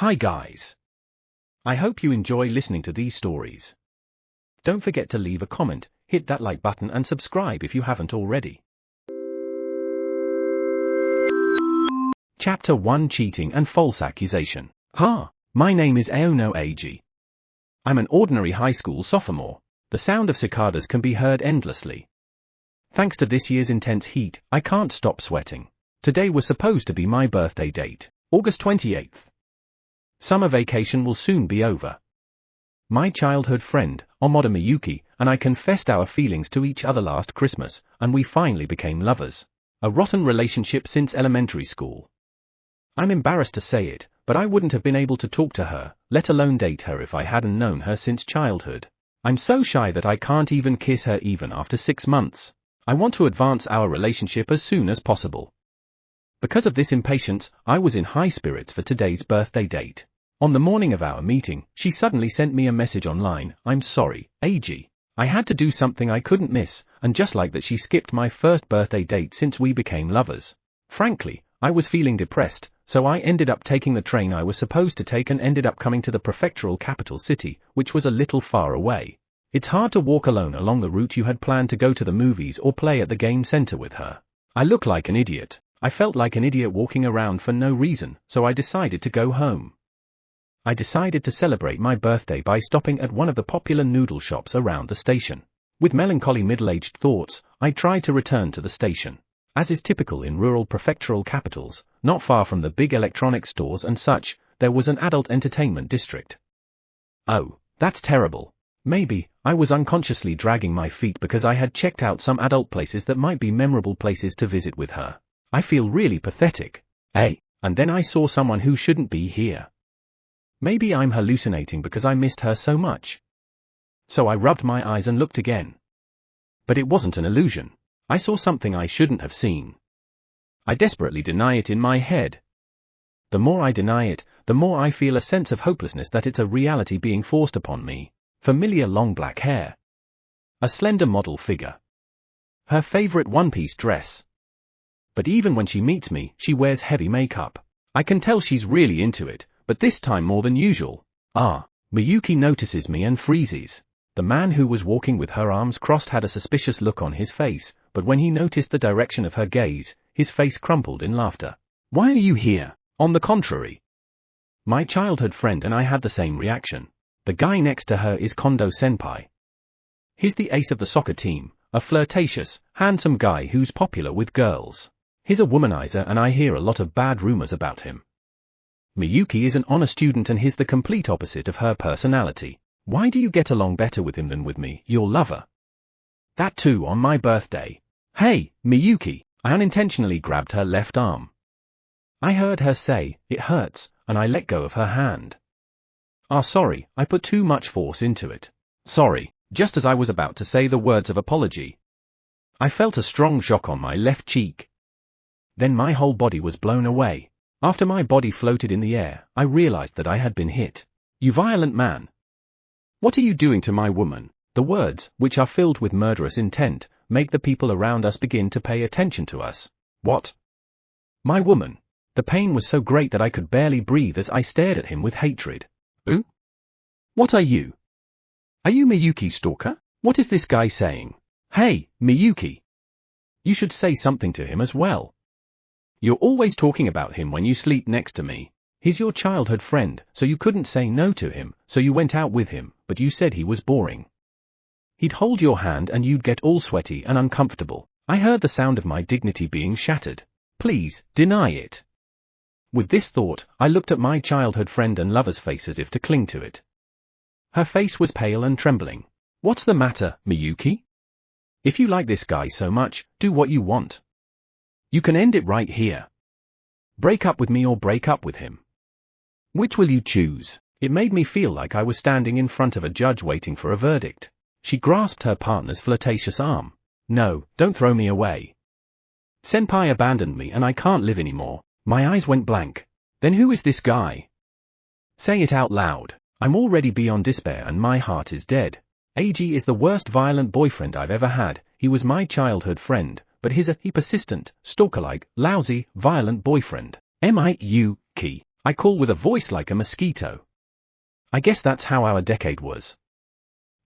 Hi guys. I hope you enjoy listening to these stories. Don't forget to leave a comment, hit that like button and subscribe if you haven't already. Chapter 1: Cheating and False Accusation. My name is Aono Eiji. I'm an ordinary high school sophomore. The sound of cicadas can be heard endlessly. Thanks to this year's intense heat, I can't stop sweating. Today was supposed to be my birthday date, August 28th. Summer vacation will soon be over. My childhood friend, Amada Miyuki, and I confessed our feelings to each other last Christmas, and we finally became lovers. A rotten relationship since elementary school. I'm embarrassed to say it, but I wouldn't have been able to talk to her, let alone date her if I hadn't known her since childhood. I'm so shy that I can't even kiss her even after 6 months. I want to advance our relationship as soon as possible. Because of this impatience, I was in high spirits for today's birthday date. On the morning of our meeting, she suddenly sent me a message online. I'm sorry, Eiji. I had to do something I couldn't miss, and just like that she skipped my first birthday date since we became lovers. Frankly, I was feeling depressed, so I ended up taking the train I was supposed to take and ended up coming to the prefectural capital city, which was a little far away. It's hard to walk alone along the route you had planned to go to the movies or play at the game center with her. I look like an idiot. I felt like an idiot walking around for no reason, so I decided to go home. I decided to celebrate my birthday by stopping at one of the popular noodle shops around the station. With melancholy middle-aged thoughts, I tried to return to the station. As is typical in rural prefectural capitals, not far from the big electronics stores and such, there was an adult entertainment district. Oh, that's terrible. Maybe I was unconsciously dragging my feet because I had checked out some adult places that might be memorable places to visit with her. I feel really pathetic. And then I saw someone who shouldn't be here. Maybe I'm hallucinating because I missed her so much. So I rubbed my eyes and looked again. But it wasn't an illusion. I saw something I shouldn't have seen. I desperately deny it in my head. The more I deny it, the more I feel a sense of hopelessness that it's a reality being forced upon me. Familiar long black hair. A slender model figure. Her favorite one-piece dress. But even when she meets me, she wears heavy makeup. I can tell she's really into it, but this time more than usual. Miyuki notices me and freezes. The man who was walking with her arms crossed had a suspicious look on his face, but when he noticed the direction of her gaze, his face crumpled in laughter. Why are you here? On the contrary. My childhood friend and I had the same reaction. The guy next to her is Kondo-senpai. He's the ace of the soccer team, a flirtatious, handsome guy who's popular with girls. He's a womanizer and I hear a lot of bad rumors about him. Miyuki is an honor student and he's the complete opposite of her personality. Why do you get along better with him than with me, your lover? That too on my birthday. Hey, Miyuki, I unintentionally grabbed her left arm. I heard her say, "It hurts," and I let go of her hand. Sorry, I put too much force into it. Sorry, just as I was about to say the words of apology. I felt a strong shock on my left cheek. Then my whole body was blown away. After my body floated in the air, I realized that I had been hit. You violent man. What are you doing to my woman? The words, which are filled with murderous intent, make the people around us begin to pay attention to us. What? My woman. The pain was so great that I could barely breathe as I stared at him with hatred. Who? What are you? Are you Miyuki's stalker? What is this guy saying? Hey, Miyuki. You should say something to him as well. You're always talking about him when you sleep next to me. He's your childhood friend, so you couldn't say no to him, so you went out with him, but you said he was boring. He'd hold your hand and you'd get all sweaty and uncomfortable. I heard the sound of my dignity being shattered. Please, deny it. With this thought, I looked at my childhood friend and lover's face as if to cling to it. Her face was pale and trembling. What's the matter, Miyuki? If you like this guy so much, do what you want. You can end it right here. Break up with me or break up with him. Which will you choose? It made me feel like I was standing in front of a judge waiting for a verdict. She grasped her partner's flirtatious arm. No, don't throw me away. Senpai abandoned me and I can't live anymore. My eyes went blank. Then who is this guy? Say it out loud. I'm already beyond despair and my heart is dead. Eiji is the worst violent boyfriend I've ever had. He was my childhood friend, but he's a persistent, stalker-like, lousy, violent boyfriend. Miyuki. I call with a voice like a mosquito. I guess that's how our decade was.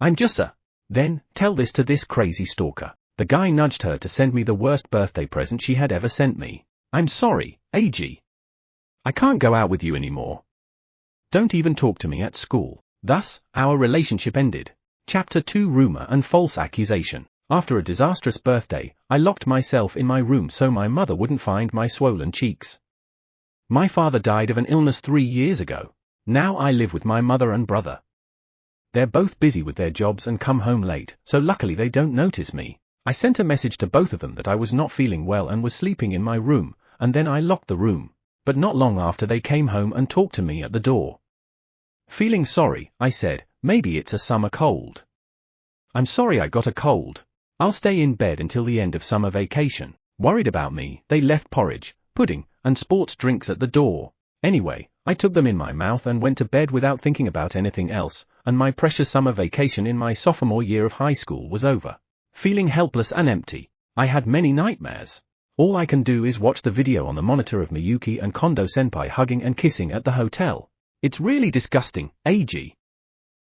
I'm just a... Then, tell this to this crazy stalker. The guy nudged her to send me the worst birthday present she had ever sent me. I'm sorry, Eiji. I can't go out with you anymore. Don't even talk to me at school. Thus, our relationship ended. Chapter 2 Rumor and False Accusation. After a disastrous birthday, I locked myself in my room so my mother wouldn't find my swollen cheeks. My father died of an illness 3 years ago. Now I live with my mother and brother. They're both busy with their jobs and come home late, so luckily they don't notice me. I sent a message to both of them that I was not feeling well and was sleeping in my room, and then I locked the room. But not long after they came home and talked to me at the door. Feeling sorry, I said, maybe it's a summer cold. I'm sorry I got a cold. I'll stay in bed until the end of summer vacation. Worried about me, they left porridge, pudding, and sports drinks at the door. Anyway, I took them in my mouth and went to bed without thinking about anything else, and my precious summer vacation in my sophomore year of high school was over. Feeling helpless and empty, I had many nightmares. All I can do is watch the video on the monitor of Miyuki and Kondo-senpai hugging and kissing at the hotel. It's really disgusting, Eiji.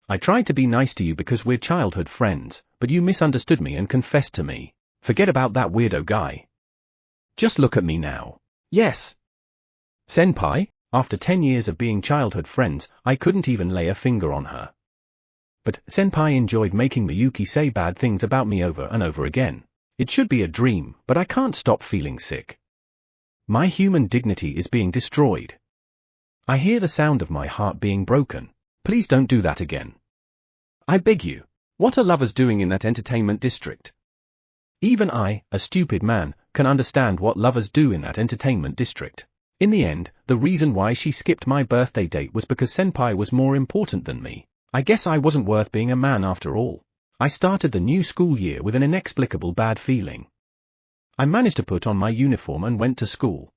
I tried to be nice to you because we're childhood friends, but you misunderstood me and confessed to me. Forget about that weirdo guy. Just look at me now. Yes. Senpai, after 10 years of being childhood friends, I couldn't even lay a finger on her. But Senpai enjoyed making Miyuki say bad things about me over and over again. It should be a dream, but I can't stop feeling sick. My human dignity is being destroyed. I hear the sound of my heart being broken. Please don't do that again. I beg you. What are lovers doing in that entertainment district? Even I, a stupid man, can understand what lovers do in that entertainment district. In the end, the reason why she skipped my birthday date was because Senpai was more important than me. I guess I wasn't worth being a man after all. I started the new school year with an inexplicable bad feeling. I managed to put on my uniform and went to school.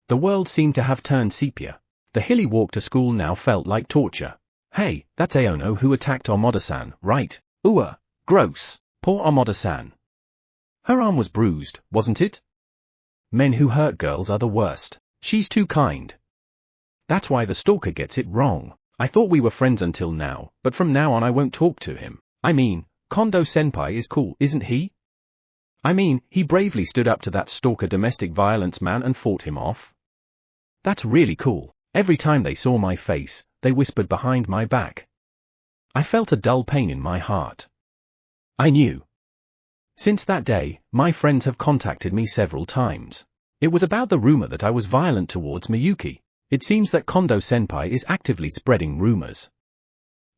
The world seemed to have turned sepia. The hilly walk to school now felt like torture. Hey, that's Aono who attacked Amada-san, right? Ooh, gross. Poor Amada-san. Her arm was bruised, wasn't it? Men who hurt girls are the worst. She's too kind. That's why the stalker gets it wrong. I thought we were friends until now, but from now on I won't talk to him. I mean, Kondo-senpai is cool, isn't he? I mean, he bravely stood up to that stalker domestic violence man and fought him off. That's really cool. Every time they saw my face, they whispered behind my back. I felt a dull pain in my heart. I knew. Since that day, my friends have contacted me several times. It was about the rumor that I was violent towards Miyuki. It seems that Kondo-senpai is actively spreading rumors.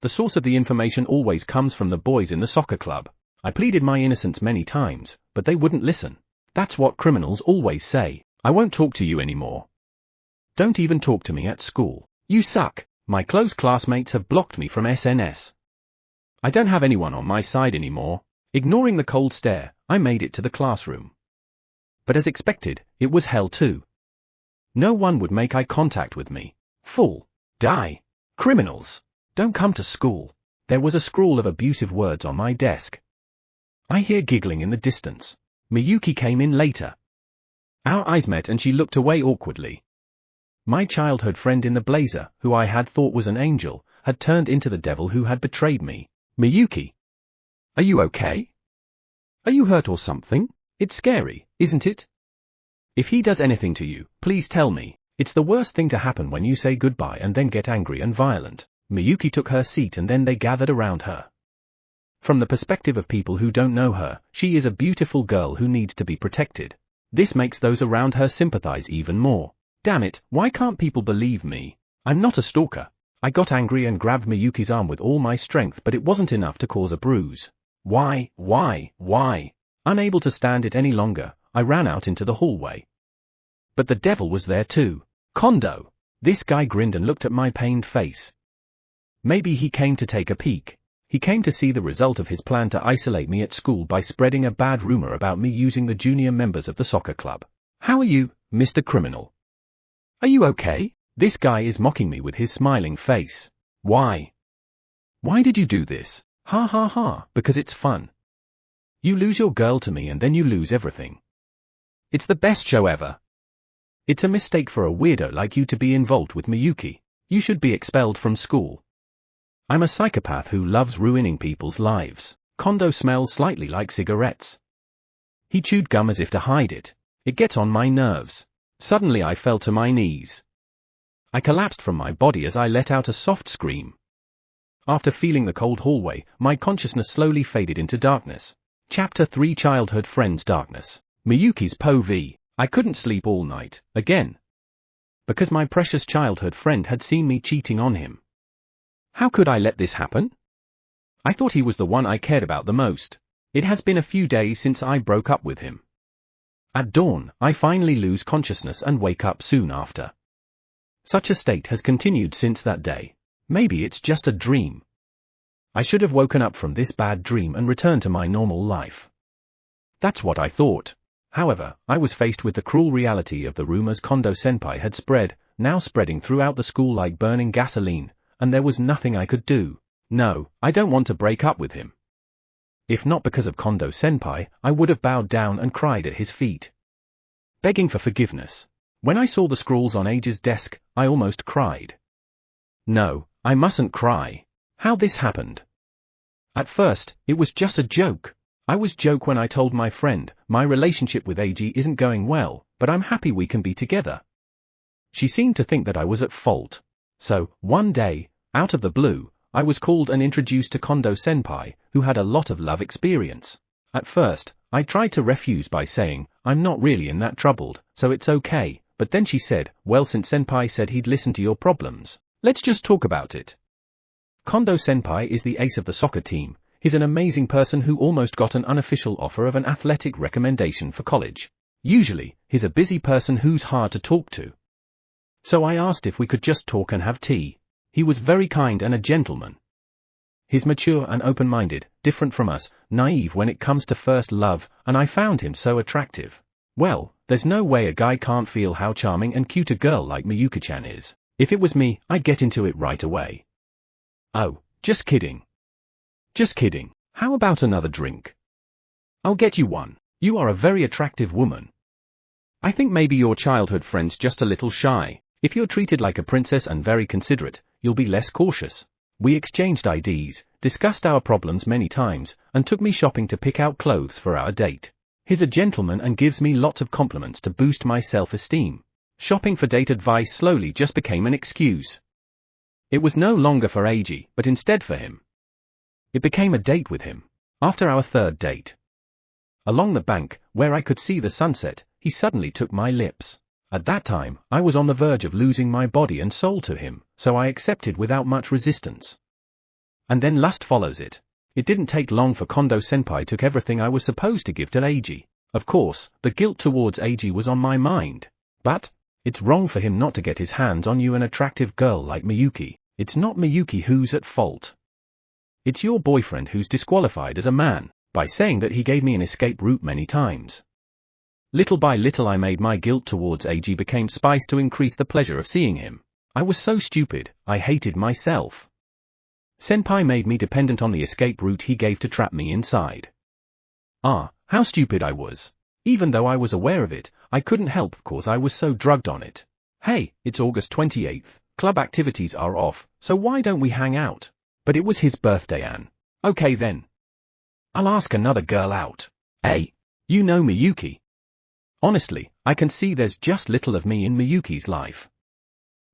The source of the information always comes from the boys in the soccer club. I pleaded my innocence many times, but they wouldn't listen. That's what criminals always say. I won't talk to you anymore. Don't even talk to me at school. You suck. My close classmates have blocked me from SNS. I don't have anyone on my side anymore. Ignoring the cold stare, I made it to the classroom. But as expected, it was hell too. No one would make eye contact with me. Fool. Die. Criminals. Don't come to school. There was a scrawl of abusive words on my desk. I hear giggling in the distance. Miyuki came in later. Our eyes met and she looked away awkwardly. My childhood friend in the blazer, who I had thought was an angel, had turned into the devil who had betrayed me. Miyuki. Are you okay? Are you hurt or something? It's scary, isn't it? If he does anything to you, please tell me. It's the worst thing to happen when you say goodbye and then get angry and violent. Miyuki took her seat and then they gathered around her. From the perspective of people who don't know her, she is a beautiful girl who needs to be protected. This makes those around her sympathize even more. Damn it, why can't people believe me? I'm not a stalker. I got angry and grabbed Miyuki's arm with all my strength, but it wasn't enough to cause a bruise. Why? Unable to stand it any longer, I ran out into the hallway. But the devil was there too. Kondo. This guy grinned and looked at my pained face. Maybe he came to take a peek. He came to see the result of his plan to isolate me at school by spreading a bad rumor about me using the junior members of the soccer club. How are you, Mr. Criminal? Are you okay? This guy is mocking me with his smiling face. Why? Why did you do this? Ha ha ha, because it's fun. You lose your girl to me and then you lose everything. It's the best show ever. It's a mistake for a weirdo like you to be involved with Miyuki. You should be expelled from school. I'm a psychopath who loves ruining people's lives. Kondo smells slightly like cigarettes. He chewed gum as if to hide it. It gets on my nerves. Suddenly I fell to my knees. I collapsed from my body as I let out a soft scream. After feeling the cold hallway, my consciousness slowly faded into darkness. Chapter 3 Childhood Friends Darkness. Miyuki's POV. I couldn't sleep all night, again. Because my precious childhood friend had seen me cheating on him. How could I let this happen? I thought he was the one I cared about the most. It has been a few days since I broke up with him. At dawn, I finally lose consciousness and wake up soon after. Such a state has continued since that day. Maybe it's just a dream. I should have woken up from this bad dream and returned to my normal life. That's what I thought. However, I was faced with the cruel reality of the rumors Kondo-senpai had spread, now spreading throughout the school like burning gasoline, and there was nothing I could do. No, I don't want to break up with him. If not because of Kondo-senpai, I would have bowed down and cried at his feet, begging for forgiveness. When I saw the scrawls on Eiji's desk, I almost cried. No, I mustn't cry. How this happened? At first, it was just a joke. I was joke when I told my friend, my relationship with Eiji isn't going well, but I'm happy we can be together. She seemed to think that I was at fault. So, one day, out of the blue, I was called and introduced to Kondo-senpai, who had a lot of love experience. At first, I tried to refuse by saying, I'm not really in that troubled, so it's okay, but then she said, well, since senpai said he'd listen to your problems, let's just talk about it. Kondo-senpai is the ace of the soccer team. He's an amazing person who almost got an unofficial offer of an athletic recommendation for college. Usually, he's a busy person who's hard to talk to. So I asked if we could just talk and have tea. He was very kind and a gentleman. He's mature and open-minded, different from us, naive when it comes to first love, and I found him so attractive. Well, there's no way a guy can't feel how charming and cute a girl like Miyuki-chan is. If it was me, I'd get into it right away. Oh, just kidding. Just kidding. How about another drink? I'll get you one. You are a very attractive woman. I think maybe your childhood friend's just a little shy. If you're treated like a princess and very considerate, you'll be less cautious. We exchanged IDs, discussed our problems many times, and took me shopping to pick out clothes for our date. He's a gentleman and gives me lots of compliments to boost my self-esteem. Shopping for date advice slowly just became an excuse. It was no longer for Eiji, but instead for him. It became a date with him. After our third date, along the bank, where I could see the sunset, he suddenly took my lips. At that time, I was on the verge of losing my body and soul to him, so I accepted without much resistance. And then lust follows it. It didn't take long for Kondo-senpai took everything I was supposed to give to Eiji. Of course, the guilt towards Eiji was on my mind. But it's wrong for him not to get his hands on you, an attractive girl like Miyuki. It's not Miyuki who's at fault. It's your boyfriend who's disqualified as a man, by saying that he gave me an escape route many times. Little by little I made my guilt towards Eiji became spice to increase the pleasure of seeing him. I was so stupid, I hated myself. Senpai made me dependent on the escape route he gave to trap me inside. Ah, how stupid I was. Even though I was aware of it, I couldn't help because I was so drugged on it. Hey, it's August 28th, club activities are off, so why don't we hang out? But it was his birthday, Anne. Okay then. I'll ask another girl out. Hey, you know Miyuki. Honestly, I can see there's just little of me in Miyuki's life.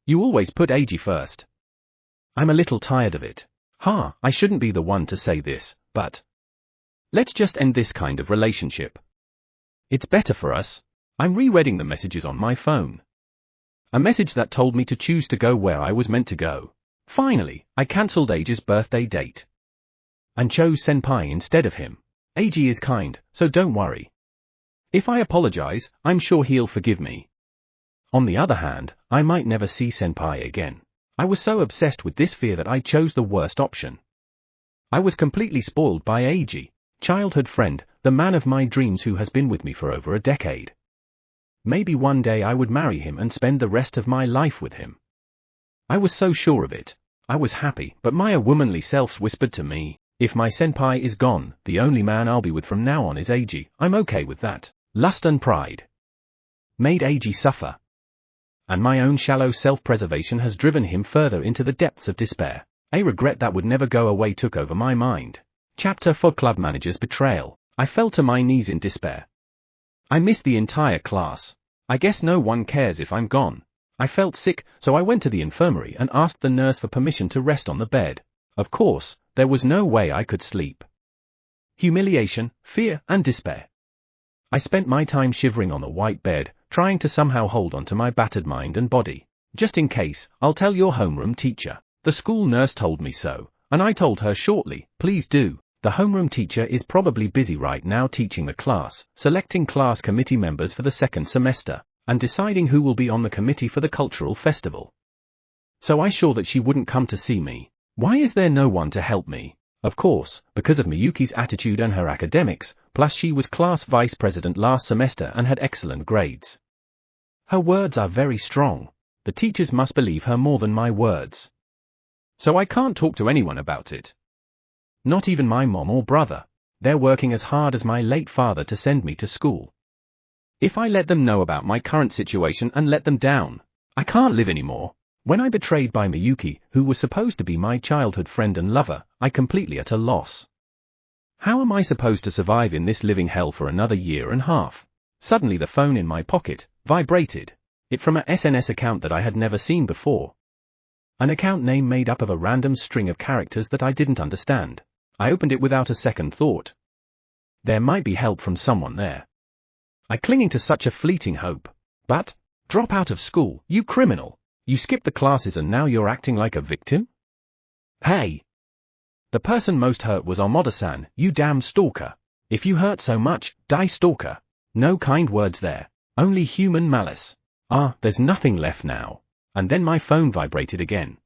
You always put Eiji first. I'm a little tired of it. I shouldn't be the one to say this, but let's just end this kind of relationship. It's better for us. I'm rereading the messages on my phone. A message that told me to choose to go where I was meant to go. Finally, I cancelled Eiji's birthday date. And chose senpai instead of him. Eiji is kind, so don't worry. If I apologize, I'm sure he'll forgive me. On the other hand, I might never see senpai again. I was so obsessed with this fear that I chose the worst option. I was completely spoiled by Eiji, childhood friend, the man of my dreams who has been with me for over a decade. Maybe one day I would marry him and spend the rest of my life with him. I was so sure of it. I was happy, but my womanly self whispered to me, if my senpai is gone, the only man I'll be with from now on is Eiji. I'm okay with that. Lust and pride made Eiji suffer. and my own shallow self-preservation has driven him further into the depths of despair. A regret that would never go away took over my mind. Chapter 4: Club Manager's Betrayal. I fell to my knees in despair. I missed the entire class. I guess no one cares if I'm gone. I felt sick, so I went to the infirmary and asked the nurse for permission to rest on the bed. Of course, there was no way I could sleep. Humiliation, fear, and despair. I spent my time shivering on the white bed, trying to somehow hold on to my battered mind and body. Just in case, I'll tell your homeroom teacher. The school nurse told me so, and I told her shortly, please do. The homeroom teacher is probably busy right now teaching the class, selecting class committee members for the second semester, and deciding who will be on the committee for the cultural festival. So I saw that she wouldn't come to see me. Why is there no one to help me? Of course, because of Miyuki's attitude and her academics, plus she was class vice president last semester and had excellent grades. Her words are very strong. The teachers must believe her more than my words. So I can't talk to anyone about it. Not even my mom or brother. They're working as hard as my late father to send me to school. If I let them know about my current situation and let them down, I can't live anymore. When I betrayed by Miyuki, who was supposed to be my childhood friend and lover, I completely at a loss. How am I supposed to survive in this living hell for another year and a half? Suddenly the phone in my pocket vibrated. It from a SNS account that I had never seen before. An account name made up of a random string of characters that I didn't understand. I opened it without a second thought. There might be help from someone there. I clinging to such a fleeting hope. But, drop out of school, you criminal. You skipped the classes and now you're acting like a victim? Hey! The person most hurt was Amada-san, you damn stalker. If you hurt so much, die stalker. No kind words there. Only human malice. There's nothing left now. And then my phone vibrated again.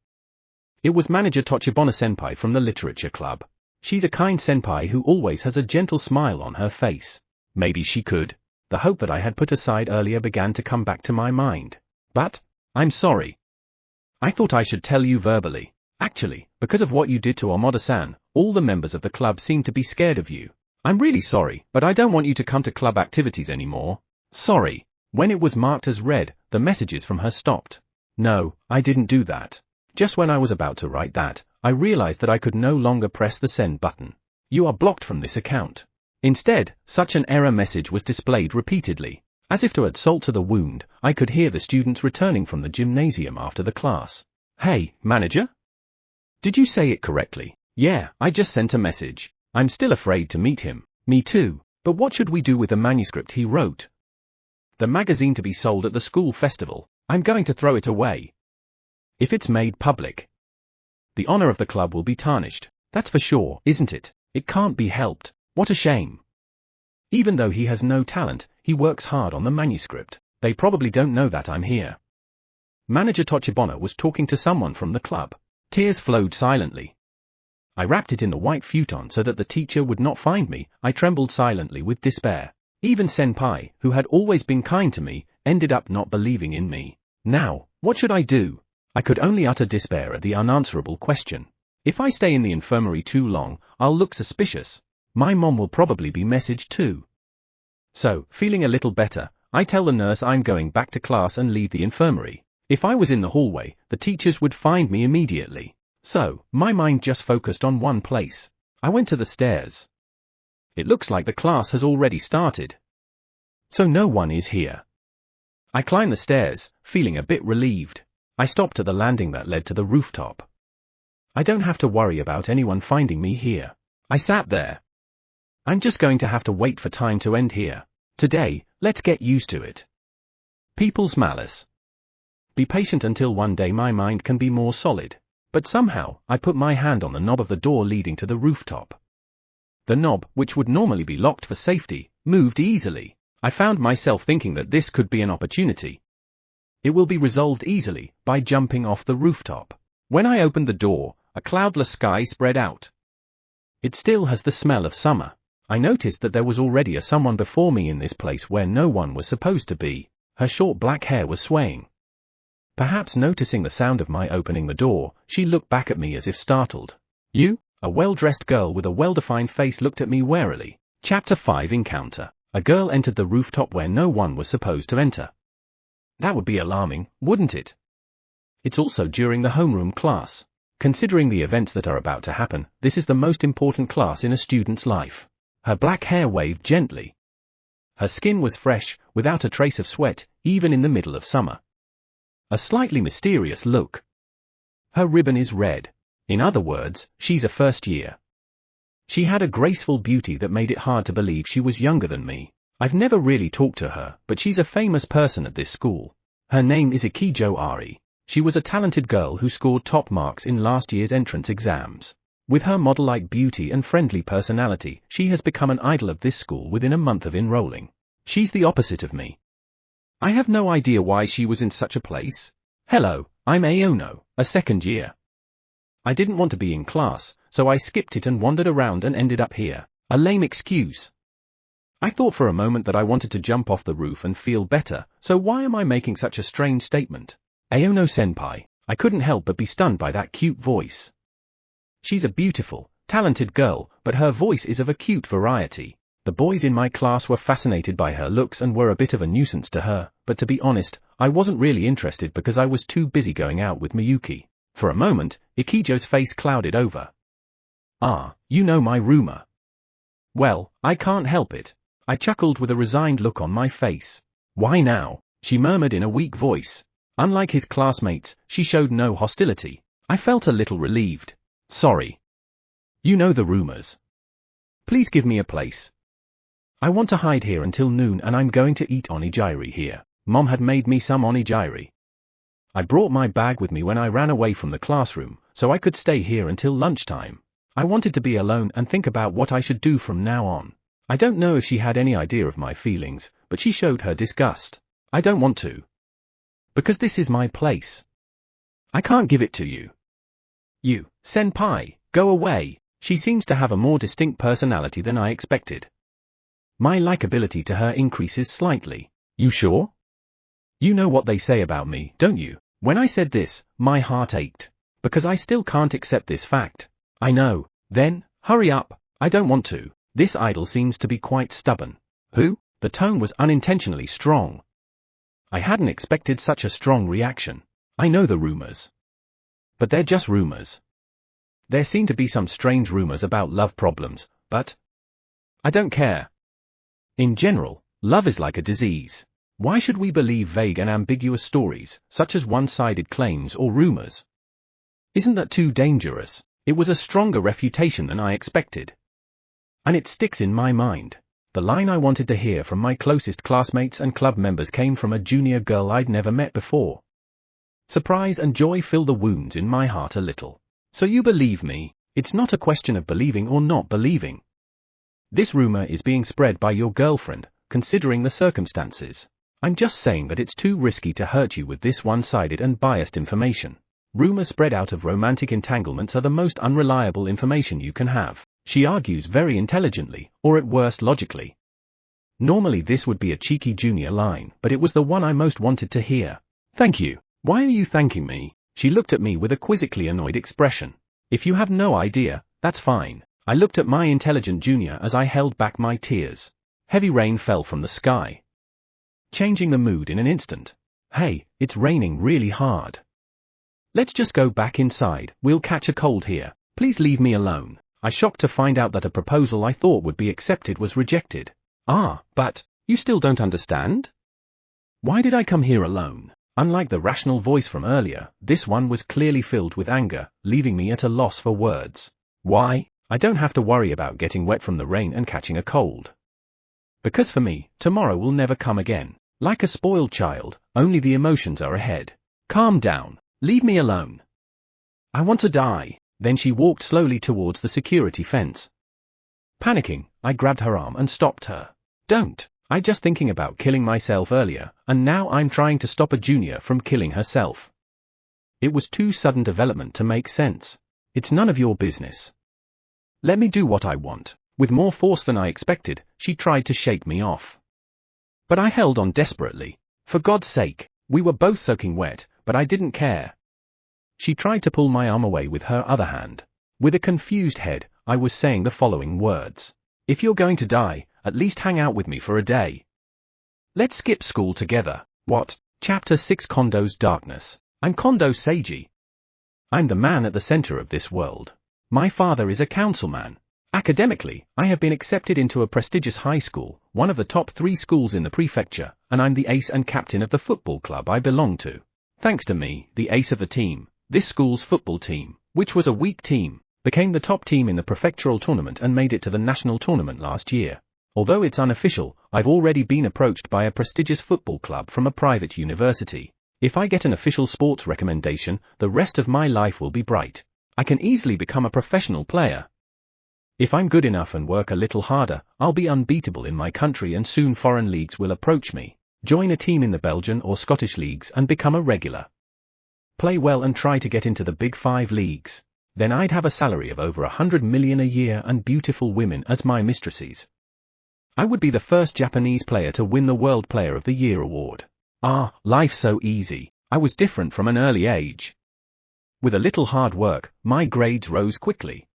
It was manager Tochibana-senpai from the literature club. She's a kind senpai who always has a gentle smile on her face. Maybe she could. The hope that I had put aside earlier began to come back to my mind. But, I'm sorry. I thought I should tell you verbally. Actually, because of what you did to Amada-san, all the members of the club seem to be scared of you. I'm really sorry, but I don't want you to come to club activities anymore. Sorry. When it was marked as read, the messages from her stopped. No, I didn't do that. Just when I was about to write that, I realized that I could no longer press the send button. You are blocked from this account. Instead, such an error message was displayed repeatedly. As if to add salt to the wound, I could hear the students returning from the gymnasium after the class. Hey, manager? Did you say it correctly? Yeah, I just sent a message. I'm still afraid to meet him. Me too. But what should we do with the manuscript he wrote? The magazine to be sold at the school festival. I'm going to throw it away. If it's made public, the honor of the club will be tarnished. That's for sure, isn't it? It can't be helped. What a shame. Even though he has no talent, he works hard on the manuscript. They probably don't know that I'm here. Manager Tochibana was talking to someone from the club. Tears flowed silently. I wrapped it in the white futon so that the teacher would not find me. I trembled silently with despair. Even senpai, who had always been kind to me, ended up not believing in me. Now, what should I do? I could only utter despair at the unanswerable question. If I stay in the infirmary too long, I'll look suspicious. My mom will probably be messaged too. So, feeling a little better, I tell the nurse I'm going back to class and leave the infirmary. If I was in the hallway, the teachers would find me immediately. So, my mind just focused on one place. I went to the stairs. It looks like the class has already started. So no one is here. I climbed the stairs, feeling a bit relieved. I stopped at the landing that led to the rooftop. I don't have to worry about anyone finding me here. I sat there. I'm just going to have to wait for time to end here. Today, let's get used to it. People's malice. Be patient until one day my mind can be more solid. But somehow, I put my hand on the knob of the door leading to the rooftop. The knob, which would normally be locked for safety, moved easily. I found myself thinking that this could be an opportunity. It will be resolved easily, by jumping off the rooftop. When I opened the door, a cloudless sky spread out. It still has the smell of summer. I noticed that there was already someone before me in this place where no one was supposed to be. Her short black hair was swaying. Perhaps noticing the sound of my opening the door, she looked back at me as if startled. You? A well-dressed girl with a well-defined face looked at me warily. Chapter 5 Encounter. A girl entered the rooftop where no one was supposed to enter. That would be alarming, wouldn't it? It's also during the homeroom class. Considering the events that are about to happen, this is the most important class in a student's life. Her black hair waved gently. Her skin was fresh, without a trace of sweat, even in the middle of summer. A slightly mysterious look. Her ribbon is red. In other words, she's a first year. She had a graceful beauty that made it hard to believe she was younger than me. I've never really talked to her, but she's a famous person at this school. Her name is Ikijo Ari. She was a talented girl who scored top marks in last year's entrance exams. With her model-like beauty and friendly personality, she has become an idol of this school within a month of enrolling. She's the opposite of me. I have no idea why she was in such a place. Hello, I'm Aono, a second year. I didn't want to be in class, so I skipped it and wandered around and ended up here. A lame excuse. I thought for a moment that I wanted to jump off the roof and feel better, so why am I making such a strange statement? Aono-senpai, I couldn't help but be stunned by that cute voice. She's a beautiful, talented girl, but her voice is of a cute variety. The boys in my class were fascinated by her looks and were a bit of a nuisance to her, but to be honest, I wasn't really interested because I was too busy going out with Miyuki. For a moment, Ikijo's face clouded over. Ah, you know my rumor. Well, I can't help it. I chuckled with a resigned look on my face. Why now? She murmured in a weak voice. Unlike his classmates, she showed no hostility. I felt a little relieved. Sorry. You know the rumors. Please give me a place. I want to hide here until noon and I'm going to eat onigiri here. Mom had made me some onigiri. I brought my bag with me when I ran away from the classroom, so I could stay here until lunchtime. I wanted to be alone and think about what I should do from now on. I don't know if she had any idea of my feelings, but she showed her disgust. I don't want to. Because this is my place. I can't give it to you. You, senpai, go away. She seems to have a more distinct personality than I expected. My likability to her increases slightly. You sure? You know what they say about me, don't you? When I said this, my heart ached. Because I still can't accept this fact. I know. Then, hurry up. I don't want to. This idol seems to be quite stubborn. Who? The tone was unintentionally strong. I hadn't expected such a strong reaction. I know the rumors. But they're just rumors. There seem to be some strange rumors about love problems, but I don't care. In general, love is like a disease. Why should we believe vague and ambiguous stories, such as one-sided claims or rumors? Isn't that too dangerous? It was a stronger refutation than I expected. And it sticks in my mind. The line I wanted to hear from my closest classmates and club members came from a junior girl I'd never met before. Surprise and joy fill the wounds in my heart a little. So you believe me? It's not a question of believing or not believing. This rumor is being spread by your girlfriend, considering the circumstances. I'm just saying that it's too risky to hurt you with this one-sided and biased information. Rumors spread out of romantic entanglements are the most unreliable information you can have. She argues very intelligently, or at worst logically. Normally this would be a cheeky junior line, but it was the one I most wanted to hear. Thank you. Why are you thanking me? She looked at me with a quizzically annoyed expression. If you have no idea, that's fine. I looked at my intelligent junior as I held back my tears. Heavy rain fell from the sky, changing the mood in an instant. Hey, it's raining really hard. Let's just go back inside, we'll catch a cold here. Please leave me alone. I shocked to find out that a proposal I thought would be accepted was rejected. Ah, but, you still don't understand? Why did I come here alone? Unlike the rational voice from earlier, this one was clearly filled with anger, leaving me at a loss for words. Why? I don't have to worry about getting wet from the rain and catching a cold. Because for me, tomorrow will never come again. Like a spoiled child, only the emotions are ahead. Calm down. Leave me alone. I want to die. Then she walked slowly towards the security fence. Panicking, I grabbed her arm and stopped her. Don't. I just thinking about killing myself earlier, and now I'm trying to stop a junior from killing herself. It was too sudden development to make sense. It's none of your business. Let me do what I want. With more force than I expected, she tried to shake me off. But I held on desperately. For God's sake, we were both soaking wet, but I didn't care. She tried to pull my arm away with her other hand. With a confused head, I was saying the following words. If you're going to die, at least hang out with me for a day. Let's skip school together. What? Chapter 6 Kondo's Darkness. I'm Kondo Eiji. I'm the man at the center of this world. My father is a councilman. Academically, I have been accepted into a prestigious high school, one of the top 3 schools in the prefecture, and I'm the ace and captain of the football club I belong to. Thanks to me, the ace of the team, this school's football team, which was a weak team, became the top team in the prefectural tournament and made it to the national tournament last year. Although it's unofficial, I've already been approached by a prestigious football club from a private university. If I get an official sports recommendation, the rest of my life will be bright. I can easily become a professional player. If I'm good enough and work a little harder, I'll be unbeatable in my country and soon foreign leagues will approach me. Join a team in the Belgian or Scottish leagues and become a regular. Play well and try to get into the Big 5 leagues. Then I'd have a salary of over 100 million a year and beautiful women as my mistresses. I would be the first Japanese player to win the World Player of the Year award. Life's so easy. I was different from an early age. With a little hard work, my grades rose quickly.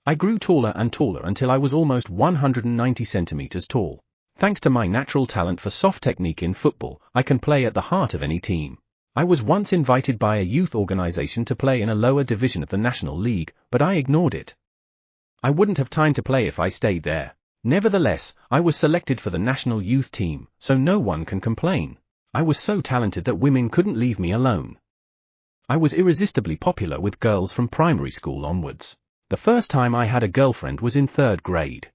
I grew taller and taller until I was almost 190 centimeters tall. Thanks to my natural talent for soft technique in football, I can play at the heart of any team. I was once invited by a youth organization to play in a lower division of the National League, but I ignored it. I wouldn't have time to play if I stayed there. Nevertheless, I was selected for the national youth team, so no one can complain. I was so talented that women couldn't leave me alone. I was irresistibly popular with girls from primary school onwards. The first time I had a girlfriend was in 3rd grade.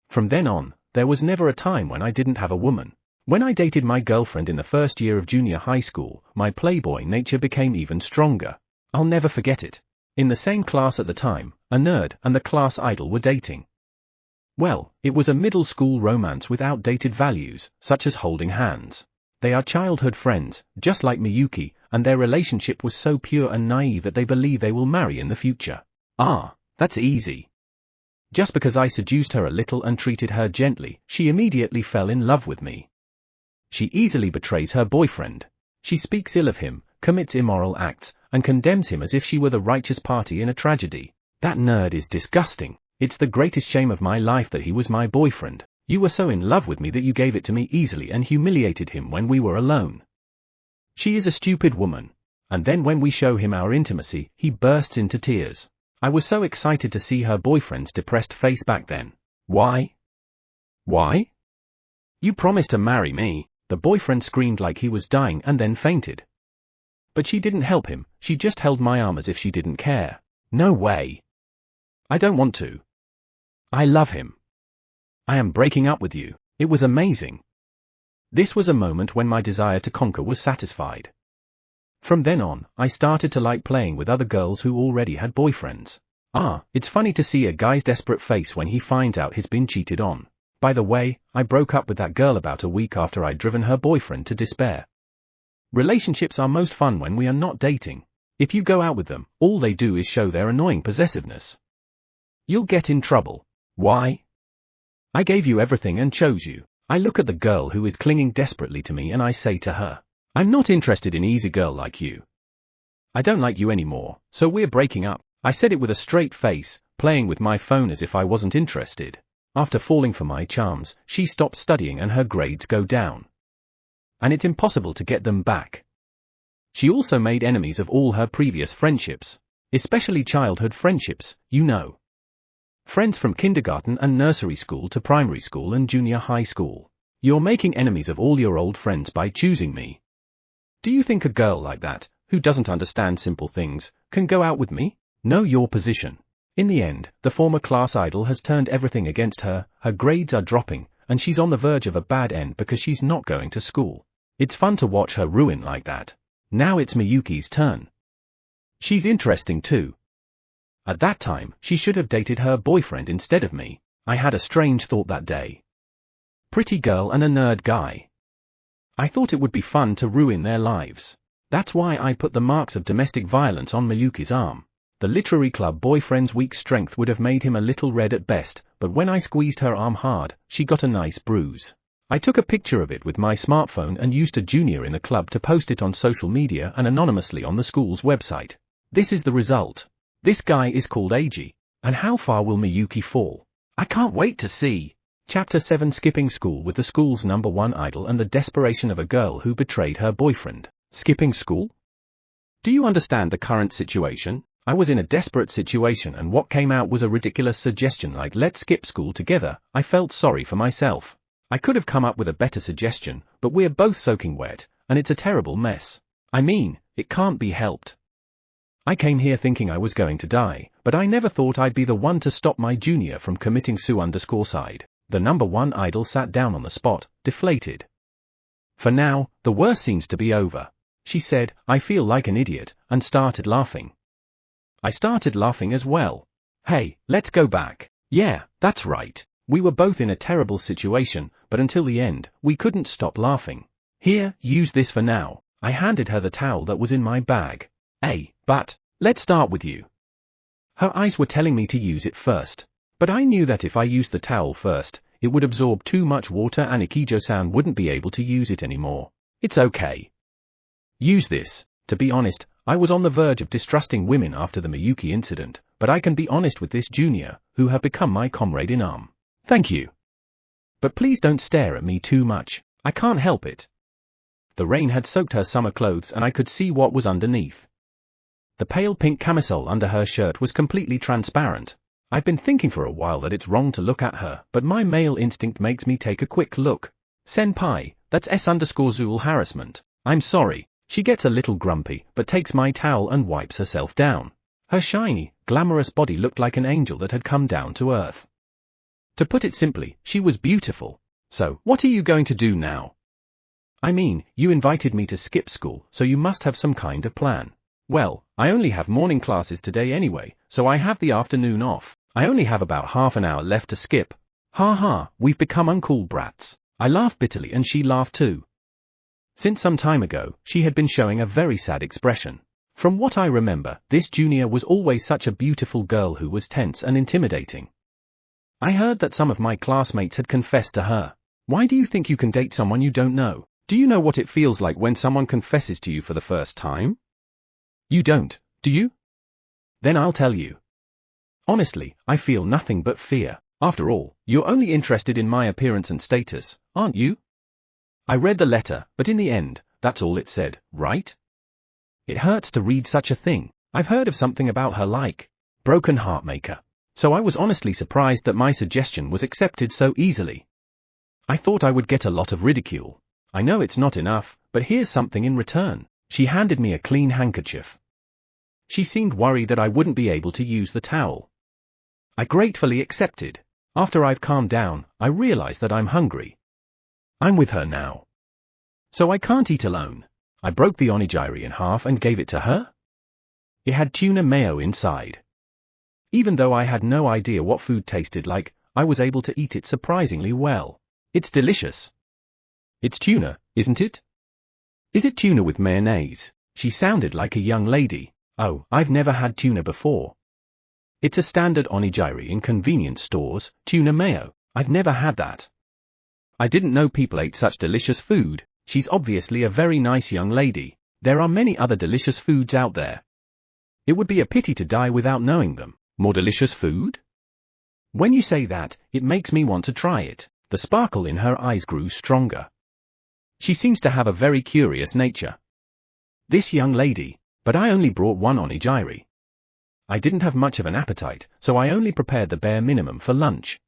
From then on, there was never a time when I didn't have a woman. When I dated my girlfriend in the first year of junior high school, my playboy nature became even stronger. I'll never forget it. In the same class at the time, a nerd and the class idol were dating. Well, it was a middle school romance with outdated values, such as holding hands. They are childhood friends, just like Miyuki, and their relationship was so pure and naive that they believe they will marry in the future. That's easy. Just because I seduced her a little and treated her gently, she immediately fell in love with me. She easily betrays her boyfriend. She speaks ill of him, commits immoral acts, and condemns him as if she were the righteous party in a tragedy. That nerd is disgusting. It's the greatest shame of my life that he was my boyfriend. You were so in love with me that you gave it to me easily and humiliated him when we were alone. She is a stupid woman. And then when we show him our intimacy, he bursts into tears. I was so excited to see her boyfriend's depressed face back then. Why? Why? You promised to marry me. The boyfriend screamed like he was dying and then fainted. But she didn't help him, she just held my arm as if she didn't care. No way. I don't want to. I love him. I am breaking up with you. It was amazing. This was a moment when my desire to conquer was satisfied. From then on, I started to like playing with other girls who already had boyfriends. It's funny to see a guy's desperate face when he finds out he's been cheated on. By the way, I broke up with that girl about a week after I'd driven her boyfriend to despair. Relationships are most fun when we are not dating. If you go out with them, all they do is show their annoying possessiveness. You'll get in trouble. Why? I gave you everything and chose you. I look at the girl who is clinging desperately to me and I say to her, I'm not interested in easy girl like you. I don't like you anymore, so we're breaking up. I said it with a straight face, playing with my phone as if I wasn't interested. After falling for my charms, she stopped studying and her grades go down. And it's impossible to get them back. She also made enemies of all her previous friendships, especially childhood friendships, you know. Friends from kindergarten and nursery school to primary school and junior high school. You're making enemies of all your old friends by choosing me. Do you think a girl like that, who doesn't understand simple things, can go out with me? Know your position. In the end, the former class idol has turned everything against her, her grades are dropping, and she's on the verge of a bad end because she's not going to school. It's fun to watch her ruin like that. Now it's Miyuki's turn. She's interesting too. At that time, she should have dated her boyfriend instead of me. I had a strange thought that day. Pretty girl and a nerd guy. I thought it would be fun to ruin their lives. That's why I put the marks of domestic violence on Miyuki's arm. The literary club boyfriend's weak strength would have made him a little red at best, but when I squeezed her arm hard, she got a nice bruise. I took a picture of it with my smartphone and used a junior in the club to post it on social media and anonymously on the school's website. This is the result. This guy is called Eiji. And how far will Miyuki fall? I can't wait to see. Chapter 7 Skipping School with the school's #1 idol and the desperation of a girl who betrayed her boyfriend. Skipping school? Do you understand the current situation? I was in a desperate situation and what came out was a ridiculous suggestion like let's skip school together. I felt sorry for myself. I could have come up with a better suggestion, but we're both soaking wet, and it's a terrible mess. I mean, it can't be helped. I came here thinking I was going to die, but I never thought I'd be the one to stop my junior from committing suicide. The #1 idol sat down on the spot, deflated. For now, the worst seems to be over. She said, I feel like an idiot, and started laughing. I started laughing as well. Hey, let's go back. Yeah, that's right. We were both in a terrible situation, but until the end, we couldn't stop laughing. Here, use this for now. I handed her the towel that was in my bag. Hey, but, let's start with you. Her eyes were telling me to use it first. But I knew that if I used the towel first, it would absorb too much water and Ikijo-san wouldn't be able to use it anymore. It's okay. Use this. To be honest, I was on the verge of distrusting women after the Miyuki incident, but I can be honest with this junior, who have become my comrade in arm. Thank you. But please don't stare at me too much. I can't help it. The rain had soaked her summer clothes and I could see what was underneath. The pale pink camisole under her shirt was completely transparent. I've been thinking for a while that it's wrong to look at her, but my male instinct makes me take a quick look. Senpai, that's S_Zool harassment. I'm sorry. She gets a little grumpy, but takes my towel and wipes herself down. Her shiny, glamorous body looked like an angel that had come down to earth. To put it simply, she was beautiful. So, what are you going to do now? I mean, you invited me to skip school, so you must have some kind of plan. Well, I only have morning classes today anyway, so I have the afternoon off. I only have about half an hour left to skip. Ha ha, we've become uncool brats. I laughed bitterly and she laughed too. Since some time ago, she had been showing a very sad expression. From what I remember, this junior was always such a beautiful girl who was tense and intimidating. I heard that some of my classmates had confessed to her. Why do you think you can date someone you don't know? Do you know what it feels like when someone confesses to you for the first time? You don't, do you? Then I'll tell you. Honestly, I feel nothing but fear. After all, you're only interested in my appearance and status, aren't you? I read the letter, but in the end, that's all it said, right? It hurts to read such a thing. I've heard of something about her like broken heartmaker. So I was honestly surprised that my suggestion was accepted so easily. I thought I would get a lot of ridicule. I know it's not enough, but here's something in return. She handed me a clean handkerchief. She seemed worried that I wouldn't be able to use the towel. I gratefully accepted. After I've calmed down, I realize that I'm hungry. I'm with her now. So I can't eat alone. I broke the onigiri in half and gave it to her. It had tuna mayo inside. Even though I had no idea what food tasted like, I was able to eat it surprisingly well. It's delicious. It's tuna, isn't it? Is it tuna with mayonnaise? She sounded like a young lady. Oh, I've never had tuna before. It's a standard onigiri in convenience stores, tuna mayo. I've never had that. I didn't know people ate such delicious food. She's obviously a very nice young lady. There are many other delicious foods out there. It would be a pity to die without knowing them. More delicious food? When you say that, it makes me want to try it. The sparkle in her eyes grew stronger. She seems to have a very curious nature. This young lady, but I only brought one onigiri. I didn't have much of an appetite, so I only prepared the bare minimum for lunch.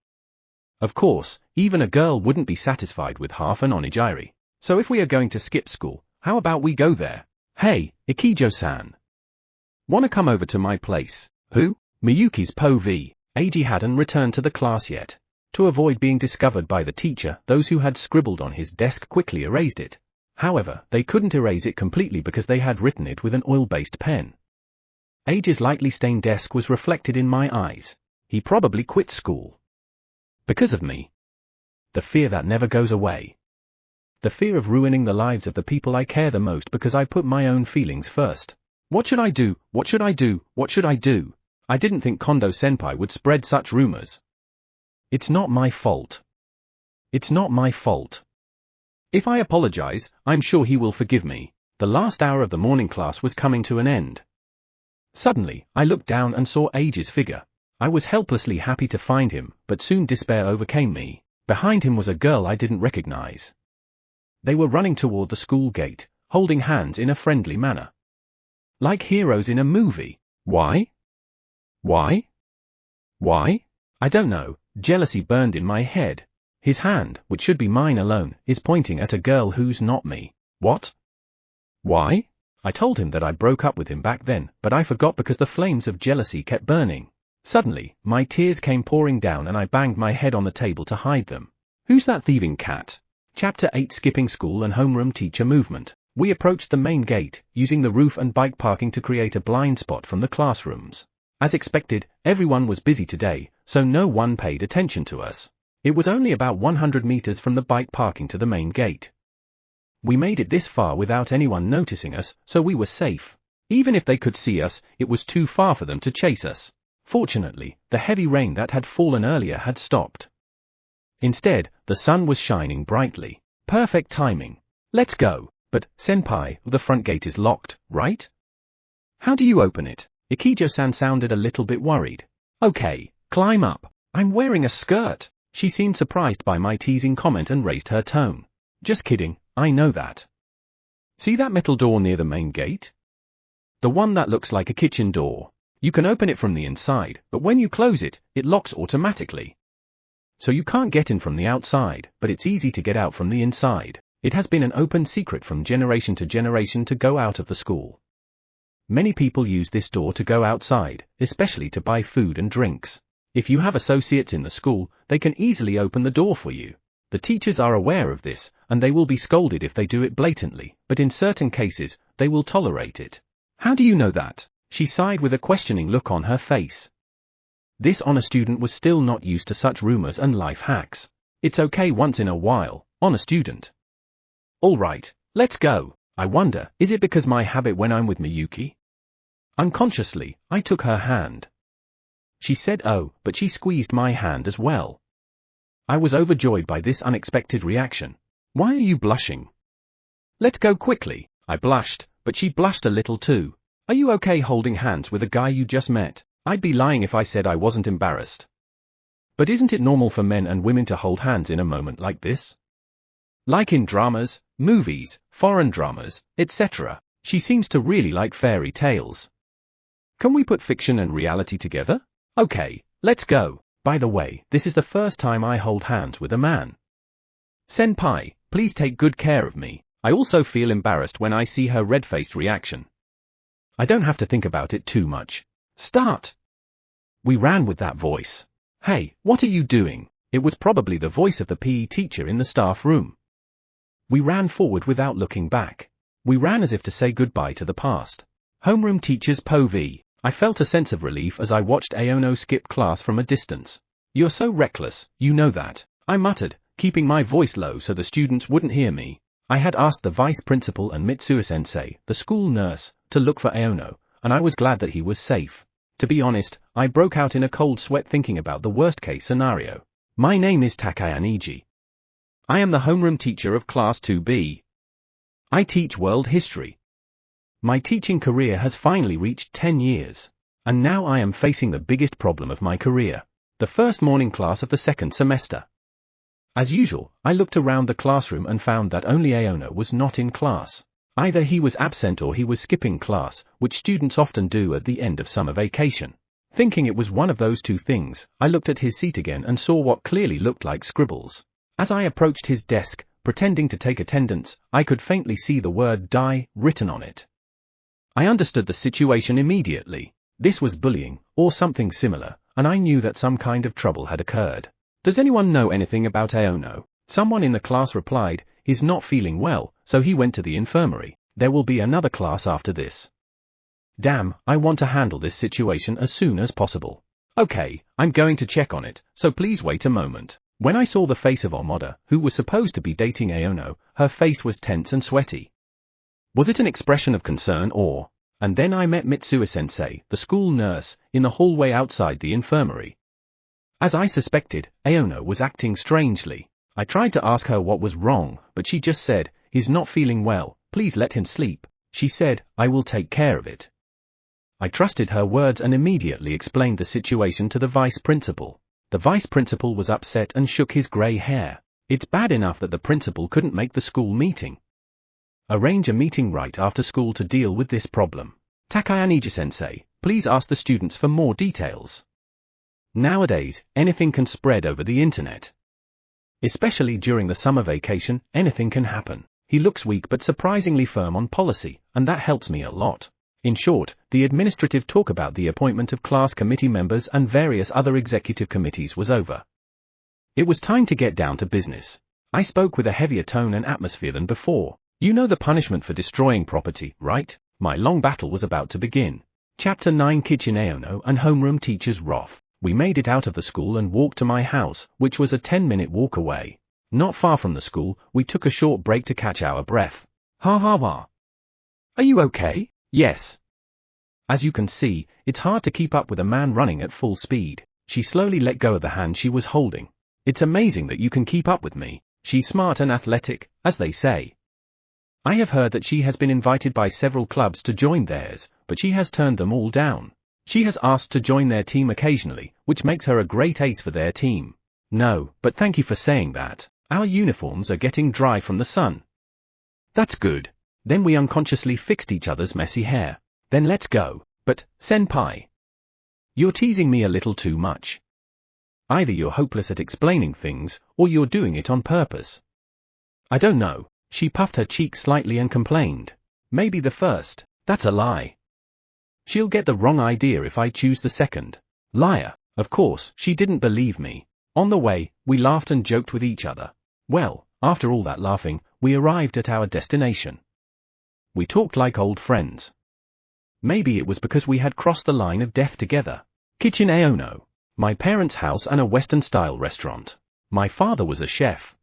Of course, even a girl wouldn't be satisfied with half an onigiri. So if we are going to skip school, how about we go there? Hey, Ikijo-san. Wanna come over to my place? Who? Miyuki's But Eiji hadn't returned to the class yet. To avoid being discovered by the teacher, those who had scribbled on his desk quickly erased it. However, they couldn't erase it completely because they had written it with an oil-based pen. Eiji's lightly stained desk was reflected in my eyes. He probably quit school. Because of me. The fear that never goes away. The fear of ruining the lives of the people I care the most because I put my own feelings first. What should I do? What should I do? What should I do? I didn't think Kondo-senpai would spread such rumors. It's not my fault. It's not my fault. If I apologize, I'm sure he will forgive me. The last hour of the morning class was coming to an end. Suddenly, I looked down and saw Eiji's figure. I was helplessly happy to find him, but soon despair overcame me. Behind him was a girl I didn't recognize. They were running toward the school gate, holding hands in a friendly manner. Like heroes in a movie. Why? Why? Why? I don't know. Jealousy burned in my head. His hand, which should be mine alone, is pointing at a girl who's not me. What? Why? I told him that I broke up with him back then, but I forgot because the flames of jealousy kept burning. Suddenly, my tears came pouring down and I banged my head on the table to hide them. Who's that thieving cat? Chapter 8 Skipping School and Homeroom Teacher Movement. We approached the main gate, using the roof and bike parking to create a blind spot from the classrooms. As expected, everyone was busy today, so no one paid attention to us. It was only about 100 meters from the bike parking to the main gate. We made it this far without anyone noticing us, so we were safe. Even if they could see us, it was too far for them to chase us. Fortunately, the heavy rain that had fallen earlier had stopped. Instead, the sun was shining brightly. Perfect timing. Let's go. But, senpai, the front gate is locked, right? How do you open it? Ikijo-san sounded a little bit worried. Okay, climb up. I'm wearing a skirt. She seemed surprised by my teasing comment and raised her tone. Just kidding, I know that. See that metal door near the main gate? The one that looks like a kitchen door. You can open it from the inside, but when you close it, it locks automatically. So you can't get in from the outside, but it's easy to get out from the inside. It has been an open secret from generation to go out of the school. Many people use this door to go outside, especially to buy food and drinks. If you have associates in the school, they can easily open the door for you. The teachers are aware of this, and they will be scolded if they do it blatantly, but in certain cases, they will tolerate it. How do you know that? She sighed with a questioning look on her face. This honor student was still not used to such rumors and life hacks. It's okay once in a while, honor student. All right, let's go. I wonder, is it because my habit when I'm with Miyuki? Unconsciously, I took her hand. She said oh, but she squeezed my hand as well. I was overjoyed by this unexpected reaction. Why are you blushing? Let's go quickly. I blushed, but she blushed a little too. Are you okay holding hands with a guy you just met? I'd be lying if I said I wasn't embarrassed. But isn't it normal for men and women to hold hands in a moment like this? Like in dramas, movies, foreign dramas, etc. She seems to really like fairy tales. Can we put fiction and reality together? Okay, let's go. By the way, this is the first time I hold hands with a man. Senpai, please take good care of me. I also feel embarrassed when I see her red-faced reaction. I don't have to think about it too much. Start! We ran with that voice. Hey, what are you doing? It was probably the voice of the PE teacher in the staff room. We ran forward without looking back. We ran as if to say goodbye to the past. Homeroom teachers POV. I felt a sense of relief as I watched Aono skip class from a distance. You're so reckless, you know that, I muttered, keeping my voice low so the students wouldn't hear me. I had asked the vice principal and Mitsuo-sensei, the school nurse, to look for Aono, and I was glad that he was safe. To be honest, I broke out in a cold sweat thinking about the worst-case scenario. My name is Aono Eiji. I am the homeroom teacher of Class 2B. I teach world history. My teaching career has finally reached 10 years. And now I am facing the biggest problem of my career. The first morning class of the second semester. As usual, I looked around the classroom and found that only Aono was not in class. Either he was absent or he was skipping class, which students often do at the end of summer vacation. Thinking it was one of those two things, I looked at his seat again and saw what clearly looked like scribbles. As I approached his desk, pretending to take attendance, I could faintly see the word die written on it. I understood the situation immediately. This was bullying, or something similar, and I knew that some kind of trouble had occurred. Does anyone know anything about Aono? Someone in the class replied, he's not feeling well, so he went to the infirmary. There will be another class after this. Damn, I want to handle this situation as soon as possible. Okay, I'm going to check on it, so please wait a moment. When I saw the face of Amada, who was supposed to be dating Aono, her face was tense and sweaty. Was it an expression of concern or... And then I met Mitsuo-sensei, the school nurse, in the hallway outside the infirmary. As I suspected, Aono was acting strangely. I tried to ask her what was wrong, but she just said, he's not feeling well, please let him sleep. She said, I will take care of it. I trusted her words and immediately explained the situation to the vice principal. The vice principal was upset and shook his grey hair. It's bad enough that the principal couldn't make the school meeting. Arrange a meeting right after school to deal with this problem. Takayaniji-sensei, please ask the students for more details. Nowadays, anything can spread over the internet. Especially during the summer vacation, anything can happen. He looks weak but surprisingly firm on policy, and that helps me a lot. In short, the administrative talk about the appointment of class committee members and various other executive committees was over. It was time to get down to business. I spoke with a heavier tone and atmosphere than before. You know the punishment for destroying property, right? My long battle was about to begin. Chapter 9 Kitchen Aono and Homeroom Teacher's Wrath. We made it out of the school and walked to my house, which was a 10-minute walk away. Not far from the school, we took a short break to catch our breath. Ha ha ha. Are you okay? Yes. As you can see, it's hard to keep up with a man running at full speed. She slowly let go of the hand she was holding. It's amazing that you can keep up with me. She's smart and athletic, as they say. I have heard that she has been invited by several clubs to join theirs, but she has turned them all down. She has asked to join their team occasionally, which makes her a great ace for their team. No, but thank you for saying that. Our uniforms are getting dry from the sun. That's good. Then we unconsciously fixed each other's messy hair. Then let's go. But, senpai, you're teasing me a little too much. Either you're hopeless at explaining things, or you're doing it on purpose. I don't know. She puffed her cheek slightly and complained. Maybe the first. That's a lie. She'll get the wrong idea if I choose the second. Liar. Of course, she didn't believe me. On the way, we laughed and joked with each other. Well, after all that laughing, we arrived at our destination. We talked like old friends. Maybe it was because we had crossed the line of death together. Kitchen Aono. My parents' house and a Western-style restaurant. My father was a chef.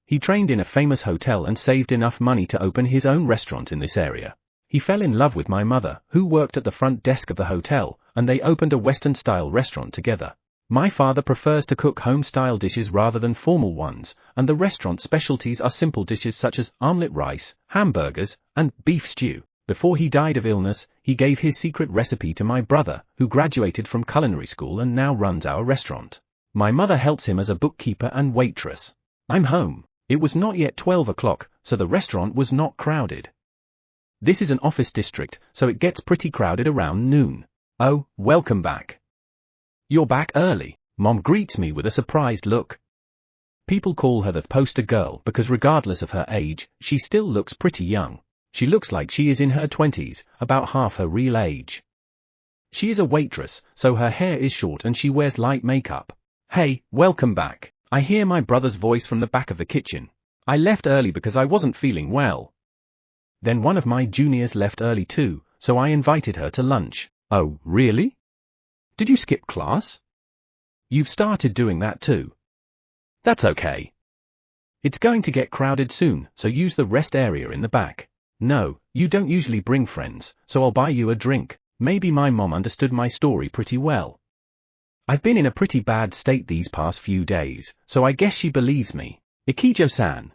He trained in a famous hotel and saved enough money to open his own restaurant in this area. He fell in love with my mother, who worked at the front desk of the hotel, and they opened a Western-style restaurant together. My father prefers to cook home-style dishes rather than formal ones, and the restaurant's specialties are simple dishes such as omelette rice, hamburgers, and beef stew. Before he died of illness, he gave his secret recipe to my brother, who graduated from culinary school and now runs our restaurant. My mother helps him as a bookkeeper and waitress. I'm home. It was not yet 12 o'clock, so the restaurant was not crowded. This is an office district, so it gets pretty crowded around noon. Oh, welcome back. You're back early. Mom greets me with a surprised look. People call her the poster girl because regardless of her age, she still looks pretty young. She looks like she is in her 20s, about half her real age. She is a waitress, so her hair is short and she wears light makeup. Hey, welcome back. I hear my brother's voice from the back of the kitchen. I left early because I wasn't feeling well. Then one of my juniors left early too, so I invited her to lunch. Oh, really? Did you skip class? You've started doing that too. That's okay. It's going to get crowded soon, so use the rest area in the back. No, you don't usually bring friends, so I'll buy you a drink. Maybe my mom understood my story pretty well. I've been in a pretty bad state these past few days, so I guess she believes me. Ikijo-san.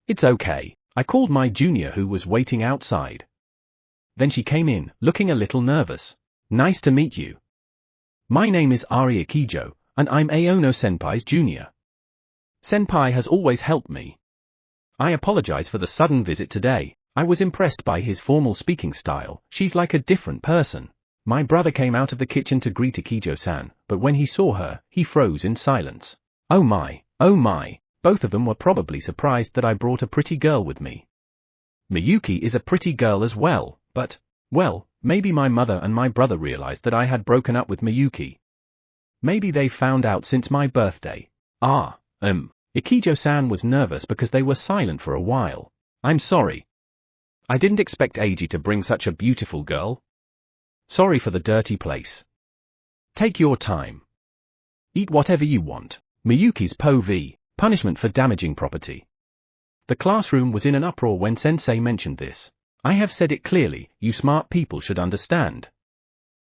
It's okay. I called my junior who was waiting outside. Then she came in, looking a little nervous. Nice to meet you. My name is Ari Ikijo, and I'm Aono-senpai's junior. Senpai has always helped me. I apologize for the sudden visit today. I was impressed by his formal speaking style. She's like a different person. My brother came out of the kitchen to greet Ikijo-san, but when he saw her, he froze in silence. Oh my. Both of them were probably surprised that I brought a pretty girl with me. Miyuki is a pretty girl as well, but, well, maybe my mother and my brother realized that I had broken up with Miyuki. Maybe they found out since my birthday. Ikijo-san was nervous because they were silent for a while. I'm sorry. I didn't expect Eiji to bring such a beautiful girl. Sorry for the dirty place. Take your time. Eat whatever you want. Miyuki's POV, punishment for damaging property. The classroom was in an uproar when Sensei mentioned this. I have said it clearly, you smart people should understand.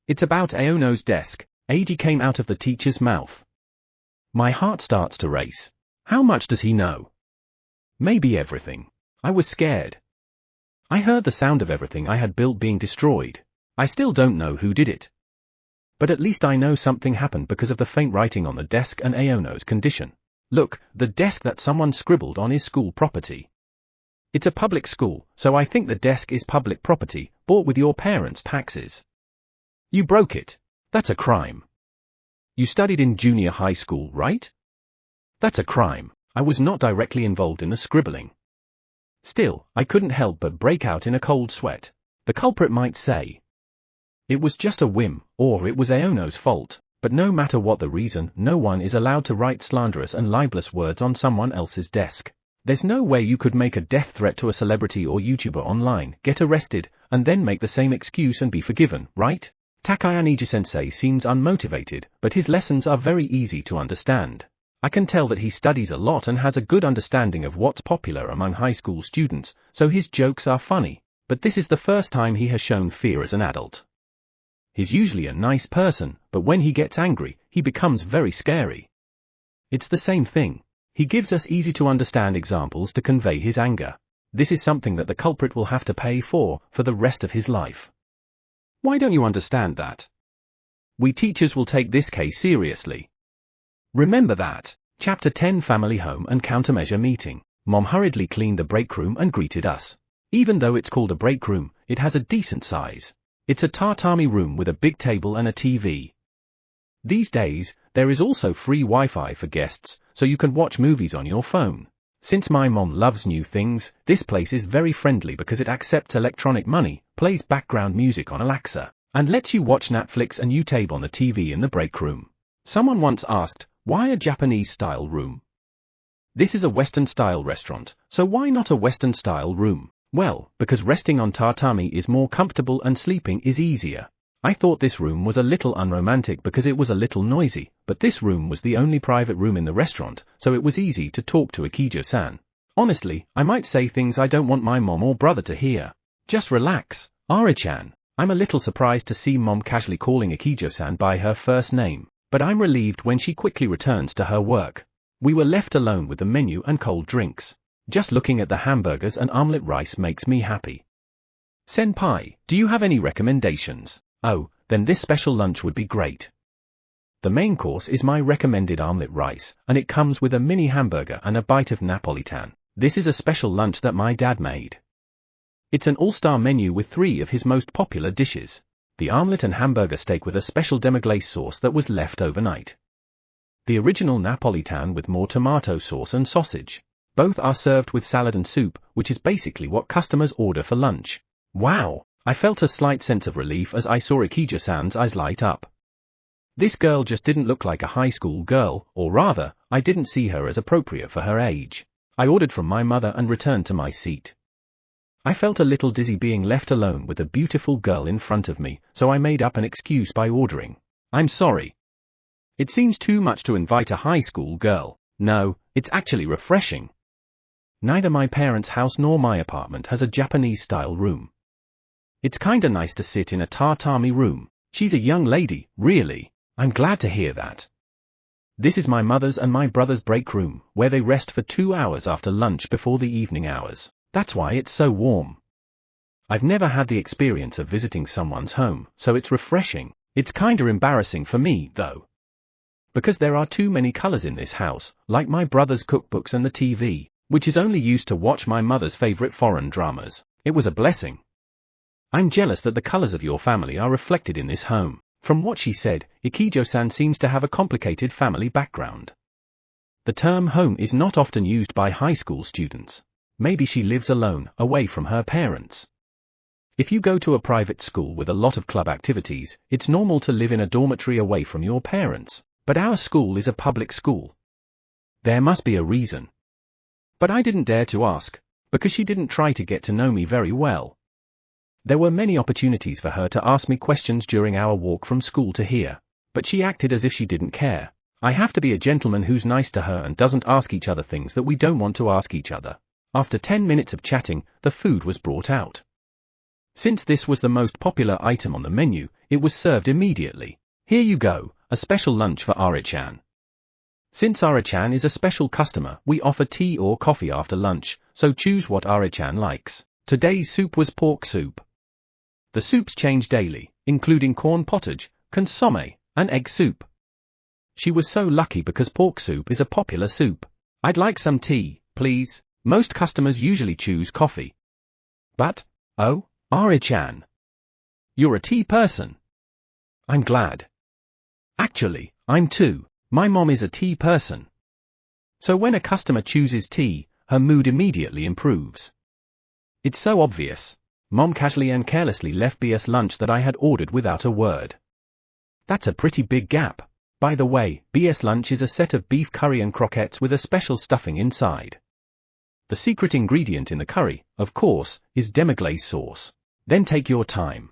It's about Aono's desk. Eiji came out of the teacher's mouth. My heart starts to race. How much does he know? Maybe everything. I was scared. I heard the sound of everything I had built being destroyed. I still don't know who did it. But at least I know something happened because of the faint writing on the desk and Aono's condition. Look, the desk that someone scribbled on is school property. It's a public school, so I think the desk is public property, bought with your parents' taxes. You broke it. That's a crime. You studied in junior high school, right? That's a crime. I was not directly involved in the scribbling. Still, I couldn't help but break out in a cold sweat. The culprit might say it was just a whim, or it was Aono's fault, but no matter what the reason, no one is allowed to write slanderous and libelous words on someone else's desk. There's no way you could make a death threat to a celebrity or YouTuber online, get arrested, and then make the same excuse and be forgiven, right? Takayama-sensei seems unmotivated, but his lessons are very easy to understand. I can tell that he studies a lot and has a good understanding of what's popular among high school students, so his jokes are funny, but this is the first time he has shown fear as an adult. He's usually a nice person, but when he gets angry, he becomes very scary. It's the same thing. He gives us easy-to-understand examples to convey his anger. This is something that the culprit will have to pay for the rest of his life. Why don't you understand that? We teachers will take this case seriously. Remember that. Chapter 10 Family Home and Countermeasure Meeting. Mom hurriedly cleaned the break room and greeted us. Even though it's called a break room, it has a decent size. It's a tatami room with a big table and a TV. These days, there is also free Wi-Fi for guests, so you can watch movies on your phone. Since my mom loves new things, this place is very friendly because it accepts electronic money, plays background music on Alexa, and lets you watch Netflix and YouTube on the TV in the break room. Someone once asked, why a Japanese-style room? This is a Western-style restaurant, so why not a Western-style room? Well, because resting on tatami is more comfortable and sleeping is easier. I thought this room was a little unromantic because it was a little noisy, but this room was the only private room in the restaurant, so it was easy to talk to Akijo-san. Honestly, I might say things I don't want my mom or brother to hear. Just relax, Ari-chan. I'm a little surprised to see mom casually calling Akijo-san by her first name, but I'm relieved when she quickly returns to her work. We were left alone with the menu and cold drinks. Just looking at the hamburgers and omelette rice makes me happy. Senpai, do you have any recommendations? Oh, then this special lunch would be great. The main course is my recommended omelette rice, and it comes with a mini hamburger and a bite of Napolitan. This is a special lunch that my dad made. It's an all-star menu with 3 of his most popular dishes. The omelette and hamburger steak with a special demi-glace sauce that was left overnight. The original Napolitan with more tomato sauce and sausage. Both are served with salad and soup, which is basically what customers order for lunch. Wow! I felt a slight sense of relief as I saw Akijo-san's eyes light up. This girl just didn't look like a high school girl, or rather, I didn't see her as appropriate for her age. I ordered from my mother and returned to my seat. I felt a little dizzy being left alone with a beautiful girl in front of me, so I made up an excuse by ordering. I'm sorry. It seems too much to invite a high school girl. No, it's actually refreshing. Neither my parents' house nor my apartment has a Japanese-style room. It's kinda nice to sit in a tatami room. She's a young lady, really. I'm glad to hear that. This is my mother's and my brother's break room, where they rest for 2 hours after lunch before the evening hours. That's why it's so warm. I've never had the experience of visiting someone's home, so it's refreshing. It's kinda embarrassing for me, though. Because there are too many colors in this house, like my brother's cookbooks and the TV, which is only used to watch my mother's favorite foreign dramas. It was a blessing. I'm jealous that the colors of your family are reflected in this home. From what she said, Akijo-san seems to have a complicated family background. The term home is not often used by high school students. Maybe she lives alone, away from her parents. If you go to a private school with a lot of club activities, it's normal to live in a dormitory away from your parents. But our school is a public school. There must be a reason. But I didn't dare to ask, because she didn't try to get to know me very well. There were many opportunities for her to ask me questions during our walk from school to here, but she acted as if she didn't care. I have to be a gentleman who's nice to her and doesn't ask each other things that we don't want to ask each other. After 10 minutes of chatting, the food was brought out. Since this was the most popular item on the menu, it was served immediately. Here you go, a special lunch for Ari-chan. Since Ari-chan is a special customer, we offer tea or coffee after lunch, so choose what Ari-chan likes. Today's soup was pork soup. The soups change daily, including corn pottage, consomme, and egg soup. She was so lucky because pork soup is a popular soup. I'd like some tea, please. Most customers usually choose coffee. But, oh, Ari-chan. You're a tea person. I'm glad. Actually, I'm too. My mom is a tea person. So when a customer chooses tea, her mood immediately improves. It's so obvious. Mom casually and carelessly left BS lunch that I had ordered without a word. That's a pretty big gap. By the way, BS lunch is a set of beef curry and croquettes with a special stuffing inside. The secret ingredient in the curry, of course, is demi-glace sauce. Then take your time.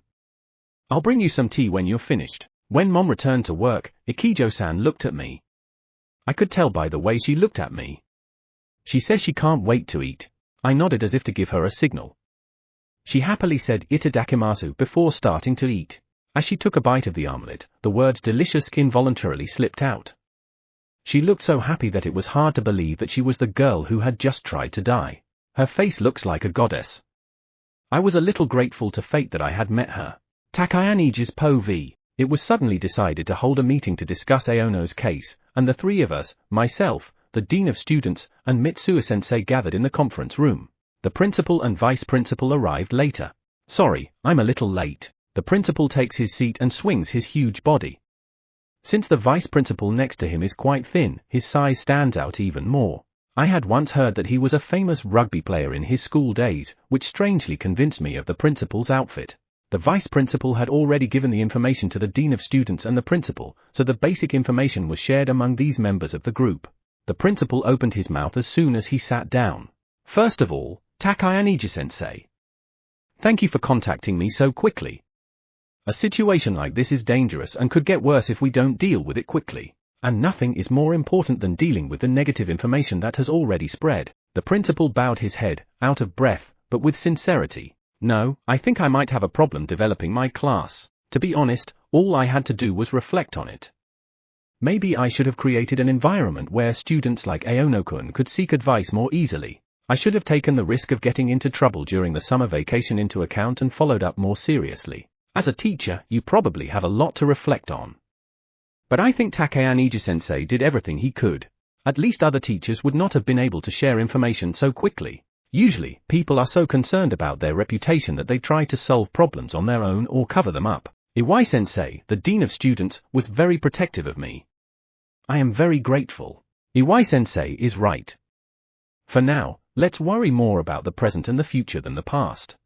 I'll bring you some tea when you're finished. When Mom returned to work, Ikijo-san looked at me. I could tell by the way she looked at me. She says she can't wait to eat. I nodded as if to give her a signal. She happily said itadakimasu before starting to eat. As she took a bite of the omelette, the words delicious involuntarily slipped out. She looked so happy that it was hard to believe that she was the girl who had just tried to die. Her face looks like a goddess. I was a little grateful to fate that I had met her. Takayaniji's Po V. It was suddenly decided to hold a meeting to discuss Aono's case, and the three of us, myself, the dean of students, and Mitsuo-sensei gathered in the conference room. The principal and vice principal arrived later. Sorry, I'm a little late. The principal takes his seat and swings his huge body. Since the vice principal next to him is quite thin, his size stands out even more. I had once heard that he was a famous rugby player in his school days, which strangely convinced me of the principal's outfit. The vice principal had already given the information to the dean of students and the principal, so the basic information was shared among these members of the group. The principal opened his mouth as soon as he sat down. First of all, Takayaniji-sensei. Thank you for contacting me so quickly. A situation like this is dangerous and could get worse if we don't deal with it quickly. And nothing is more important than dealing with the negative information that has already spread. The principal bowed his head, out of breath, but with sincerity. No, I think I might have a problem developing my class. To be honest, all I had to do was reflect on it. Maybe I should have created an environment where students like Aono-kun could seek advice more easily. I should have taken the risk of getting into trouble during the summer vacation into account and followed up more seriously. As a teacher, you probably have a lot to reflect on. But I think Takayaniji-sensei did everything he could. At least other teachers would not have been able to share information so quickly. Usually, people are so concerned about their reputation that they try to solve problems on their own or cover them up. Iwai-sensei, the dean of students, was very protective of me. I am very grateful. Iwai-sensei is right. For now, let's worry more about the present and the future than the past.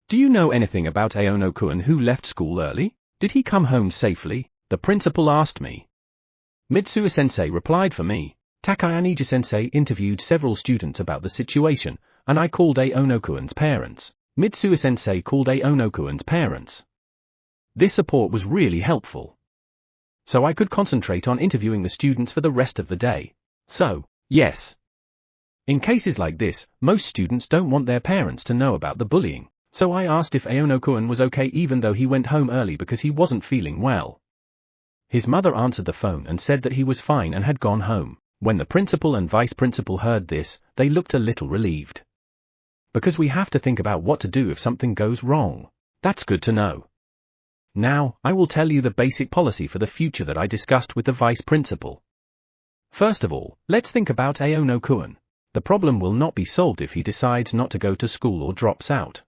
Do you know anything about Aono-kun who left school early? Did he come home safely? The principal asked me. Mitsuo-sensei replied for me. Takayaniji-sensei interviewed several students about the situation, and I called Aono-kun's parents. Mitsuo-sensei called Aono-kun's parents. This support was really helpful. So I could concentrate on interviewing the students for the rest of the day. So, yes. In cases like this, most students don't want their parents to know about the bullying. So I asked if Aono-kun was okay even though he went home early because he wasn't feeling well. His mother answered the phone and said that he was fine and had gone home. When the principal and vice principal heard this, they looked a little relieved. Because we have to think about what to do if something goes wrong. That's good to know. Now, I will tell you the basic policy for the future that I discussed with the vice principal. First of all, let's think about Aono-kun. The problem will not be solved if he decides not to go to school or drops out.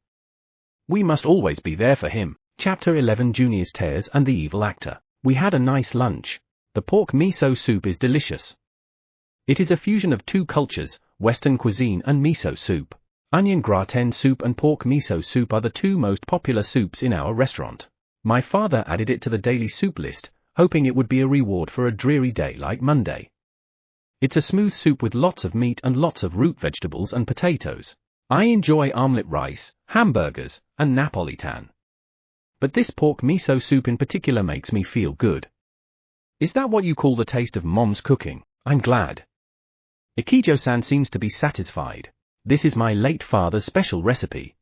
We must always be there for him. Chapter 11 Junior's Tears and the Evil Actor. We had a nice lunch. The pork miso soup is delicious. It is a fusion of two cultures, Western cuisine and miso soup. Onion gratin soup and pork miso soup are the two most popular soups in our restaurant. My father added it to the daily soup list, hoping it would be a reward for a dreary day like Monday. It's a smooth soup with lots of meat and lots of root vegetables and potatoes. I enjoy omelette rice, hamburgers, and Napolitan. But this pork miso soup in particular makes me feel good. Is that what you call the taste of mom's cooking? I'm glad. Ikijo-san seems to be satisfied. This is my late father's special recipe.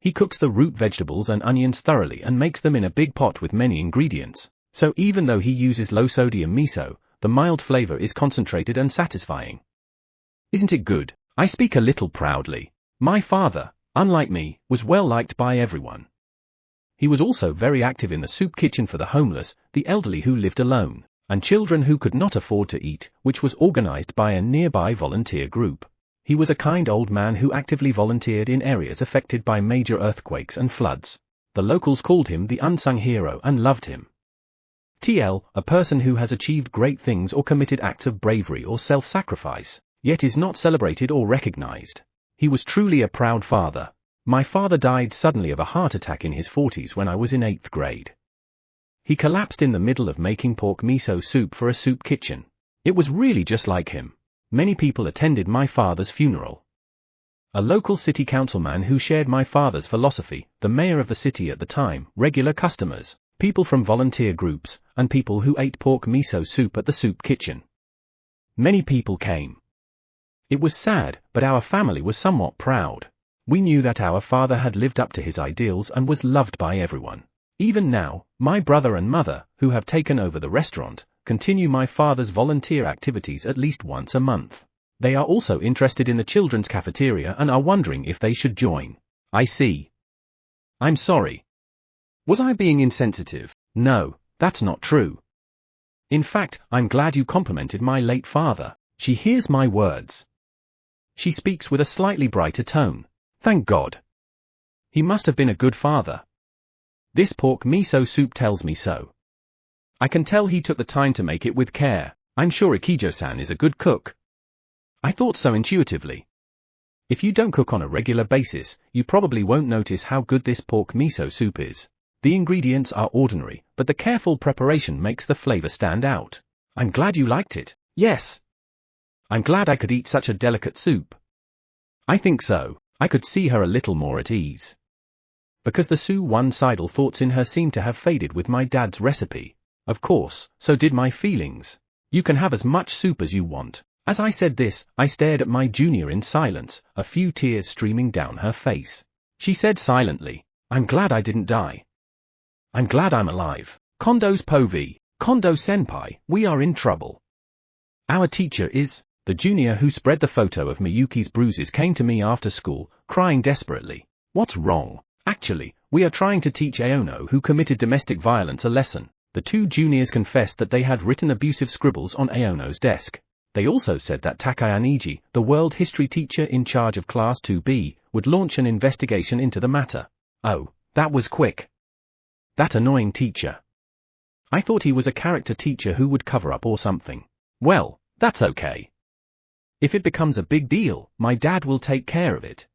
He cooks the root vegetables and onions thoroughly and makes them in a big pot with many ingredients. So even though he uses low-sodium miso, the mild flavor is concentrated and satisfying. Isn't it good? I speak a little proudly. My father, unlike me, was well liked by everyone. He was also very active in the soup kitchen for the homeless, the elderly who lived alone, and children who could not afford to eat, which was organized by a nearby volunteer group. He was a kind old man who actively volunteered in areas affected by major earthquakes and floods. The locals called him the unsung hero and loved him. TL, a person who has achieved great things or committed acts of bravery or self-sacrifice, yet is not celebrated or recognized. He was truly a proud father. My father died suddenly of a heart attack in his 40s when I was in 8th grade. He collapsed in the middle of making pork miso soup for a soup kitchen. It was really just like him. Many people attended my father's funeral. A local city councilman who shared my father's philosophy, the mayor of the city at the time, regular customers, people from volunteer groups, and people who ate pork miso soup at the soup kitchen. Many people came. It was sad, but our family was somewhat proud. We knew that our father had lived up to his ideals and was loved by everyone. Even now, my brother and mother, who have taken over the restaurant, continue my father's volunteer activities at least once a month. They are also interested in the children's cafeteria and are wondering if they should join. I see. I'm sorry. Was I being insensitive? No, that's not true. In fact, I'm glad you complimented my late father. She hears my words. She speaks with a slightly brighter tone. Thank God. He must have been a good father. This pork miso soup tells me so. I can tell he took the time to make it with care. I'm sure Ikijo-san is a good cook. I thought so intuitively. If you don't cook on a regular basis, you probably won't notice how good this pork miso soup is. The ingredients are ordinary, but the careful preparation makes the flavor stand out. I'm glad you liked it. Yes. I'm glad I could eat such a delicate soup. I think so. I could see her a little more at ease. Because the suicidal thoughts in her seemed to have faded with my dad's recipe. Of course, so did my feelings. You can have as much soup as you want. As I said this, I stared at my junior in silence, a few tears streaming down her face. She said silently, I'm glad I didn't die. I'm glad I'm alive. Kondo's Povi, Kondo-senpai, we are in trouble. Our teacher is... The junior who spread the photo of Miyuki's bruises came to me after school, crying desperately. What's wrong? Actually, we are trying to teach Aono who committed domestic violence a lesson. The two juniors confessed that they had written abusive scribbles on Aono's desk. They also said that Aono Eiji, the world history teacher in charge of Class 2B, would launch an investigation into the matter. Oh, that was quick. That annoying teacher. I thought he was a character teacher who would cover up or something. Well, that's okay. If it becomes a big deal, my dad will take care of it.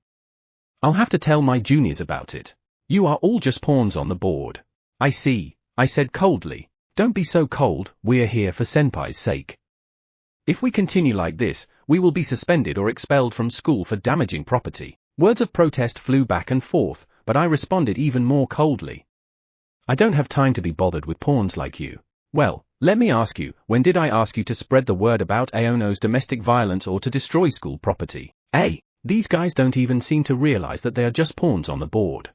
I'll have to tell my juniors about it. You are all just pawns on the board. I see, I said coldly. Don't be so cold, we're here for senpai's sake. If we continue like this, we will be suspended or expelled from school for damaging property. Words of protest flew back and forth, but I responded even more coldly. I don't have time to be bothered with pawns like you. Well, let me ask you, when did I ask you to spread the word about Aono's domestic violence or to destroy school property? These guys don't even seem to realize that they are just pawns on the board.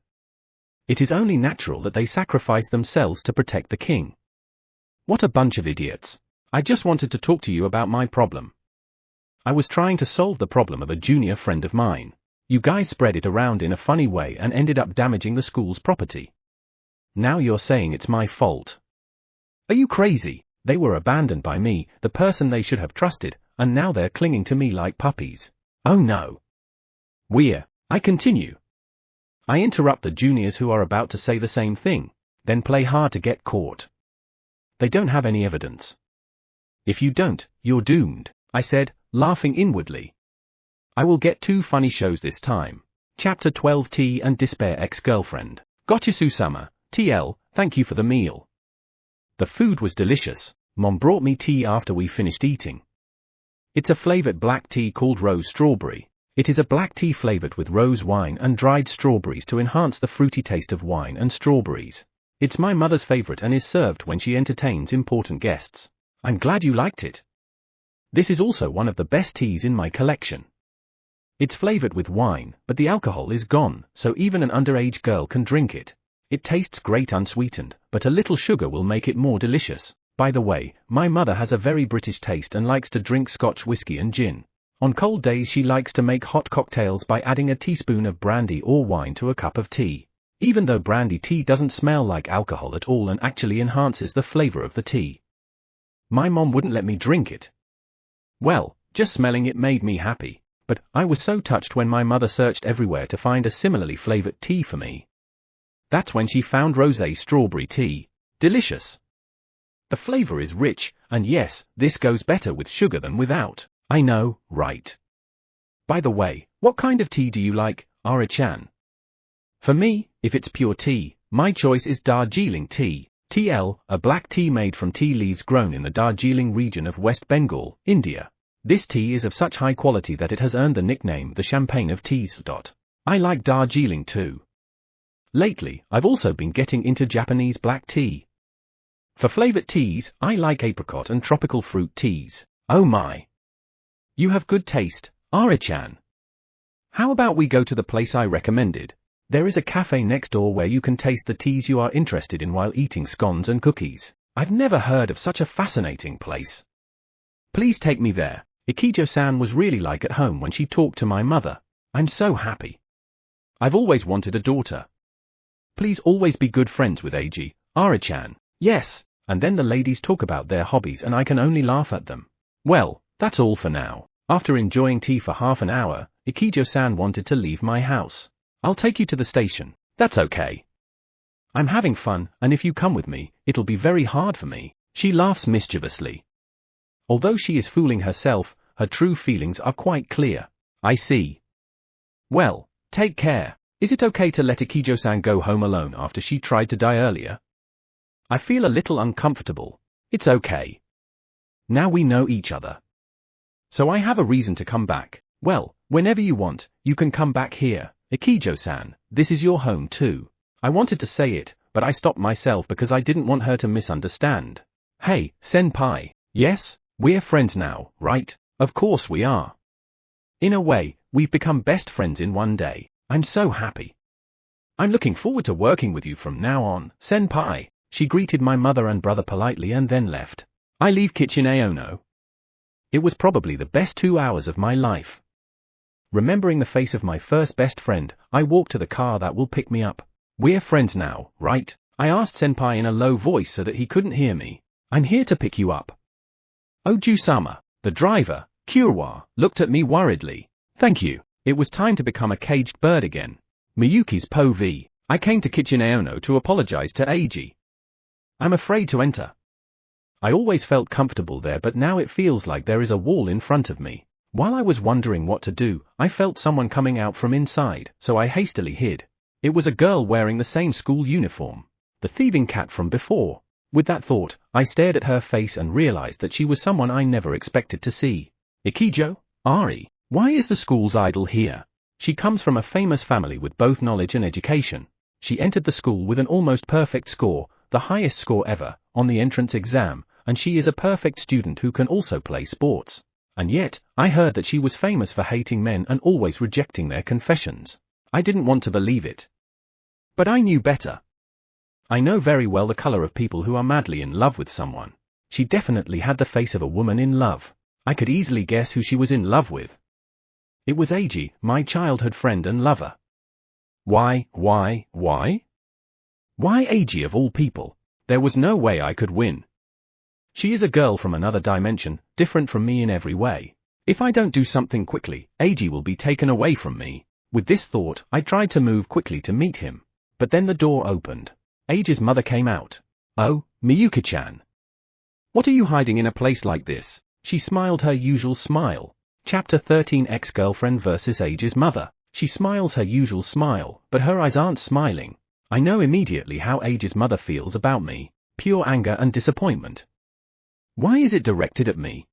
It is only natural that they sacrifice themselves to protect the king. What a bunch of idiots. I just wanted to talk to you about my problem. I was trying to solve the problem of a junior friend of mine. You guys spread it around in a funny way and ended up damaging the school's property. Now you're saying it's my fault. Are you crazy? They were abandoned by me, the person they should have trusted, and now they're clinging to me like puppies. Oh no. I continue. I interrupt the juniors who are about to say the same thing, then play hard to get caught. They don't have any evidence. If you don't, you're doomed, I said, laughing inwardly. I will get 2 funny shows this time. Chapter 12 Tea and Despair Ex-Girlfriend. Gochisu-sama, TL, thank you for the meal. The food was delicious. Mom brought me tea after we finished eating. It's a flavored black tea called rose strawberry. It is a black tea flavored with rose wine and dried strawberries to enhance the fruity taste of wine and strawberries. It's my mother's favorite and is served when she entertains important guests. I'm glad you liked it. This is also one of the best teas in my collection. It's flavored with wine, but the alcohol is gone, so even an underage girl can drink it. It tastes great unsweetened, but a little sugar will make it more delicious. By the way, my mother has a very British taste and likes to drink Scotch whiskey and gin. On cold days she likes to make hot cocktails by adding a teaspoon of brandy or wine to a cup of tea. even though brandy tea doesn't smell like alcohol at all and actually enhances the flavor of the tea. My mom wouldn't let me drink it. Well, just smelling it made me happy, but I was so touched when my mother searched everywhere to find a similarly flavored tea for me. That's when she found rosé strawberry tea. Delicious. The flavor is rich, and yes, this goes better with sugar than without. I know, right? By the way, what kind of tea do you like, Ari-chan? For me, if it's pure tea, my choice is Darjeeling tea, TL, a black tea made from tea leaves grown in the Darjeeling region of West Bengal, India. This tea is of such high quality that it has earned the nickname the champagne of teas. I like Darjeeling too. Lately, I've also been getting into Japanese black tea. For flavored teas, I like apricot and tropical fruit teas. Oh my! You have good taste, Ari-chan. How about we go to the place I recommended? There is a cafe next door where you can taste the teas you are interested in while eating scones and cookies. I've never heard of such a fascinating place. Please take me there. Ikijo-san was really like at home when she talked to my mother. I'm so happy. I've always wanted a daughter. Please always be good friends with Eiji, Ari-chan. Yes, and then the ladies talk about their hobbies and I can only laugh at them. Well, that's all for now. After enjoying tea for half an hour, Ikijo-san wanted to leave my house. I'll take you to the station. That's okay. I'm having fun, and if you come with me, it'll be very hard for me. She laughs mischievously. Although she is fooling herself, her true feelings are quite clear. I see. Well, take care. Is it okay to let Ikijo-san go home alone after she tried to die earlier? I feel a little uncomfortable. It's okay. Now we know each other. So I have a reason to come back. Well, whenever you want, you can come back here. Ikijo-san, this is your home too. I wanted to say it, but I stopped myself because I didn't want her to misunderstand. Hey, senpai. Yes, we're friends now, right? Of course we are. In a way, we've become best friends in one day. I'm so happy. I'm looking forward to working with you from now on, senpai. She greeted my mother and brother politely and then left. I leave kitchen Aono. It was probably the best 2 hours of my life. Remembering the face of my first best friend, I walked to the car that will pick me up. We're friends now, right? I asked senpai in a low voice so that he couldn't hear me. I'm here to pick you up. Oju-sama, the driver, Kurwa, looked at me worriedly. Thank you. It was time to become a caged bird again. Miyuki's POV. I came to kitchen Aono to apologize to Eiji. I'm afraid to enter. I always felt comfortable there, but now it feels like there is a wall in front of me. While I was wondering what to do, I felt someone coming out from inside, so I hastily hid. It was a girl wearing the same school uniform. The thieving cat from before. With that thought, I stared at her face and realized that she was someone I never expected to see. Ikijo? Ari? Why is the school's idol here? She comes from a famous family with both knowledge and education. She entered the school with an almost perfect score, the highest score ever, on the entrance exam, and she is a perfect student who can also play sports. And yet, I heard that she was famous for hating men and always rejecting their confessions. I didn't want to believe it. But I knew better. I know very well the color of people who are madly in love with someone. She definitely had the face of a woman in love. I could easily guess who she was in love with. It was Eiji, my childhood friend and lover. Why Eiji of all people? There was no way I could win. She is a girl from another dimension, different from me in every way. If I don't do something quickly, Eiji will be taken away from me. With this thought, I tried to move quickly to meet him. But then the door opened. Eiji's mother came out. Oh, Miyuki-chan. What are you hiding in a place like this? She smiled her usual smile. Chapter 13 Ex-girlfriend vs Eiji's mother. She smiles her usual smile, but her eyes aren't smiling. I know immediately how Eiji's mother feels about me. Pure anger and disappointment. Why is it directed at me?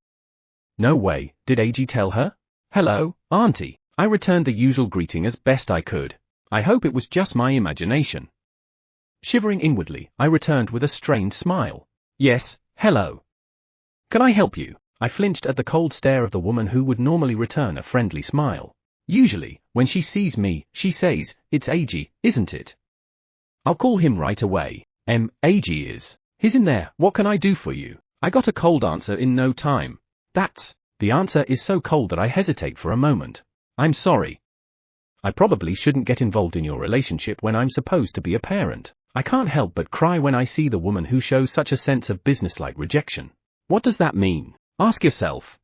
No way, did Eiji tell her? Hello, auntie. I returned the usual greeting as best I could. I hope it was just my imagination. Shivering inwardly, I returned with a strained smile. Yes, hello. Can I help you? I flinched at the cold stare of the woman who would normally return a friendly smile. Usually, when she sees me, she says, "It's Eiji, isn't it?" I'll call him right away. Eiji is. He's in there, what can I do for you? I got a cold answer in no time. The answer is so cold that I hesitate for a moment. I'm sorry. I probably shouldn't get involved in your relationship when I'm supposed to be a parent. I can't help but cry when I see the woman who shows such a sense of businesslike rejection. What does that mean? Ask yourself.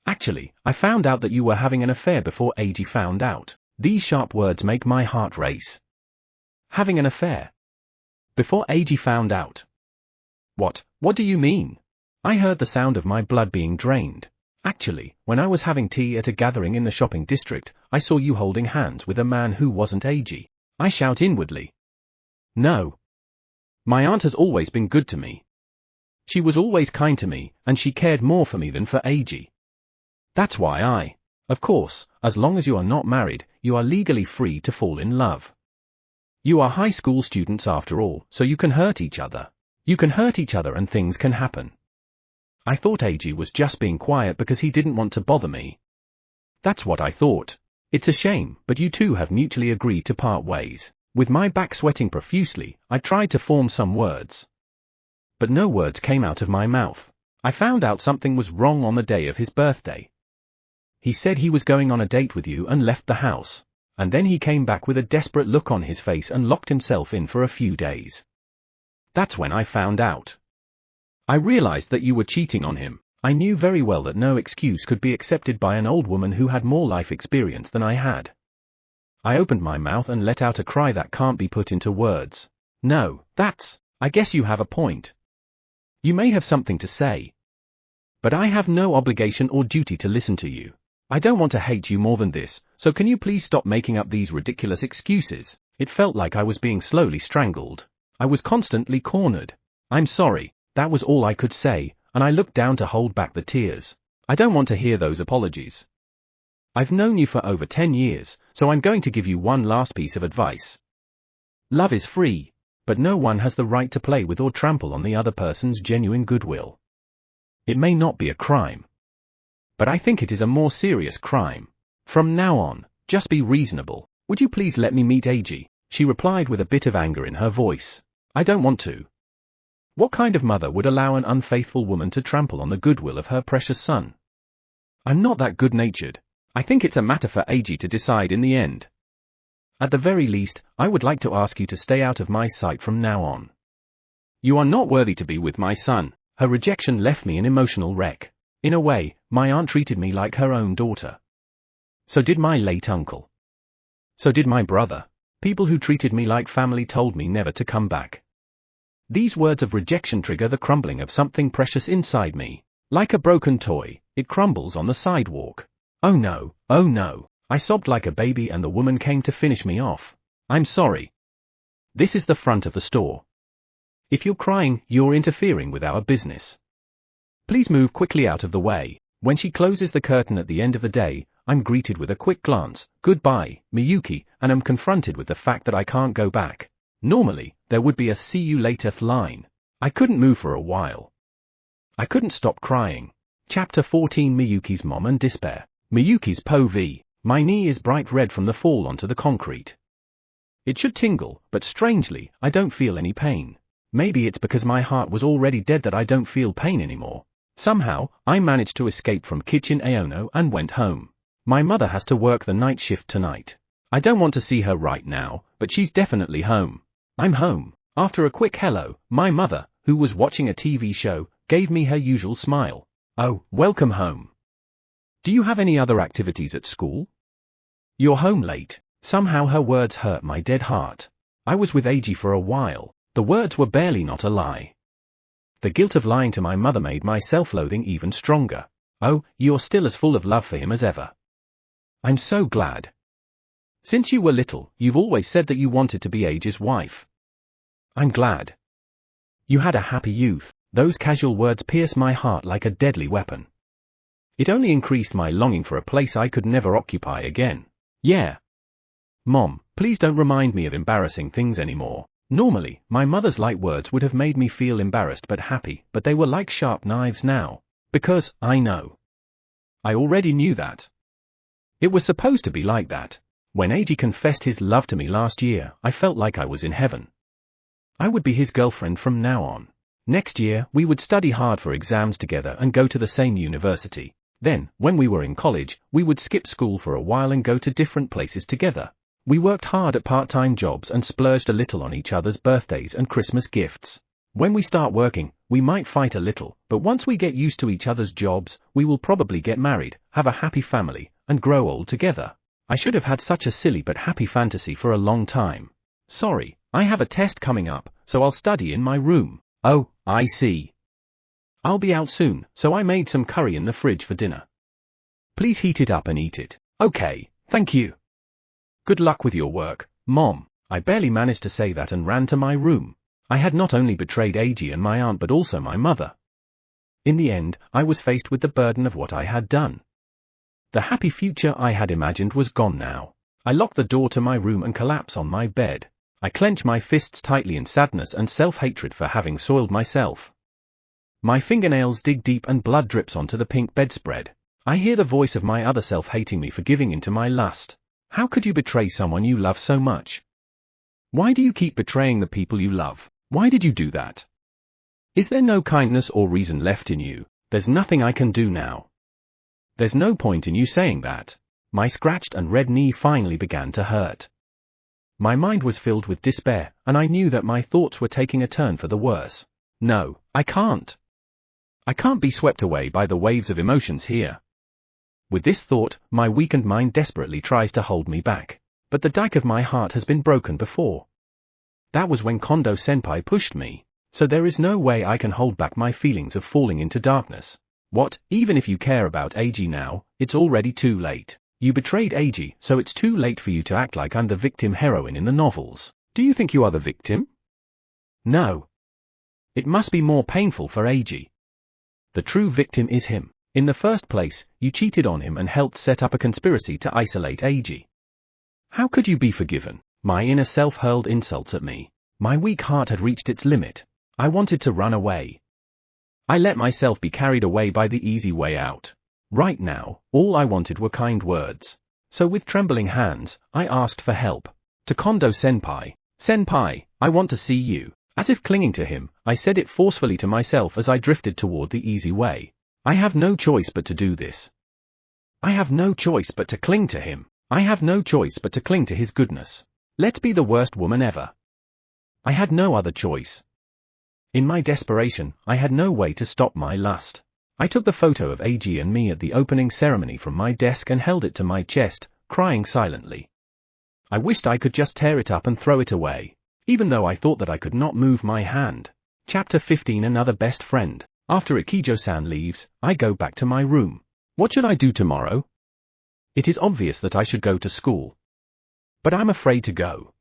Actually, I found out that you were having an affair before Eiji found out. These sharp words make my heart race. Having an affair? Before Eiji found out? What do you mean? I heard the sound of my blood being drained. Actually, when I was having tea at a gathering in the shopping district, I saw you holding hands with a man who wasn't Eiji. I shout inwardly. No. My aunt has always been good to me. She was always kind to me, and she cared more for me than for Eiji. That's why of course, as long as you are not married, you are legally free to fall in love. You are high school students after all, so you can hurt each other. You can hurt each other and things can happen. I thought Eiji was just being quiet because he didn't want to bother me. That's what I thought. It's a shame, but you two have mutually agreed to part ways. With my back sweating profusely, I tried to form some words. But no words came out of my mouth. I found out something was wrong on the day of his birthday. He said he was going on a date with you and left the house. And then he came back with a desperate look on his face and locked himself in for a few days. That's when I found out. I realized that you were cheating on him. I knew very well that no excuse could be accepted by an old woman who had more life experience than I had. I opened my mouth and let out a cry that can't be put into words. No, I guess you have a point. You may have something to say. But I have no obligation or duty to listen to you. I don't want to hate you more than this, so can you please stop making up these ridiculous excuses? It felt like I was being slowly strangled. I was constantly cornered. I'm sorry, that was all I could say, and I looked down to hold back the tears. I don't want to hear those apologies. I've known you for over 10 years, so I'm going to give you one last piece of advice. Love is free, but no one has the right to play with or trample on the other person's genuine goodwill. It may not be a crime, but I think it is a more serious crime. From now on, just be reasonable. Would you please let me meet Eiji? She replied with a bit of anger in her voice. I don't want to. What kind of mother would allow an unfaithful woman to trample on the goodwill of her precious son? I'm not that good-natured. I think it's a matter for Eiji to decide in the end. At the very least, I would like to ask you to stay out of my sight from now on. You are not worthy to be with my son. Her rejection left me an emotional wreck. In a way, my aunt treated me like her own daughter. So did my late uncle. So did my brother. People who treated me like family told me never to come back. These words of rejection trigger the crumbling of something precious inside me. Like a broken toy, it crumbles on the sidewalk. Oh no, oh no. I sobbed like a baby and the woman came to finish me off. I'm sorry. This is the front of the store. If you're crying, you're interfering with our business. Please move quickly out of the way. When she closes the curtain at the end of the day, I'm greeted with a quick glance, goodbye, Miyuki, and I'm confronted with the fact that I can't go back. Normally, there would be a see you later line. I couldn't move for a while. I couldn't stop crying. Chapter 14 Miyuki's Mom and Despair. Miyuki's POV. My knee is bright red from the fall onto the concrete. It should tingle, but strangely, I don't feel any pain. Maybe it's because my heart was already dead that I don't feel pain anymore. Somehow, I managed to escape from kitchen Aono and went home. My mother has to work the night shift tonight. I don't want to see her right now, but she's definitely home. I'm home. After a quick hello, my mother, who was watching a TV show, gave me her usual smile. Oh, welcome home. Do you have any other activities at school? You're home late. Somehow her words hurt my dead heart. I was with Eiji for a while. The words were barely not a lie. The guilt of lying to my mother made my self-loathing even stronger. Oh, you're still as full of love for him as ever. I'm so glad. Since you were little, you've always said that you wanted to be Eiji's wife. I'm glad. You had a happy youth. Those casual words pierced my heart like a deadly weapon. It only increased my longing for a place I could never occupy again. Yeah. Mom, please don't remind me of embarrassing things anymore. Normally, my mother's light words would have made me feel embarrassed but happy, but they were like sharp knives now. Because, I know. I already knew that. It was supposed to be like that. When Eiji confessed his love to me last year, I felt like I was in heaven. I would be his girlfriend from now on. Next year, we would study hard for exams together and go to the same university. Then, when we were in college, we would skip school for a while and go to different places together. We worked hard at part-time jobs and splurged a little on each other's birthdays and Christmas gifts. When we start working, we might fight a little, but once we get used to each other's jobs, we will probably get married, have a happy family, and grow old together. I should have had such a silly but happy fantasy for a long time. Sorry, I have a test coming up, so I'll study in my room. Oh, I see. I'll be out soon, so I made some curry in the fridge for dinner. Please heat it up and eat it. Okay, thank you. Good luck with your work, Mom. I barely managed to say that and ran to my room. I had not only betrayed Eiji and my aunt but also my mother. In the end, I was faced with the burden of what I had done. The happy future I had imagined was gone now. I locked the door to my room and collapsed on my bed. I clench my fists tightly in sadness and self-hatred for having soiled myself. My fingernails dig deep and blood drips onto the pink bedspread. I hear the voice of my other self hating me for giving in to my lust. How could you betray someone you love so much? Why do you keep betraying the people you love? Why did you do that? Is there no kindness or reason left in you? There's nothing I can do now. There's no point in you saying that. My scratched and red knee finally began to hurt. My mind was filled with despair, and I knew that my thoughts were taking a turn for the worse. No, I can't. I can't be swept away by the waves of emotions here. With this thought, my weakened mind desperately tries to hold me back. But the dike of my heart has been broken before. That was when Kondo-senpai pushed me, so there is no way I can hold back my feelings of falling into darkness. What, even if you care about Eiji now, it's already too late. You betrayed Eiji, so it's too late for you to act like I'm the victim heroine in the novels. Do you think you are the victim? No. It must be more painful for Eiji. The true victim is him. In the first place, you cheated on him and helped set up a conspiracy to isolate Eiji. How could you be forgiven? My inner self hurled insults at me. My weak heart had reached its limit. I wanted to run away. I let myself be carried away by the easy way out. Right now, all I wanted were kind words. So with trembling hands, I asked for help. To Kondo-senpai. Senpai, I want to see you. As if clinging to him, I said it forcefully to myself as I drifted toward the easy way. I have no choice but to do this. I have no choice but to cling to him. I have no choice but to cling to his goodness. Let's be the worst woman ever. I had no other choice. In my desperation, I had no way to stop my lust. I took the photo of Eiji and me at the opening ceremony from my desk and held it to my chest, crying silently. I wished I could just tear it up and throw it away, even though I thought that I could not move my hand. Chapter 15. Another best friend. After Ikijo-san leaves, I go back to my room. What should I do tomorrow? It is obvious that I should go to school. But I'm afraid to go.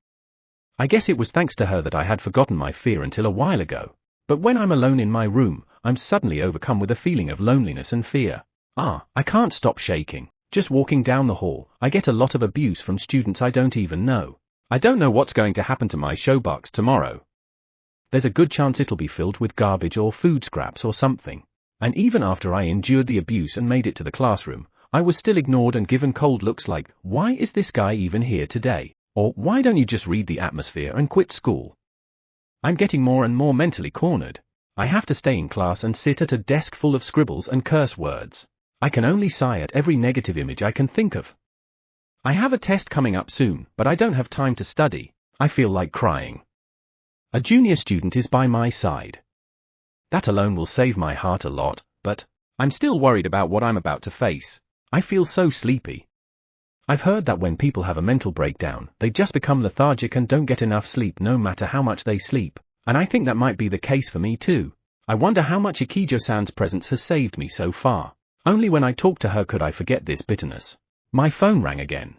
I guess it was thanks to her that I had forgotten my fear until a while ago. But when I'm alone in my room, I'm suddenly overcome with a feeling of loneliness and fear. I can't stop shaking. Just walking down the hall, I get a lot of abuse from students I don't even know. I don't know what's going to happen to my showbox tomorrow. There's a good chance it'll be filled with garbage or food scraps or something. And even after I endured the abuse and made it to the classroom, I was still ignored and given cold looks like, why is this guy even here today? Or why don't you just read the atmosphere and quit school? I'm getting more and more mentally cornered. I have to stay in class and sit at a desk full of scribbles and curse words. I can only sigh at every negative image I can think of. I have a test coming up soon, but I don't have time to study. I feel like crying. A junior student is by my side. That alone will save my heart a lot, but I'm still worried about what I'm about to face. I feel so sleepy. I've heard that when people have a mental breakdown, they just become lethargic and don't get enough sleep no matter how much they sleep, and I think that might be the case for me too. I wonder how much Ikijo-san's presence has saved me so far. Only when I talk to her could I forget this bitterness. My phone rang again.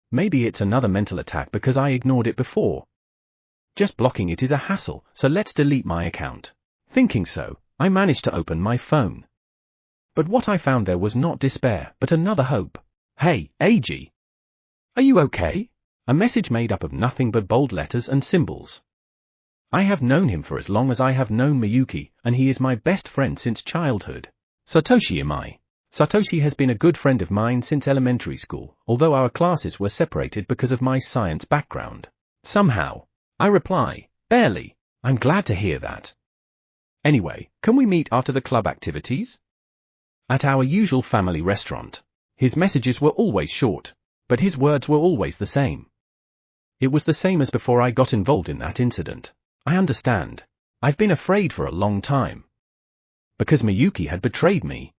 Maybe it's another mental attack because I ignored it before. Just blocking it is a hassle, so let's delete my account. Thinking so, I managed to open my phone. But what I found there was not despair, but another hope. Hey, Eiji. Are you okay? A message made up of nothing but bold letters and symbols. I have known him for as long as I have known Miyuki, and he is my best friend since childhood. Satoshi am I. Satoshi has been a good friend of mine since elementary school, although our classes were separated because of my science background. Somehow. I reply, barely. I'm glad to hear that. Anyway, can we meet after the club activities? At our usual family restaurant. His messages were always short, but his words were always the same. It was the same as before I got involved in that incident. I understand. I've been afraid for a long time. Because Miyuki had betrayed me.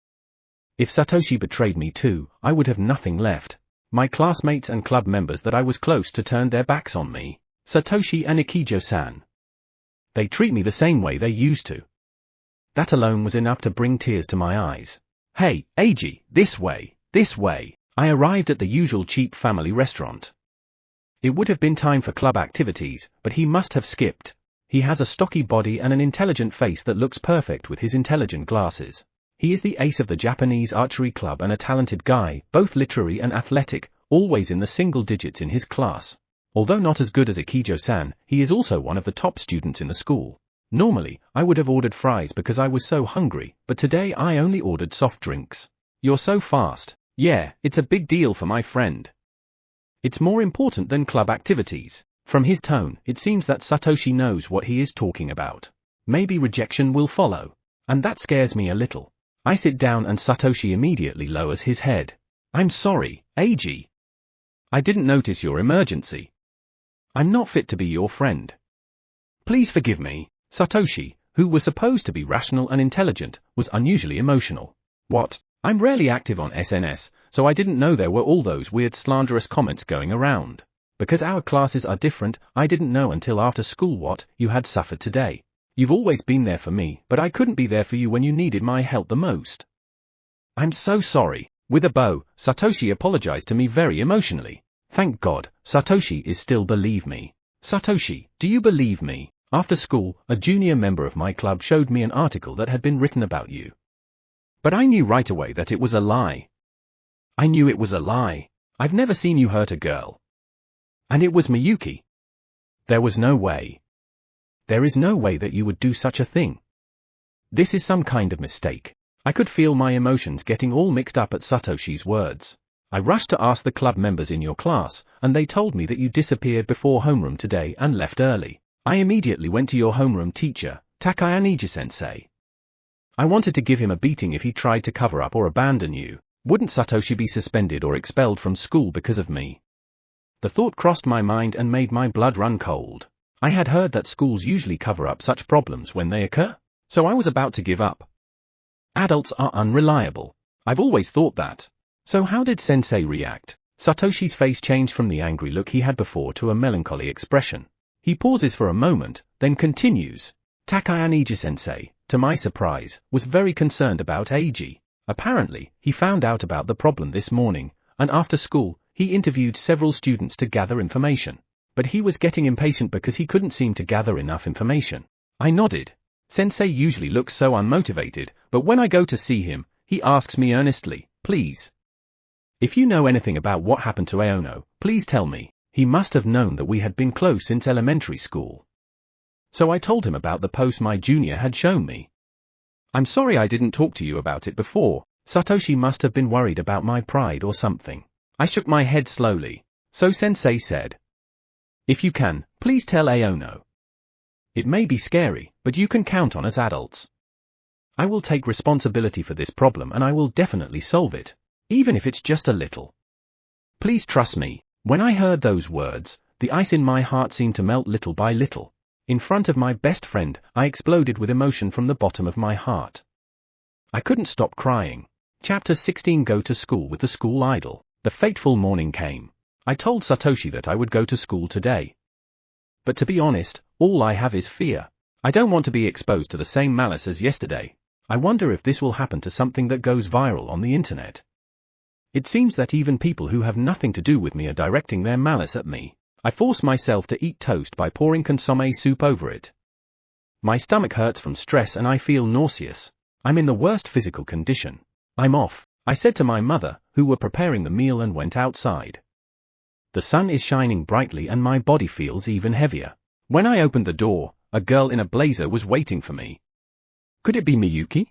If Satoshi betrayed me too, I would have nothing left. My classmates and club members that I was close to turned their backs on me. Satoshi and Ikijo-san. They treat me the same way they used to. That alone was enough to bring tears to my eyes. Hey, Eiji, this way, this way. I arrived at the usual cheap family restaurant. It would have been time for club activities, but he must have skipped. He has a stocky body and an intelligent face that looks perfect with his intelligent glasses. He is the ace of the Japanese archery club and a talented guy, both literary and athletic, always in the single digits in his class. Although not as good as Ikijo-san, he is also one of the top students in the school. Normally, I would have ordered fries because I was so hungry, but today I only ordered soft drinks. You're so fast. Yeah, it's a big deal for my friend. It's more important than club activities. From his tone, it seems that Satoshi knows what he is talking about. Maybe rejection will follow. And that scares me a little. I sit down and Satoshi immediately lowers his head. I'm sorry, Eiji. I didn't notice your emergency. I'm not fit to be your friend. Please forgive me. Satoshi, who was supposed to be rational and intelligent, was unusually emotional. What? I'm rarely active on SNS, so I didn't know there were all those weird slanderous comments going around. Because our classes are different, I didn't know until after school what you had suffered today. You've always been there for me, but I couldn't be there for you when you needed my help the most. I'm so sorry. With a bow, Satoshi apologized to me very emotionally. Thank God, Satoshi is still believe me. Satoshi, do you believe me? After school, a junior member of my club showed me an article that had been written about you. But I knew right away that it was a lie. I knew it was a lie. I've never seen you hurt a girl. And it was Miyuki. There was no way. There is no way that you would do such a thing. This is some kind of mistake. I could feel my emotions getting all mixed up at Satoshi's words. I rushed to ask the club members in your class, and they told me that you disappeared before homeroom today and left early. I immediately went to your homeroom teacher, Aono-Eiji-sensei. I wanted to give him a beating if he tried to cover up or abandon you. Wouldn't Satoshi be suspended or expelled from school because of me? The thought crossed my mind and made my blood run cold. I had heard that schools usually cover up such problems when they occur, so I was about to give up. Adults are unreliable. I've always thought that. So how did Sensei react? Satoshi's face changed from the angry look he had before to a melancholy expression. He pauses for a moment, then continues. Aono-Eiji-sensei, to my surprise, was very concerned about Eiji. Apparently, he found out about the problem this morning, and after school, he interviewed several students to gather information. But he was getting impatient because he couldn't seem to gather enough information. I nodded. Sensei usually looks so unmotivated, but when I go to see him, he asks me earnestly, please. If you know anything about what happened to Aono, please tell me. He must have known that we had been close since elementary school. So I told him about the post my junior had shown me. I'm sorry I didn't talk to you about it before. Satoshi must have been worried about my pride or something. I shook my head slowly. So Sensei said. If you can, please tell Aono. It may be scary, but you can count on us adults. I will take responsibility for this problem and I will definitely solve it. Even if it's just a little. Please trust me. When I heard those words, the ice in my heart seemed to melt little by little. In front of my best friend, I exploded with emotion from the bottom of my heart. I couldn't stop crying. Chapter 16 Go to School with the School Idol. The fateful morning came. I told Satoshi that I would go to school today. But to be honest, all I have is fear. I don't want to be exposed to the same malice as yesterday. I wonder if this will happen to something that goes viral on the internet. It seems that even people who have nothing to do with me are directing their malice at me. I force myself to eat toast by pouring consommé soup over it. My stomach hurts from stress and I feel nauseous. I'm in the worst physical condition. I'm off, I said to my mother, who were preparing the meal, and went outside. The sun is shining brightly and my body feels even heavier. When I opened the door, a girl in a blazer was waiting for me. Could it be Miyuki?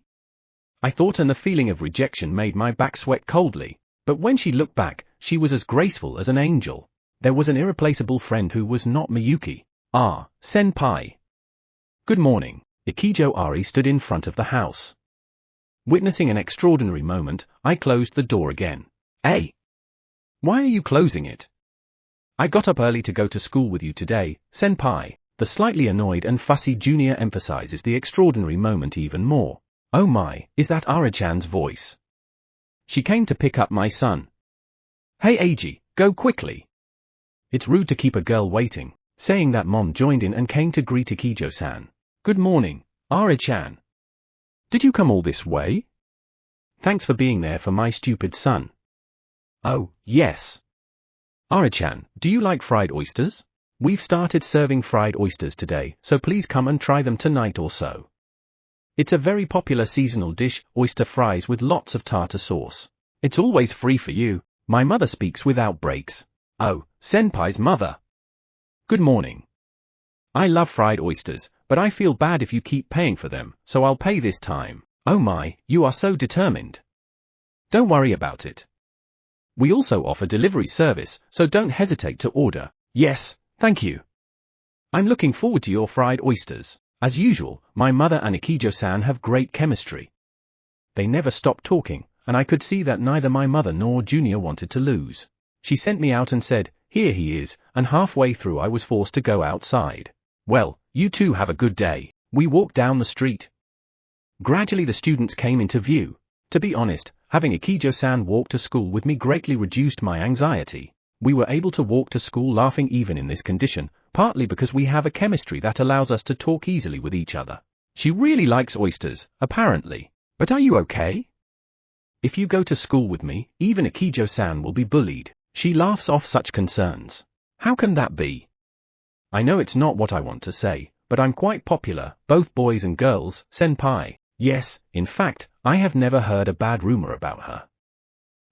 I thought, and the feeling of rejection made my back sweat coldly. But when she looked back, she was as graceful as an angel. There was an irreplaceable friend who was not Miyuki. Ah, senpai. Good morning. Ikijo Ari stood in front of the house. Witnessing an extraordinary moment, I closed the door again. Hey! Why are you closing it? I got up early to go to school with you today, senpai. The slightly annoyed and fussy junior emphasizes the extraordinary moment even more. Oh my, is that Ari-chan's voice? She came to pick up my son. Hey Eiji, go quickly. It's rude to keep a girl waiting. Saying that, Mom joined in and came to greet Ikijo-san. Good morning, Ari-chan. Did you come all this way? Thanks for being there for my stupid son. Oh, yes. Ari-chan, do you like fried oysters? We've started serving fried oysters today, so please come and try them tonight or so. It's a very popular seasonal dish, oyster fries with lots of tartar sauce. It's always free for you. My mother speaks without breaks. Oh, senpai's mother. Good morning. I love fried oysters, but I feel bad if you keep paying for them, so I'll pay this time. Oh my, you are so determined. Don't worry about it. We also offer delivery service, so don't hesitate to order. Yes, thank you. I'm looking forward to your fried oysters. As usual, my mother and Ikijo-san have great chemistry. They never stop talking, and I could see that neither my mother nor Junior wanted to lose. She sent me out and said, "Here he is," and halfway through I was forced to go outside. Well, you two have a good day. We walked down the street. Gradually the students came into view. To be honest, having Ikijo-san walk to school with me greatly reduced my anxiety. We were able to walk to school laughing even in this condition, partly because we have a chemistry that allows us to talk easily with each other. She really likes oysters, apparently. But are you okay? If you go to school with me, even Ikijo-san will be bullied. She laughs off such concerns. How can that be? I know it's not what I want to say, but I'm quite popular, both boys and girls, senpai. Yes, in fact, I have never heard a bad rumor about her.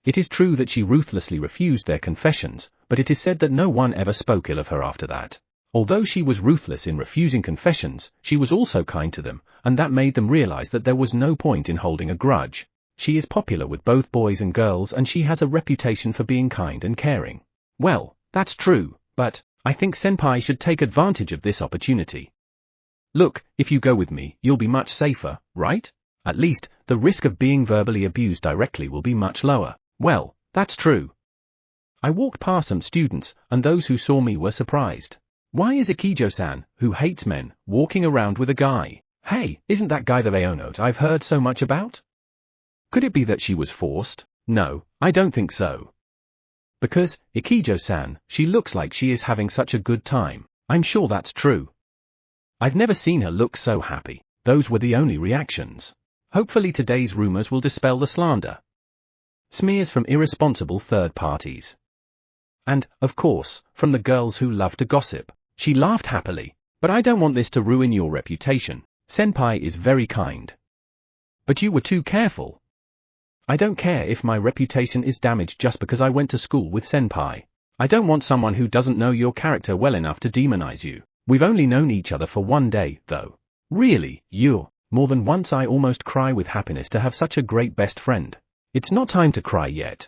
It is true that she ruthlessly refused their confessions, but it is said that no one ever spoke ill of her after that. Although she was ruthless in refusing confessions, she was also kind to them, and that made them realize that there was no point in holding a grudge. She is popular with both boys and girls, and she has a reputation for being kind and caring. Well, that's true, but I think senpai should take advantage of this opportunity. Look, if you go with me, you'll be much safer, right? At least, the risk of being verbally abused directly will be much lower. Well, that's true. I walked past some students, and those who saw me were surprised. Why is Ikijo-san, who hates men, walking around with a guy? Hey, isn't that guy the Aono I've heard so much about? Could it be that she was forced? No, I don't think so. Because, Ikijo-san, she looks like she is having such a good time. I'm sure that's true. I've never seen her look so happy. Those were the only reactions. Hopefully today's rumors will dispel the slander. Smears from irresponsible third parties. And, of course, from the girls who love to gossip. She laughed happily. But I don't want this to ruin your reputation. Senpai is very kind. But you were too careful. I don't care if my reputation is damaged just because I went to school with senpai. I don't want someone who doesn't know your character well enough to demonize you. We've only known each other for one day, though. Really, you're. More than once I almost cry with happiness to have such a great best friend. It's not time to cry yet.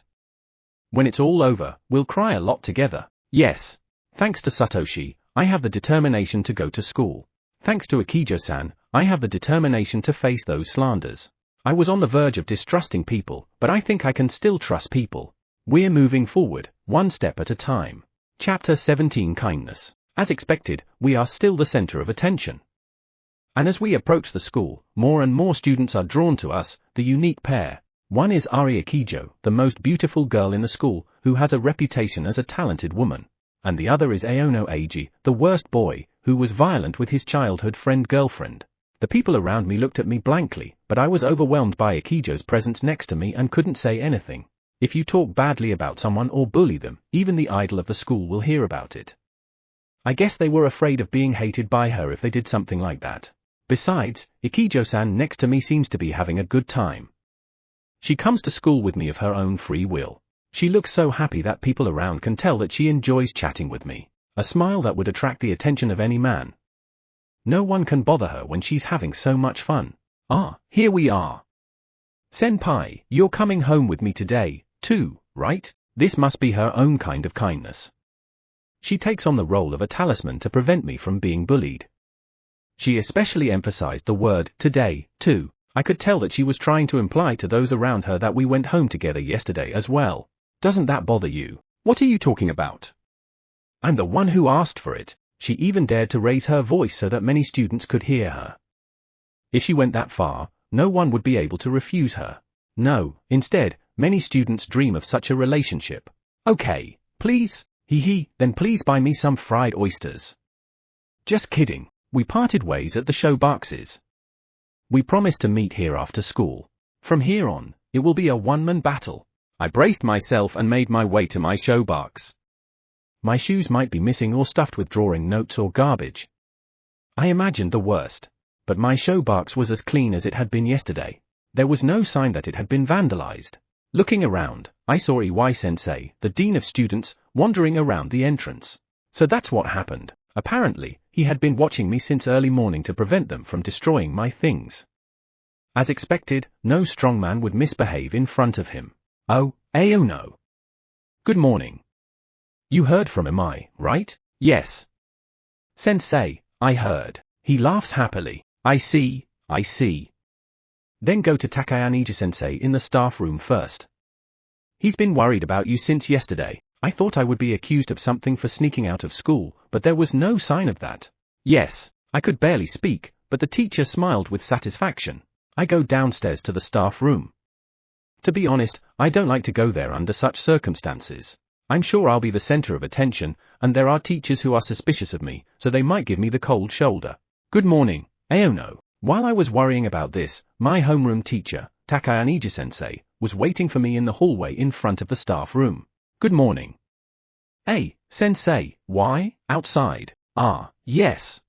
When it's all over, we'll cry a lot together. Yes. Thanks to Satoshi, I have the determination to go to school. Thanks to Ikijo-san, I have the determination to face those slanders. I was on the verge of distrusting people, but I think I can still trust people. We're moving forward, one step at a time. Chapter 17 Kindness. As expected, we are still the center of attention. And as we approach the school, more and more students are drawn to us, the unique pair. One is Ari Ikijo, the most beautiful girl in the school, who has a reputation as a talented woman. And the other is Aono Eiji, the worst boy, who was violent with his childhood girlfriend. The people around me looked at me blankly, but I was overwhelmed by Ikijo's presence next to me and couldn't say anything. If you talk badly about someone or bully them, even the idol of the school will hear about it. I guess they were afraid of being hated by her if they did something like that. Besides, Ikijo-san next to me seems to be having a good time. She comes to school with me of her own free will. She looks so happy that people around can tell that she enjoys chatting with me. A smile that would attract the attention of any man. No one can bother her when she's having so much fun. Ah, here we are. Senpai, you're coming home with me today, too, right? This must be her own kind of kindness. She takes on the role of a talisman to prevent me from being bullied. She especially emphasized the word today, too. I could tell that she was trying to imply to those around her that we went home together yesterday as well. Doesn't that bother you? What are you talking about? I'm the one who asked for it. She even dared to raise her voice so that many students could hear her. If she went that far, no one would be able to refuse her. No, instead, many students dream of such a relationship. Okay, please, then please buy me some fried oysters. Just kidding, we parted ways at the show boxes. We promised to meet here after school. From here on, it will be a one-man battle. I braced myself and made my way to my show box. My shoes might be missing or stuffed with drawing notes or garbage. I imagined the worst, but my show box was as clean as it had been yesterday. There was no sign that it had been vandalized. Looking around, I saw Iwai-sensei, the dean of students, wandering around the entrance. So that's what happened. Apparently, he had been watching me since early morning to prevent them from destroying my things. As expected, no strong man would misbehave in front of him. Oh, Aono. Good morning. You heard from Imai, right? Yes. Sensei, I heard. He laughs happily. I see. Then go to Takayama-sensei in the staff room first. He's been worried about you since yesterday. I thought I would be accused of something for sneaking out of school, but there was no sign of that. Yes, I could barely speak, but the teacher smiled with satisfaction. I go downstairs to the staff room. To be honest, I don't like to go there under such circumstances. I'm sure I'll be the center of attention, and there are teachers who are suspicious of me, so they might give me the cold shoulder. Good morning, Aono. While I was worrying about this, my homeroom teacher, Takayama-sensei, was waiting for me in the hallway in front of the staff room. Good morning. Hey, sensei, why? Outside. Ah, yes.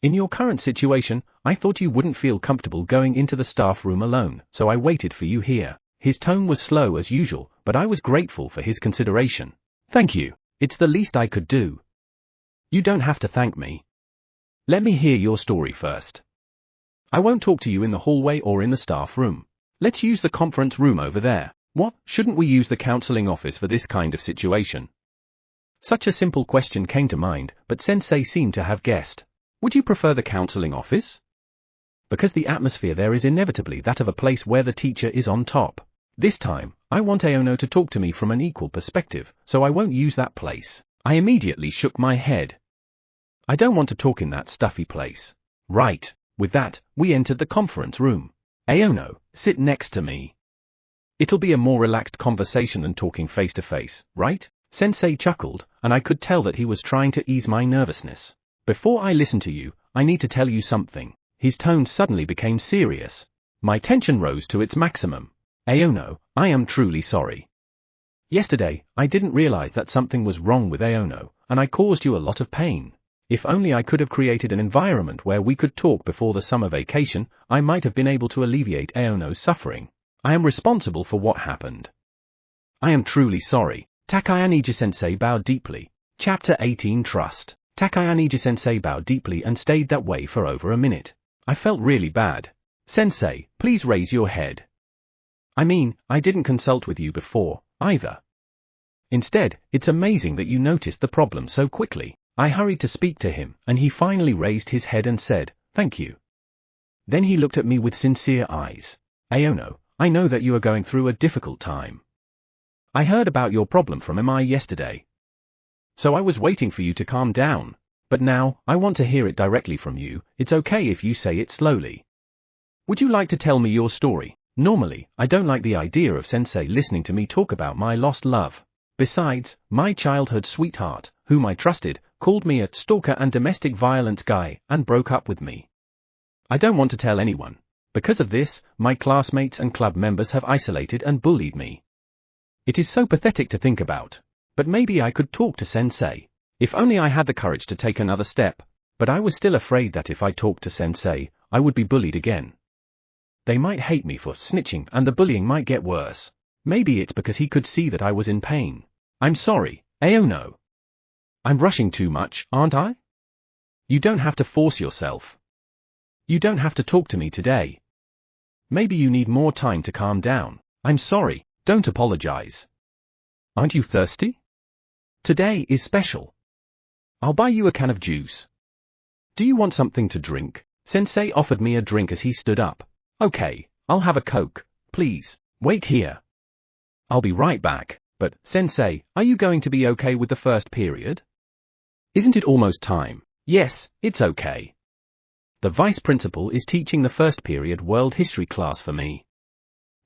In your current situation, I thought you wouldn't feel comfortable going into the staff room alone, so I waited for you here. His tone was slow as usual, but I was grateful for his consideration. Thank you. It's the least I could do. You don't have to thank me. Let me hear your story first. I won't talk to you in the hallway or in the staff room. Let's use the conference room over there. What? Shouldn't we use the counseling office for this kind of situation? Such a simple question came to mind, but Sensei seemed to have guessed. Would you prefer the counseling office? Because the atmosphere there is inevitably that of a place where the teacher is on top. This time, I want Aono to talk to me from an equal perspective, so I won't use that place. I immediately shook my head. I don't want to talk in that stuffy place. Right. With that, we entered the conference room. Aono, sit next to me. It'll be a more relaxed conversation than talking face to face, right? Sensei chuckled, and I could tell that he was trying to ease my nervousness. Before I listen to you, I need to tell you something. His tone suddenly became serious. My tension rose to its maximum. Aono, I am truly sorry. Yesterday, I didn't realize that something was wrong with Aono, and I caused you a lot of pain. If only I could have created an environment where we could talk before the summer vacation, I might have been able to alleviate Aono's suffering. I am responsible for what happened. I am truly sorry. Takayama-sensei bowed deeply. Chapter 18 Trust. Takayama-sensei bowed deeply and stayed that way for over a minute. I felt really bad. Sensei, please raise your head. I mean, I didn't consult with you before, either. Instead, it's amazing that you noticed the problem so quickly. I hurried to speak to him, and he finally raised his head and said, "Thank you." Then he looked at me with sincere eyes. Aono, I know that you are going through a difficult time. I heard about your problem from Imai yesterday. So I was waiting for you to calm down. But now, I want to hear it directly from you. It's okay if you say it slowly. Would you like to tell me your story? Normally, I don't like the idea of Sensei listening to me talk about my lost love. Besides, my childhood sweetheart, whom I trusted, called me a stalker and domestic violence guy, and broke up with me. I don't want to tell anyone. Because of this, my classmates and club members have isolated and bullied me. It is so pathetic to think about. But maybe I could talk to Sensei. If only I had the courage to take another step. But I was still afraid that if I talked to Sensei, I would be bullied again. They might hate me for snitching and the bullying might get worse. Maybe it's because he could see that I was in pain. I'm sorry, Aono. I'm rushing too much, aren't I? You don't have to force yourself. You don't have to talk to me today. Maybe you need more time to calm down. I'm sorry, don't apologize. Aren't you thirsty? Today is special. I'll buy you a can of juice. Do you want something to drink? Sensei offered me a drink as he stood up. Okay, I'll have a Coke, please. Wait here. I'll be right back. But, Sensei, are you going to be okay with the first period? Isn't it almost time? Yes, it's okay. The vice principal is teaching the first period world history class for me.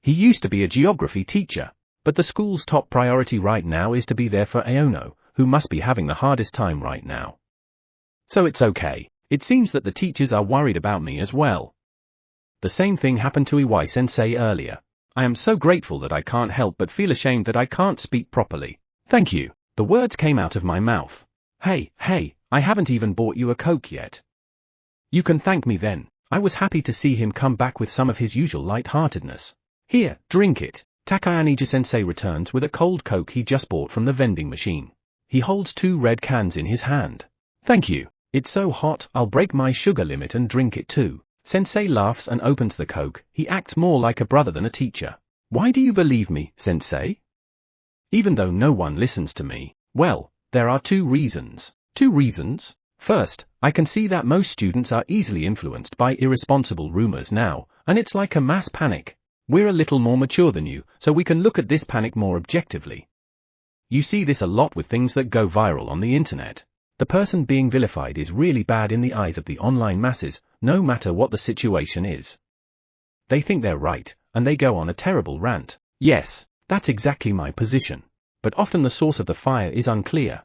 He used to be a geography teacher, but the school's top priority right now is to be there for Aono, who must be having the hardest time right now. So it's okay. It seems that the teachers are worried about me as well. The same thing happened to Iwai-sensei earlier. I am so grateful that I can't help but feel ashamed that I can't speak properly. Thank you. The words came out of my mouth. Hey, I haven't even bought you a Coke yet. You can thank me then. I was happy to see him come back with some of his usual light-heartedness. Here, drink it. Takayanija-sensei returns with a cold Coke he just bought from the vending machine. He holds 2 red cans in his hand. Thank you. It's so hot, I'll break my sugar limit and drink it too. Sensei laughs and opens the Coke. He acts more like a brother than a teacher. Why do you believe me, Sensei? Even though no one listens to me. Well, there are 2 reasons. 2 reasons? First, I can see that most students are easily influenced by irresponsible rumors now, and it's like a mass panic. We're a little more mature than you, so we can look at this panic more objectively. You see this a lot with things that go viral on the internet. The person being vilified is really bad in the eyes of the online masses, no matter what the situation is. They think they're right, and they go on a terrible rant. Yes, that's exactly my position. But often the source of the fire is unclear.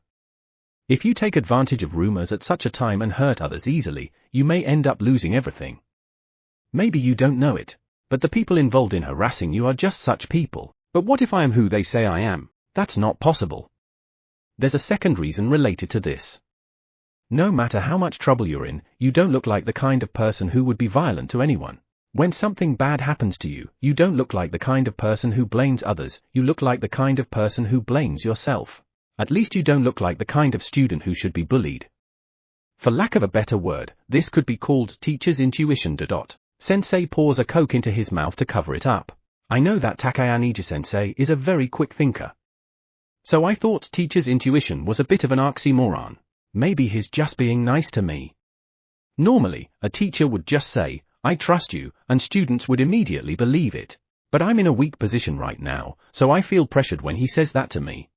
If you take advantage of rumors at such a time and hurt others easily, you may end up losing everything. Maybe you don't know it, but the people involved in harassing you are just such people. But what if I am who they say I am? That's not possible. There's a second reason related to this. No matter how much trouble you're in, you don't look like the kind of person who would be violent to anyone. When something bad happens to you, you don't look like the kind of person who blames others, you look like the kind of person who blames yourself. At least you don't look like the kind of student who should be bullied. For lack of a better word, this could be called teacher's intuition. Sensei pours a Coke into his mouth to cover it up. I know that Takayanija-sensei is a very quick thinker. So I thought teacher's intuition was a bit of an oxymoron. Maybe he's just being nice to me. Normally, a teacher would just say, I trust you, and students would immediately believe it. But I'm in a weak position right now, so I feel pressured when he says that to me.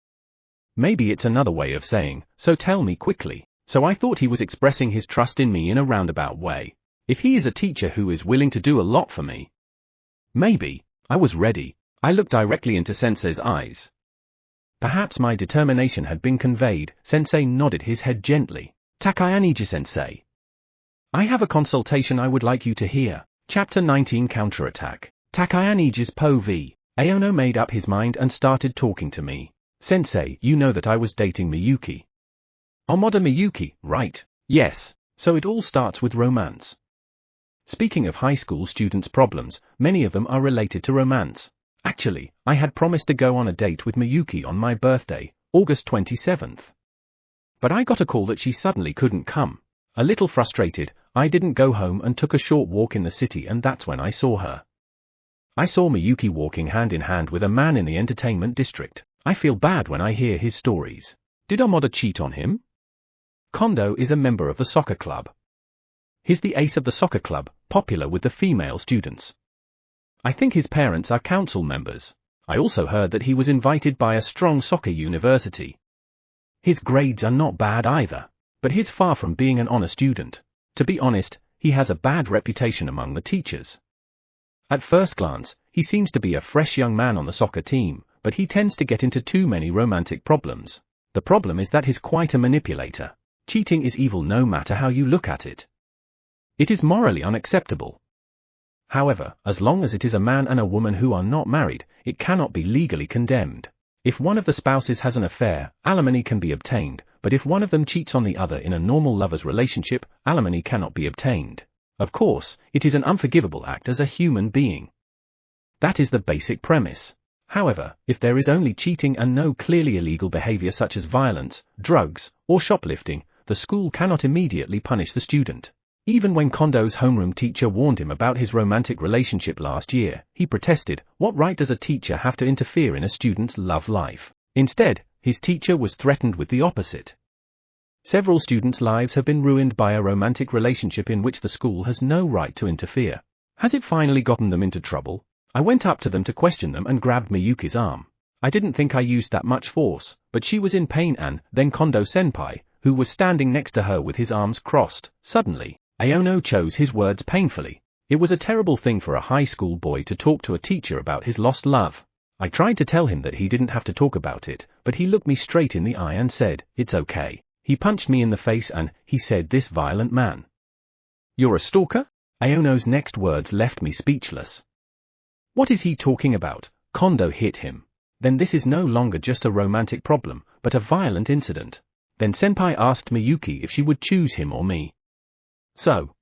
Maybe it's another way of saying, so tell me quickly. So I thought he was expressing his trust in me in a roundabout way. If he is a teacher who is willing to do a lot for me. Maybe. I was ready. I looked directly into Sensei's eyes. Perhaps my determination had been conveyed. Sensei nodded his head gently. Takayanija-sensei. I have a consultation I would like you to hear. Chapter 19 Counterattack. Takayanija's Po v. Aono made up his mind and started talking to me. Sensei, you know that I was dating Miyuki. Amada Miyuki, right? Yes. So it all starts with romance. Speaking of high school students' problems, many of them are related to romance. Actually, I had promised to go on a date with Miyuki on my birthday, August 27th. But I got a call that she suddenly couldn't come. A little frustrated, I didn't go home and took a short walk in the city, and that's when I saw her. I saw Miyuki walking hand in hand with a man in the entertainment district. I feel bad when I hear his stories. Did Amada cheat on him? Kondo is a member of the soccer club. He's the ace of the soccer club, popular with the female students. I think his parents are council members. I also heard that he was invited by a strong soccer university. His grades are not bad either, but he's far from being an honor student. To be honest, he has a bad reputation among the teachers. At first glance, he seems to be a fresh young man on the soccer team, but he tends to get into too many romantic problems. The problem is that he's quite a manipulator. Cheating is evil no matter how you look at it. It is morally unacceptable. However, as long as it is a man and a woman who are not married, it cannot be legally condemned. If one of the spouses has an affair, alimony can be obtained, but if one of them cheats on the other in a normal lover's relationship, alimony cannot be obtained. Of course, it is an unforgivable act as a human being. That is the basic premise. However, if there is only cheating and no clearly illegal behavior such as violence, drugs, or shoplifting, the school cannot immediately punish the student. Even when Kondo's homeroom teacher warned him about his romantic relationship last year, he protested, what right does a teacher have to interfere in a student's love life? Instead, his teacher was threatened with the opposite. Several students' lives have been ruined by a romantic relationship in which the school has no right to interfere. Has it finally gotten them into trouble? I went up to them to question them and grabbed Miyuki's arm. I didn't think I used that much force, but she was in pain and then Kondo-senpai, who was standing next to her with his arms crossed. Suddenly, Aono chose his words painfully. It was a terrible thing for a high school boy to talk to a teacher about his lost love. I tried to tell him that he didn't have to talk about it, but he looked me straight in the eye and said, "It's okay." He punched me in the face and he said, "This violent man. You're a stalker?" Aono's next words left me speechless. What is he talking about? Kondo hit him. Then this is no longer just a romantic problem, but a violent incident. Then Senpai asked Miyuki if she would choose him or me. So?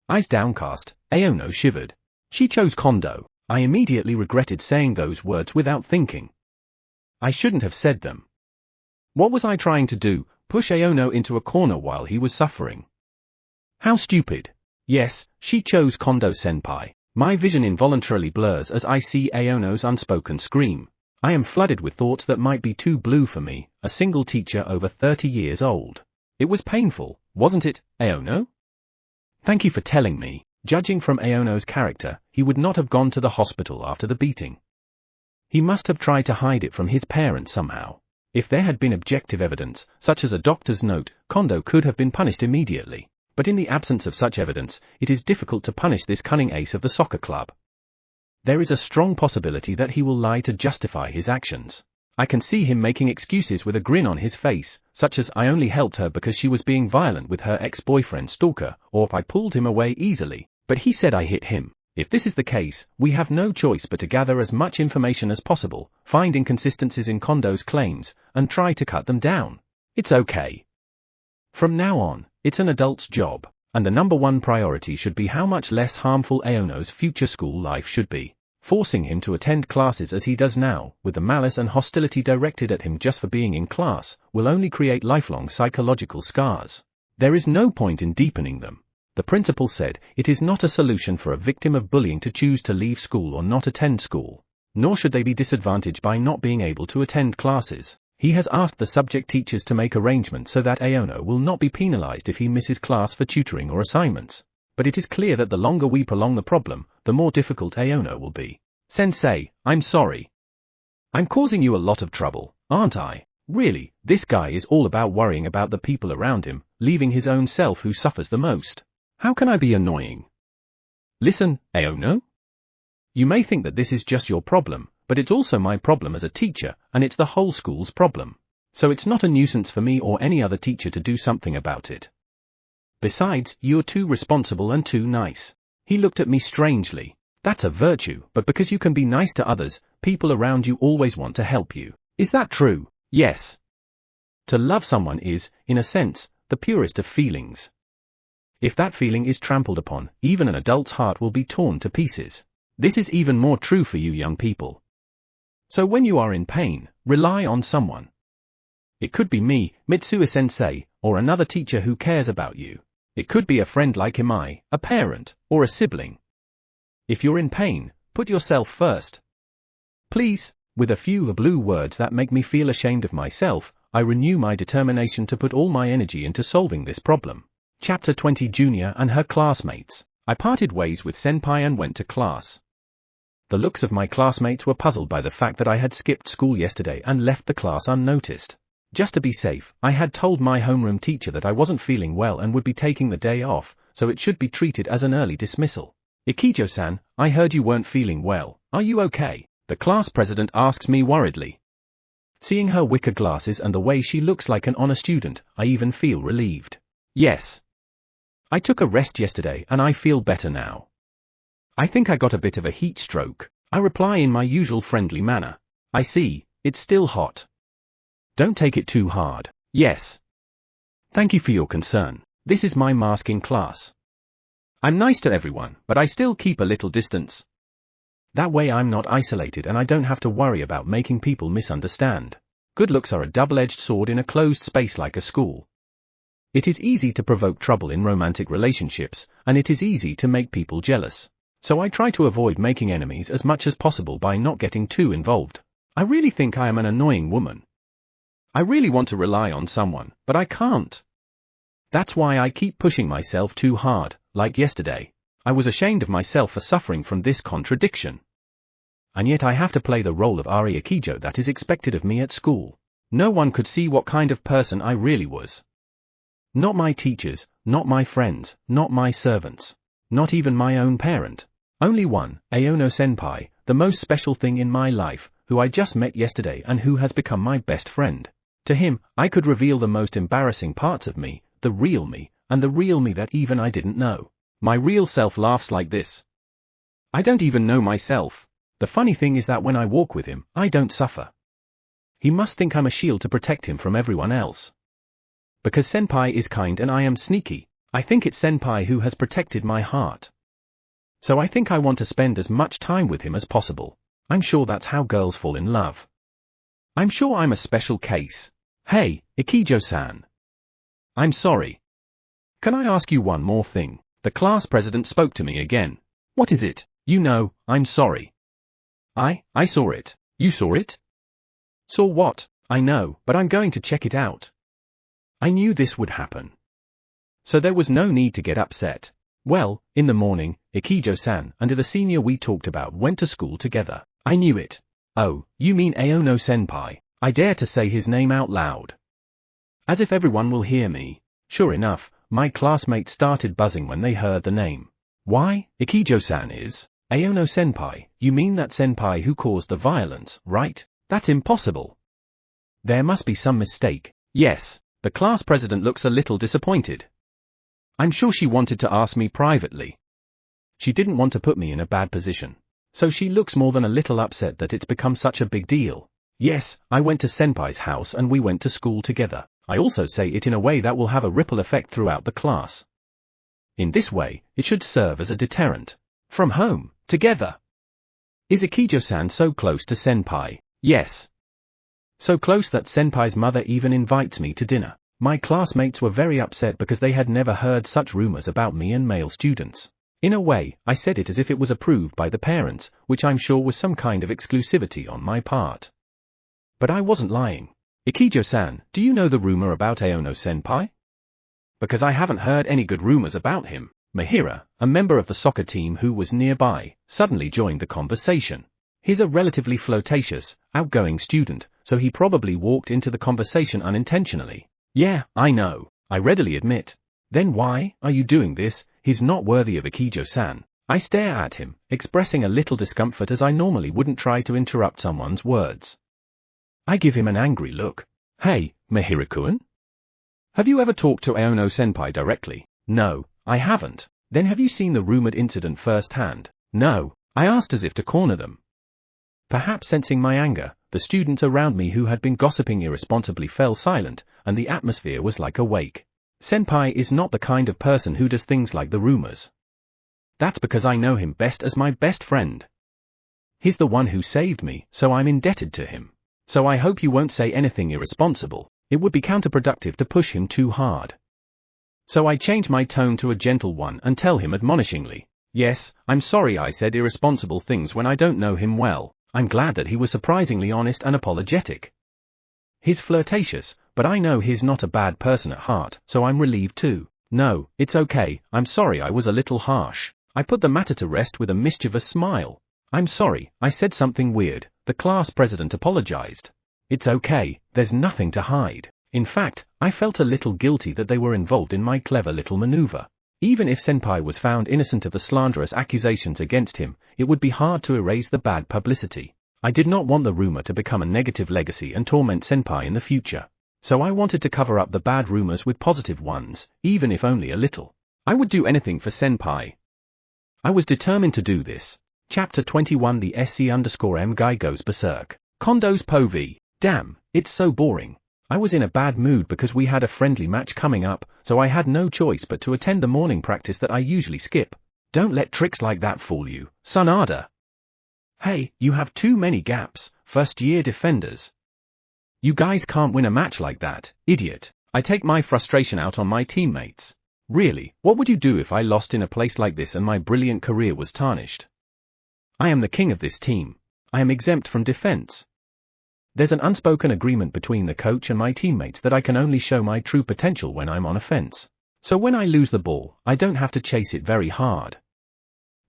Eyes downcast, Aono shivered. She chose Kondo. I immediately regretted saying those words without thinking. I shouldn't have said them. What was I trying to do? Push Aono into a corner while he was suffering? How stupid. Yes, she chose Kondo-senpai. My vision involuntarily blurs as I see Aono's unspoken scream. I am flooded with thoughts that might be too blue for me, a single teacher over 30 years old. It was painful, wasn't it, Aono? Thank you for telling me. Judging from Aono's character, he would not have gone to the hospital after the beating. He must have tried to hide it from his parents somehow. If there had been objective evidence, such as a doctor's note, Kondo could have been punished immediately. But in the absence of such evidence, it is difficult to punish this cunning ace of the soccer club. There is a strong possibility that he will lie to justify his actions. I can see him making excuses with a grin on his face, such as "I only helped her because she was being violent with her ex-boyfriend stalker," or "I pulled him away easily, but he said I hit him." If this is the case, we have no choice but to gather as much information as possible, find inconsistencies in Kondo's claims, and try to cut them down. It's okay. From now on, it's an adult's job, and the number one priority should be how much less harmful Aono's future school life should be. Forcing him to attend classes as he does now, with the malice and hostility directed at him just for being in class, will only create lifelong psychological scars. There is no point in deepening them. The principal said, it is not a solution for a victim of bullying to choose to leave school or not attend school. Nor should they be disadvantaged by not being able to attend classes. He has asked the subject teachers to make arrangements so that Aono will not be penalized if he misses class for tutoring or assignments. But it is clear that the longer we prolong the problem, the more difficult Aono will be. Sensei, I'm sorry. I'm causing you a lot of trouble, aren't I? Really, this guy is all about worrying about the people around him, leaving his own self who suffers the most. How can I be annoying? Listen, Aono. You may think that this is just your problem, but it's also my problem as a teacher, and it's the whole school's problem. So it's not a nuisance for me or any other teacher to do something about it. Besides, you're too responsible and too nice. He looked at me strangely. That's a virtue, but because you can be nice to others, people around you always want to help you. Is that true? Yes. To love someone is, in a sense, the purest of feelings. If that feeling is trampled upon, even an adult's heart will be torn to pieces. This is even more true for you young people. So when you are in pain, rely on someone. It could be me, Mitsue-sensei, or another teacher who cares about you. It could be a friend like Imai, a parent, or a sibling. If you're in pain, put yourself first. Please. With a few blue words that make me feel ashamed of myself, I renew my determination to put all my energy into solving this problem. Chapter 20 Junior and her classmates. I parted ways with Senpai and went to class. The looks of my classmates were puzzled by the fact that I had skipped school yesterday and left the class unnoticed. Just to be safe, I had told my homeroom teacher that I wasn't feeling well and would be taking the day off, so it should be treated as an early dismissal. Ikijo-san, I heard you weren't feeling well. Are you okay? The class president asks me worriedly. Seeing her wicker glasses and the way she looks like an honor student, I even feel relieved. Yes. I took a rest yesterday and I feel better now. I think I got a bit of a heat stroke. I reply in my usual friendly manner. I see, it's still hot. Don't take it too hard. Yes. Thank you for your concern. This is my masking class. I'm nice to everyone, but I still keep a little distance. That way I'm not isolated and I don't have to worry about making people misunderstand. Good looks are a double-edged sword in a closed space like a school. It is easy to provoke trouble in romantic relationships, and it is easy to make people jealous. So I try to avoid making enemies as much as possible by not getting too involved. I really think I am an annoying woman. I really want to rely on someone, but I can't. That's why I keep pushing myself too hard, like yesterday. I was ashamed of myself for suffering from this contradiction. And yet I have to play the role of Ari Ikijo that is expected of me at school. No one could see what kind of person I really was. Not my teachers, not my friends, not my servants, not even my own parent. Only one, Aono-senpai, the most special thing in my life, who I just met yesterday and who has become my best friend. To him, I could reveal the most embarrassing parts of me, the real me, and the real me that even I didn't know. My real self laughs like this. I don't even know myself. The funny thing is that when I walk with him, I don't suffer. He must think I'm a shield to protect him from everyone else. Because senpai is kind and I am sneaky, I think it's senpai who has protected my heart. So I think I want to spend as much time with him as possible. I'm sure that's how girls fall in love. I'm sure I'm a special case. Hey, Ikijo-san. I'm sorry. Can I ask you one more thing? The class president spoke to me again. What is it? You know, I'm sorry. I saw it. You saw it? Saw what? I know, but I'm going to check it out. I knew this would happen. So there was no need to get upset. Well, in the morning, Ikijo-san and the senior we talked about went to school together. I knew it. Oh, you mean Aono-senpai. I dare to say his name out loud. As if everyone will hear me. Sure enough, my classmates started buzzing when they heard the name. Why, Ikijo-san is Aono-senpai. You mean that senpai who caused the violence, right? That's impossible. There must be some mistake. Yes, the class president looks a little disappointed. I'm sure she wanted to ask me privately. She didn't want to put me in a bad position. So she looks more than a little upset that it's become such a big deal. Yes, I went to senpai's house and we went to school together. I also say it in a way that will have a ripple effect throughout the class. In this way, it should serve as a deterrent. From home, together. Is Ikijo-san so close to senpai? Yes. So close that senpai's mother even invites me to dinner. My classmates were very upset because they had never heard such rumors about me and male students. In a way, I said it as if it was approved by the parents, which I'm sure was some kind of exclusivity on my part. But I wasn't lying. Ikijo-san, do you know the rumor about Aono-senpai? Because I haven't heard any good rumors about him. Mahira, a member of the soccer team who was nearby, suddenly joined the conversation. He's a relatively flirtatious, outgoing student, so he probably walked into the conversation unintentionally. Yeah, I know, I readily admit. Then why are you doing this? He's not worthy of Ikijo-san. I stare at him, expressing a little discomfort as I normally wouldn't try to interrupt someone's words. I give him an angry look. Hey, Mahira-kun? Have you ever talked to Aono-senpai directly? No, I haven't. Then have you seen the rumored incident firsthand? No, I asked as if to corner them. Perhaps sensing my anger, the students around me who had been gossiping irresponsibly fell silent, and the atmosphere was like a wake. Senpai is not the kind of person who does things like the rumors. That's because I know him best as my best friend. He's the one who saved me, so I'm indebted to him. So I hope you won't say anything irresponsible. It would be counterproductive to push him too hard. So I change my tone to a gentle one and tell him admonishingly. Yes, I'm sorry I said irresponsible things when I don't know him well. I'm glad that he was surprisingly honest and apologetic. He's flirtatious, but I know he's not a bad person at heart, so I'm relieved too. No, it's okay, I'm sorry I was a little harsh. I put the matter to rest with a mischievous smile. I'm sorry, I said something weird. The class president apologized. It's okay, there's nothing to hide. In fact, I felt a little guilty that they were involved in my clever little maneuver. Even if senpai was found innocent of the slanderous accusations against him, it would be hard to erase the bad publicity. I did not want the rumor to become a negative legacy and torment senpai in the future. So I wanted to cover up the bad rumors with positive ones, even if only a little. I would do anything for senpai. I was determined to do this. Chapter 21 The SC_M guy goes berserk. Kondo's POV. Damn, it's so boring. I was in a bad mood because we had a friendly match coming up, so I had no choice but to attend the morning practice that I usually skip. Don't let tricks like that fool you, Sanada. Hey, you have too many gaps, first-year defenders. You guys can't win a match like that, idiot. I take my frustration out on my teammates. Really, what would you do if I lost in a place like this and my brilliant career was tarnished? I am the king of this team. I am exempt from defense. There's an unspoken agreement between the coach and my teammates that I can only show my true potential when I'm on offense. So when I lose the ball, I don't have to chase it very hard.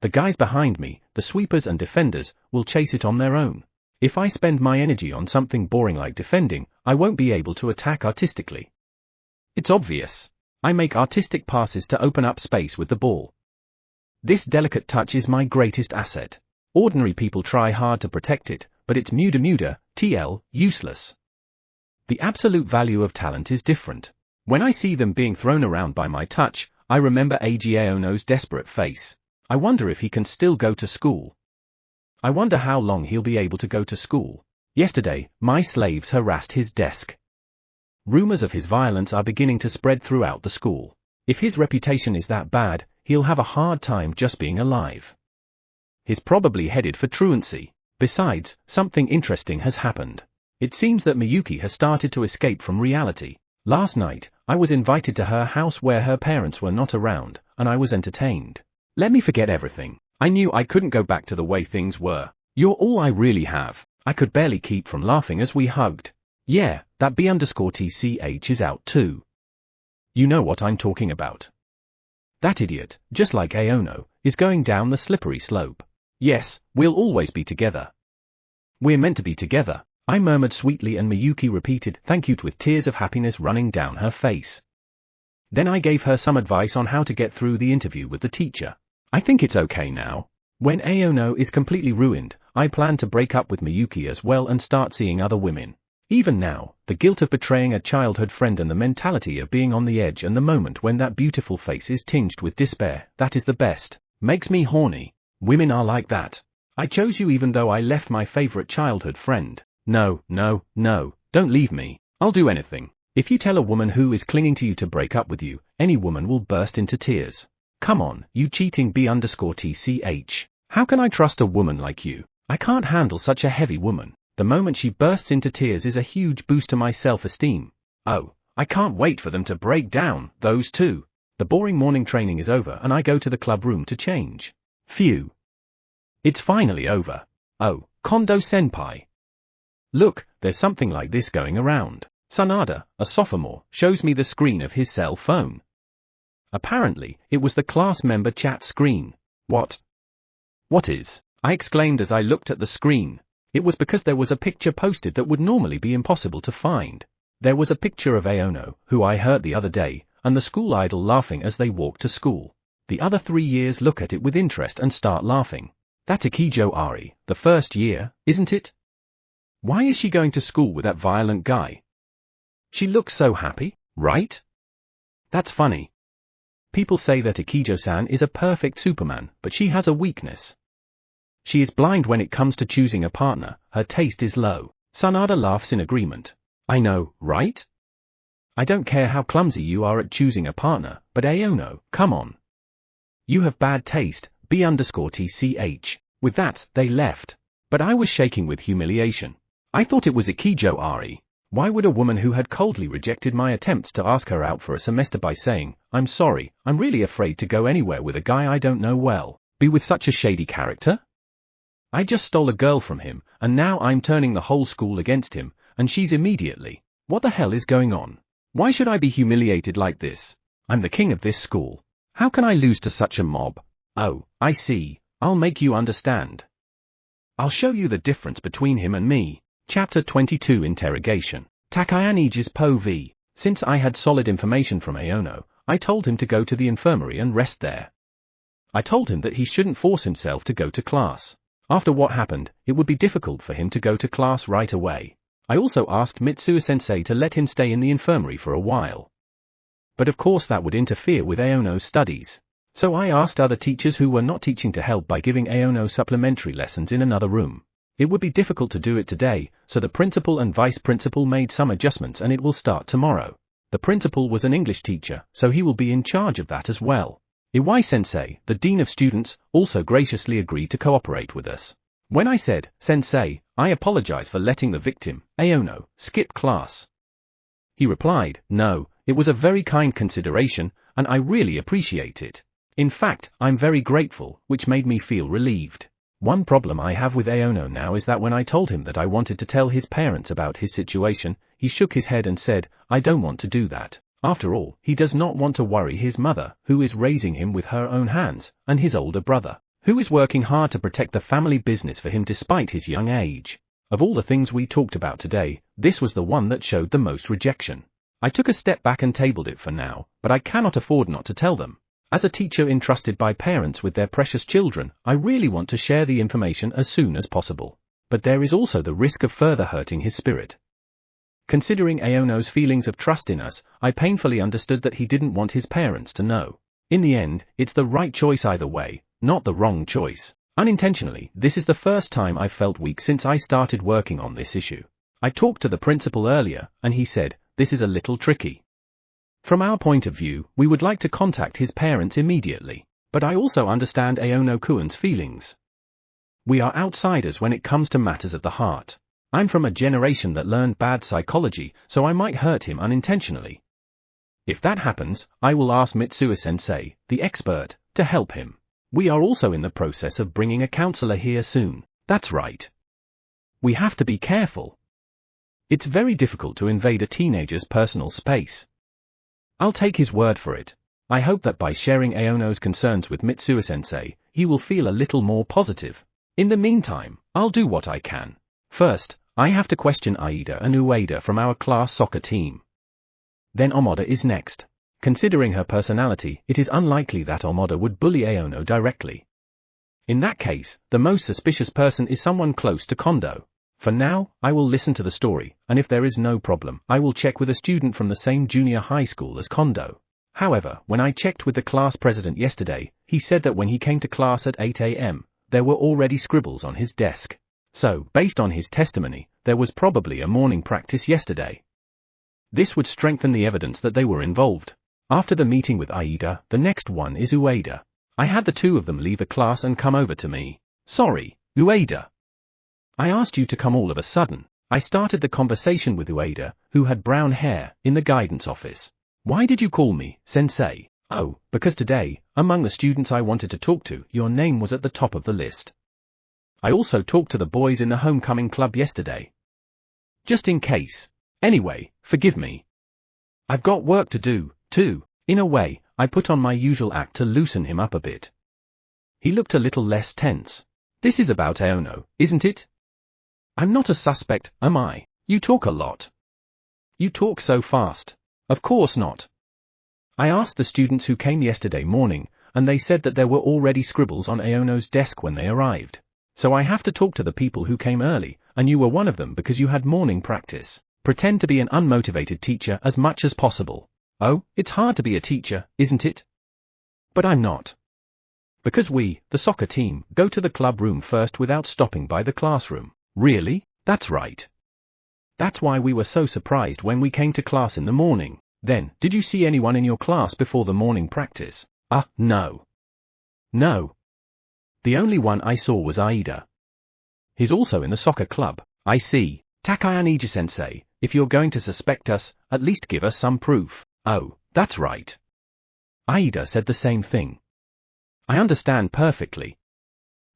The guys behind me, the sweepers and defenders, will chase it on their own. If I spend my energy on something boring like defending, I won't be able to attack artistically. It's obvious. I make artistic passes to open up space with the ball. This delicate touch is my greatest asset. Ordinary people try hard to protect it, but it's muda, TL, useless. The absolute value of talent is different. When I see them being thrown around by my touch, I remember Eiji Aono's desperate face. I wonder if he can still go to school. I wonder how long he'll be able to go to school. Yesterday, my slaves harassed his desk. Rumors of his violence are beginning to spread throughout the school. If his reputation is that bad, he'll have a hard time just being alive. He's probably headed for truancy. Besides, something interesting has happened. It seems that Miyuki has started to escape from reality. Last night, I was invited to her house where her parents were not around, and I was entertained. Let me forget everything. I knew I couldn't go back to the way things were. You're all I really have. I could barely keep from laughing as we hugged. Yeah, that B_TCH is out too. You know what I'm talking about. That idiot, just like Aono, is going down the slippery slope. Yes, we'll always be together. We're meant to be together, I murmured sweetly, and Miyuki repeated thank you with tears of happiness running down her face. Then I gave her some advice on how to get through the interview with the teacher. I think it's okay now. When Aono is completely ruined, I plan to break up with Miyuki as well and start seeing other women. Even now, the guilt of betraying a childhood friend and the mentality of being on the edge and the moment when that beautiful face is tinged with despair, that is the best, makes me horny. Women are like that. I chose you even though I left my favorite childhood friend. No, don't leave me. I'll do anything. If you tell a woman who is clinging to you to break up with you, any woman will burst into tears. Come on, you cheating B_TCH. How can I trust a woman like you? I can't handle such a heavy woman. The moment she bursts into tears is a huge boost to my self-esteem. Oh, I can't wait for them to break down, those two. The boring morning training is over and I go to the club room to change. Phew. It's finally over. Oh, Kondo-senpai. Look, there's something like this going around. Sanada, a sophomore, shows me the screen of his cell phone. Apparently, it was the class member chat screen. What? What is? I exclaimed as I looked at the screen. It was because there was a picture posted that would normally be impossible to find. There was a picture of Aono, who I heard the other day, and the school idol laughing as they walked to school. The other 3 years look at it with interest and start laughing. That's Ikijo Ari, the first year, isn't it? Why is she going to school with that violent guy? She looks so happy, right? That's funny. People say that Ikijo-san is a perfect Superman, but she has a weakness. She is blind when it comes to choosing a partner, her taste is low. Sanada laughs in agreement. I know, right? I don't care how clumsy you are at choosing a partner, but Aono, come on. You have bad taste, B_TCH. With that, they left. But I was shaking with humiliation. I thought it was Ikijo Ari. Why would a woman who had coldly rejected my attempts to ask her out for a semester by saying, I'm sorry, I'm really afraid to go anywhere with a guy I don't know well, be with such a shady character? I just stole a girl from him, and now I'm turning the whole school against him, and she's immediately. What the hell is going on? Why should I be humiliated like this? I'm the king of this school. How can I lose to such a mob? Oh, I see. I'll make you understand. I'll show you the difference between him and me. Chapter 22 Interrogation. Takayaniji's Po V. Since I had solid information from Aono, I told him to go to the infirmary and rest there. I told him that he shouldn't force himself to go to class. After what happened, it would be difficult for him to go to class right away. I also asked Mitsuo-sensei to let him stay in the infirmary for a while. But of course that would interfere with Aono's studies. So I asked other teachers who were not teaching to help by giving Aono supplementary lessons in another room. It would be difficult to do it today, so the principal and vice principal made some adjustments and it will start tomorrow. The principal was an English teacher, so he will be in charge of that as well. Iwai-sensei, the dean of students, also graciously agreed to cooperate with us. When I said, Sensei, I apologize for letting the victim, Aono, skip class. He replied, no, it was a very kind consideration, and I really appreciate it. In fact, I'm very grateful, which made me feel relieved. One problem I have with Aono now is that when I told him that I wanted to tell his parents about his situation, he shook his head and said, I don't want to do that. After all, he does not want to worry his mother, who is raising him with her own hands, and his older brother, who is working hard to protect the family business for him despite his young age. Of all the things we talked about today, this was the one that showed the most rejection. I took a step back and tabled it for now, but I cannot afford not to tell them. As a teacher entrusted by parents with their precious children, I really want to share the information as soon as possible. But there is also the risk of further hurting his spirit. Considering Aono's feelings of trust in us, I painfully understood that he didn't want his parents to know. In the end, it's the right choice either way, not the wrong choice. Unintentionally, this is the first time I've felt weak since I started working on this issue. I talked to the principal earlier, and he said, this is a little tricky. From our point of view, we would like to contact his parents immediately, but I also understand Aono-kuan's feelings. We are outsiders when it comes to matters of the heart. I'm from a generation that learned bad psychology, so I might hurt him unintentionally. If that happens, I will ask Mitsuo-sensei, the expert, to help him. We are also in the process of bringing a counselor here soon. That's right. We have to be careful. It's very difficult to invade a teenager's personal space. I'll take his word for it. I hope that by sharing Aono's concerns with Mitsuo-sensei, he will feel a little more positive. In the meantime, I'll do what I can. First, I have to question Aida and Ueda from our class soccer team. Then Amada is next. Considering her personality, it is unlikely that Amada would bully Aono directly. In that case, the most suspicious person is someone close to Kondo. For now, I will listen to the story, and if there is no problem, I will check with a student from the same junior high school as Kondo. However, when I checked with the class president yesterday, he said that when he came to class at 8 a.m., there were already scribbles on his desk. So, based on his testimony, there was probably a morning practice yesterday. This would strengthen the evidence that they were involved. After the meeting with Aida, the next one is Ueda. I had the two of them leave a class and come over to me. Sorry, Ueda. I asked you to come all of a sudden. I started the conversation with Ueda, who had brown hair, in the guidance office. Why did you call me, sensei? Oh, because today, among the students I wanted to talk to, your name was at the top of the list. I also talked to the boys in the homecoming club yesterday. Just in case. Anyway, forgive me. I've got work to do, too. In a way, I put on my usual act to loosen him up a bit. He looked a little less tense. This is about Aono, isn't it? I'm not a suspect, am I? You talk a lot. You talk so fast. Of course not. I asked the students who came yesterday morning, and they said that there were already scribbles on Aono's desk when they arrived. So I have to talk to the people who came early, and you were one of them because you had morning practice. Pretend to be an unmotivated teacher as much as possible. Oh, it's hard to be a teacher, isn't it? But I'm not. Because we, the soccer team, go to the club room first without stopping by the classroom. Really? That's right. That's why we were so surprised when we came to class in the morning. Then, did you see anyone in your class before the morning practice? No. No. The only one I saw was Aida. He's also in the soccer club. I see. Takayama-sensei, if you're going to suspect us, at least give us some proof. Oh, that's right. Aida said the same thing. I understand perfectly.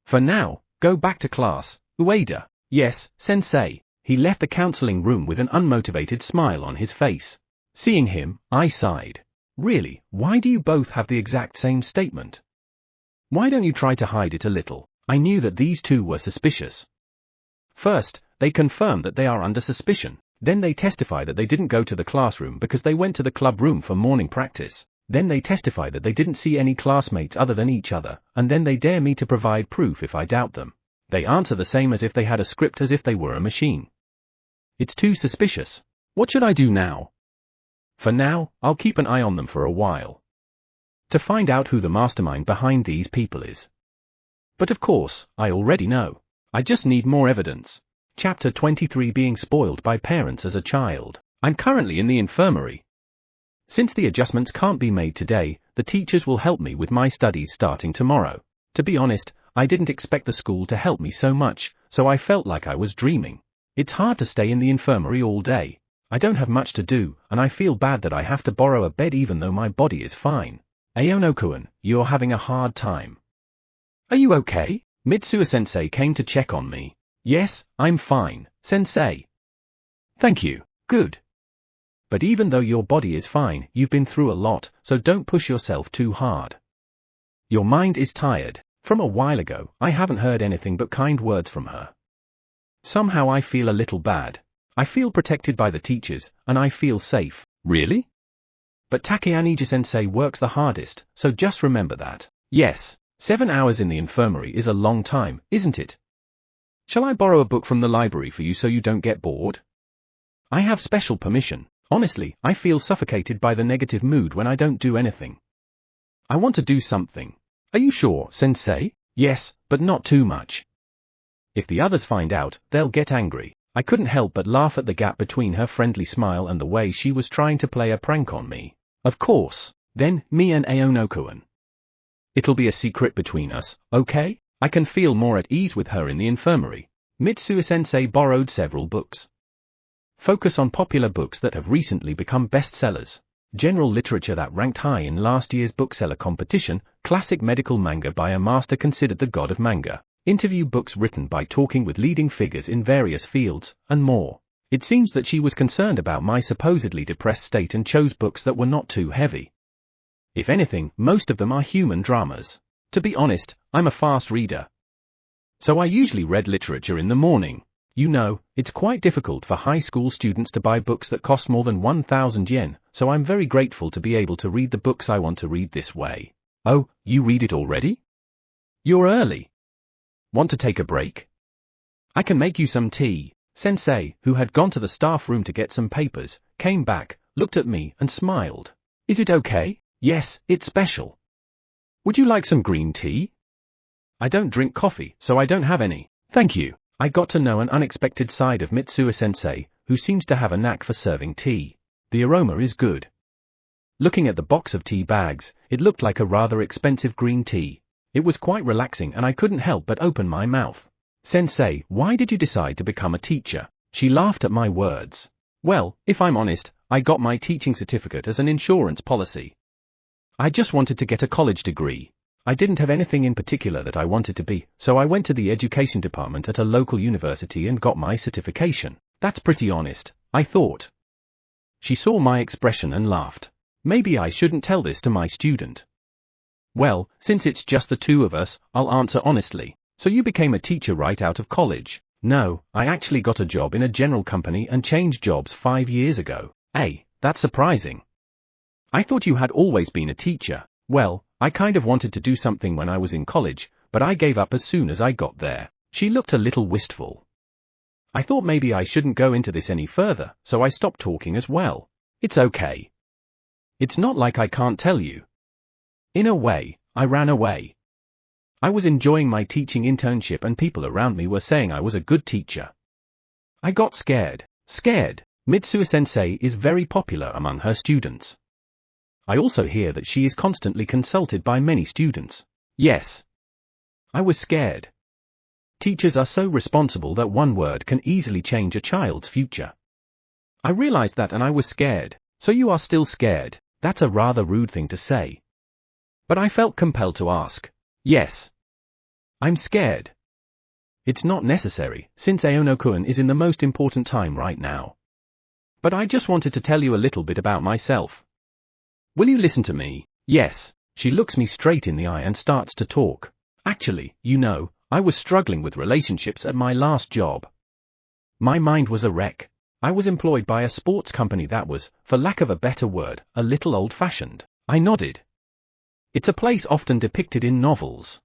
For now, go back to class, Ueda. Yes, sensei. He left the counseling room with an unmotivated smile on his face. Seeing him, I sighed. Really, why do you both have the exact same statement? Why don't you try to hide it a little? I knew that these two were suspicious. First, they confirm that they are under suspicion. Then they testify that they didn't go to the classroom because they went to the club room for morning practice. Then they testify that they didn't see any classmates other than each other, and then they dare me to provide proof if I doubt them. They answer the same as if they had a script, as if they were a machine. It's too suspicious. What should I do now? For now, I'll keep an eye on them for a while. To find out who the mastermind behind these people is. But of course, I already know. I just need more evidence. Chapter 23: Being spoiled by parents as a child. I'm currently in the infirmary. Since the adjustments can't be made today, the teachers will help me with my studies starting tomorrow. To be honest, I didn't expect the school to help me so much, so I felt like I was dreaming. It's hard to stay in the infirmary all day. I don't have much to do, and I feel bad that I have to borrow a bed even though my body is fine. Aono-kun, you're having a hard time. Are you okay? Mitsuo-sensei came to check on me. Yes, I'm fine, sensei. Thank you. Good. But even though your body is fine, you've been through a lot, so don't push yourself too hard. Your mind is tired. From a while ago, I haven't heard anything but kind words from her. Somehow I feel a little bad. I feel protected by the teachers, and I feel safe. Really? But Takayaniji-sensei works the hardest, so just remember that. Yes, 7 hours in the infirmary is a long time, isn't it? Shall I borrow a book from the library for you so you don't get bored? I have special permission. Honestly, I feel suffocated by the negative mood when I don't do anything. I want to do something. Are you sure, sensei? Yes, but not too much. If the others find out, they'll get angry. I couldn't help but laugh at the gap between her friendly smile and the way she was trying to play a prank on me. Of course. Then, me and Aono-kun. It'll be a secret between us, okay? I can feel more at ease with her in the infirmary. Mitsuo-sensei borrowed several books. Focus on popular books that have recently become bestsellers. General literature that ranked high in last year's bookseller competition, classic medical manga by a master considered the god of manga, interview books written by talking with leading figures in various fields, and more. It seems that she was concerned about my supposedly depressed state and chose books that were not too heavy. If anything, most of them are human dramas. To be honest, I'm a fast reader. So I usually read literature in the morning. You know, it's quite difficult for high school students to buy books that cost more than 1,000 yen, so I'm very grateful to be able to read the books I want to read this way. Oh, you read it already? You're early. Want to take a break? I can make you some tea. Sensei, who had gone to the staff room to get some papers, came back, looked at me, and smiled. Is it okay? Yes, it's special. Would you like some green tea? I don't drink coffee, so I don't have any. Thank you. I got to know an unexpected side of Mitsuo-sensei, who seems to have a knack for serving tea. The aroma is good. Looking at the box of tea bags, it looked like a rather expensive green tea. It was quite relaxing and I couldn't help but open my mouth. Sensei, why did you decide to become a teacher? She laughed at my words. Well, if I'm honest, I got my teaching certificate as an insurance policy. I just wanted to get a college degree. I didn't have anything in particular that I wanted to be, so I went to the education department at a local university and got my certification. That's pretty honest, I thought. She saw my expression and laughed. Maybe I shouldn't tell this to my student. Well, since it's just the two of us, I'll answer honestly. So you became a teacher right out of college? No, I actually got a job in a general company and changed jobs 5 years ago. Hey, that's surprising. I thought you had always been a teacher. Well, I kind of wanted to do something when I was in college, but I gave up as soon as I got there. She looked a little wistful. I thought maybe I shouldn't go into this any further, so I stopped talking as well. It's okay. It's not like I can't tell you. In a way, I ran away. I was enjoying my teaching internship and people around me were saying I was a good teacher. I got scared. Scared. Mitsuo-sensei is very popular among her students. I also hear that she is constantly consulted by many students. Yes. I was scared. Teachers are so responsible that one word can easily change a child's future. I realized that and I was scared. So you are still scared? That's a rather rude thing to say. But I felt compelled to ask. Yes. I'm scared. It's not necessary, since Aono-kun is in the most important time right now. But I just wanted to tell you a little bit about myself. Will you listen to me? Yes. She looks me straight in the eye and starts to talk. Actually, you know, I was struggling with relationships at my last job. My mind was a wreck. I was employed by a sports company that was, for lack of a better word, a little old-fashioned. I nodded. It's a place often depicted in novels.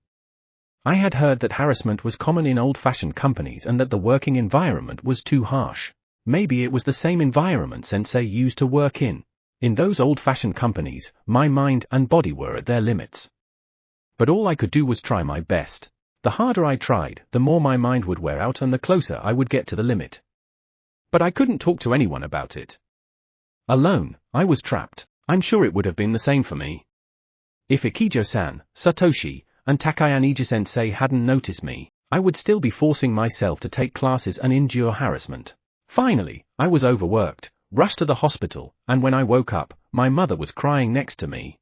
I had heard that harassment was common in old-fashioned companies and that the working environment was too harsh. Maybe it was the same environment Sensei used to work in. In those old-fashioned companies, my mind and body were at their limits. But all I could do was try my best. The harder I tried, the more my mind would wear out and the closer I would get to the limit. But I couldn't talk to anyone about it. Alone, I was trapped. I'm sure it would have been the same for me. If Ikijo-san, Satoshi, and Takayaniji-sensei hadn't noticed me, I would still be forcing myself to take classes and endure harassment. Finally, I was overworked, rushed to the hospital, and when I woke up, my mother was crying next to me.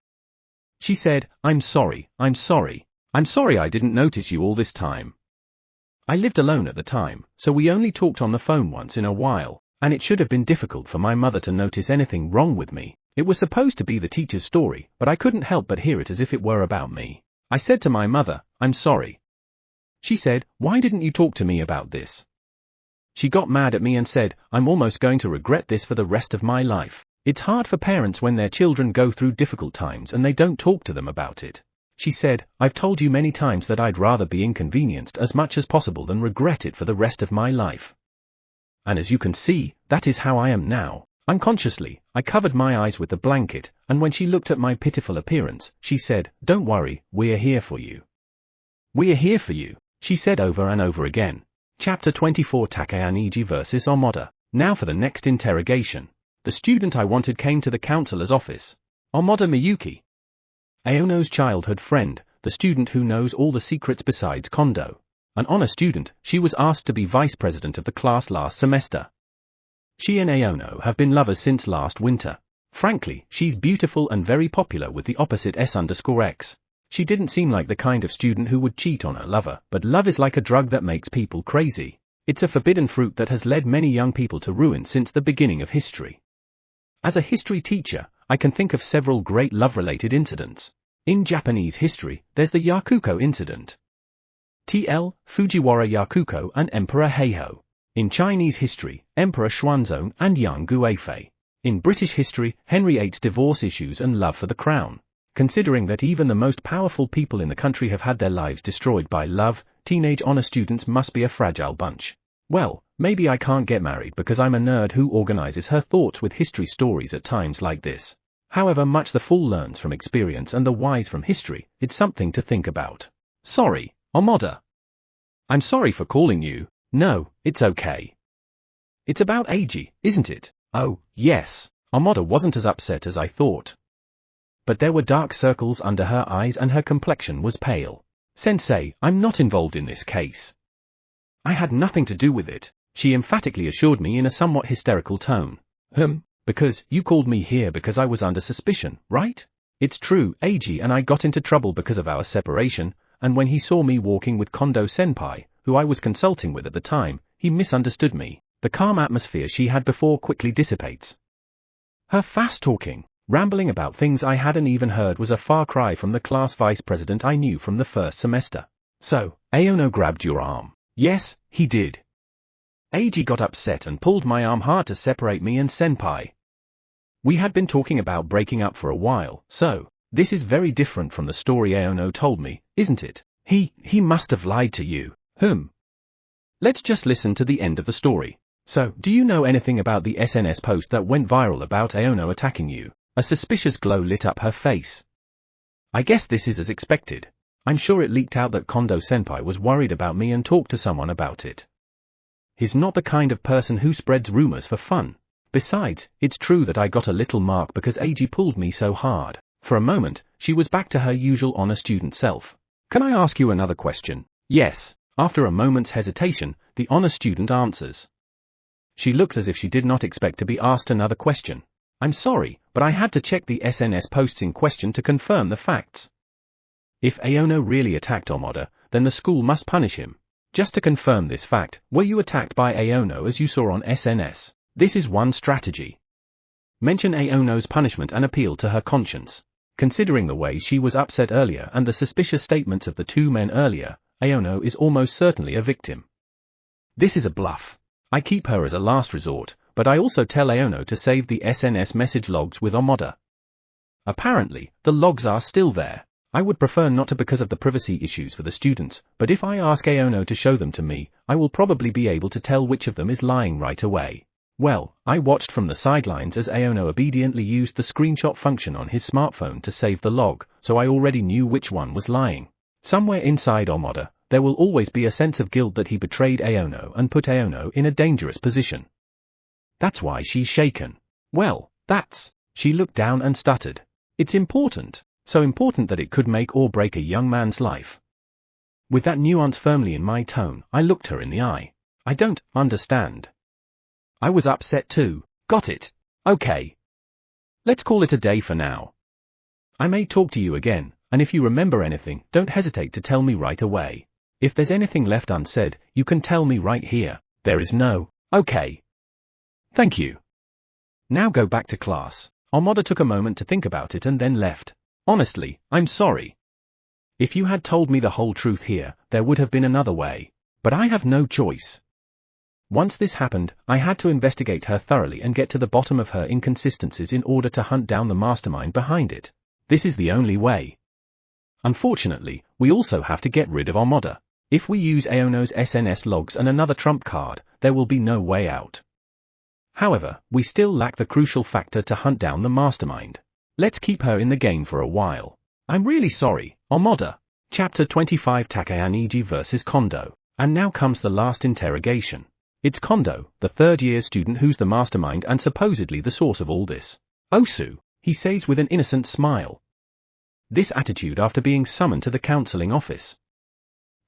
She said, I'm sorry I didn't notice you all this time. I lived alone at the time, so we only talked on the phone once in a while, and it should have been difficult for my mother to notice anything wrong with me. It was supposed to be the teacher's story, but I couldn't help but hear it as if it were about me. I said to my mother, I'm sorry. She said, why didn't you talk to me about this? She got mad at me and said, I'm almost going to regret this for the rest of my life. It's hard for parents when their children go through difficult times and they don't talk to them about it. She said, I've told you many times that I'd rather be inconvenienced as much as possible than regret it for the rest of my life. And as you can see, that is how I am now. Unconsciously, I covered my eyes with the blanket, and when she looked at my pitiful appearance, she said, don't worry, we're here for you. We're here for you, she said over and over again. Chapter 24 Kondo Eiji vs Amada. Now for the next interrogation. The student I wanted came to the counselor's office. Amada Miyuki. Aono's childhood friend, the student who knows all the secrets besides Kondo. An honor student, she was asked to be vice president of the class last semester. She and Aono have been lovers since last winter. Frankly, she's beautiful and very popular with the opposite S_X. She didn't seem like the kind of student who would cheat on her lover, but love is like a drug that makes people crazy. It's a forbidden fruit that has led many young people to ruin since the beginning of history. As a history teacher, I can think of several great love-related incidents. In Japanese history, there's the Yakuko incident. TL, Fujiwara Yakuko and Emperor Heiho. In Chinese history, Emperor Xuanzong and Yang Guifei. In British history, Henry VIII's divorce issues and love for the crown. Considering that even the most powerful people in the country have had their lives destroyed by love, teenage honor students must be a fragile bunch. Well, maybe I can't get married because I'm a nerd who organizes her thoughts with history stories at times like this. However much the fool learns from experience and the wise from history, it's something to think about. Sorry, Amada. I'm sorry for calling you. No, it's okay. It's about Eiji, isn't it? Oh, yes. Amada wasn't as upset as I thought. But there were dark circles under her eyes and her complexion was pale. Sensei, I'm not involved in this case. I had nothing to do with it, she emphatically assured me in a somewhat hysterical tone. Because you called me here because I was under suspicion, right? It's true, Eiji and I got into trouble because of our separation, and when he saw me walking with Kondo-senpai, who I was consulting with at the time, he misunderstood me. The calm atmosphere she had before quickly dissipates. Her fast-talking, rambling about things I hadn't even heard was a far cry from the class vice president I knew from the first semester. So, Aono grabbed your arm. Yes, he did. Eiji got upset and pulled my arm hard to separate me and senpai. We had been talking about breaking up for a while, so, this is very different from the story Aono told me, isn't it? He must have lied to you. Let's just listen to the end of the story. So, do you know anything about the SNS post that went viral about Aono attacking you? A suspicious glow lit up her face. I guess this is as expected. I'm sure it leaked out that Kondo-senpai was worried about me and talked to someone about it. He's not the kind of person who spreads rumors for fun. Besides, it's true that I got a little mark because Eiji pulled me so hard. For a moment, she was back to her usual honor student self. Can I ask you another question? Yes. After a moment's hesitation, the honor student answers. She looks as if she did not expect to be asked another question. I'm sorry, but I had to check the SNS posts in question to confirm the facts. If Aono really attacked Amada, then the school must punish him. Just to confirm this fact, were you attacked by Aono as you saw on SNS? This is one strategy. Mention Aono's punishment and appeal to her conscience. Considering the way she was upset earlier and the suspicious statements of the two men earlier, Aono is almost certainly a victim. This is a bluff. I keep her as a last resort, but I also tell Aono to save the SNS message logs with Amada. Apparently, the logs are still there. I would prefer not to because of the privacy issues for the students, but if I ask Aono to show them to me, I will probably be able to tell which of them is lying right away. Well, I watched from the sidelines as Aono obediently used the screenshot function on his smartphone to save the log, so I already knew which one was lying. Somewhere inside Amada, there will always be a sense of guilt that he betrayed Aono and put Aono in a dangerous position. That's why she's shaken. Well, she looked down and stuttered. It's important. So important that it could make or break a young man's life. With that nuance firmly in my tone, I looked her in the eye. I don't understand. I was upset too. Got it. Okay. Let's call it a day for now. I may talk to you again, and if you remember anything, don't hesitate to tell me right away. If there's anything left unsaid, you can tell me right here. There is no. Okay. Thank you. Now go back to class. Amada took a moment to think about it and then left. Honestly, I'm sorry. If you had told me the whole truth here, there would have been another way. But I have no choice. Once this happened, I had to investigate her thoroughly and get to the bottom of her inconsistencies in order to hunt down the mastermind behind it. This is the only way. Unfortunately, we also have to get rid of Amada. If we use Aono's SNS logs and another trump card, there will be no way out. However, we still lack the crucial factor to hunt down the mastermind. Let's keep her in the game for a while. I'm really sorry, Amada. Chapter 25 Kondo Eiji vs Kondo. And now comes the last interrogation. It's Kondo, the third-year student who's the mastermind and supposedly the source of all this. Osu, he says with an innocent smile. This attitude after being summoned to the counseling office.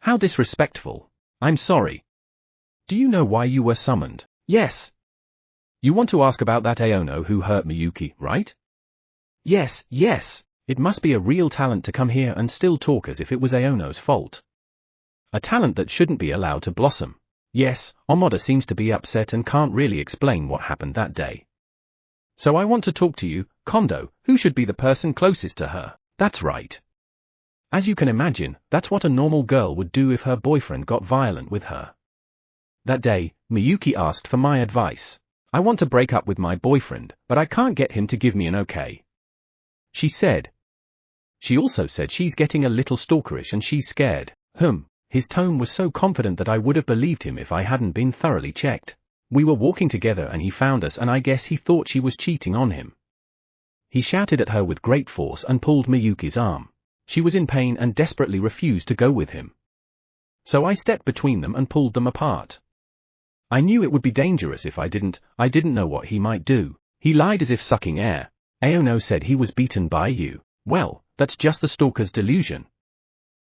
How disrespectful. I'm sorry. Do you know why you were summoned? Yes. You want to ask about that Aono who hurt Miyuki, right? Yes. It must be a real talent to come here and still talk as if it was Aono's fault. A talent that shouldn't be allowed to blossom. Yes, Amada seems to be upset and can't really explain what happened that day. So I want to talk to you, Kondo, who should be the person closest to her. That's right. As you can imagine, that's what a normal girl would do if her boyfriend got violent with her. That day, Miyuki asked for my advice. I want to break up with my boyfriend, but I can't get him to give me an okay. She said. She also said she's getting a little stalkerish and she's scared. His tone was so confident that I would have believed him if I hadn't been thoroughly checked. We were walking together and he found us and I guess he thought she was cheating on him. He shouted at her with great force and pulled Miyuki's arm. She was in pain and desperately refused to go with him. So I stepped between them and pulled them apart. I knew it would be dangerous if I didn't know what he might do. He lied as if sucking air. Aono said he was beaten by you. Well, that's just the stalker's delusion.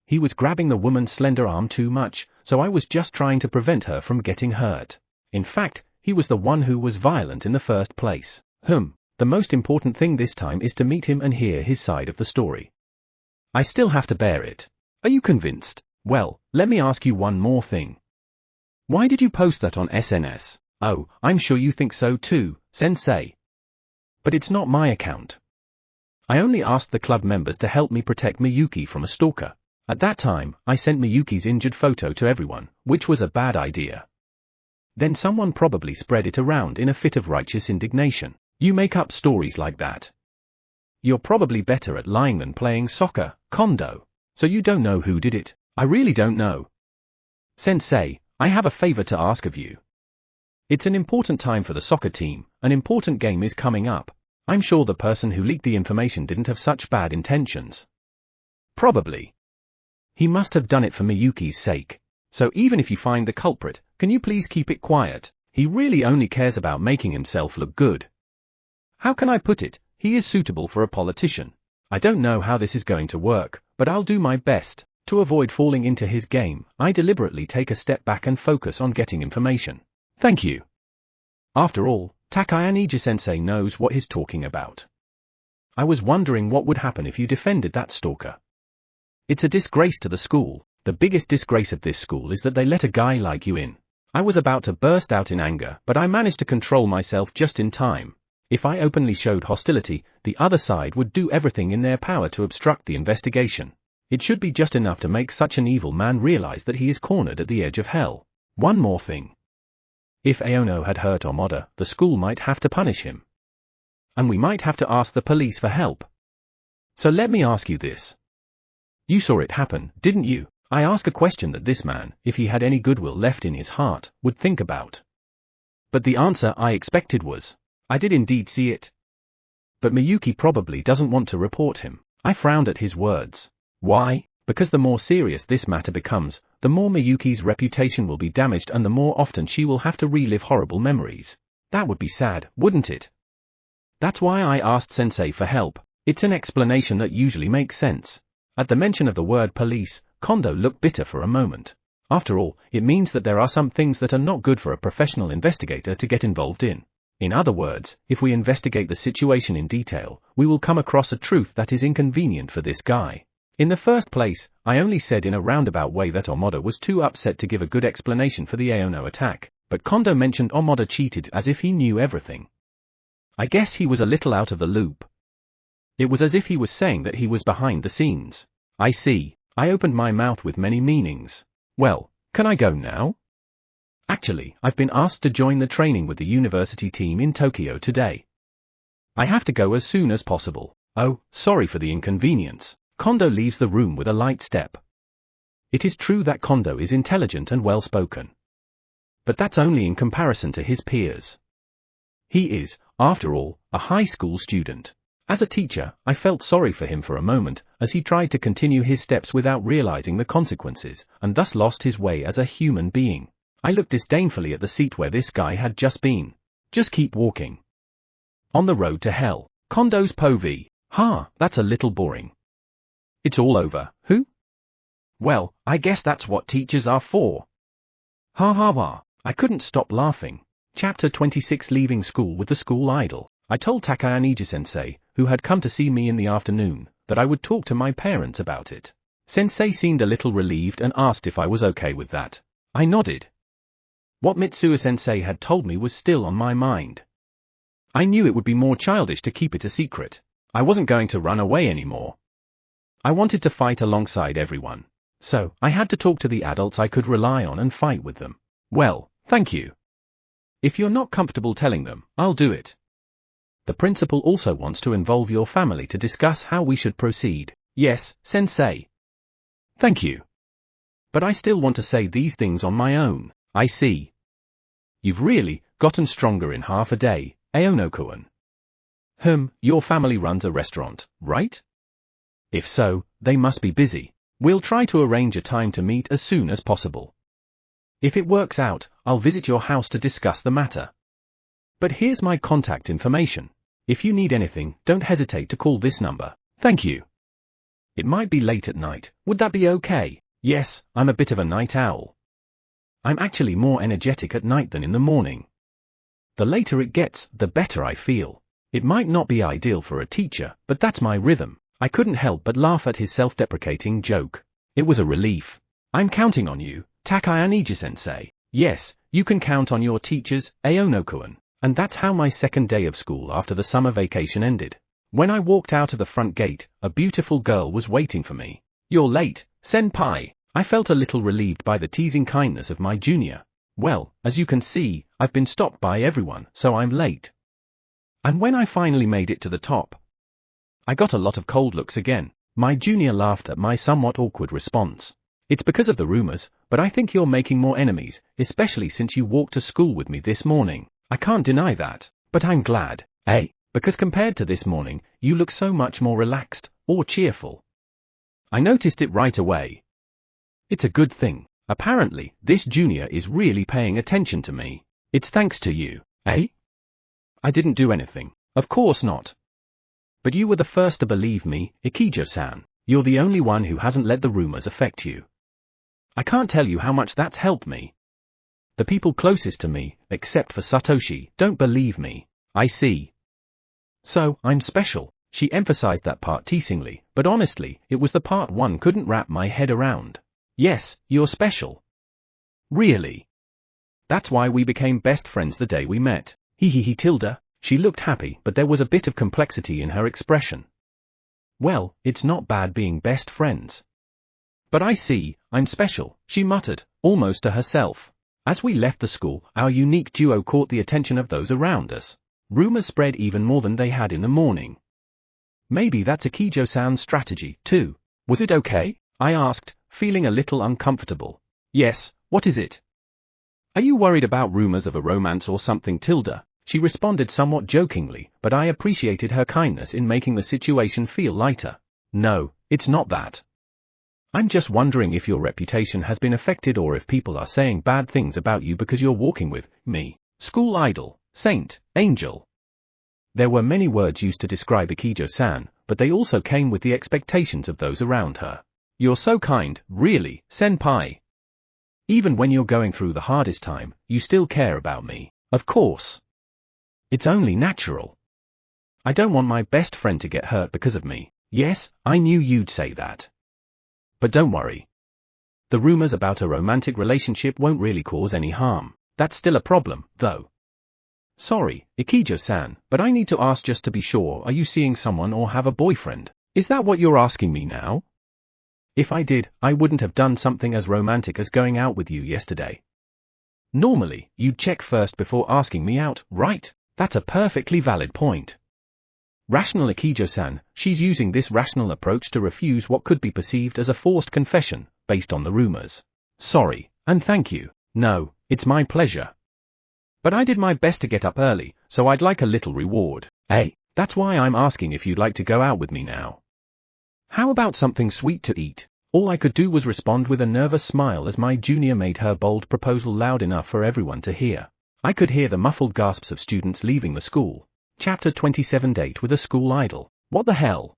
He was grabbing the woman's slender arm too much, so I was just trying to prevent her from getting hurt. In fact, he was the one who was violent in the first place. The most important thing this time is to meet him and hear his side of the story. I still have to bear it. Are you convinced? Well, let me ask you one more thing. Why did you post that on SNS? Oh, I'm sure you think so too, sensei. But it's not my account. I only asked the club members to help me protect Miyuki from a stalker. At that time, I sent Miyuki's injured photo to everyone, which was a bad idea. Then someone probably spread it around in a fit of righteous indignation. You make up stories like that. You're probably better at lying than playing soccer, Kondo. So you don't know who did it? I really don't know. Sensei, I have a favor to ask of you. It's an important time for the soccer team, an important game is coming up. I'm sure the person who leaked the information didn't have such bad intentions. Probably. He must have done it for Miyuki's sake. So even if you find the culprit, can you please keep it quiet? He really only cares about making himself look good. How can I put it? He is suitable for a politician. I don't know how this is going to work, but I'll do my best. To avoid falling into his game, I deliberately take a step back and focus on getting information. Thank you. After all, Kondo Eiji-sensei knows what he's talking about. I was wondering what would happen if you defended that stalker. It's a disgrace to the school. The biggest disgrace of this school is that they let a guy like you in. I was about to burst out in anger, but I managed to control myself just in time. If I openly showed hostility, the other side would do everything in their power to obstruct the investigation. It should be just enough to make such an evil man realize that he is cornered at the edge of hell. One more thing. If Aono had hurt Amada, the school might have to punish him. And we might have to ask the police for help. So let me ask you this. You saw it happen, didn't you? I ask a question that this man, if he had any goodwill left in his heart, would think about. But the answer I expected was, I did indeed see it. But Miyuki probably doesn't want to report him. I frowned at his words. Why? Because the more serious this matter becomes, the more Miyuki's reputation will be damaged and the more often she will have to relive horrible memories. That would be sad, wouldn't it? That's why I asked Sensei for help. It's an explanation that usually makes sense. At the mention of the word police, Kondo looked bitter for a moment. After all, it means that there are some things that are not good for a professional investigator to get involved in. In other words, if we investigate the situation in detail, we will come across a truth that is inconvenient for this guy. In the first place, I only said in a roundabout way that Amada was too upset to give a good explanation for the Aono attack, but Kondo mentioned Amada cheated as if he knew everything. I guess he was a little out of the loop. It was as if he was saying that he was behind the scenes. I see. I opened my mouth with many meanings. Well, can I go now? Actually, I've been asked to join the training with the university team in Tokyo today. I have to go as soon as possible. Oh, sorry for the inconvenience. Kondo leaves the room with a light step. It is true that Kondo is intelligent and well-spoken. But that's only in comparison to his peers. He is, after all, a high school student. As a teacher, I felt sorry for him for a moment, as he tried to continue his steps without realizing the consequences, and thus lost his way as a human being. I looked disdainfully at the seat where this guy had just been. Just keep walking. On the road to hell. Kondo's POV. That's a little boring. It's all over. Who? Well, I guess that's what teachers are for. I couldn't stop laughing. Chapter 26. Leaving school with the school idol. I told Eiji-sensei, who had come to see me in the afternoon, that I would talk to my parents about it. Sensei seemed a little relieved and asked if I was okay with that. I nodded. What Mitsuo-sensei had told me was still on my mind. I knew it would be more childish to keep it a secret. I wasn't going to run away anymore. I wanted to fight alongside everyone. So, I had to talk to the adults I could rely on and fight with them. Well, thank you. If you're not comfortable telling them, I'll do it. The principal also wants to involve your family to discuss how we should proceed. Yes, sensei. Thank you. But I still want to say these things on my own. I see. You've really gotten stronger in half a day, Aono-kun. Your family runs a restaurant, right? If so, they must be busy. We'll try to arrange a time to meet as soon as possible. If it works out, I'll visit your house to discuss the matter. But here's my contact information. If you need anything, don't hesitate to call this number. Thank you. It might be late at night. Would that be okay? Yes, I'm a bit of a night owl. I'm actually more energetic at night than in the morning. The later it gets, the better I feel. It might not be ideal for a teacher, but that's my rhythm. I couldn't help but laugh at his self-deprecating joke. It was a relief. I'm counting on you, Eiji-sensei. Yes, you can count on your teachers, Aono-kun. And that's how my second day of school after the summer vacation ended. When I walked out of the front gate, a beautiful girl was waiting for me. You're late, senpai. I felt a little relieved by the teasing kindness of my junior. Well, as you can see, I've been stopped by everyone, so I'm late. And when I finally made it to the top, I got a lot of cold looks again. My junior laughed at my somewhat awkward response. It's because of the rumors, but I think you're making more enemies, especially since you walked to school with me this morning. I can't deny that, but I'm glad, because compared to this morning, you look so much more relaxed, or cheerful. I noticed it right away. It's a good thing. Apparently, this junior is really paying attention to me. It's thanks to you, I didn't do anything. Of course not. But you were the first to believe me, Ikijo-san. You're the only one who hasn't let the rumors affect you. I can't tell you how much that's helped me. The people closest to me, except for Satoshi, don't believe me. I see. So, I'm special. She emphasized that part teasingly, but honestly, it was the part one couldn't wrap my head around. Yes, you're special. Really? That's why we became best friends the day we met. Tilda. She looked happy, but there was a bit of complexity in her expression. Well, it's not bad being best friends. But I see, I'm special, she muttered, almost to herself. As we left the school, our unique duo caught the attention of those around us. Rumors spread even more than they had in the morning. Maybe that's Ikijo-san's strategy, too. Was it okay? I asked, feeling a little uncomfortable. Yes, what is it? Are you worried about rumors of a romance or something, Tilda? She responded somewhat jokingly, but I appreciated her kindness in making the situation feel lighter. No, it's not that. I'm just wondering if your reputation has been affected or if people are saying bad things about you because you're walking with me. School idol, saint, angel. There were many words used to describe Ikijo-san, but they also came with the expectations of those around her. You're so kind, really, senpai. Even when you're going through the hardest time, you still care about me. Of course. It's only natural. I don't want my best friend to get hurt because of me. Yes, I knew you'd say that. But don't worry. The rumors about a romantic relationship won't really cause any harm. That's still a problem, though. Sorry, Ikijo-san, but I need to ask just to be sure, are you seeing someone or have a boyfriend? Is that what you're asking me now? If I did, I wouldn't have done something as romantic as going out with you yesterday. Normally, you'd check first before asking me out, right? That's a perfectly valid point. Rational Ikijo-san, she's using this rational approach to refuse what could be perceived as a forced confession, based on the rumors. Sorry, and thank you. No, it's my pleasure. But I did my best to get up early, so I'd like a little reward. Hey, that's why I'm asking if you'd like to go out with me now. How about something sweet to eat? All I could do was respond with a nervous smile as my junior made her bold proposal loud enough for everyone to hear. I could hear the muffled gasps of students leaving the school. Chapter 27 Date with a School Idol. What the hell?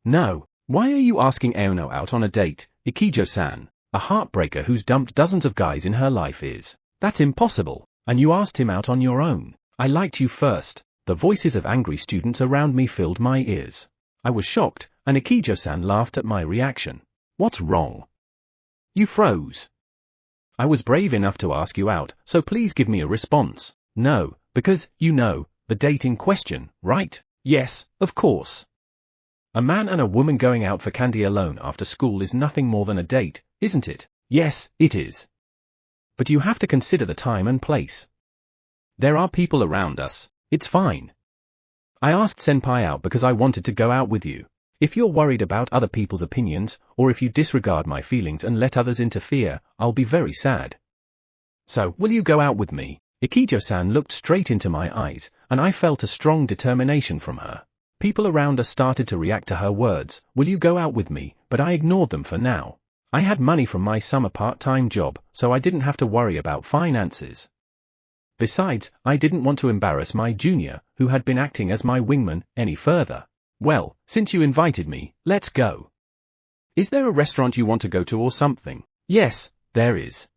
No, why are you asking Aono out on a date, Ikijo-san? A heartbreaker who's dumped dozens of guys in her life is. That's impossible, and you asked him out on your own. I liked you first. The voices of angry students around me filled my ears. I was shocked, and Ikijo-san laughed at my reaction. What's wrong? You froze. I was brave enough to ask you out, so please give me a response. No, because, you know, the date in question, right? Yes, of course. A man and a woman going out for candy alone after school is nothing more than a date, isn't it? Yes, it is. But you have to consider the time and place. There are people around us. It's fine. I asked Senpai out because I wanted to go out with you. If you're worried about other people's opinions, or if you disregard my feelings and let others interfere, I'll be very sad. So, will you go out with me? Ikijo-san looked straight into my eyes, and I felt a strong determination from her. People around us started to react to her words, will you go out with me, but I ignored them for now. I had money from my summer part-time job, so I didn't have to worry about finances. Besides, I didn't want to embarrass my junior, who had been acting as my wingman, any further. Well, since you invited me, let's go. Is there a restaurant you want to go to or something? Yes, there is.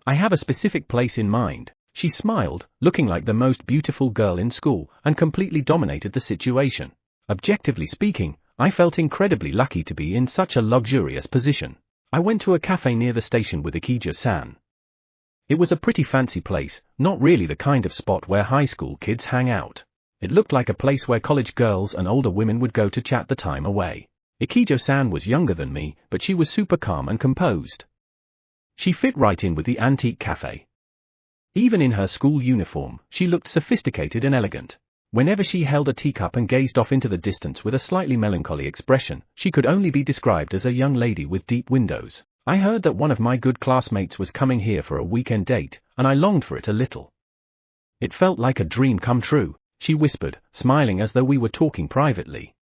I have a specific place in mind. She smiled, looking like the most beautiful girl in school, and completely dominated the situation. Objectively speaking, I felt incredibly lucky to be in such a luxurious position. I went to a cafe near the station with Ikijo-san. It was a pretty fancy place, not really the kind of spot where high school kids hang out. It looked like a place where college girls and older women would go to chat the time away. Ikijo-san was younger than me, but she was super calm and composed. She fit right in with the antique cafe. Even in her school uniform, she looked sophisticated and elegant. Whenever she held a teacup and gazed off into the distance with a slightly melancholy expression, she could only be described as a young lady with deep windows. I heard that one of my good classmates was coming here for a weekend date, and I longed for it a little. It felt like a dream come true, she whispered, smiling as though we were talking privately.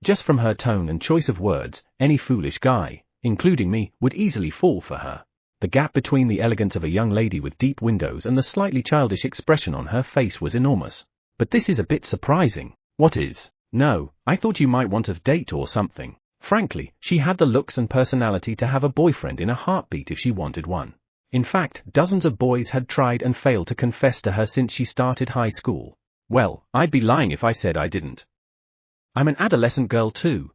Just from her tone and choice of words, any foolish guy, including me, would easily fall for her. The gap between the elegance of a young lady with deep windows and the slightly childish expression on her face was enormous. But this is a bit surprising. What is? No, I thought you might want a date or something. Frankly, she had the looks and personality to have a boyfriend in a heartbeat if she wanted one. In fact, dozens of boys had tried and failed to confess to her since she started high school. Well, I'd be lying if I said I didn't. I'm an adolescent girl too.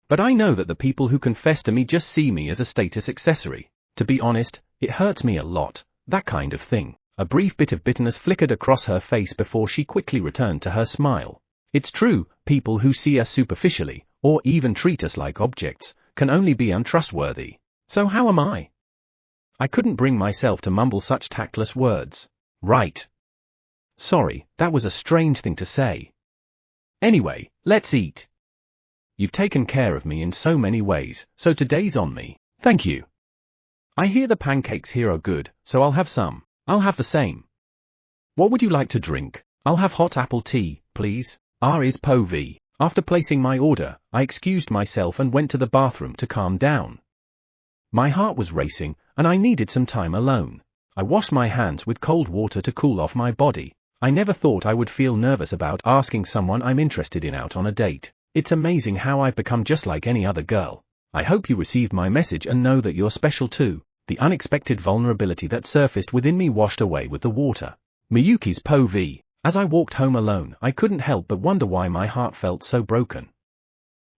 But I know that the people who confess to me just see me as a status accessory. To be honest, it hurts me a lot, that kind of thing. A brief bit of bitterness flickered across her face before she quickly returned to her smile. It's true, people who see us superficially, or even treat us like objects, can only be untrustworthy. So how am I? I couldn't bring myself to mumble such tactless words. Right. Sorry, that was a strange thing to say. Anyway, let's eat. You've taken care of me in so many ways, so today's on me. Thank you. I hear the pancakes here are good, so I'll have some. I'll have the same. What would you like to drink? I'll have hot apple tea, please. Is po v. After placing my order, I excused myself and went to the bathroom to calm down. My heart was racing, and I needed some time alone. I washed my hands with cold water to cool off my body. I never thought I would feel nervous about asking someone I'm interested in out on a date. It's amazing how I've become just like any other girl. I hope you received my message and know that you're special too. The unexpected vulnerability that surfaced within me washed away with the water. Miyuki's po v. As I walked home alone, I couldn't help but wonder why my heart felt so broken.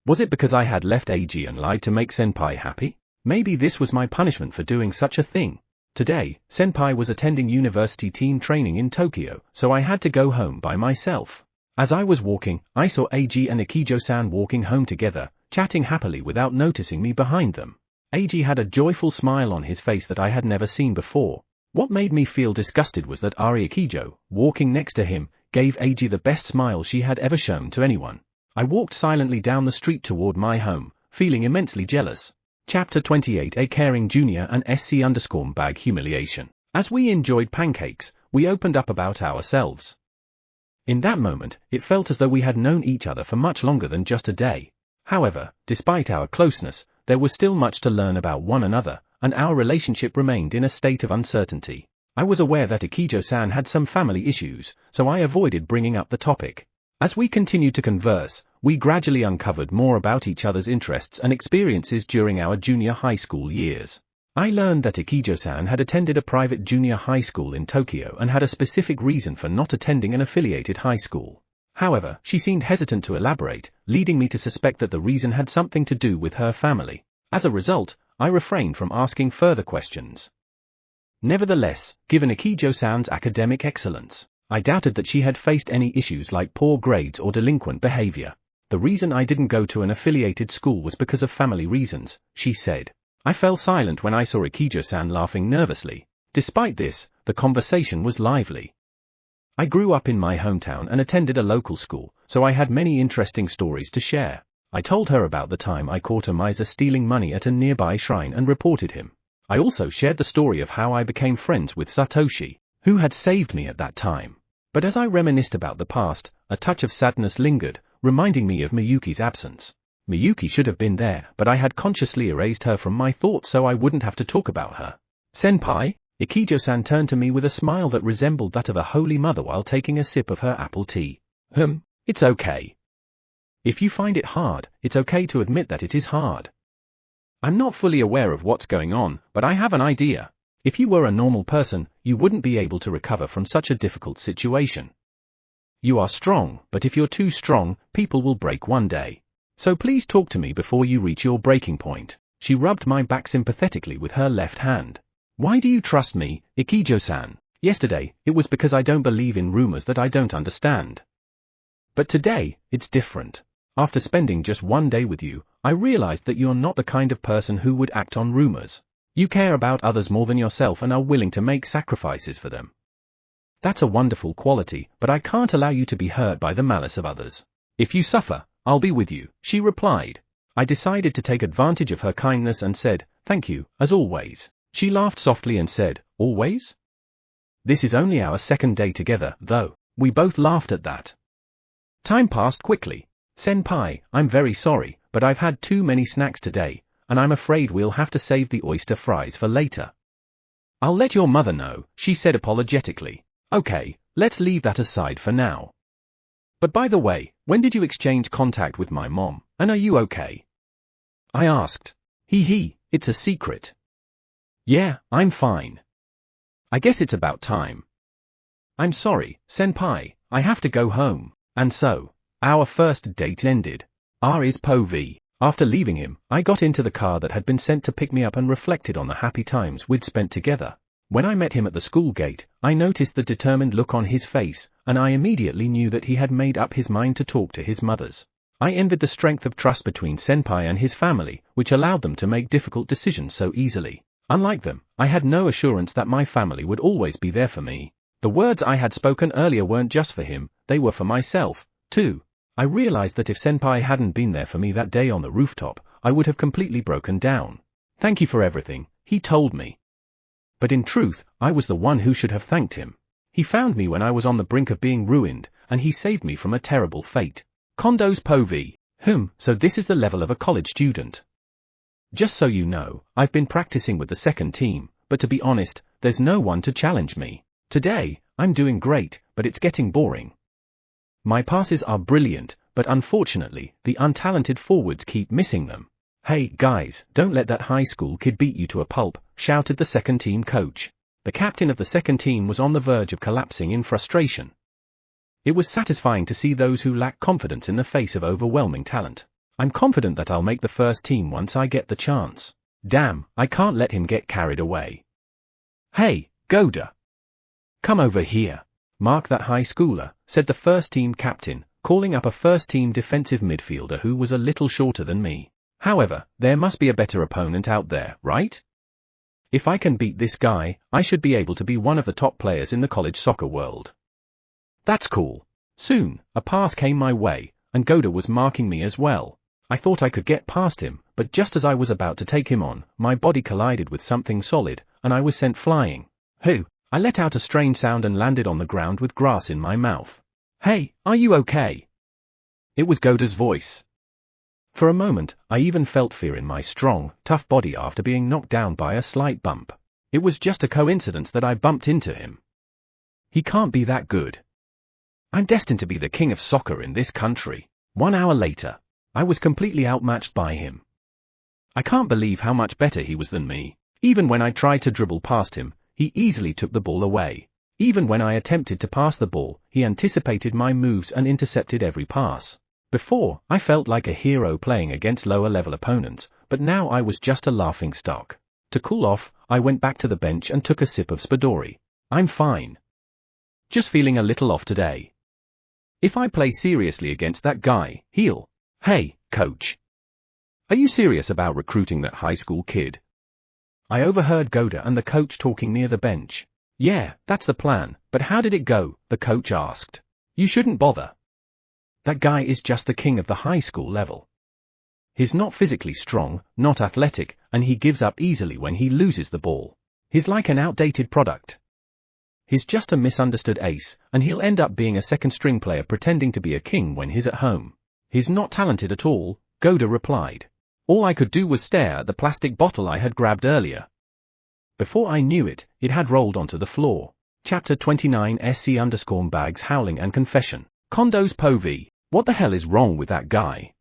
Was it because I had left Eiji and lied to make Senpai happy? Maybe this was my punishment for doing such a thing. Today, Senpai was attending university team training in Tokyo, so I had to go home by myself. As I was walking, I saw Eiji and Ikijo-san walking home together, chatting happily without noticing me behind them. Eiji had a joyful smile on his face that I had never seen before. What made me feel disgusted was that Ariakijo, walking next to him, gave Eiji the best smile she had ever shown to anyone. I walked silently down the street toward my home, feeling immensely jealous. Chapter 28. A Caring Junior and SC_bag Humiliation. As we enjoyed pancakes, we opened up about ourselves. In that moment, it felt as though we had known each other for much longer than just a day. However, despite our closeness, there was still much to learn about one another, and our relationship remained in a state of uncertainty. I was aware that Ikijo-san had some family issues, so I avoided bringing up the topic. As we continued to converse, we gradually uncovered more about each other's interests and experiences during our junior high school years. I learned that Ikijo-san had attended a private junior high school in Tokyo and had a specific reason for not attending an affiliated high school. However, she seemed hesitant to elaborate, leading me to suspect that the reason had something to do with her family. As a result, I refrained from asking further questions. Nevertheless, given Ikijo-san's academic excellence, I doubted that she had faced any issues like poor grades or delinquent behavior. The reason I didn't go to an affiliated school was because of family reasons, she said. I fell silent when I saw Ikijo-san laughing nervously. Despite this, the conversation was lively. I grew up in my hometown and attended a local school, so I had many interesting stories to share. I told her about the time I caught a miser stealing money at a nearby shrine and reported him. I also shared the story of how I became friends with Satoshi, who had saved me at that time. But as I reminisced about the past, a touch of sadness lingered, reminding me of Miyuki's absence. Miyuki should have been there, but I had consciously erased her from my thoughts so I wouldn't have to talk about her. Senpai? Ikijo-san turned to me with a smile that resembled that of a holy mother while taking a sip of her apple tea. It's okay. If you find it hard, it's okay to admit that it is hard. I'm not fully aware of what's going on, but I have an idea. If you were a normal person, you wouldn't be able to recover from such a difficult situation. You are strong, but if you're too strong, people will break one day. So please talk to me before you reach your breaking point. She rubbed my back sympathetically with her left hand. Why do you trust me, Ikijo-san? Yesterday, it was because I don't believe in rumors that I don't understand. But today, it's different. After spending just one day with you, I realized that you're not the kind of person who would act on rumors. You care about others more than yourself and are willing to make sacrifices for them. That's a wonderful quality, but I can't allow you to be hurt by the malice of others. If you suffer, I'll be with you, she replied. I decided to take advantage of her kindness and said, thank you, as always. She laughed softly and said, always? This is only our second day together, though. We both laughed at that. Time passed quickly. Senpai, I'm very sorry, but I've had too many snacks today, and I'm afraid we'll have to save the oyster fries for later. I'll let your mother know, she said apologetically. Okay, let's leave that aside for now. But by the way, when did you exchange contact with my mom, and are you okay? I asked. It's a secret. Yeah, I'm fine. I guess it's about time. I'm sorry, Senpai, I have to go home. And so, our first date ended. Is Povi. After leaving him, I got into the car that had been sent to pick me up and reflected on the happy times we'd spent together. When I met him at the school gate, I noticed the determined look on his face, and I immediately knew that he had made up his mind to talk to his mothers. I envied the strength of trust between Senpai and his family, which allowed them to make difficult decisions so easily. Unlike them, I had no assurance that my family would always be there for me. The words I had spoken earlier weren't just for him, they were for myself, too. I realized that if Senpai hadn't been there for me that day on the rooftop, I would have completely broken down. Thank you for everything, he told me. But in truth, I was the one who should have thanked him. He found me when I was on the brink of being ruined, and he saved me from a terrible fate. Kondo's Povi. So this is the level of a college student. Just so you know, I've been practicing with the second team, but to be honest, there's no one to challenge me. Today, I'm doing great, but it's getting boring. My passes are brilliant, but unfortunately, the untalented forwards keep missing them. Hey, guys, don't let that high school kid beat you to a pulp, shouted the second team coach. The captain of the second team was on the verge of collapsing in frustration. It was satisfying to see those who lack confidence in the face of overwhelming talent. I'm confident that I'll make the first team once I get the chance. Damn, I can't let him get carried away. Hey, Goda. Come over here. Mark that high schooler, said the first team captain, calling up a first-team defensive midfielder who was a little shorter than me. However, there must be a better opponent out there, right? If I can beat this guy, I should be able to be one of the top players in the college soccer world. That's cool. Soon, a pass came my way, and Goda was marking me as well. I thought I could get past him, but just as I was about to take him on, my body collided with something solid, and I was sent flying. Hoo! I let out a strange sound and landed on the ground with grass in my mouth. Hey, are you okay? It was Goda's voice. For a moment, I even felt fear in my strong, tough body after being knocked down by a slight bump. It was just a coincidence that I bumped into him. He can't be that good. I'm destined to be the king of soccer in this country. 1 hour later, I was completely outmatched by him. I can't believe how much better he was than me. Even when I tried to dribble past him, he easily took the ball away. Even when I attempted to pass the ball, he anticipated my moves and intercepted every pass. Before, I felt like a hero playing against lower-level opponents, but now I was just a laughingstock. To cool off, I went back to the bench and took a sip of Spadori. I'm fine. Just feeling a little off today. If I play seriously against that guy, he'll... Hey, coach. Are you serious about recruiting that high school kid? I overheard Goda and the coach talking near the bench. Yeah, that's the plan, but how did it go? The coach asked. You shouldn't bother. That guy is just the king of the high school level. He's not physically strong, not athletic, and he gives up easily when he loses the ball. He's like an outdated product. He's just a misunderstood ace, and he'll end up being a second-string player pretending to be a king when he's at home. He's not talented at all, Goda replied. All I could do was stare at the plastic bottle I had grabbed earlier. Before I knew it, it had rolled onto the floor. Chapter 29 SC_bags howling and confession. Kondo's POV. What the hell is wrong with that guy?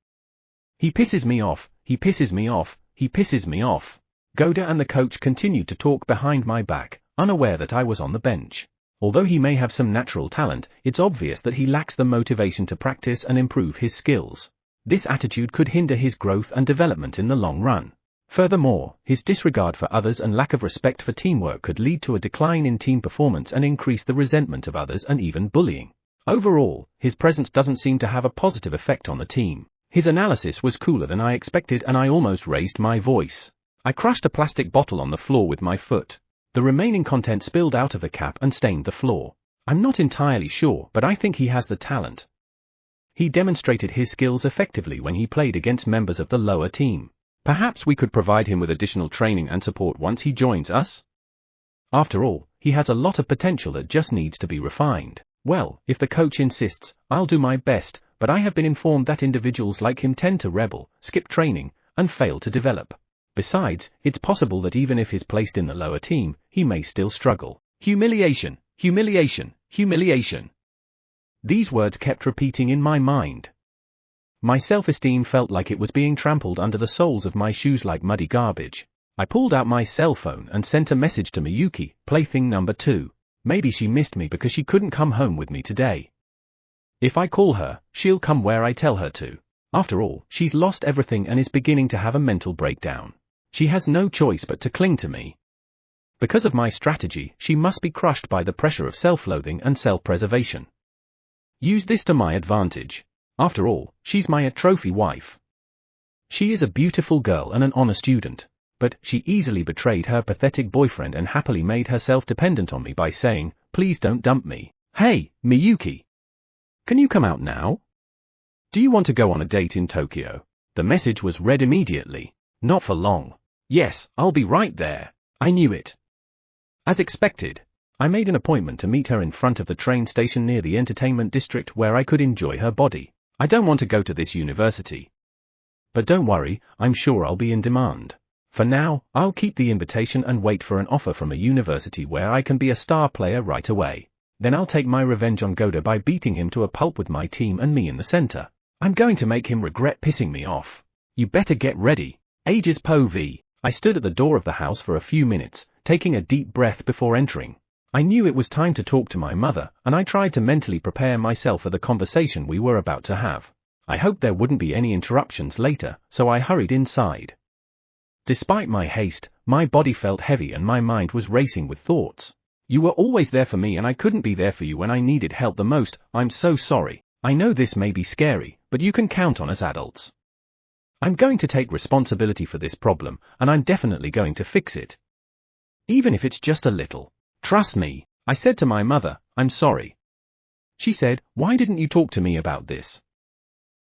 He pisses me off, he pisses me off, he pisses me off. Goda and the coach continued to talk behind my back, unaware that I was on the bench. Although he may have some natural talent, it's obvious that he lacks the motivation to practice and improve his skills. This attitude could hinder his growth and development in the long run. Furthermore, his disregard for others and lack of respect for teamwork could lead to a decline in team performance and increase the resentment of others and even bullying. Overall, his presence doesn't seem to have a positive effect on the team. His analysis was cooler than I expected and I almost raised my voice. I crushed a plastic bottle on the floor with my foot. The remaining content spilled out of the cap and stained the floor. I'm not entirely sure, but I think he has the talent. He demonstrated his skills effectively when he played against members of the lower team. Perhaps we could provide him with additional training and support once he joins us? After all, he has a lot of potential that just needs to be refined. Well, if the coach insists, I'll do my best, but I have been informed that individuals like him tend to rebel, skip training, and fail to develop. Besides, it's possible that even if he's placed in the lower team, he may still struggle. Humiliation, humiliation, humiliation. These words kept repeating in my mind. My self-esteem felt like it was being trampled under the soles of my shoes like muddy garbage. I pulled out my cell phone and sent a message to Miyuki, plaything number 2. Maybe she missed me because she couldn't come home with me today. If I call her, she'll come where I tell her to. After all, she's lost everything and is beginning to have a mental breakdown. She has no choice but to cling to me. Because of my strategy, she must be crushed by the pressure of self-loathing and self-preservation. Use this to my advantage. After all, she's my trophy wife. She is a beautiful girl and an honor student. But she easily betrayed her pathetic boyfriend and happily made herself dependent on me by saying, please don't dump me. Hey, Miyuki. Can you come out now? Do you want to go on a date in Tokyo? The message was read immediately. Not for long. Yes, I'll be right there. I knew it. As expected, I made an appointment to meet her in front of the train station near the entertainment district where I could enjoy her body. I don't want to go to this university. But don't worry, I'm sure I'll be in demand. For now, I'll keep the invitation and wait for an offer from a university where I can be a star player right away. Then I'll take my revenge on Goda by beating him to a pulp with my team and me in the center. I'm going to make him regret pissing me off. You better get ready. Ages POV. I stood at the door of the house for a few minutes, taking a deep breath before entering. I knew it was time to talk to my mother, and I tried to mentally prepare myself for the conversation we were about to have. I hoped there wouldn't be any interruptions later, so I hurried inside. Despite my haste, my body felt heavy and my mind was racing with thoughts. You were always there for me and I couldn't be there for you when I needed help the most. I'm so sorry. I know this may be scary, but you can count on us adults. I'm going to take responsibility for this problem, and I'm definitely going to fix it. Even if it's just a little. Trust me, I said to my mother, I'm sorry. She said, why didn't you talk to me about this?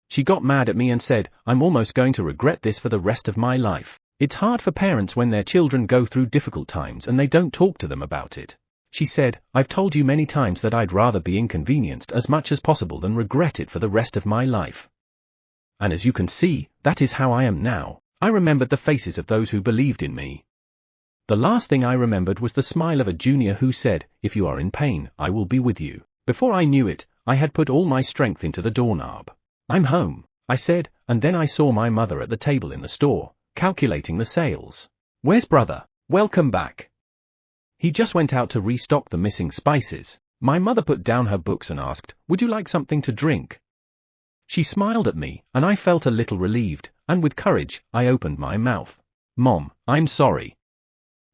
She got mad at me and said, I'm almost going to regret this for the rest of my life. It's hard for parents when their children go through difficult times and they don't talk to them about it. She said, I've told you many times that I'd rather be inconvenienced as much as possible than regret it for the rest of my life. And as you can see, that is how I am now. I remembered the faces of those who believed in me. The last thing I remembered was the smile of a junior who said, if you are in pain, I will be with you. Before I knew it, I had put all my strength into the doorknob. I'm home, I said, and then I saw my mother at the table in the store, calculating the sales. Where's brother? Welcome back. He just went out to restock the missing spices. My mother put down her books and asked, would you like something to drink? She smiled at me, and I felt a little relieved, and with courage, I opened my mouth. Mom, I'm sorry.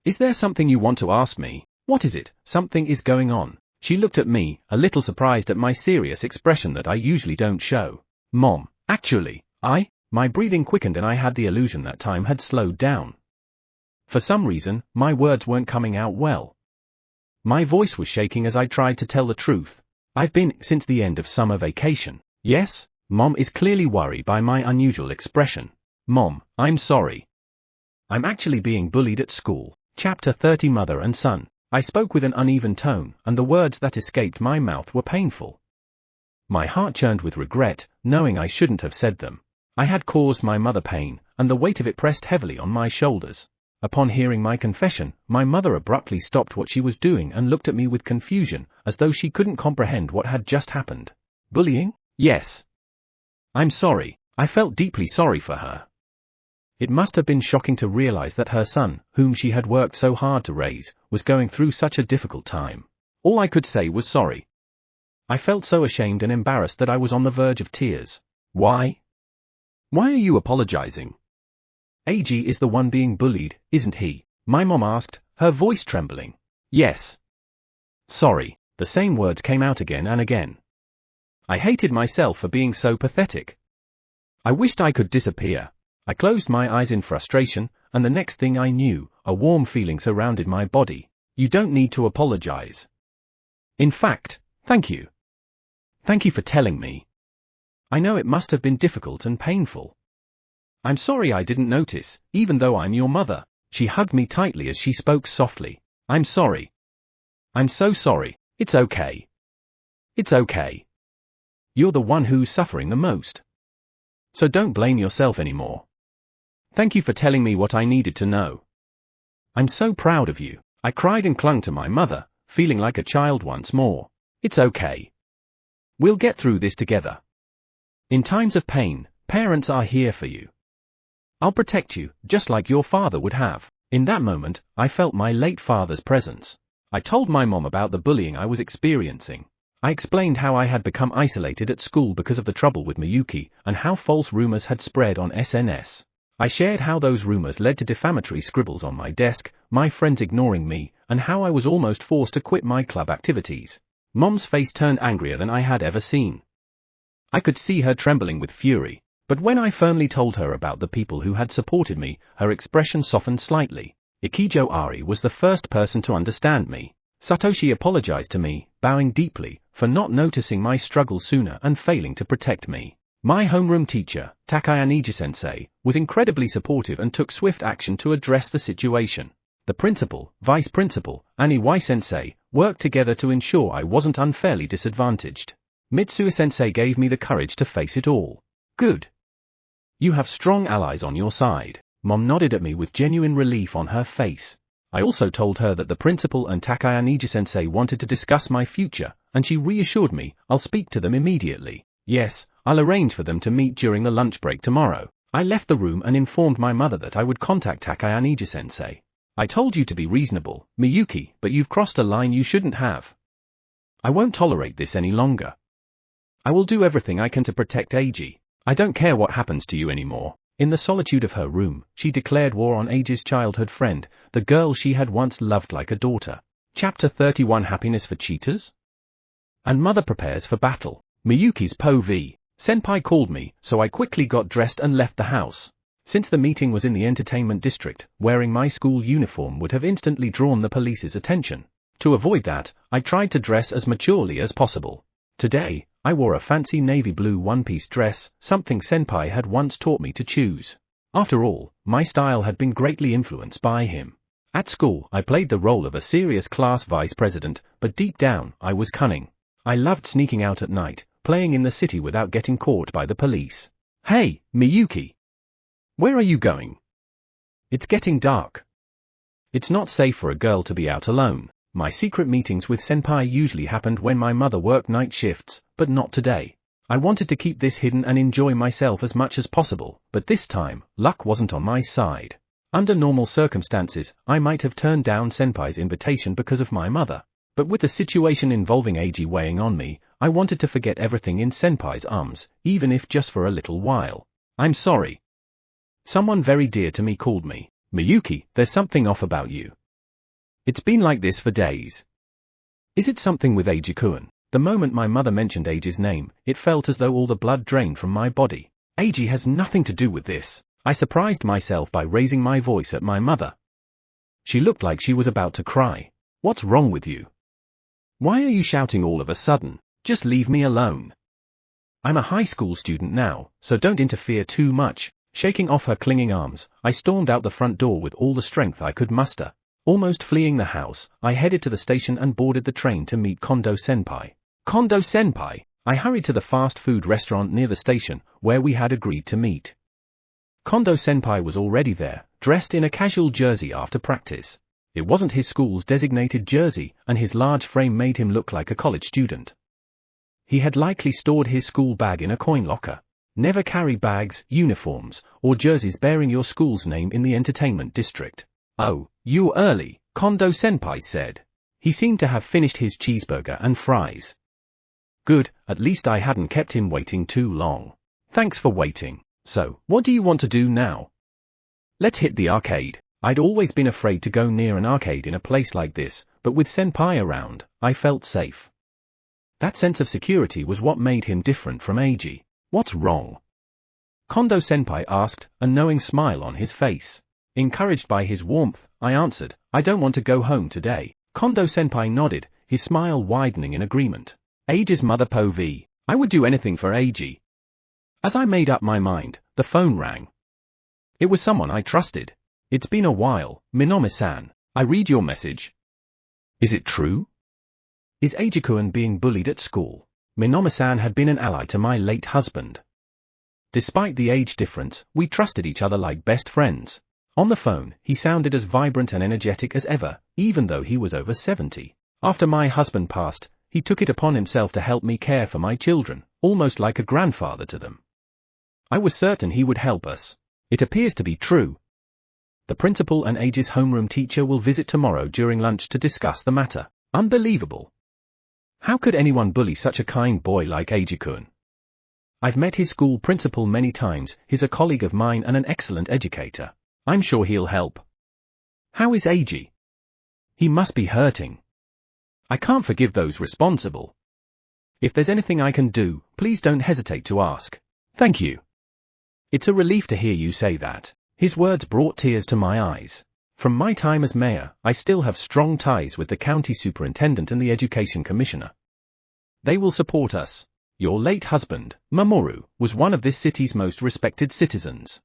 Is there something you want to ask me? What is it? Something is going on. She looked at me, a little surprised at my serious expression that I usually don't show. Mom, actually, my breathing quickened and I had the illusion that time had slowed down. For some reason, my words weren't coming out well. My voice was shaking as I tried to tell the truth. I've been since the end of summer vacation. Yes? Mom is clearly worried by my unusual expression. Mom, I'm sorry. I'm actually being bullied at school. Chapter 30 Mother and Son. I spoke with an uneven tone, and the words that escaped my mouth were painful. My heart churned with regret, knowing I shouldn't have said them. I had caused my mother pain, and the weight of it pressed heavily on my shoulders. Upon hearing my confession, my mother abruptly stopped what she was doing and looked at me with confusion, as though she couldn't comprehend what had just happened. Bullying? Yes. I'm sorry. I felt deeply sorry for her. It must have been shocking to realize that her son, whom she had worked so hard to raise, was going through such a difficult time. All I could say was sorry. I felt so ashamed and embarrassed that I was on the verge of tears. Why? Why are you apologizing? Eiji is the one being bullied, isn't he? My mom asked, her voice trembling. Yes. Sorry. The same words came out again and again. I hated myself for being so pathetic. I wished I could disappear. I closed my eyes in frustration, and the next thing I knew, a warm feeling surrounded my body. You don't need to apologize. In fact, thank you. Thank you for telling me. I know it must have been difficult and painful. I'm sorry I didn't notice, even though I'm your mother. She hugged me tightly as she spoke softly. I'm sorry. I'm so sorry. It's okay. It's okay. You're the one who's suffering the most. So don't blame yourself anymore. Thank you for telling me what I needed to know. I'm so proud of you. I cried and clung to my mother, feeling like a child once more. It's okay. We'll get through this together. In times of pain, parents are here for you. I'll protect you, just like your father would have. In that moment, I felt my late father's presence. I told my mom about the bullying I was experiencing. I explained how I had become isolated at school because of the trouble with Miyuki, and how false rumors had spread on SNS. I shared how those rumors led to defamatory scribbles on my desk, my friends ignoring me, and how I was almost forced to quit my club activities. Mom's face turned angrier than I had ever seen. I could see her trembling with fury, but when I firmly told her about the people who had supported me, her expression softened slightly. Ikijo Ari was the first person to understand me. Satoshi apologized to me, bowing deeply, for not noticing my struggle sooner and failing to protect me. My homeroom teacher, Takayaniji-sensei, was incredibly supportive and took swift action to address the situation. The principal, vice principal, and Iwai-sensei, worked together to ensure I wasn't unfairly disadvantaged. Mitsue-sensei gave me the courage to face it all. Good. You have strong allies on your side. Mom nodded at me with genuine relief on her face. I also told her that the principal and Takayaniji-sensei wanted to discuss my future, and she reassured me, I'll speak to them immediately. Yes, I'll arrange for them to meet during the lunch break tomorrow. I left the room and informed my mother that I would contact Takayaniji-sensei. I told you to be reasonable, Miyuki, but you've crossed a line you shouldn't have. I won't tolerate this any longer. I will do everything I can to protect Eiji. I don't care what happens to you anymore. In the solitude of her room, she declared war on Eiji's childhood friend, the girl she had once loved like a daughter. Chapter 31 Happiness for Cheaters? And Mother prepares for battle. Miyuki's Po V. Senpai called me, so I quickly got dressed and left the house. Since the meeting was in the entertainment district, wearing my school uniform would have instantly drawn the police's attention. To avoid that, I tried to dress as maturely as possible. Today, I wore a fancy navy blue one-piece dress, something Senpai had once taught me to choose. After all, my style had been greatly influenced by him. At school, I played the role of a serious class vice president, but deep down, I was cunning. I loved sneaking out at night, playing in the city without getting caught by the police. Hey, Miyuki! Where are you going? It's getting dark. It's not safe for a girl to be out alone. My secret meetings with Senpai usually happened when my mother worked night shifts, but not today. I wanted to keep this hidden and enjoy myself as much as possible, but this time, luck wasn't on my side. Under normal circumstances, I might have turned down Senpai's invitation because of my mother. But with the situation involving Eiji weighing on me, I wanted to forget everything in Senpai's arms, even if just for a little while. I'm sorry. Someone very dear to me called me. Miyuki, there's something off about you. It's been like this for days. Is it something with Eiji-kun? The moment my mother mentioned Eiji's name, it felt as though all the blood drained from my body. Eiji has nothing to do with this. I surprised myself by raising my voice at my mother. She looked like she was about to cry. What's wrong with you? Why are you shouting all of a sudden? Just leave me alone. I'm a high school student now, so don't interfere too much. Shaking off her clinging arms, I stormed out the front door with all the strength I could muster. Almost fleeing the house, I headed to the station and boarded the train to meet Kondo-senpai. Kondo-senpai! I hurried to the fast food restaurant near the station, where we had agreed to meet. Kondo-senpai was already there, dressed in a casual jersey after practice. It wasn't his school's designated jersey, and his large frame made him look like a college student. He had likely stored his school bag in a coin locker. Never carry bags, uniforms, or jerseys bearing your school's name in the entertainment district. Oh, you're early, Kondo-senpai said. He seemed to have finished his cheeseburger and fries. Good, at least I hadn't kept him waiting too long. Thanks for waiting. So, what do you want to do now? Let's hit the arcade. I'd always been afraid to go near an arcade in a place like this, but with Senpai around, I felt safe. That sense of security was what made him different from Eiji. What's wrong? Kondo-senpai asked, a knowing smile on his face. Encouraged by his warmth, I answered, I don't want to go home today. Kondo-senpai nodded, his smile widening in agreement. Eiji's mother Po V. I would do anything for Eiji. As I made up my mind, the phone rang. It was someone I trusted. It's been a while, Minami-san. I read your message. Is it true? Is Eiji-kun being bullied at school? Minami-san had been an ally to my late husband. Despite the age difference, we trusted each other like best friends. On the phone, he sounded as vibrant and energetic as ever, even though he was over 70. After my husband passed, he took it upon himself to help me care for my children, almost like a grandfather to them. I was certain he would help us. It appears to be true. The principal and Eiji's homeroom teacher will visit tomorrow during lunch to discuss the matter. Unbelievable. How could anyone bully such a kind boy like Eiji-kun? I've met his school principal many times, he's a colleague of mine and an excellent educator. I'm sure he'll help. How is Eiji? He must be hurting. I can't forgive those responsible. If there's anything I can do, please don't hesitate to ask. Thank you. It's a relief to hear you say that. His words brought tears to my eyes. From my time as mayor, I still have strong ties with the county superintendent and the education commissioner. They will support us. Your late husband, Mamoru, was one of this city's most respected citizens.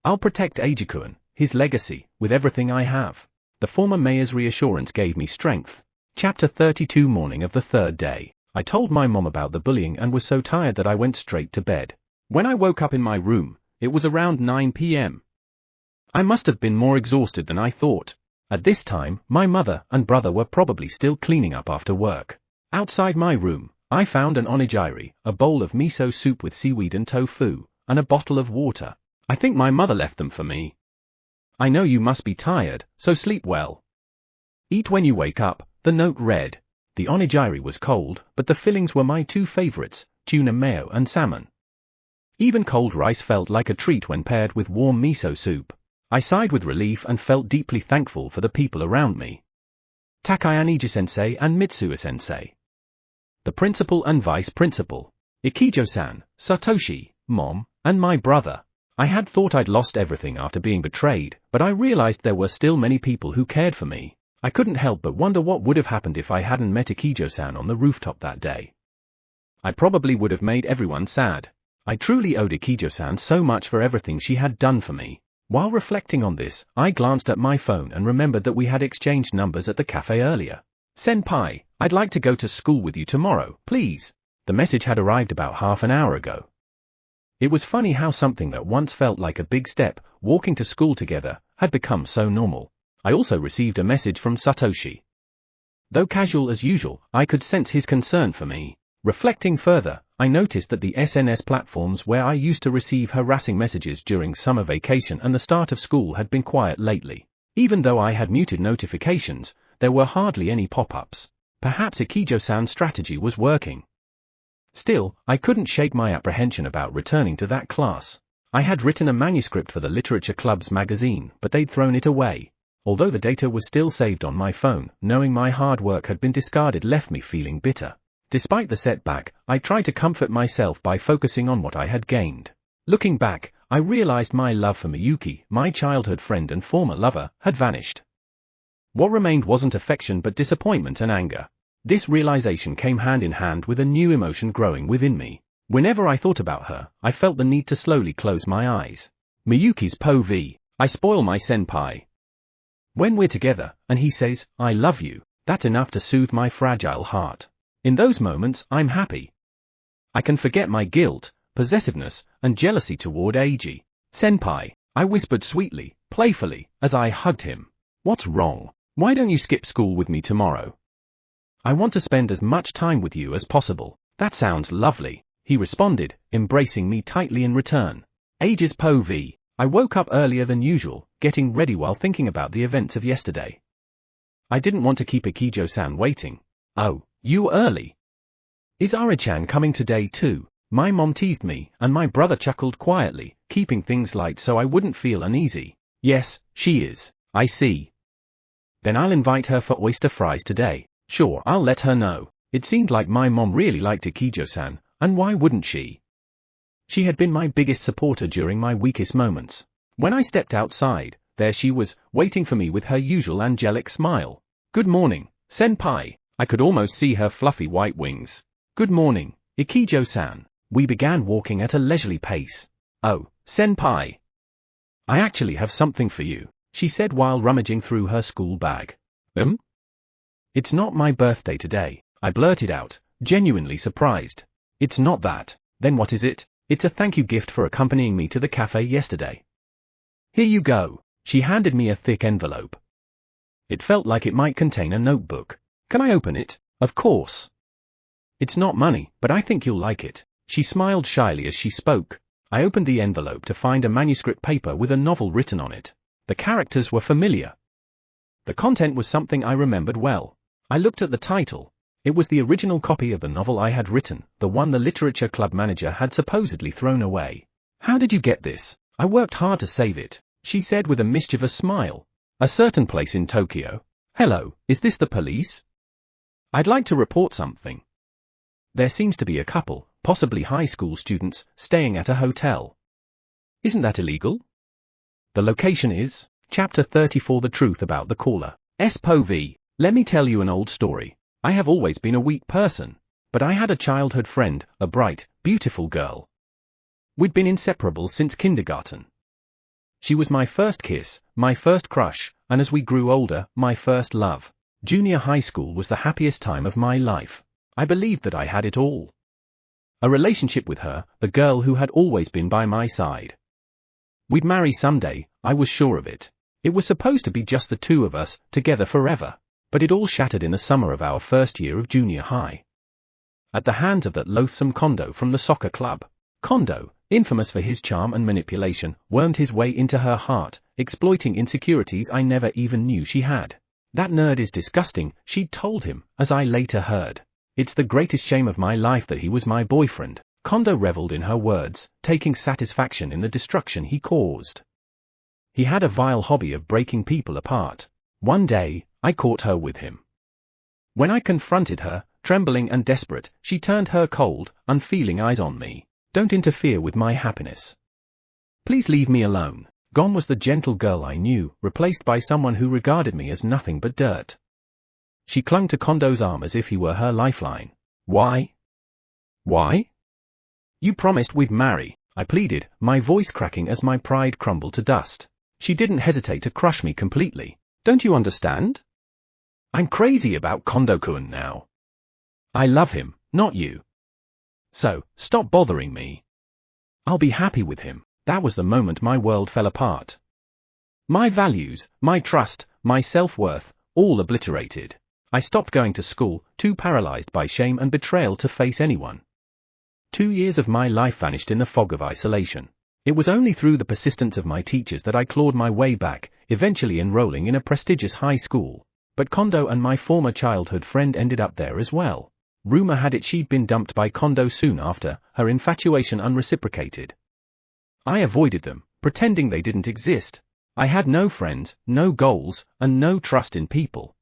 I'll protect Eiji-kun, his legacy, with everything I have. The former mayor's reassurance gave me strength. Chapter 32 Morning of the third day. I told my mom about the bullying and was so tired that I went straight to bed. When I woke up in my room, it was around 9 p.m. I must have been more exhausted than I thought. At this time, my mother and brother were probably still cleaning up after work. Outside my room, I found an onigiri, a bowl of miso soup with seaweed and tofu, and a bottle of water. I think my mother left them for me. I know you must be tired, so sleep well. Eat when you wake up, the note read. The onigiri was cold, but the fillings were my two favorites, tuna mayo and salmon. Even cold rice felt like a treat when paired with warm miso soup. I sighed with relief and felt deeply thankful for the people around me. Takayama Eiji-sensei and Mitsuo-sensei. the principal and vice principal, Ikijo-san, Satoshi, Mom, and my brother. I had thought I'd lost everything after being betrayed, but I realized there were still many people who cared for me. I couldn't help but wonder what would have happened if I hadn't met Ikijo-san on the rooftop that day. I probably would have made everyone sad. I truly owed Ikijo-san so much for everything she had done for me. While reflecting on this, I glanced at my phone and remembered that we had exchanged numbers at the cafe earlier. Senpai, I'd like to go to school with you tomorrow, please. The message had arrived about half an hour ago. It was funny how something that once felt like a big step, walking to school together, had become so normal. I also received a message from Satoshi. Though casual as usual, I could sense his concern for me. Reflecting further, I noticed that the SNS platforms where I used to receive harassing messages during summer vacation and the start of school had been quiet lately. Even though I had muted notifications, there were hardly any pop-ups. Perhaps Ikijo-san's strategy was working. Still, I couldn't shake my apprehension about returning to that class. I had written a manuscript for the Literature Club's magazine, but they'd thrown it away. Although the data was still saved on my phone, knowing my hard work had been discarded left me feeling bitter. Despite the setback, I tried to comfort myself by focusing on what I had gained. Looking back, I realized my love for Miyuki, my childhood friend and former lover, had vanished. What remained wasn't affection but disappointment and anger. This realization came hand in hand with a new emotion growing within me. Whenever I thought about her, I felt the need to slowly close my eyes. Miyuki's POV, I spoil my senpai. When we're together, and he says, I love you, that's enough to soothe my fragile heart. In those moments, I'm happy. I can forget my guilt, possessiveness, and jealousy toward Eiji. Senpai, I whispered sweetly, playfully, as I hugged him. What's wrong? Why don't you skip school with me tomorrow? I want to spend as much time with you as possible. That sounds lovely, he responded, embracing me tightly in return. Eiji's POV, I woke up earlier than usual, getting ready while thinking about the events of yesterday. I didn't want to keep Ikijo-san waiting. Oh, you early? Is Ari-chan coming today too? My mom teased me, and my brother chuckled quietly, keeping things light so I wouldn't feel uneasy. Yes, she is. I see. Then I'll invite her for oyster fries today. Sure, I'll let her know. It seemed like my mom really liked Ikijo-san, and why wouldn't she? She had been my biggest supporter during my weakest moments. When I stepped outside, there she was, waiting for me with her usual angelic smile. Good morning, senpai. I could almost see her fluffy white wings. Good morning, Ikijo-san. We began walking at a leisurely pace. Oh, senpai. I actually have something for you, she said while rummaging through her school bag. It's not my birthday today, I blurted out, genuinely surprised. It's not that. Then what is it? It's a thank you gift for accompanying me to the cafe yesterday. Here you go. She handed me a thick envelope. It felt like it might contain a notebook. Can I open it? Of course. It's not money, but I think you'll like it. She smiled shyly as she spoke. I opened the envelope to find a manuscript paper with a novel written on it. The characters were familiar. The content was something I remembered well. I looked at the title. It was the original copy of the novel I had written, the one the literature club manager had supposedly thrown away. How did you get this? I worked hard to save it, she said with a mischievous smile. A certain place in Tokyo. Hello, is this the police? I'd like to report something. There seems to be a couple, possibly high school students, staying at a hotel. Isn't that illegal? The location is, Chapter 34 The Truth About the Caller. POV. Let me tell you an old story. I have always been a weak person, but I had a childhood friend, a bright, beautiful girl. We'd been inseparable since kindergarten. She was my first kiss, my first crush, and as we grew older, my first love. Junior high school was the happiest time of my life. I believed that I had it all. A relationship with her, the girl who had always been by my side. We'd marry someday, I was sure of it. It was supposed to be just the two of us, together forever. But it all shattered in the summer of our first year of junior high. At the hands of that loathsome Kondo from the soccer club. Kondo, infamous for his charm and manipulation, wormed his way into her heart, exploiting insecurities I never even knew she had. That nerd is disgusting, she'd told him, as I later heard. It's the greatest shame of my life that he was my boyfriend. Kondo reveled in her words, taking satisfaction in the destruction he caused. He had a vile hobby of breaking people apart. One day, I caught her with him. When I confronted her, Trembling and desperate, she turned her cold, unfeeling eyes on me. "Don't interfere with my happiness. Please leave me alone." Gone was the gentle girl I knew, replaced by someone who regarded me as nothing but dirt. She clung to Kondo's arm as if he were her lifeline. "Why? Why? You promised we'd marry," I pleaded, my voice cracking as my pride crumbled to dust. She didn't hesitate to crush me completely. "Don't you understand? I'm crazy about Kondo-kun now. I love him, not you. So, stop bothering me. I'll be happy with him." That was the moment my world fell apart. My values, my trust, my self-worth, all obliterated. I stopped going to school, too paralyzed by shame and betrayal to face anyone. 2 years of my life vanished in the fog of isolation. It was only through the persistence of my teachers that I clawed my way back, eventually enrolling in a prestigious high school. But Kondo and my former childhood friend ended up there as well. Rumor had it she'd been dumped by Kondo soon after, her infatuation unreciprocated. I avoided them, pretending they didn't exist. I had no friends, no goals, and no trust in people.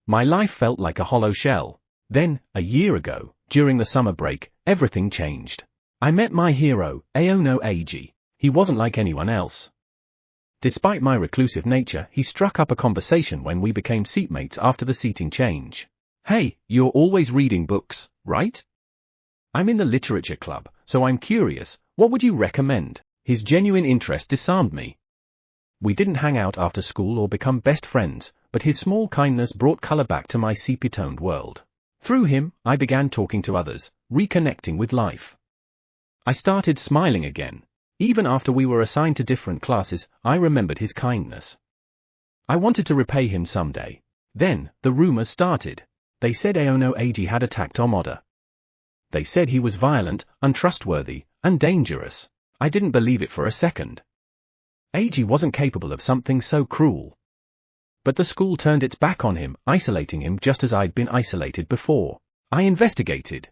My life felt like a hollow shell. Then, a year ago, during the summer break, everything changed. I met my hero, Aono Eiji. He wasn't like anyone else. Despite my reclusive nature, he struck up a conversation when we became seatmates after the seating change. "Hey, you're always reading books, right? I'm in the literature club, so I'm curious, what would you recommend?" His genuine interest disarmed me. We didn't hang out after school or become best friends, but his small kindness brought color back to my sepia-toned world. Through him, I began talking to others, reconnecting with life. I started smiling again. Even after we were assigned to different classes, I remembered his kindness. I wanted to repay him someday. Then, the rumors started. They said Aono Eiji had attacked Amada. They said he was violent, untrustworthy, and dangerous. I didn't believe it for a second. Eiji wasn't capable of something so cruel. But the school turned its back on him, isolating him just as I'd been isolated before. I investigated.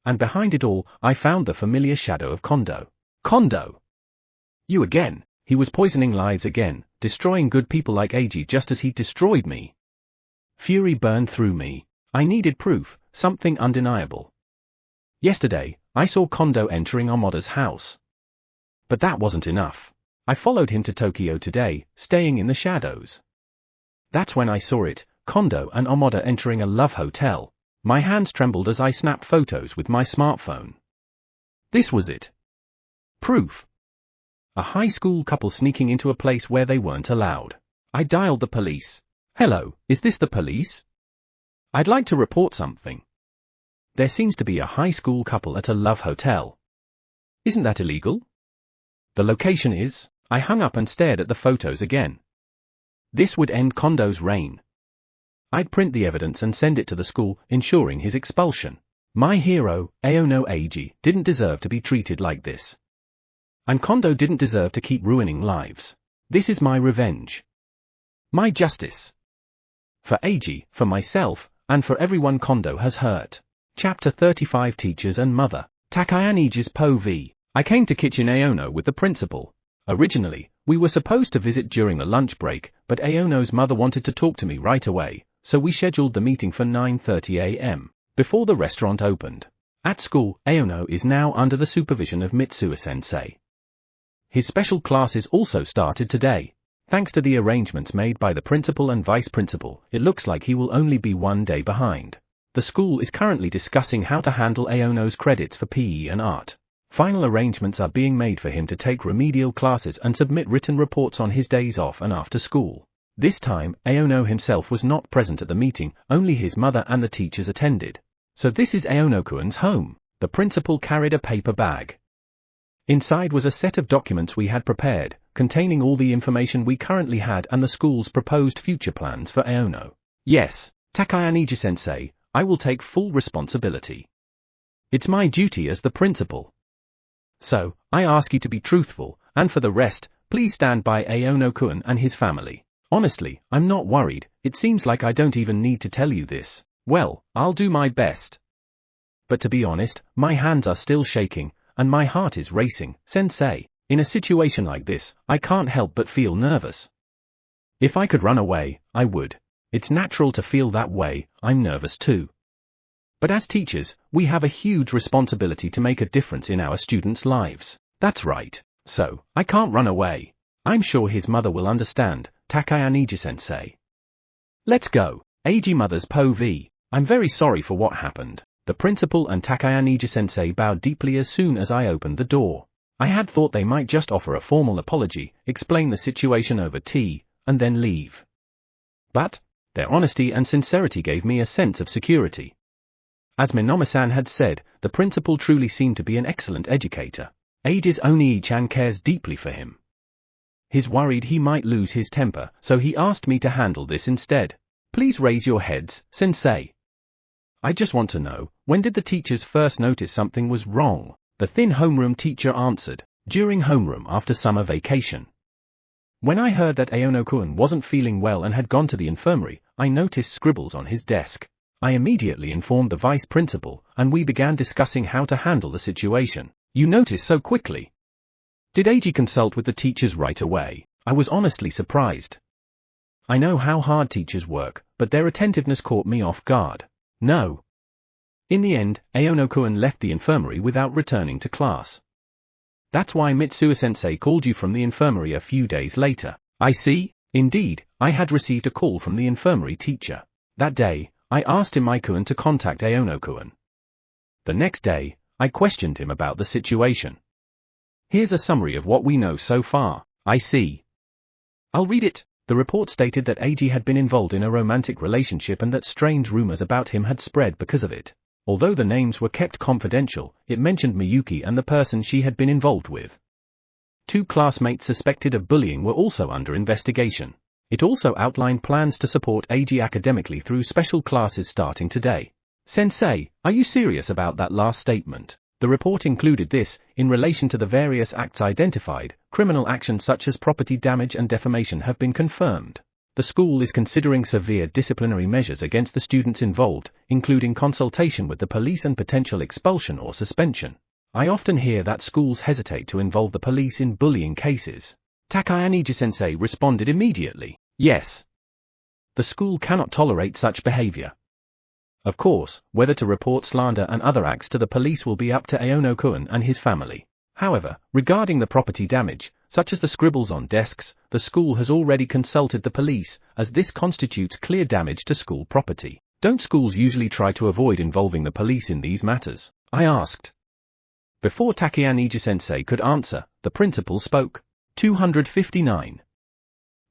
And behind it all, I found the familiar shadow of Kondo. Kondo! You again. He was poisoning lives again, destroying good people like Eiji just as he destroyed me. Fury burned through me. I needed proof, something undeniable. Yesterday, I saw Kondo entering Amada's house. But that wasn't enough. I followed him to Tokyo today, staying in the shadows. That's when I saw it, Kondo and Amada entering a love hotel. My hands trembled as I snapped photos with my smartphone. This was it. Proof. A high school couple sneaking into a place where they weren't allowed. I dialed the police. "Hello, is this the police? I'd like to report something. There seems to be a high school couple at a love hotel. Isn't that illegal? The location is." I hung up and stared at the photos again. This would end Kondo's reign. I'd print the evidence and send it to the school, ensuring his expulsion. My hero, Aono Eiji, didn't deserve to be treated like this. And Kondo didn't deserve to keep ruining lives. This is my revenge. My justice. For Eiji, for myself, and for everyone Kondo has hurt. Chapter 35 Teachers and Mother. Takayaniji's Po v. I came to Kitchen Aono with the principal. Originally, we were supposed to visit during the lunch break, but Aono's mother wanted to talk to me right away, so we scheduled the meeting for 9:30 a.m., before the restaurant opened. At school, Aono is now under the supervision of Mitsuo-sensei. His special classes also started today. Thanks to the arrangements made by the principal and vice principal, it looks like he will only be 1 day behind. The school is currently discussing how to handle Aono's credits for PE and art. Final arrangements are being made for him to take remedial classes and submit written reports on his days off and after school. This time, Aono himself was not present at the meeting, only his mother and the teachers attended. "So this is Aono-kun's home." The principal carried a paper bag. Inside was a set of documents we had prepared, containing all the information we currently had and the school's proposed future plans for Aono. "Yes, Takayaniji-sensei, I will take full responsibility. It's my duty as the principal. So, I ask you to be truthful, and for the rest, please stand by Aono-kun and his family. Honestly, I'm not worried. It seems like I don't even need to tell you this. Well, I'll do my best. But to be honest, my hands are still shaking, and my heart is racing, sensei. In a situation like this, I can't help but feel nervous. If I could run away, I would. It's natural to feel that way. I'm nervous too. But as teachers, we have a huge responsibility to make a difference in our students' lives. That's right. So, I can't run away. I'm sure his mother will understand, Takaya Eiji-sensei. Let's go. Eiji mother's Po V. I'm very sorry for what happened. The principal and Takaya Eiji-sensei bowed deeply as soon as I opened the door. I had thought they might just offer a formal apology, explain the situation over tea, and then leave. But their honesty and sincerity gave me a sense of security. As Minoma-san had said, the principal truly seemed to be an excellent educator. Eiji's Oni-chan cares deeply for him. He's worried he might lose his temper, so he asked me to handle this instead. Please raise your heads, sensei. I just want to know, when did the teachers first notice something was wrong? The thin homeroom teacher answered, during homeroom after summer vacation. When I heard that Aono-kun wasn't feeling well and had gone to the infirmary, I noticed scribbles on his desk. I immediately informed the vice principal, and we began discussing how to handle the situation. You noticed so quickly. Did Eiji consult with the teachers right away? I was honestly surprised. I know how hard teachers work, but their attentiveness caught me off guard. No. In the end, Aono-kun left the infirmary without returning to class. That's why Mitsuo-sensei called you from the infirmary a few days later. I see. Indeed, I had received a call from the infirmary teacher. That day, I asked Imai-kun to contact Aono-kun. The next day, I questioned him about the situation. Here's a summary of what we know so far. I see. I'll read it. The report stated that Eiji had been involved in a romantic relationship and that strange rumors about him had spread because of it. Although the names were kept confidential, it mentioned Miyuki and the person she had been involved with. 2 classmates suspected of bullying were also under investigation. It also outlined plans to support Eiji academically through special classes starting today. Sensei, are you serious about that last statement? The report included this, in relation to the various acts identified, criminal actions such as property damage and defamation have been confirmed. The school is considering severe disciplinary measures against the students involved, including consultation with the police and potential expulsion or suspension. I often hear that schools hesitate to involve the police in bullying cases. Takaya Eiji-sensei responded immediately, yes. The school cannot tolerate such behavior. Of course, whether to report slander and other acts to the police will be up to Aono-kun and his family. However, regarding the property damage, such as the scribbles on desks, the school has already consulted the police, as this constitutes clear damage to school property. Don't schools usually try to avoid involving the police in these matters? I asked. Before Takaya Eiji-sensei could answer, the principal spoke. 259.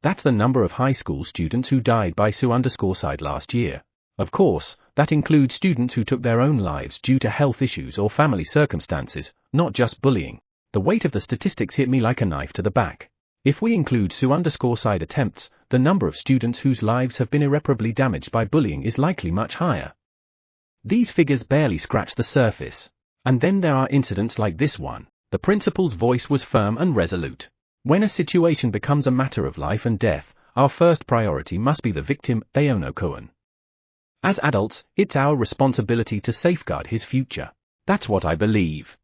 That's the number of high school students who died by suicide last year. Of course, that includes students who took their own lives due to health issues or family circumstances, not just bullying. The weight of the statistics hit me like a knife to the back. If we include suicide attempts, the number of students whose lives have been irreparably damaged by bullying is likely much higher. These figures barely scratch the surface. And then there are incidents like this one. The principal's voice was firm and resolute. When a situation becomes a matter of life and death, our first priority must be the victim, Aono-kun. As adults, it's our responsibility to safeguard his future. That's what I believe.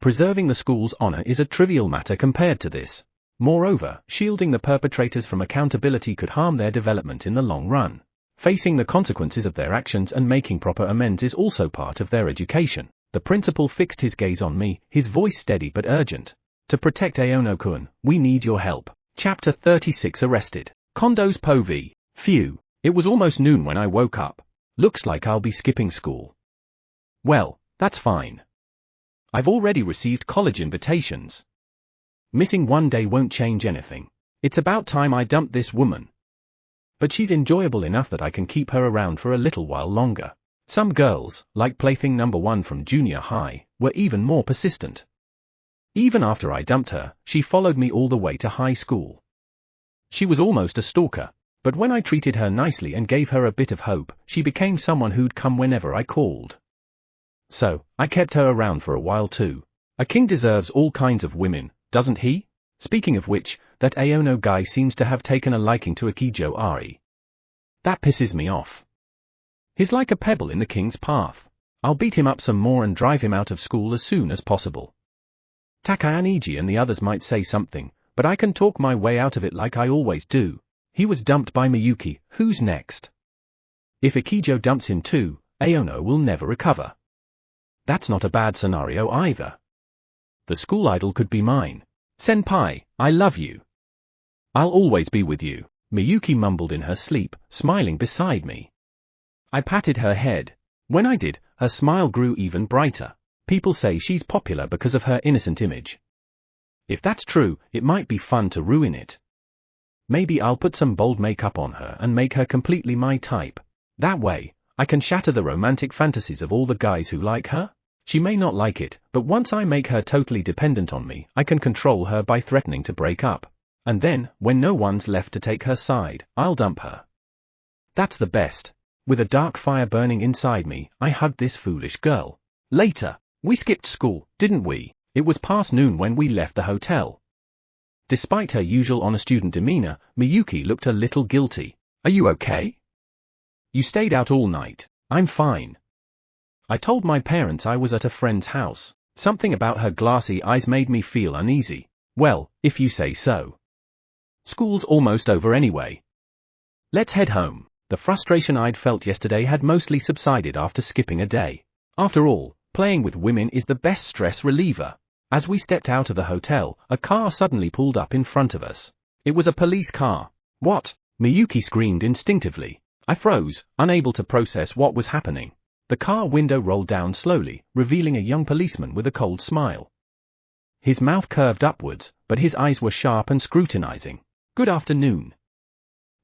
Preserving the school's honor is a trivial matter compared to this. Moreover, shielding the perpetrators from accountability could harm their development in the long run. Facing the consequences of their actions and making proper amends is also part of their education. The principal fixed his gaze on me, his voice steady but urgent. To protect Aono-kun, we need your help. Chapter 36 Arrested. Kondo's Po V. Phew. It was almost noon when I woke up. Looks like I'll be skipping school. Well, that's fine. I've already received college invitations. Missing one day won't change anything. It's about time I dumped this woman. But she's enjoyable enough that I can keep her around for a little while longer. Some girls, like plaything number 1 from junior high, were even more persistent. Even after I dumped her, she followed me all the way to high school. She was almost a stalker. But when I treated her nicely and gave her a bit of hope, she became someone who'd come whenever I called. So, I kept her around for a while too. A king deserves all kinds of women, doesn't he? Speaking of which, that Aono guy seems to have taken a liking to Akijo Ari. That pisses me off. He's like a pebble in the king's path. I'll beat him up some more and drive him out of school as soon as possible. Takaya Eiji and the others might say something, but I can talk my way out of it like I always do. He was dumped by Miyuki, who's next? If Akijo dumps him too, Aono will never recover. That's not a bad scenario either. The school idol could be mine. Senpai, I love you. I'll always be with you, Miyuki mumbled in her sleep, smiling beside me. I patted her head. When I did, her smile grew even brighter. People say she's popular because of her innocent image. If that's true, it might be fun to ruin it. Maybe I'll put some bold makeup on her and make her completely my type. That way, I can shatter the romantic fantasies of all the guys who like her. She may not like it, but once I make her totally dependent on me, I can control her by threatening to break up. And then, when no one's left to take her side, I'll dump her. That's the best. With a dark fire burning inside me, I hugged this foolish girl. Later, we skipped school, didn't we? It was past noon when we left the hotel. Despite her usual honor-student demeanor, Miyuki looked a little guilty. Are you okay? You stayed out all night. I'm fine. I told my parents I was at a friend's house. Something about her glassy eyes made me feel uneasy. Well, if you say so. School's almost over anyway. Let's head home. The frustration I'd felt yesterday had mostly subsided after skipping a day. After all, playing with women is the best stress reliever. As we stepped out of the hotel, a car suddenly pulled up in front of us. It was a police car. What? Miyuki screamed instinctively. I froze, unable to process what was happening. The car window rolled down slowly, revealing a young policeman with a cold smile. His mouth curved upwards, but his eyes were sharp and scrutinizing. Good afternoon.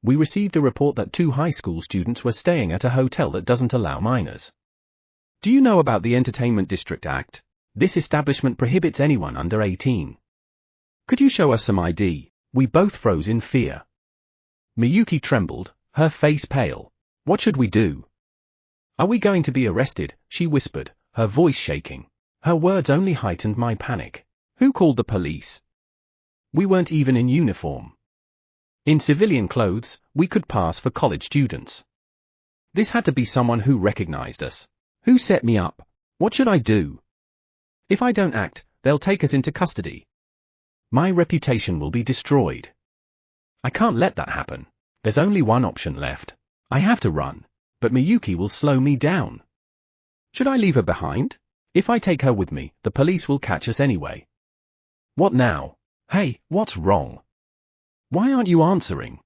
We received a report that 2 high school students were staying at a hotel that doesn't allow minors. Do you know about the Entertainment District Act? This establishment prohibits anyone under 18. Could you show us some ID? We both froze in fear. Miyuki trembled, her face pale. What should we do? Are we going to be arrested? She whispered, her voice shaking. Her words only heightened my panic. Who called the police? We weren't even in uniform. In civilian clothes, we could pass for college students. This had to be someone who recognized us. Who set me up? What should I do? If I don't act, they'll take us into custody. My reputation will be destroyed. I can't let that happen. There's only one option left. I have to run, but Miyuki will slow me down. Should I leave her behind? If I take her with me, the police will catch us anyway. What now? Hey, what's wrong? Why aren't you answering?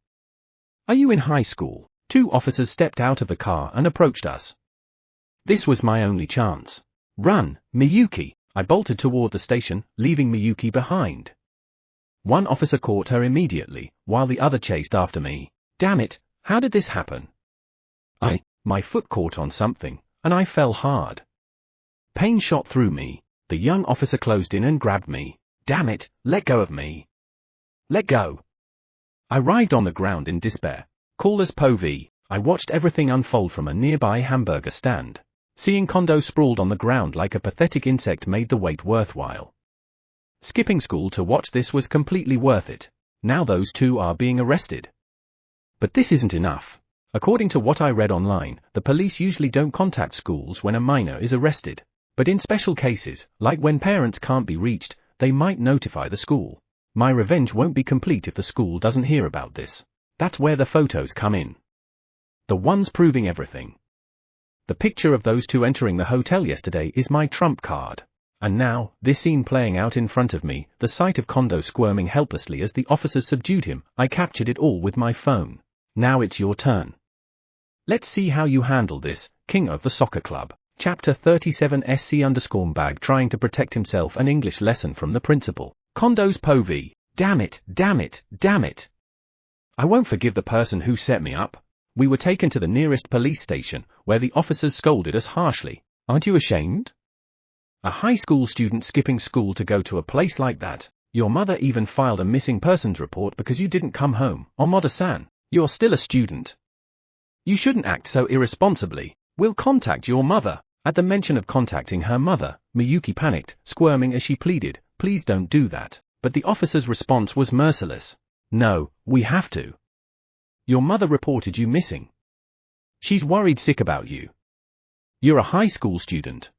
Are you in high school? 2 officers stepped out of the car and approached us. This was my only chance. Run, Miyuki! I bolted toward the station, leaving Miyuki behind. One officer caught her immediately, while the other chased after me. Damn it, how did this happen? My foot caught on something, and I fell hard. Pain shot through me. The young officer closed in and grabbed me. Damn it, let go of me. Let go. I writhed on the ground in despair. Call us Povey. I watched everything unfold from a nearby hamburger stand. Seeing Kondo sprawled on the ground like a pathetic insect made the wait worthwhile. Skipping school to watch this was completely worth it. Now those 2 are being arrested. But this isn't enough. According to what I read online, the police usually don't contact schools when a minor is arrested. But in special cases, like when parents can't be reached, they might notify the school. My revenge won't be complete if the school doesn't hear about this. That's where the photos come in. The ones proving everything. The picture of those 2 entering the hotel yesterday is my trump card. And now, this scene playing out in front of me, the sight of Kondo squirming helplessly as the officers subdued him, I captured it all with my phone. Now it's your turn. Let's see how you handle this, King of the Soccer Club. Chapter 37 SC_bag trying to protect himself. An English lesson from the principal. Kondo's Povey. Damn it, damn it, damn it. I won't forgive the person who set me up. We were taken to the nearest police station, where the officers scolded us harshly. Aren't you ashamed? A high school student skipping school to go to a place like that. Your mother even filed a missing persons report because you didn't come home. Amada-san, you're still a student. You shouldn't act so irresponsibly. We'll contact your mother. At the mention of contacting her mother, Miyuki panicked, squirming as she pleaded, please don't do that. But the officer's response was merciless. No, we have to. Your mother reported you missing. She's worried sick about you. You're a high school student.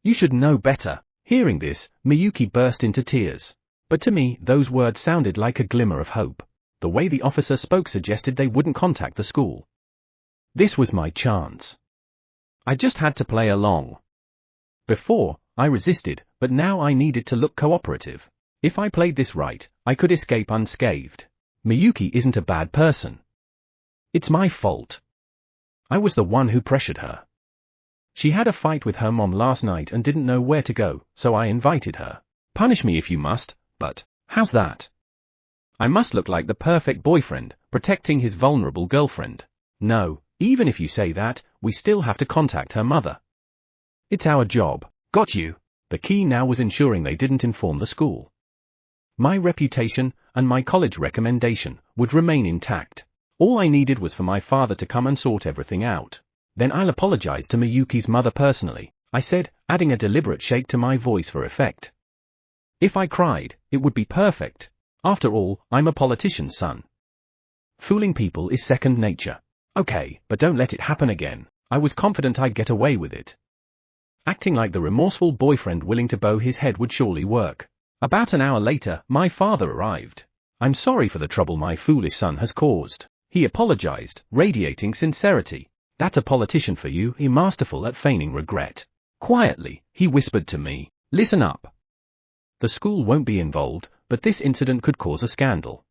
You should know better. Hearing this, Miyuki burst into tears. But to me, those words sounded like a glimmer of hope. The way the officer spoke suggested they wouldn't contact the school. This was my chance. I just had to play along. Before, I resisted, but now I needed to look cooperative. If I played this right, I could escape unscathed. Miyuki isn't a bad person. It's my fault. I was the one who pressured her. She had a fight with her mom last night and didn't know where to go, so I invited her. Punish me if you must, but how's that? I must look like the perfect boyfriend, protecting his vulnerable girlfriend. No, even if you say that, we still have to contact her mother. It's our job. Got you. The key now was ensuring they didn't inform the school. My reputation, and my college recommendation, would remain intact. All I needed was for my father to come and sort everything out. Then I'll apologize to Miyuki's mother personally, I said, adding a deliberate shake to my voice for effect. If I cried, it would be perfect. After all, I'm a politician's son. Fooling people is second nature. Okay, but don't let it happen again. I was confident I'd get away with it. Acting like the remorseful boyfriend willing to bow his head would surely work. About an hour later, my father arrived. I'm sorry for the trouble my foolish son has caused. He apologized, radiating sincerity. That's a politician for you, masterful at feigning regret. Quietly, he whispered to me, listen up. The school won't be involved, but this incident could cause a scandal.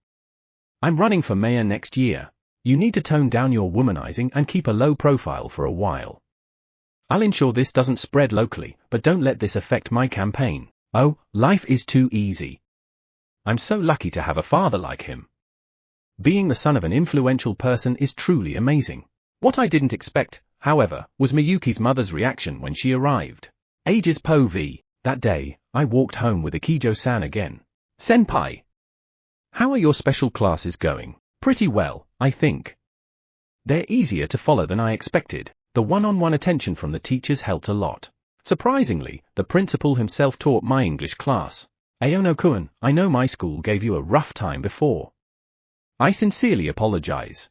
I'm running for mayor next year. You need to tone down your womanizing and keep a low profile for a while. I'll ensure this doesn't spread locally, but don't let this affect my campaign. Oh, life is too easy. I'm so lucky to have a father like him. Being the son of an influential person is truly amazing. What I didn't expect, however, was Miyuki's mother's reaction when she arrived. Ages Po V. That day, I walked home with Ikijo-san again. Senpai. How are your special classes going? Pretty well, I think. They're easier to follow than I expected. The one-on-one attention from the teachers helped a lot. Surprisingly, the principal himself taught my English class. Aono-kun, I know my school gave you a rough time before. I sincerely apologize.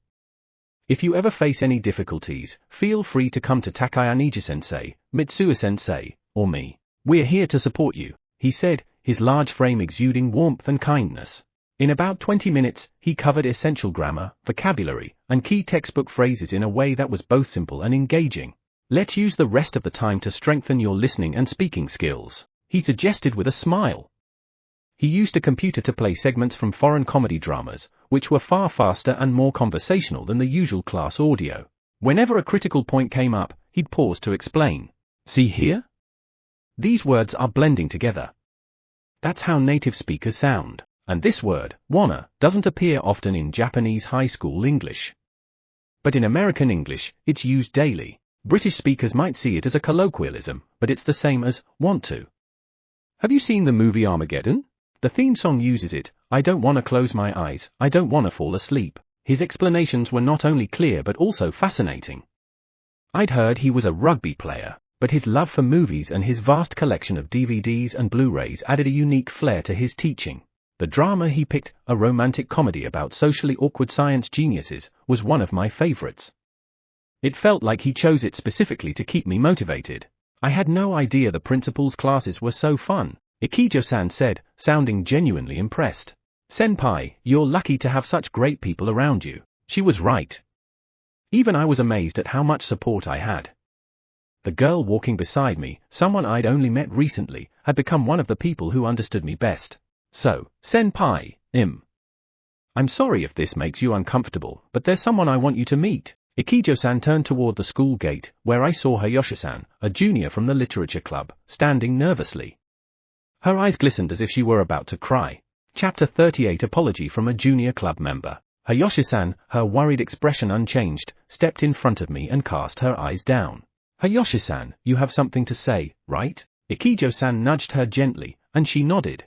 If you ever face any difficulties, feel free to come to Takayama-sensei, Mitsuo-sensei, or me. We're here to support you, he said, his large frame exuding warmth and kindness. In about 20 minutes, he covered essential grammar, vocabulary, and key textbook phrases in a way that was both simple and engaging. Let's use the rest of the time to strengthen your listening and speaking skills, he suggested with a smile. He used a computer to play segments from foreign comedy dramas, which were far faster and more conversational than the usual class audio. Whenever a critical point came up, he'd pause to explain. See here? These words are blending together. That's how native speakers sound. And this word, wanna, doesn't appear often in Japanese high school English. But in American English, it's used daily. British speakers might see it as a colloquialism, but it's the same as want to. Have you seen the movie Armageddon? The theme song uses it. I don't want to close my eyes, I don't want to fall asleep. His explanations were not only clear but also fascinating. I'd heard he was a rugby player, but his love for movies and his vast collection of DVDs and Blu-rays added a unique flair to his teaching. The drama he picked, a romantic comedy about socially awkward science geniuses, was one of my favorites. It felt like he chose it specifically to keep me motivated. I had no idea the principal's classes were so fun, Ikijo-san said, sounding genuinely impressed. Senpai, you're lucky to have such great people around you. She was right. Even I was amazed at how much support I had. The girl walking beside me, someone I'd only met recently, had become one of the people who understood me best. So, Senpai, I'm sorry if this makes you uncomfortable, but there's someone I want you to meet. Ikijo-san turned toward the school gate, where I saw Hayashi-san, a junior from the literature club, standing nervously. Her eyes glistened as if she were about to cry. Chapter 38 Apology from a junior club member. Hayashi-san, her worried expression unchanged, stepped in front of me and cast her eyes down. Hayashi-san, you have something to say, right? Ikijo-san nudged her gently, and she nodded.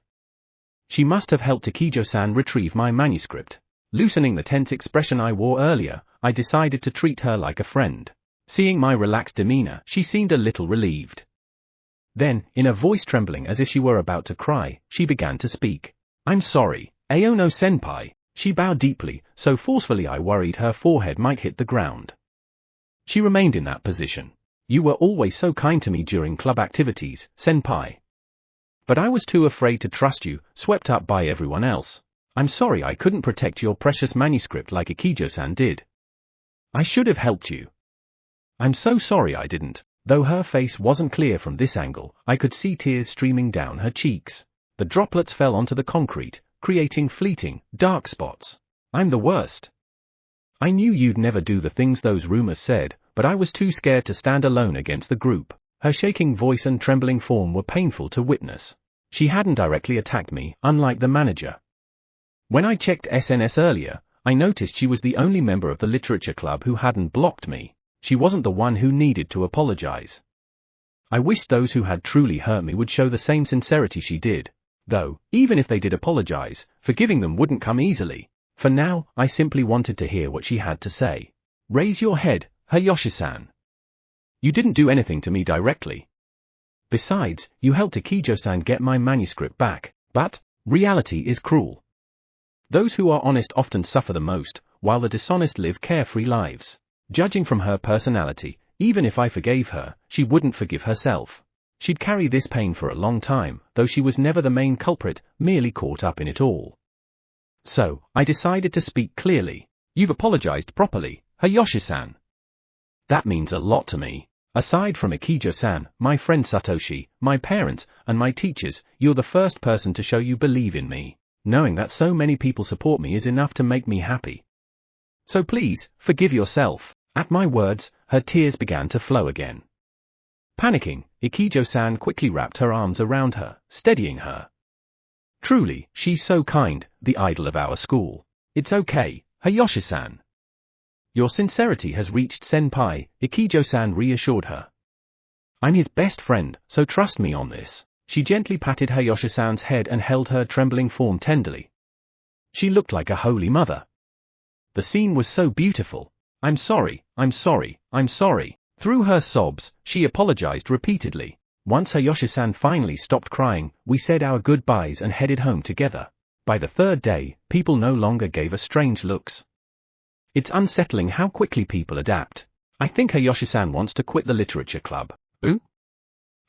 She must have helped Ikijo-san retrieve my manuscript. Loosening the tense expression I wore earlier, I decided to treat her like a friend. Seeing my relaxed demeanor, she seemed a little relieved. Then, in a voice trembling as if she were about to cry, she began to speak. I'm sorry, Aono-senpai. She bowed deeply, so forcefully I worried her forehead might hit the ground. She remained in that position. You were always so kind to me during club activities, senpai. But I was too afraid to trust you, swept up by everyone else. I'm sorry I couldn't protect your precious manuscript like Ikijo-san did. I should have helped you. I'm so sorry I didn't. Though her face wasn't clear from this angle, I could see tears streaming down her cheeks. The droplets fell onto the concrete, creating fleeting, dark spots. I'm the worst. I knew you'd never do the things those rumors said, but I was too scared to stand alone against the group. Her shaking voice and trembling form were painful to witness. She hadn't directly attacked me, unlike the manager. When I checked SNS earlier, I noticed she was the only member of the literature club who hadn't blocked me. She wasn't the one who needed to apologize. I wished those who had truly hurt me would show the same sincerity she did. Though, even if they did apologize, forgiving them wouldn't come easily. For now, I simply wanted to hear what she had to say. Raise your head, Hayashi-san. You didn't do anything to me directly. Besides, you helped Ikijo-san get my manuscript back, but reality is cruel. Those who are honest often suffer the most, while the dishonest live carefree lives. Judging from her personality, even if I forgave her, she wouldn't forgive herself. She'd carry this pain for a long time, though she was never the main culprit, merely caught up in it all. So, I decided to speak clearly. You've apologized properly, Hayashi-san. That means a lot to me. Aside from Ikijo-san, my friend Satoshi, my parents, and my teachers, you're the first person to show you believe in me. Knowing that so many people support me is enough to make me happy. So please, forgive yourself. At my words, her tears began to flow again. Panicking, Ikijo-san quickly wrapped her arms around her, steadying her. Truly, she's so kind, the idol of our school. It's okay, Hayashi-san. Your sincerity has reached Senpai, Ikijo-san reassured her. I'm his best friend, so trust me on this. She gently patted Hayashi-san's head and held her trembling form tenderly. She looked like a holy mother. The scene was so beautiful. I'm sorry, I'm sorry, I'm sorry. Through her sobs, she apologized repeatedly. Once Hayashi-san finally stopped crying, we said our goodbyes and headed home together. By the third day, people no longer gave us strange looks. It's unsettling how quickly people adapt. I think Hayashi-san wants to quit the literature club. Ooh?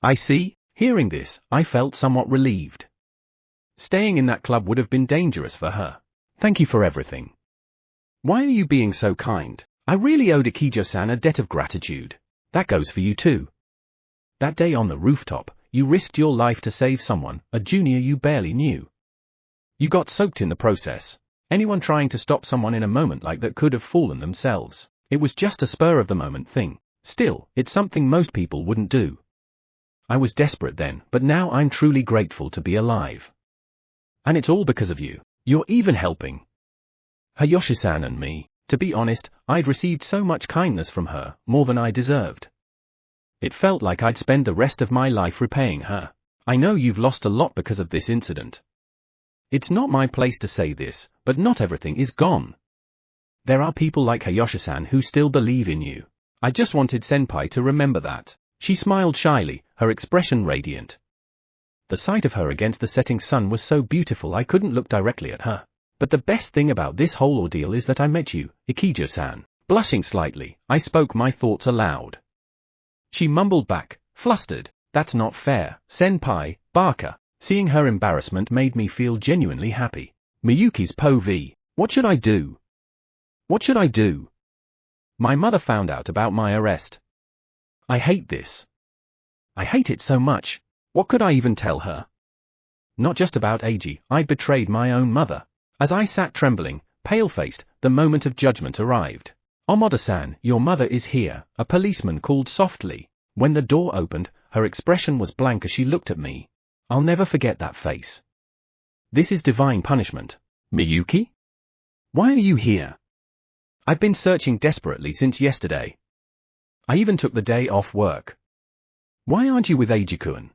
I see. Hearing this, I felt somewhat relieved. Staying in that club would have been dangerous for her. Thank you for everything. Why are you being so kind? I really owed Ikijo-san a debt of gratitude. That goes for you too. That day on the rooftop, you risked your life to save someone, a junior you barely knew. You got soaked in the process. Anyone trying to stop someone in a moment like that could have fallen themselves. It was just a spur-of-the-moment thing. Still, it's something most people wouldn't do. I was desperate then, but now I'm truly grateful to be alive. And it's all because of you. You're even helping Hayashi-san and me. To be honest, I'd received so much kindness from her, more than I deserved. It felt like I'd spend the rest of my life repaying her. I know you've lost a lot because of this incident. It's not my place to say this, but not everything is gone. There are people like Hayashi-san who still believe in you. I just wanted Senpai to remember that. She smiled shyly, her expression radiant. The sight of her against the setting sun was so beautiful I couldn't look directly at her. But the best thing about this whole ordeal is that I met you, Ikijo-san. Blushing slightly, I spoke my thoughts aloud. She mumbled back, flustered, that's not fair, Senpai, Baka. Seeing her embarrassment made me feel genuinely happy. Miyuki's POV. What should I do? What should I do? My mother found out about my arrest. I hate this. I hate it so much. What could I even tell her? Not just about Eiji, I'd betrayed my own mother. As I sat trembling, pale-faced, the moment of judgment arrived. Amada-san, your mother is here, a policeman called softly. When the door opened, her expression was blank as she looked at me. I'll never forget that face. This is divine punishment. Miyuki? Why are you here? I've been searching desperately since yesterday. I even took the day off work. Why aren't you with Eiji-kun?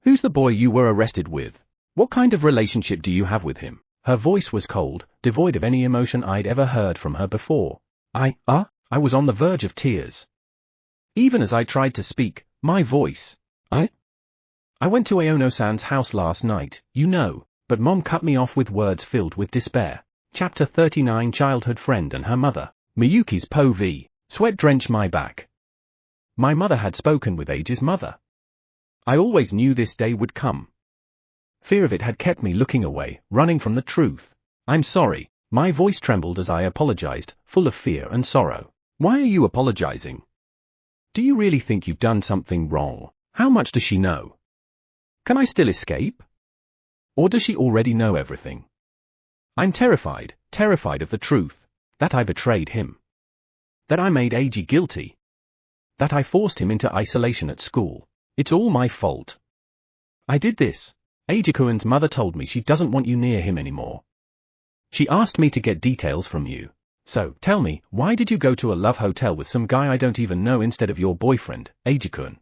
Who's the boy you were arrested with? What kind of relationship do you have with him? Her voice was cold, devoid of any emotion I'd ever heard from her before. I was on the verge of tears. Even as I tried to speak, my voice. I went to Aono-san's house last night, you know, but Mom cut me off with words filled with despair. Chapter 39 Childhood Friend and Her Mother. Miyuki's POV. Sweat drenched my back. My mother had spoken with Eiji's mother. I always knew this day would come. Fear of it had kept me looking away, running from the truth. I'm sorry. My voice trembled as I apologized, full of fear and sorrow. Why are you apologizing? Do you really think you've done something wrong? How much does she know? Can I still escape? Or does she already know everything? I'm terrified of the truth. That I betrayed him. That I made Eiji guilty. That I forced him into isolation at school. It's all my fault. I did this. Eiji-kun's mother told me she doesn't want you near him anymore. She asked me to get details from you. So, tell me, why did you go to a love hotel with some guy I don't even know instead of your boyfriend, Eiji-kun?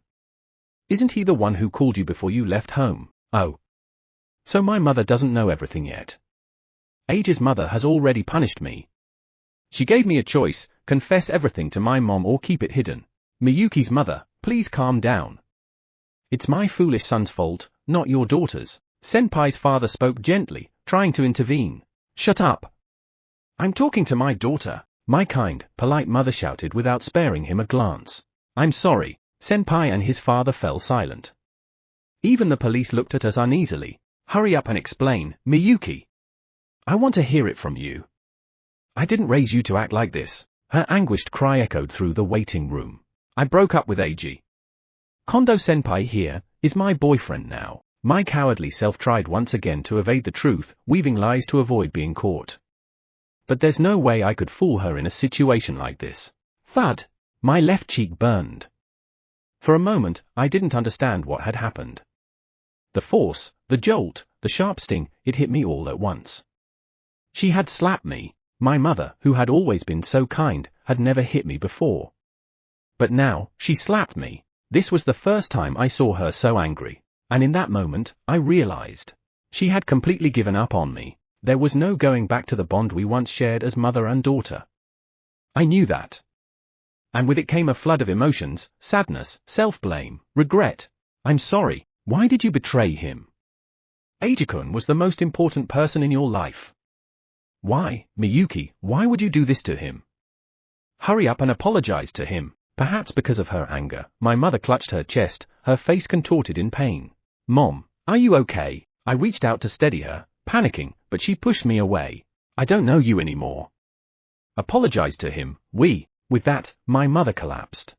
Isn't he the one who called you before you left home? Oh. So my mother doesn't know everything yet. Eiji's mother has already punished me. She gave me a choice, confess everything to my mom or keep it hidden. Miyuki's mother, please calm down. It's my foolish son's fault, not your daughter's. Senpai's father spoke gently, trying to intervene. Shut up. I'm talking to my daughter, my kind, polite mother shouted without sparing him a glance. I'm sorry. Senpai and his father fell silent. Even the police looked at us uneasily. Hurry up and explain, Miyuki. I want to hear it from you. I didn't raise you to act like this. Her anguished cry echoed through the waiting room. I broke up with Eiji. Kondo-senpai here is my boyfriend now. My cowardly self tried once again to evade the truth, weaving lies to avoid being caught. But there's no way I could fool her in a situation like this. Thud! My left cheek burned. For a moment, I didn't understand what had happened. The force, the jolt, the sharp sting, it hit me all at once. She had slapped me. My mother, who had always been so kind, had never hit me before. But now, she slapped me. This was the first time I saw her so angry. And in that moment, I realized. She had completely given up on me. There was no going back to the bond we once shared as mother and daughter. I knew that. And with it came a flood of emotions, sadness, self-blame, regret. I'm sorry, why did you betray him? Eiji-kun was the most important person in your life. Why, Miyuki, why would you do this to him? Hurry up and apologize to him. Perhaps because of her anger, my mother clutched her chest, her face contorted in pain. Mom, are you okay? I reached out to steady her, panicking, but she pushed me away. I don't know you anymore. Apologize to him, With that, my mother collapsed.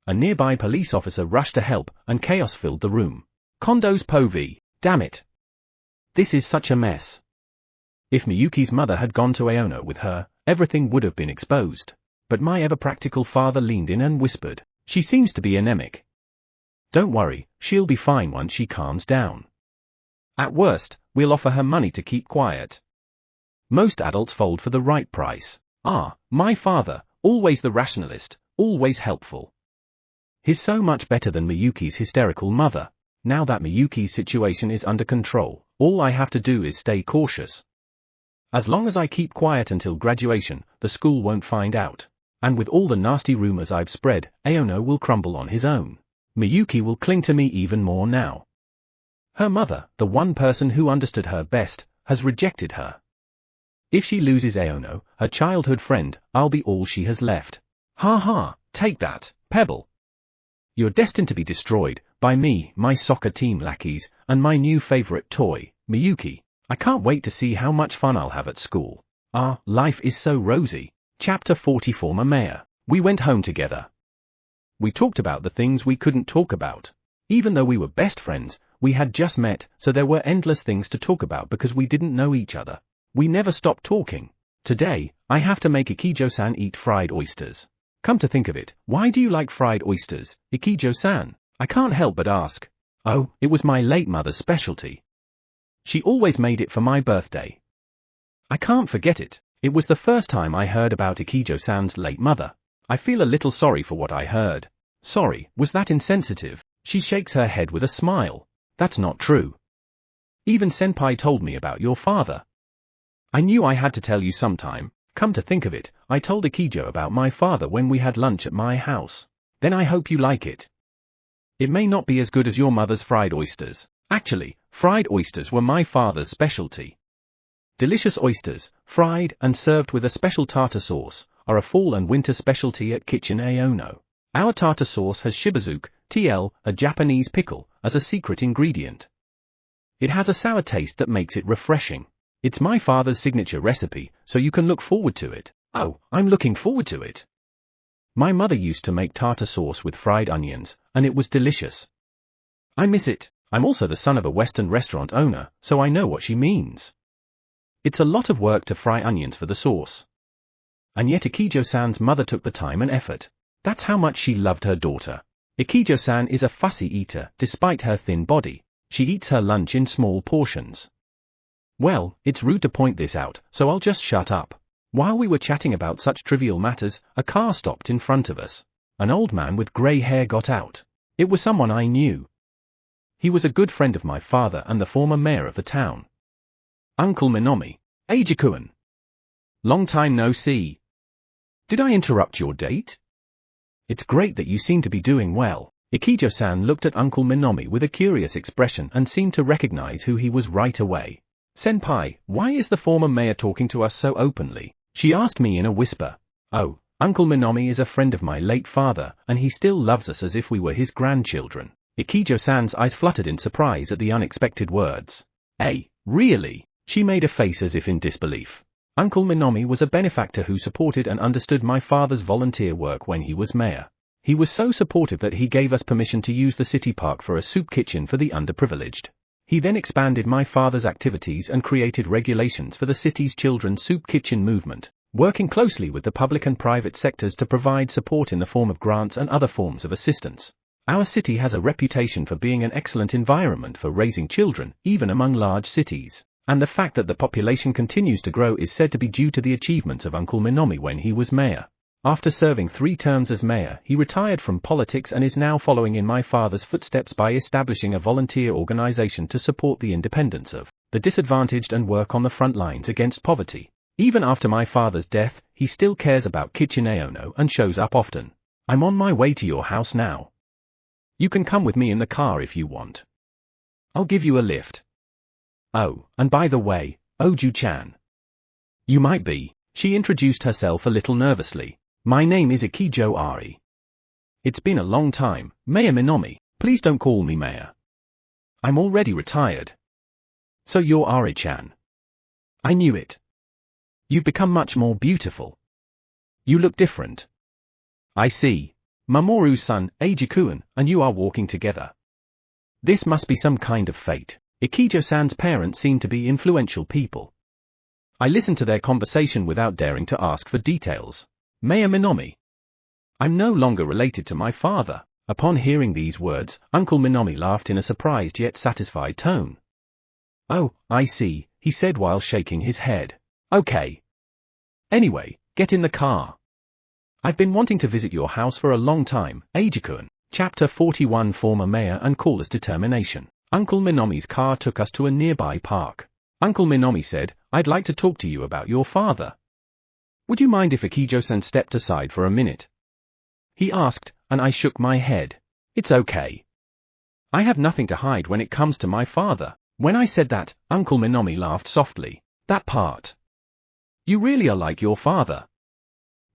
A nearby police officer rushed to help, and chaos filled the room. Kondo's POV, damn it. This is such a mess. If Miyuki's mother had gone to Aono with her, everything would have been exposed. But my ever-practical father leaned in and whispered, she seems to be anemic. Don't worry, she'll be fine once she calms down. At worst, we'll offer her money to keep quiet. Most adults fold for the right price. My father, always the rationalist, always helpful. He's so much better than Miyuki's hysterical mother. Now that Miyuki's situation is under control, all I have to do is stay cautious. As long as I keep quiet until graduation, the school won't find out. And with all the nasty rumors I've spread, Aono will crumble on his own. Miyuki will cling to me even more now. Her mother, the one person who understood her best, has rejected her. If she loses Aono, her childhood friend, I'll be all she has left. Take that, Pebble. You're destined to be destroyed, by me, my soccer team lackeys, and my new favorite toy, Miyuki. I can't wait to see how much fun I'll have at school. Life is so rosy. Chapter 44 Mamea. We went home together. We talked about the things we couldn't talk about. Even though we were best friends, we had just met, so there were endless things to talk about because we didn't know each other. We never stopped talking. Today, I have to make Ikijo-san eat fried oysters. Come to think of it, why do you like fried oysters, Ikijo-san? I can't help but ask. Oh, it was my late mother's specialty. She always made it for my birthday. I can't forget it. It was the first time I heard about Ikijo-san's late mother. I feel a little sorry for what I heard. Sorry, was that insensitive? She shakes her head with a smile. That's not true. Even Senpai told me about your father. I knew I had to tell you sometime. Come to think of it, I told Ikijo about my father when we had lunch at my house. Then I hope you like it. It may not be as good as your mother's fried oysters. Actually, fried oysters were my father's specialty. Delicious oysters, fried and served with a special tartar sauce, are a fall and winter specialty at Kitchen Aono. Our tartar sauce has shibazuke, TL, a Japanese pickle, as a secret ingredient. It has a sour taste that makes it refreshing. It's my father's signature recipe, so you can look forward to it. Oh, I'm looking forward to it. My mother used to make tartar sauce with fried onions, and it was delicious. I miss it. I'm also the son of a Western restaurant owner, so I know what she means. It's a lot of work to fry onions for the sauce. And yet Ikijo-san's mother took the time and effort. That's how much she loved her daughter. Ikijo-san is a fussy eater, despite her thin body. She eats her lunch in small portions. Well, it's rude to point this out, so I'll just shut up. While we were chatting about such trivial matters, a car stopped in front of us. An old man with grey hair got out. It was someone I knew. He was a good friend of my father and the former mayor of the town. Uncle Minomi. Eiji-kun. Long time no see. Did I interrupt your date? It's great that you seem to be doing well. Ikijo-san looked at Uncle Minomi with a curious expression and seemed to recognize who he was right away. Senpai, why is the former mayor talking to us so openly? She asked me in a whisper. Oh, Uncle Minomi is a friend of my late father, and he still loves us as if we were his grandchildren. Ikijo-san's eyes fluttered in surprise at the unexpected words. Really? She made a face as if in disbelief. Uncle Minomi was a benefactor who supported and understood my father's volunteer work when he was mayor. He was so supportive that he gave us permission to use the city park for a soup kitchen for the underprivileged. He then expanded my father's activities and created regulations for the city's children's soup kitchen movement, working closely with the public and private sectors to provide support in the form of grants and other forms of assistance. Our city has a reputation for being an excellent environment for raising children, even among large cities. And the fact that the population continues to grow is said to be due to the achievements of Uncle Minomi when he was mayor. After serving 3 terms as mayor, he retired from politics and is now following in my father's footsteps by establishing a volunteer organization to support the independence of the disadvantaged and work on the front lines against poverty. Even after my father's death, he still cares about Kitchen Aono and shows up often. I'm on my way to your house now. You can come with me in the car if you want. I'll give you a lift. Oh, and by the way, Oju-chan. You might be. She introduced herself a little nervously. My name is Ikijo Ari. It's been a long time, Mayor Minomi. Please don't call me Mayor. I'm already retired. So you're Ari-chan. I knew it. You've become much more beautiful. You look different. I see. Mamoru's son, Eiji-kun, and you are walking together. This must be some kind of fate. Ikijo-san's parents seem to be influential people. I listened to their conversation without daring to ask for details. Mayor Minomi. I'm no longer related to my father. Upon hearing these words, Uncle Minomi laughed in a surprised yet satisfied tone. Oh, I see, he said while shaking his head. Okay. Anyway, get in the car. I've been wanting to visit your house for a long time, Eiji-kun. Chapter 41 Former Mayor and Caller's Determination. Uncle Minomi's car took us to a nearby park. Uncle Minomi said, I'd like to talk to you about your father. Would you mind if Ikijo-san stepped aside for a minute? He asked, and I shook my head. It's okay. I have nothing to hide when it comes to my father. When I said that, Uncle Minomi laughed softly. That part. You really are like your father.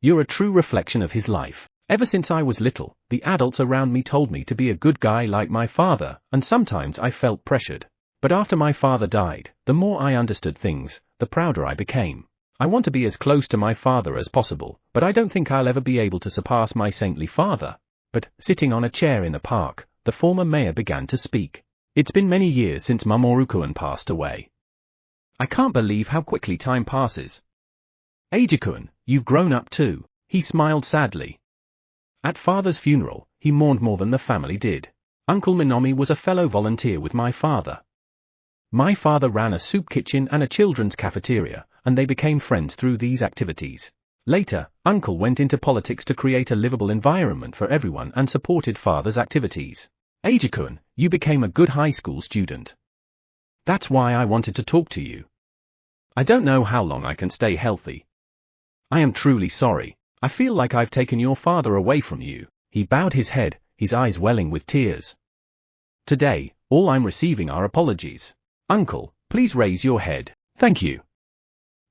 You're a true reflection of his life. Ever since I was little, the adults around me told me to be a good guy like my father, and sometimes I felt pressured. But after my father died, the more I understood things, the prouder I became. I want to be as close to my father as possible, but I don't think I'll ever be able to surpass my saintly father. But, sitting on a chair in the park, the former mayor began to speak. It's been many years since Mamoru-kun passed away. I can't believe how quickly time passes. Eiji-kun, you've grown up too. He smiled sadly. At father's funeral, he mourned more than the family did. Uncle Minomi was a fellow volunteer with my father. My father ran a soup kitchen and a children's cafeteria, and they became friends through these activities. Later, Uncle went into politics to create a livable environment for everyone and supported father's activities. Eiji-kun, you became a good high school student. That's why I wanted to talk to you. I don't know how long I can stay healthy. I am truly sorry. I feel like I've taken your father away from you. He bowed his head, his eyes welling with tears. Today, all I'm receiving are apologies. Uncle, please raise your head. Thank you.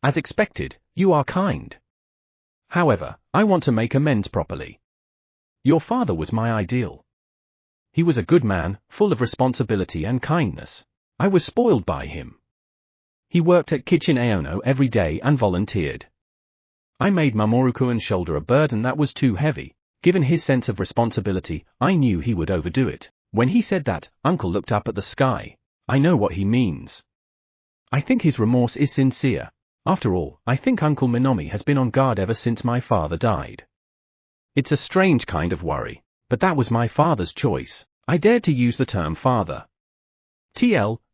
As expected, you are kind. However, I want to make amends properly. Your father was my ideal. He was a good man, full of responsibility and kindness. I was spoiled by him. He worked at Kitchen Aono every day and volunteered. I made Mamoru-kun shoulder a burden that was too heavy. Given his sense of responsibility, I knew he would overdo it. When he said that, Uncle looked up at the sky. I know what he means. I think his remorse is sincere. After all, I think Uncle Minomi has been on guard ever since my father died. It's a strange kind of worry, but that was my father's choice. I dared to use the term father.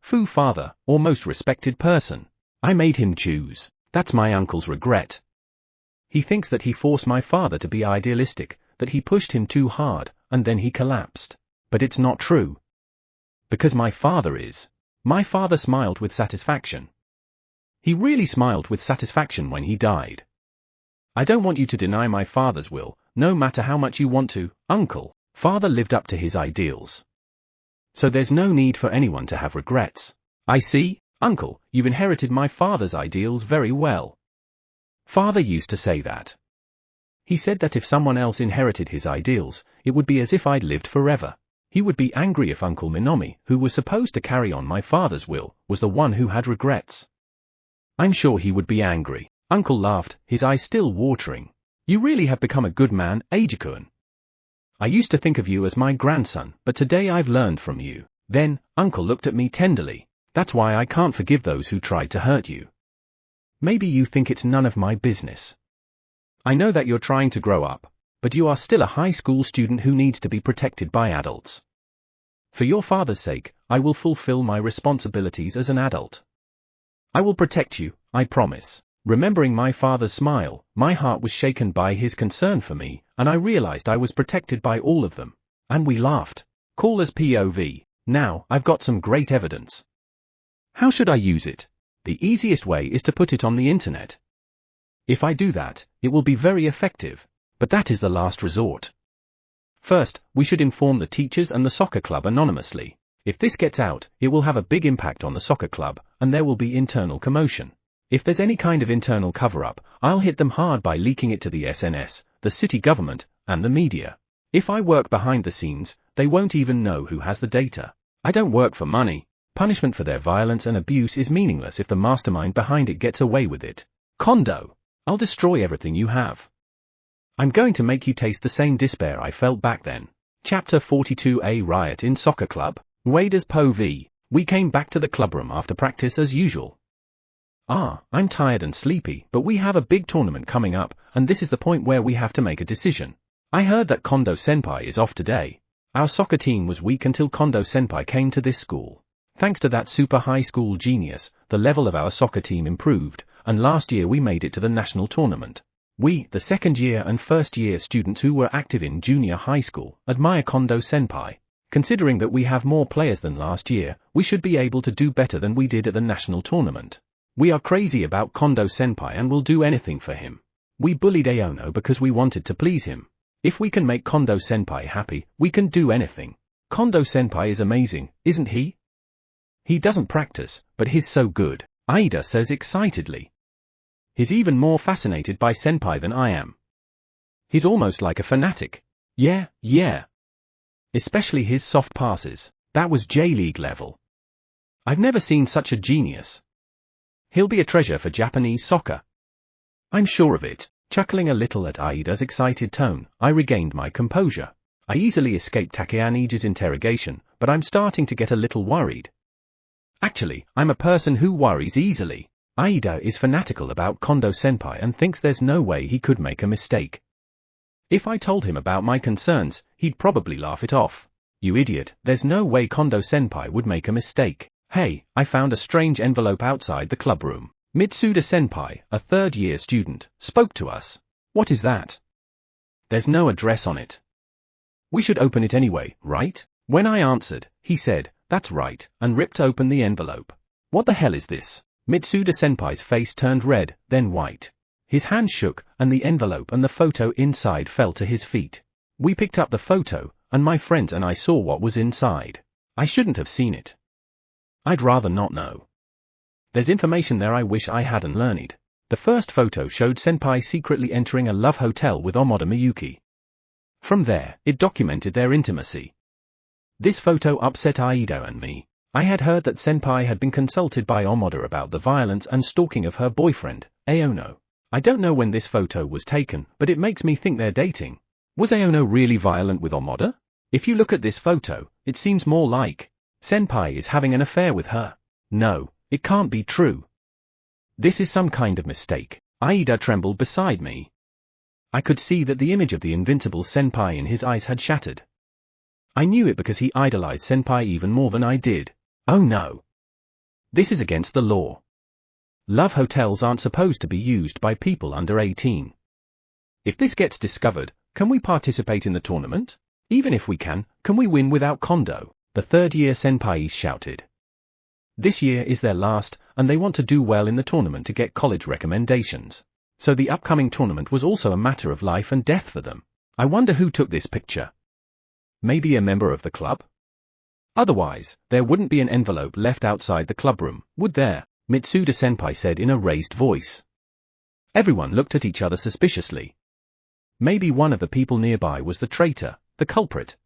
Fu father, or most respected person. I made him choose. That's my uncle's regret. He thinks that he forced my father to be idealistic, that he pushed him too hard, and then he collapsed. But it's not true. Because my father is. My father smiled with satisfaction. He really smiled with satisfaction when he died. I don't want you to deny my father's will, no matter how much you want to, Uncle. Father lived up to his ideals. So there's no need for anyone to have regrets. I see, Uncle, you've inherited my father's ideals very well. Father used to say that. He said that if someone else inherited his ideals, it would be as if I'd lived forever. He would be angry if Uncle Minomi, who was supposed to carry on my father's will, was the one who had regrets. I'm sure he would be angry. Uncle laughed, his eyes still watering. You really have become a good man, Eiji-kun. I used to think of you as my grandson, but today I've learned from you. Then, Uncle looked at me tenderly. That's why I can't forgive those who tried to hurt you. Maybe you think it's none of my business. I know that you're trying to grow up, but you are still a high school student who needs to be protected by adults. For your father's sake, I will fulfill my responsibilities as an adult. I will protect you, I promise. Remembering my father's smile, my heart was shaken by his concern for me, and I realized I was protected by all of them. And we laughed. Call us POV. Now, I've got some great evidence. How should I use it? The easiest way is to put it on the internet. If I do that, it will be very effective, but that is the last resort. First, we should inform the teachers and the soccer club anonymously. If this gets out, it will have a big impact on the soccer club, and there will be internal commotion. If there's any kind of internal cover-up, I'll hit them hard by leaking it to the SNS, the city government, and the media. If I work behind the scenes, they won't even know who has the data. I don't work for money. Punishment for their violence and abuse is meaningless if the mastermind behind it gets away with it. Kondo, I'll destroy everything you have. I'm going to make you taste the same despair I felt back then. Chapter 42A Riot in Soccer Club. Waders Po V. We came back to the clubroom after practice as usual. I'm tired and sleepy, but we have a big tournament coming up, and this is the point where we have to make a decision. I heard that Kondo-senpai is off today. Our soccer team was weak until Kondo-senpai came to this school. Thanks to that super high school genius, the level of our soccer team improved, and last year we made it to the national tournament. We, the second year and first year students who were active in junior high school, admire Kondo-senpai. Considering that we have more players than last year, we should be able to do better than we did at the national tournament. We are crazy about Kondo-senpai and will do anything for him. We bullied Aono because we wanted to please him. If we can make Kondo-senpai happy, we can do anything. Kondo-senpai is amazing, isn't he? He doesn't practice, but he's so good, Aida says excitedly. He's even more fascinated by senpai than I am. He's almost like a fanatic. Yeah. Especially his soft passes. That was J-League level. I've never seen such a genius. He'll be a treasure for Japanese soccer. I'm sure of it. Chuckling a little at Aida's excited tone, I regained my composure. I easily escaped Takeaniji's interrogation, but I'm starting to get a little worried. Actually, I'm a person who worries easily. Aida is fanatical about Kondo-senpai and thinks there's no way he could make a mistake. If I told him about my concerns, he'd probably laugh it off. You idiot, there's no way Kondo-senpai would make a mistake. Hey, I found a strange envelope outside the clubroom. Mitsuda-senpai, a third-year student, spoke to us. What is that? There's no address on it. We should open it anyway, right? When I answered, he said, that's right, and ripped open the envelope. What the hell is this? Mitsuda-senpai's face turned red, then white. His hand shook, and the envelope and the photo inside fell to his feet. We picked up the photo, and my friends and I saw what was inside. I shouldn't have seen it. I'd rather not know. There's information there I wish I hadn't learned. The first photo showed senpai secretly entering a love hotel with Amada Miyuki. From there, it documented their intimacy. This photo upset Aida and me. I had heard that senpai had been consulted by Amada about the violence and stalking of her boyfriend, Aono. I don't know when this photo was taken, but it makes me think they're dating. Was Aono really violent with Amada? If you look at this photo, it seems more like Senpai is having an affair with her. No, it can't be true. This is some kind of mistake. Aida trembled beside me. I could see that the image of the invincible Senpai in his eyes had shattered. I knew it because he idolized Senpai even more than I did. Oh no. This is against the law. Love hotels aren't supposed to be used by people under 18. If this gets discovered, can we participate in the tournament? Even if we can we win without Kondo? The third-year senpais shouted. This year is their last, and they want to do well in the tournament to get college recommendations. So the upcoming tournament was also a matter of life and death for them. I wonder who took this picture. Maybe a member of the club? Otherwise, there wouldn't be an envelope left outside the clubroom, would there? Mitsuda-senpai said in a raised voice. Everyone looked at each other suspiciously. Maybe one of the people nearby was the traitor, the culprit.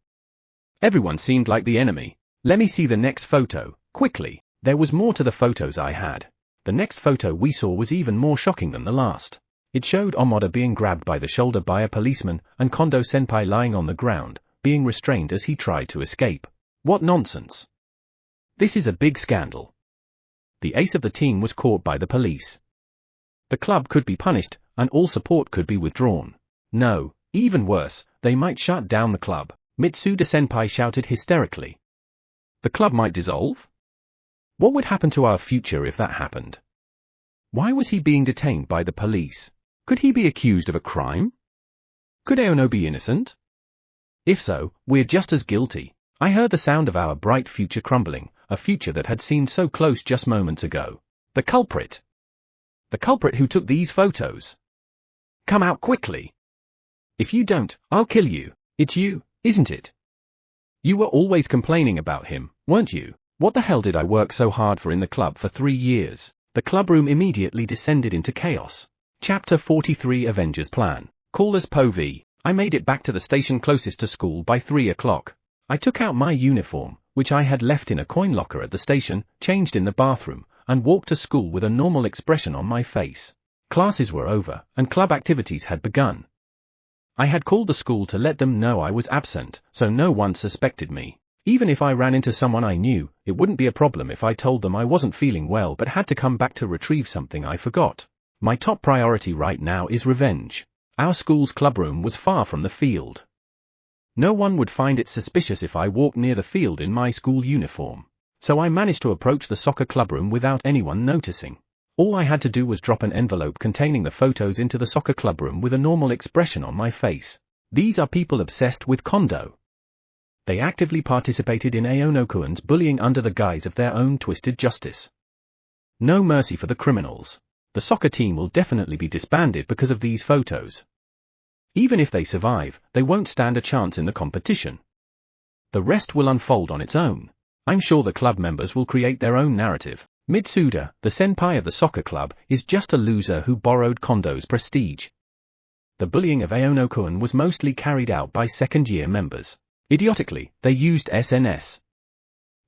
Everyone seemed like the enemy. Let me see the next photo, quickly. There was more to the photos I had. The next photo we saw was even more shocking than the last. It showed Amada being grabbed by the shoulder by a policeman, and Kondo-senpai lying on the ground, being restrained as he tried to escape. What nonsense. This is a big scandal. The ace of the team was caught by the police. The club could be punished, and all support could be withdrawn. No, even worse, they might shut down the club. Mitsuda-senpai shouted hysterically. The club might dissolve? What would happen to our future if that happened? Why was he being detained by the police? Could he be accused of a crime? Could Aono be innocent? If so, we're just as guilty. I heard the sound of our bright future crumbling, a future that had seemed so close just moments ago. The culprit. The culprit who took these photos. Come out quickly. If you don't, I'll kill you. It's you, isn't it? You were always complaining about him, weren't you? What the hell did I work so hard for in the club for 3 years? The clubroom immediately descended into chaos. Chapter 43 Avengers Plan. Call us Po V. I made it back to the station closest to school by 3 o'clock. I took out my uniform, which I had left in a coin locker at the station, changed in the bathroom, and walked to school with a normal expression on my face. Classes were over, and club activities had begun. I had called the school to let them know I was absent, so no one suspected me. Even if I ran into someone I knew, it wouldn't be a problem if I told them I wasn't feeling well but had to come back to retrieve something I forgot. My top priority right now is revenge. Our school's clubroom was far from the field. No one would find it suspicious if I walked near the field in my school uniform. So I managed to approach the soccer clubroom without anyone noticing. All I had to do was drop an envelope containing the photos into the soccer clubroom with a normal expression on my face. These are people obsessed with Kondo. They actively participated in Aono-kun's bullying under the guise of their own twisted justice. No mercy for the criminals. The soccer team will definitely be disbanded because of these photos. Even if they survive, they won't stand a chance in the competition. The rest will unfold on its own. I'm sure the club members will create their own narrative. Mitsuda, the senpai of the soccer club, is just a loser who borrowed Kondo's prestige. The bullying of Aono-kun was mostly carried out by second-year members. Idiotically, they used SNS.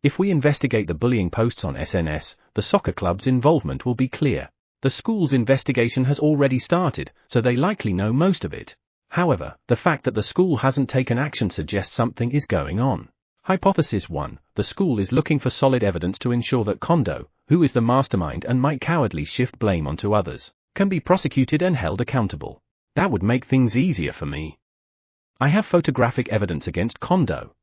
If we investigate the bullying posts on SNS, the soccer club's involvement will be clear. The school's investigation has already started, so they likely know most of it. However, the fact that the school hasn't taken action suggests something is going on. Hypothesis 1. The school is looking for solid evidence to ensure that Kondo, who is the mastermind and might cowardly shift blame onto others, can be prosecuted and held accountable. That would make things easier for me. I have photographic evidence against Kondo.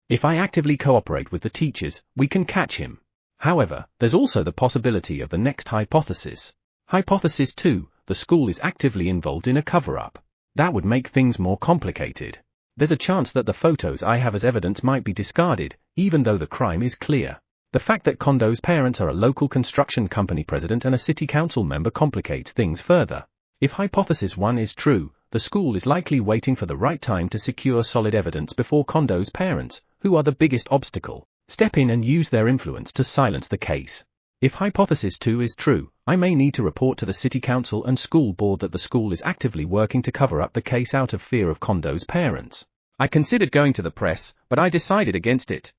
If I actively cooperate with the teachers, we can catch him. However, there's also the possibility of the next hypothesis. Hypothesis 2. The school is actively involved in a cover-up. That would make things more complicated. There's a chance that the photos I have as evidence might be discarded, even though the crime is clear. The fact that Kondo's parents are a local construction company president and a city council member complicates things further. If hypothesis 1 is true, the school is likely waiting for the right time to secure solid evidence before Kondo's parents, who are the biggest obstacle, step in and use their influence to silence the case. If hypothesis 2 is true, I may need to report to the city council and school board that the school is actively working to cover up the case out of fear of Kondo's parents. I considered going to the press, but I decided against it.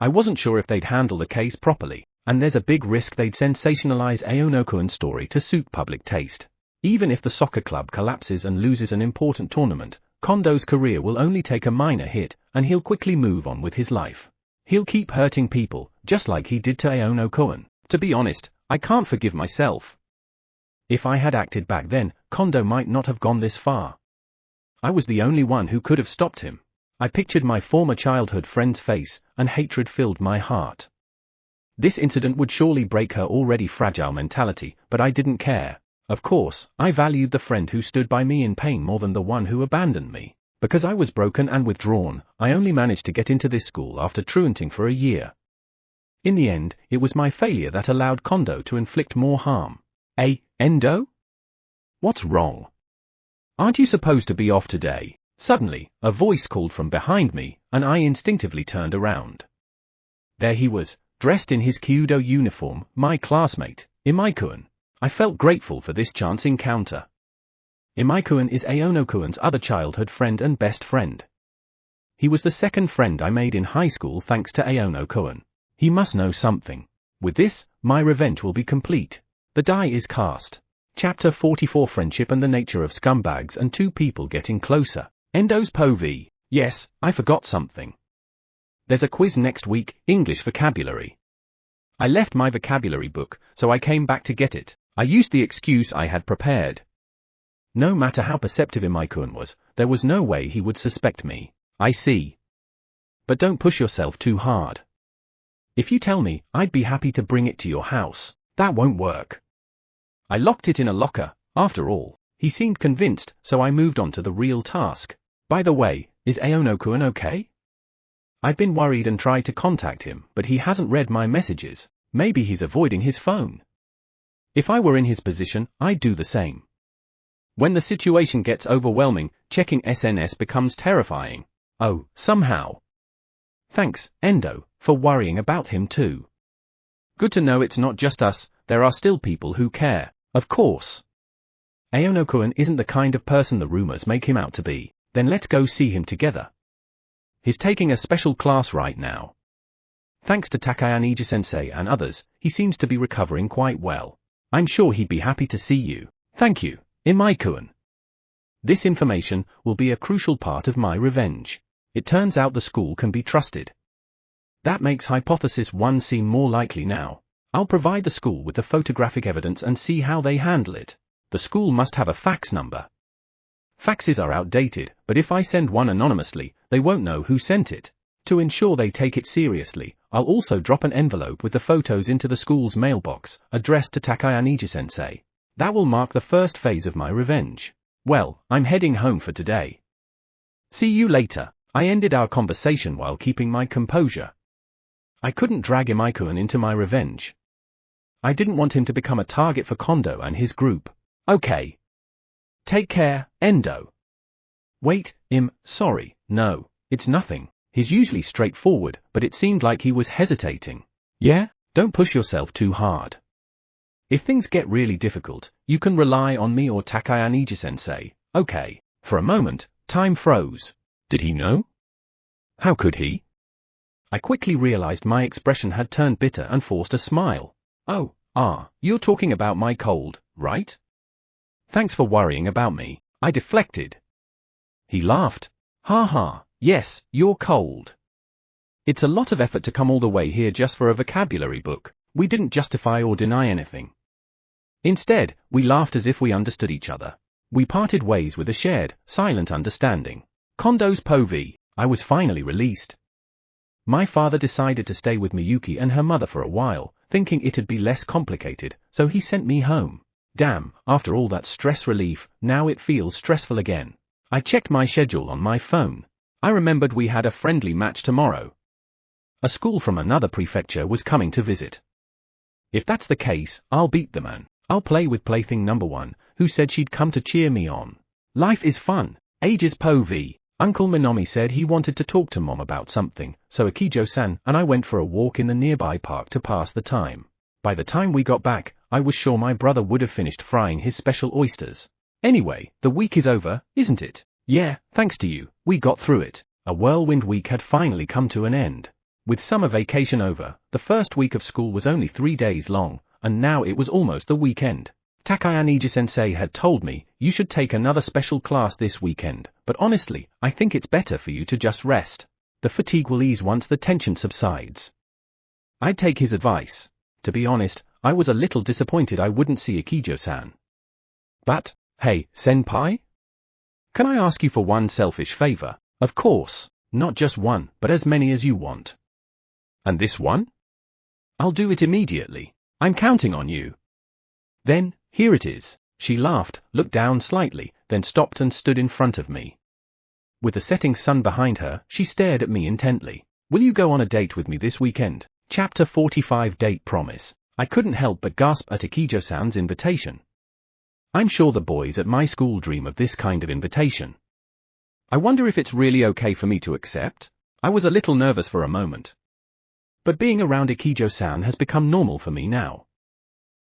I wasn't sure if they'd handle the case properly, and there's a big risk they'd sensationalize Aono-kun's story to suit public taste. Even if the soccer club collapses and loses an important tournament, Kondo's career will only take a minor hit, and he'll quickly move on with his life. He'll keep hurting people, just like he did to Aono. To be honest, I can't forgive myself. If I had acted back then, Kondo might not have gone this far. I was the only one who could have stopped him. I pictured my former childhood friend's face, and hatred filled my heart. This incident would surely break her already fragile mentality, but I didn't care. Of course, I valued the friend who stood by me in pain more than the one who abandoned me. Because I was broken and withdrawn, I only managed to get into this school after truanting for a year. In the end, it was my failure that allowed Kondo to inflict more harm. Endo? What's wrong? Aren't you supposed to be off today? Suddenly, a voice called from behind me, and I instinctively turned around. There he was, dressed in his Kyudo uniform, my classmate, Imai-kun. I felt grateful for this chance encounter. Imai-kun is Aono-kun's other childhood friend and best friend. He was the second friend I made in high school thanks to Aono-kun. He must know something. With this, my revenge will be complete. The die is cast. Chapter 44 Friendship and the Nature of Scumbags and Two People Getting Closer. Endo's POV. Yes, I forgot something. There's a quiz next week, English vocabulary. I left my vocabulary book, so I came back to get it. I used the excuse I had prepared. No matter how perceptive Imai-kun was, there was no way he would suspect me. I see. But don't push yourself too hard. If you tell me, I'd be happy to bring it to your house. That won't work. I locked it in a locker. After all, he seemed convinced, so I moved on to the real task. By the way, is Aono-kun okay? I've been worried and tried to contact him, but he hasn't read my messages. Maybe he's avoiding his phone. If I were in his position, I'd do the same. When the situation gets overwhelming, checking SNS becomes terrifying. Oh, somehow. Thanks, Endo, for worrying about him too. Good to know it's not just us, there are still people who care, of course. Aono-kun isn't the kind of person the rumors make him out to be. Then let's go see him together. He's taking a special class right now. Thanks to Takayama Eiji-sensei and others, he seems to be recovering quite well. I'm sure he'd be happy to see you. Thank you, Imai-kun. This information will be a crucial part of my revenge. It turns out the school can be trusted. That makes hypothesis 1 seem more likely now. I'll provide the school with the photographic evidence and see how they handle it. The school must have a fax number. Faxes are outdated, but if I send one anonymously, they won't know who sent it. To ensure they take it seriously, I'll also drop an envelope with the photos into the school's mailbox, addressed to Takayama Eiji-sensei. That will mark the first phase of my revenge. Well, I'm heading home for today. See you later. I ended our conversation while keeping my composure. I couldn't drag Imai-kun into my revenge. I didn't want him to become a target for Kondo and his group. Okay. Take care, Endo. Wait, sorry, no, it's nothing. He's usually straightforward, but it seemed like he was hesitating. Yeah? Don't push yourself too hard. If things get really difficult, you can rely on me or Takayama Eiji-sensei, okay? For a moment, time froze. Did he know? How could he? I quickly realized my expression had turned bitter and forced a smile. Oh, you're talking about my cold, right? Thanks for worrying about me, I deflected. He laughed. Ha ha, yes, you're cold. It's a lot of effort to come all the way here just for a vocabulary book. We didn't justify or deny anything. Instead, we laughed as if we understood each other. We parted ways with a shared, silent understanding. Kondo's POV. I was finally released. My father decided to stay with Miyuki and her mother for a while, thinking it'd be less complicated, so he sent me home. Damn, after all that stress relief, now it feels stressful again. I checked my schedule on my phone. I remembered we had a friendly match tomorrow. A school from another prefecture was coming to visit. If that's the case, I'll beat the man. I'll play with plaything number 1, who said she'd come to cheer me on. Life is fun. Ages POV. Uncle Minomi said he wanted to talk to Mom about something, so Akijo-san and I went for a walk in the nearby park to pass the time. By the time we got back, I was sure my brother would have finished frying his special oysters. Anyway, the week is over, isn't it? Yeah, thanks to you, we got through it. A whirlwind week had finally come to an end. With summer vacation over, the first week of school was only 3 days long, and now it was almost the weekend. Takayama Eiji-sensei had told me, you should take another special class this weekend, but honestly, I think it's better for you to just rest. The fatigue will ease once the tension subsides. I'd take his advice. To be honest, I was a little disappointed I wouldn't see Ikijo-san. But, hey, senpai? Can I ask you for one selfish favor? Of course, not just one, but as many as you want. And this one? I'll do it immediately. I'm counting on you. Then, here it is. She laughed, looked down slightly, then stopped and stood in front of me. With the setting sun behind her, she stared at me intently. Will you go on a date with me this weekend? Chapter 45 Date Promise. I couldn't help but gasp at Ikijo-san's invitation. I'm sure the boys at my school dream of this kind of invitation. I wonder if it's really okay for me to accept? I was a little nervous for a moment. But being around Ikijo-san has become normal for me now.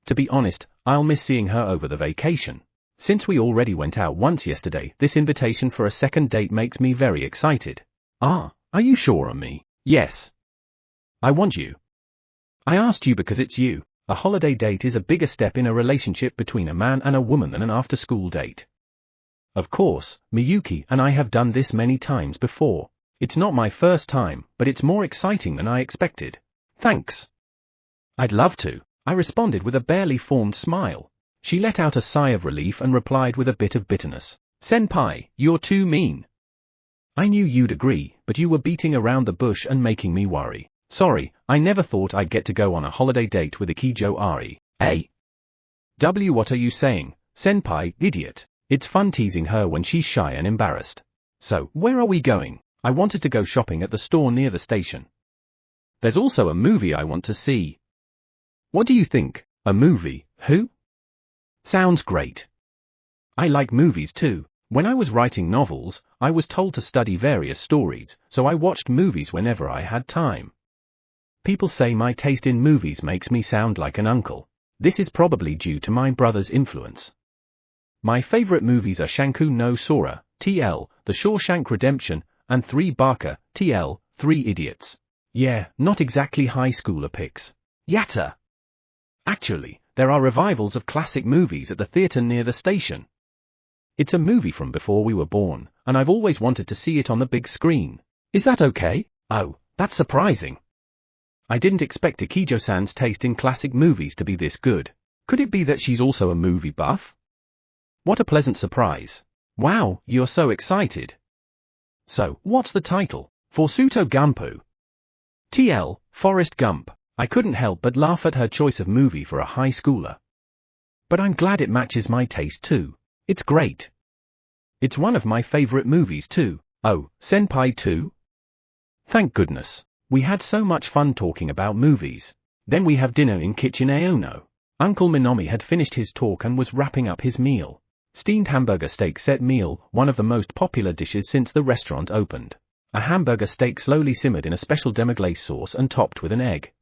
To be honest, I'll miss seeing her over the vacation. Since we already went out once yesterday, this invitation for a second date makes me very excited. Ah, are you sure on me? Yes. I want you. I asked you because it's you. A holiday date is a bigger step in a relationship between a man and a woman than an after-school date. Of course, Miyuki and I have done this many times before. It's not my first time, but it's more exciting than I expected. Thanks. I'd love to, I responded with a barely formed smile. She let out a sigh of relief and replied with a bit of bitterness. Senpai, you're too mean. I knew you'd agree, but you were beating around the bush and making me worry. Sorry, I never thought I'd get to go on a holiday date with Ikijo-ari. What are you saying, senpai, idiot? It's fun teasing her when she's shy and embarrassed. So, where are we going? I wanted to go shopping at the store near the station. There's also a movie I want to see. What do you think? A movie? Who? Sounds great. I like movies too. When I was writing novels, I was told to study various stories, so I watched movies whenever I had time. People say my taste in movies makes me sound like an uncle. This is probably due to my brother's influence. My favorite movies are Shanku no Sora, TL, The Shawshank Redemption, and 3 Baka, TL, 3 Idiots. Yeah, not exactly high schooler picks. Yatta! Actually, there are revivals of classic movies at the theater near the station. It's a movie from before we were born, and I've always wanted to see it on the big screen. Is that okay? Oh, that's surprising. I didn't expect Ikijo-san's taste in classic movies to be this good. Could it be that she's also a movie buff? What a pleasant surprise. Wow, you're so excited. So, what's the title? Forsuto Gumpu. TL, Forrest Gump. I couldn't help but laugh at her choice of movie for a high schooler. But I'm glad it matches my taste too. It's great. It's one of my favorite movies too. Oh, senpai too? Thank goodness. We had so much fun talking about movies. Then we have dinner in Kitchen Aono. Uncle Minomi had finished his talk and was wrapping up his meal. Steamed hamburger steak set meal, one of the most popular dishes since the restaurant opened. A hamburger steak slowly simmered in a special demi-glace sauce and topped with an egg.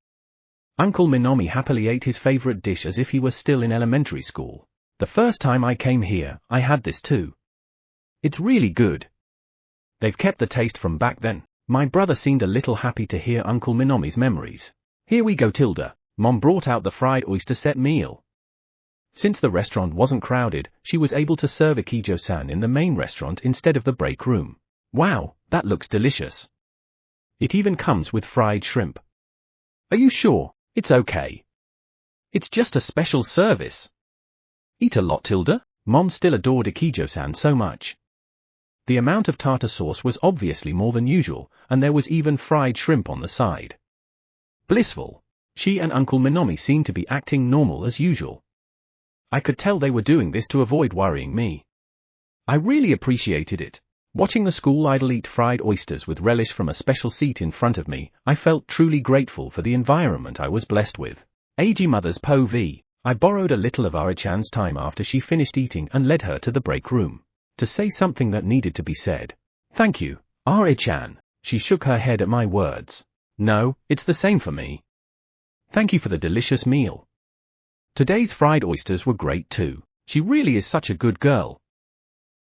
Uncle Minomi happily ate his favorite dish as if he were still in elementary school. The first time I came here, I had this too. It's really good. They've kept the taste from back then. My brother seemed a little happy to hear Uncle Minomi's memories. Here we go, Tilda. Mom brought out the fried oyster set meal. Since the restaurant wasn't crowded, she was able to serve Ikijo-san in the main restaurant instead of the break room. Wow, that looks delicious. It even comes with fried shrimp. Are you sure? It's okay. It's just a special service. Eat a lot, Tilda. Mom still adored Ikijo-san so much. The amount of tartar sauce was obviously more than usual, and there was even fried shrimp on the side. Blissful. She and Uncle Minomi seemed to be acting normal as usual. I could tell they were doing this to avoid worrying me. I really appreciated it. Watching the school idol eat fried oysters with relish from a special seat in front of me, I felt truly grateful for the environment I was blessed with. Eiji mother's Po V. I borrowed a little of Ari-chan's time after she finished eating and led her to the break room. To say something that needed to be said. Thank you, Ari-chan. She shook her head at my words. No, it's the same for me. Thank you for the delicious meal. Today's fried oysters were great too. She really is such a good girl.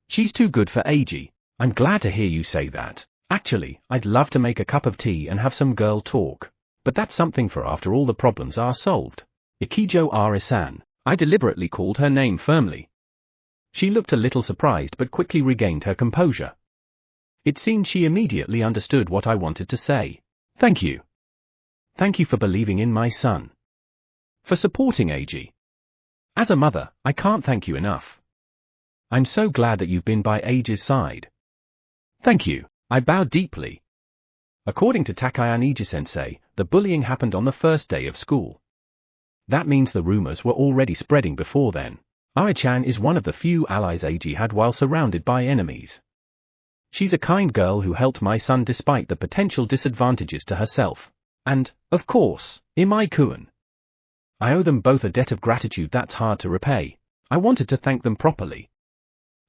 She's too good for Eiji. I'm glad to hear you say that. Actually, I'd love to make a cup of tea and have some girl talk. But that's something for after all the problems are solved. Ikijo-ari-san. I deliberately called her name firmly. She looked a little surprised but quickly regained her composure. It seemed she immediately understood what I wanted to say. Thank you. Thank you for believing in my son. For supporting Eiji. As a mother, I can't thank you enough. I'm so glad that you've been by Eiji's side. Thank you. I bowed deeply. According to Takayama-sensei, the bullying happened on the first day of school. That means the rumors were already spreading before then. Ai-chan is one of the few allies Eiji had while surrounded by enemies. She's a kind girl who helped my son despite the potential disadvantages to herself. And, of course, Imai-kun. I owe them both a debt of gratitude that's hard to repay. I wanted to thank them properly.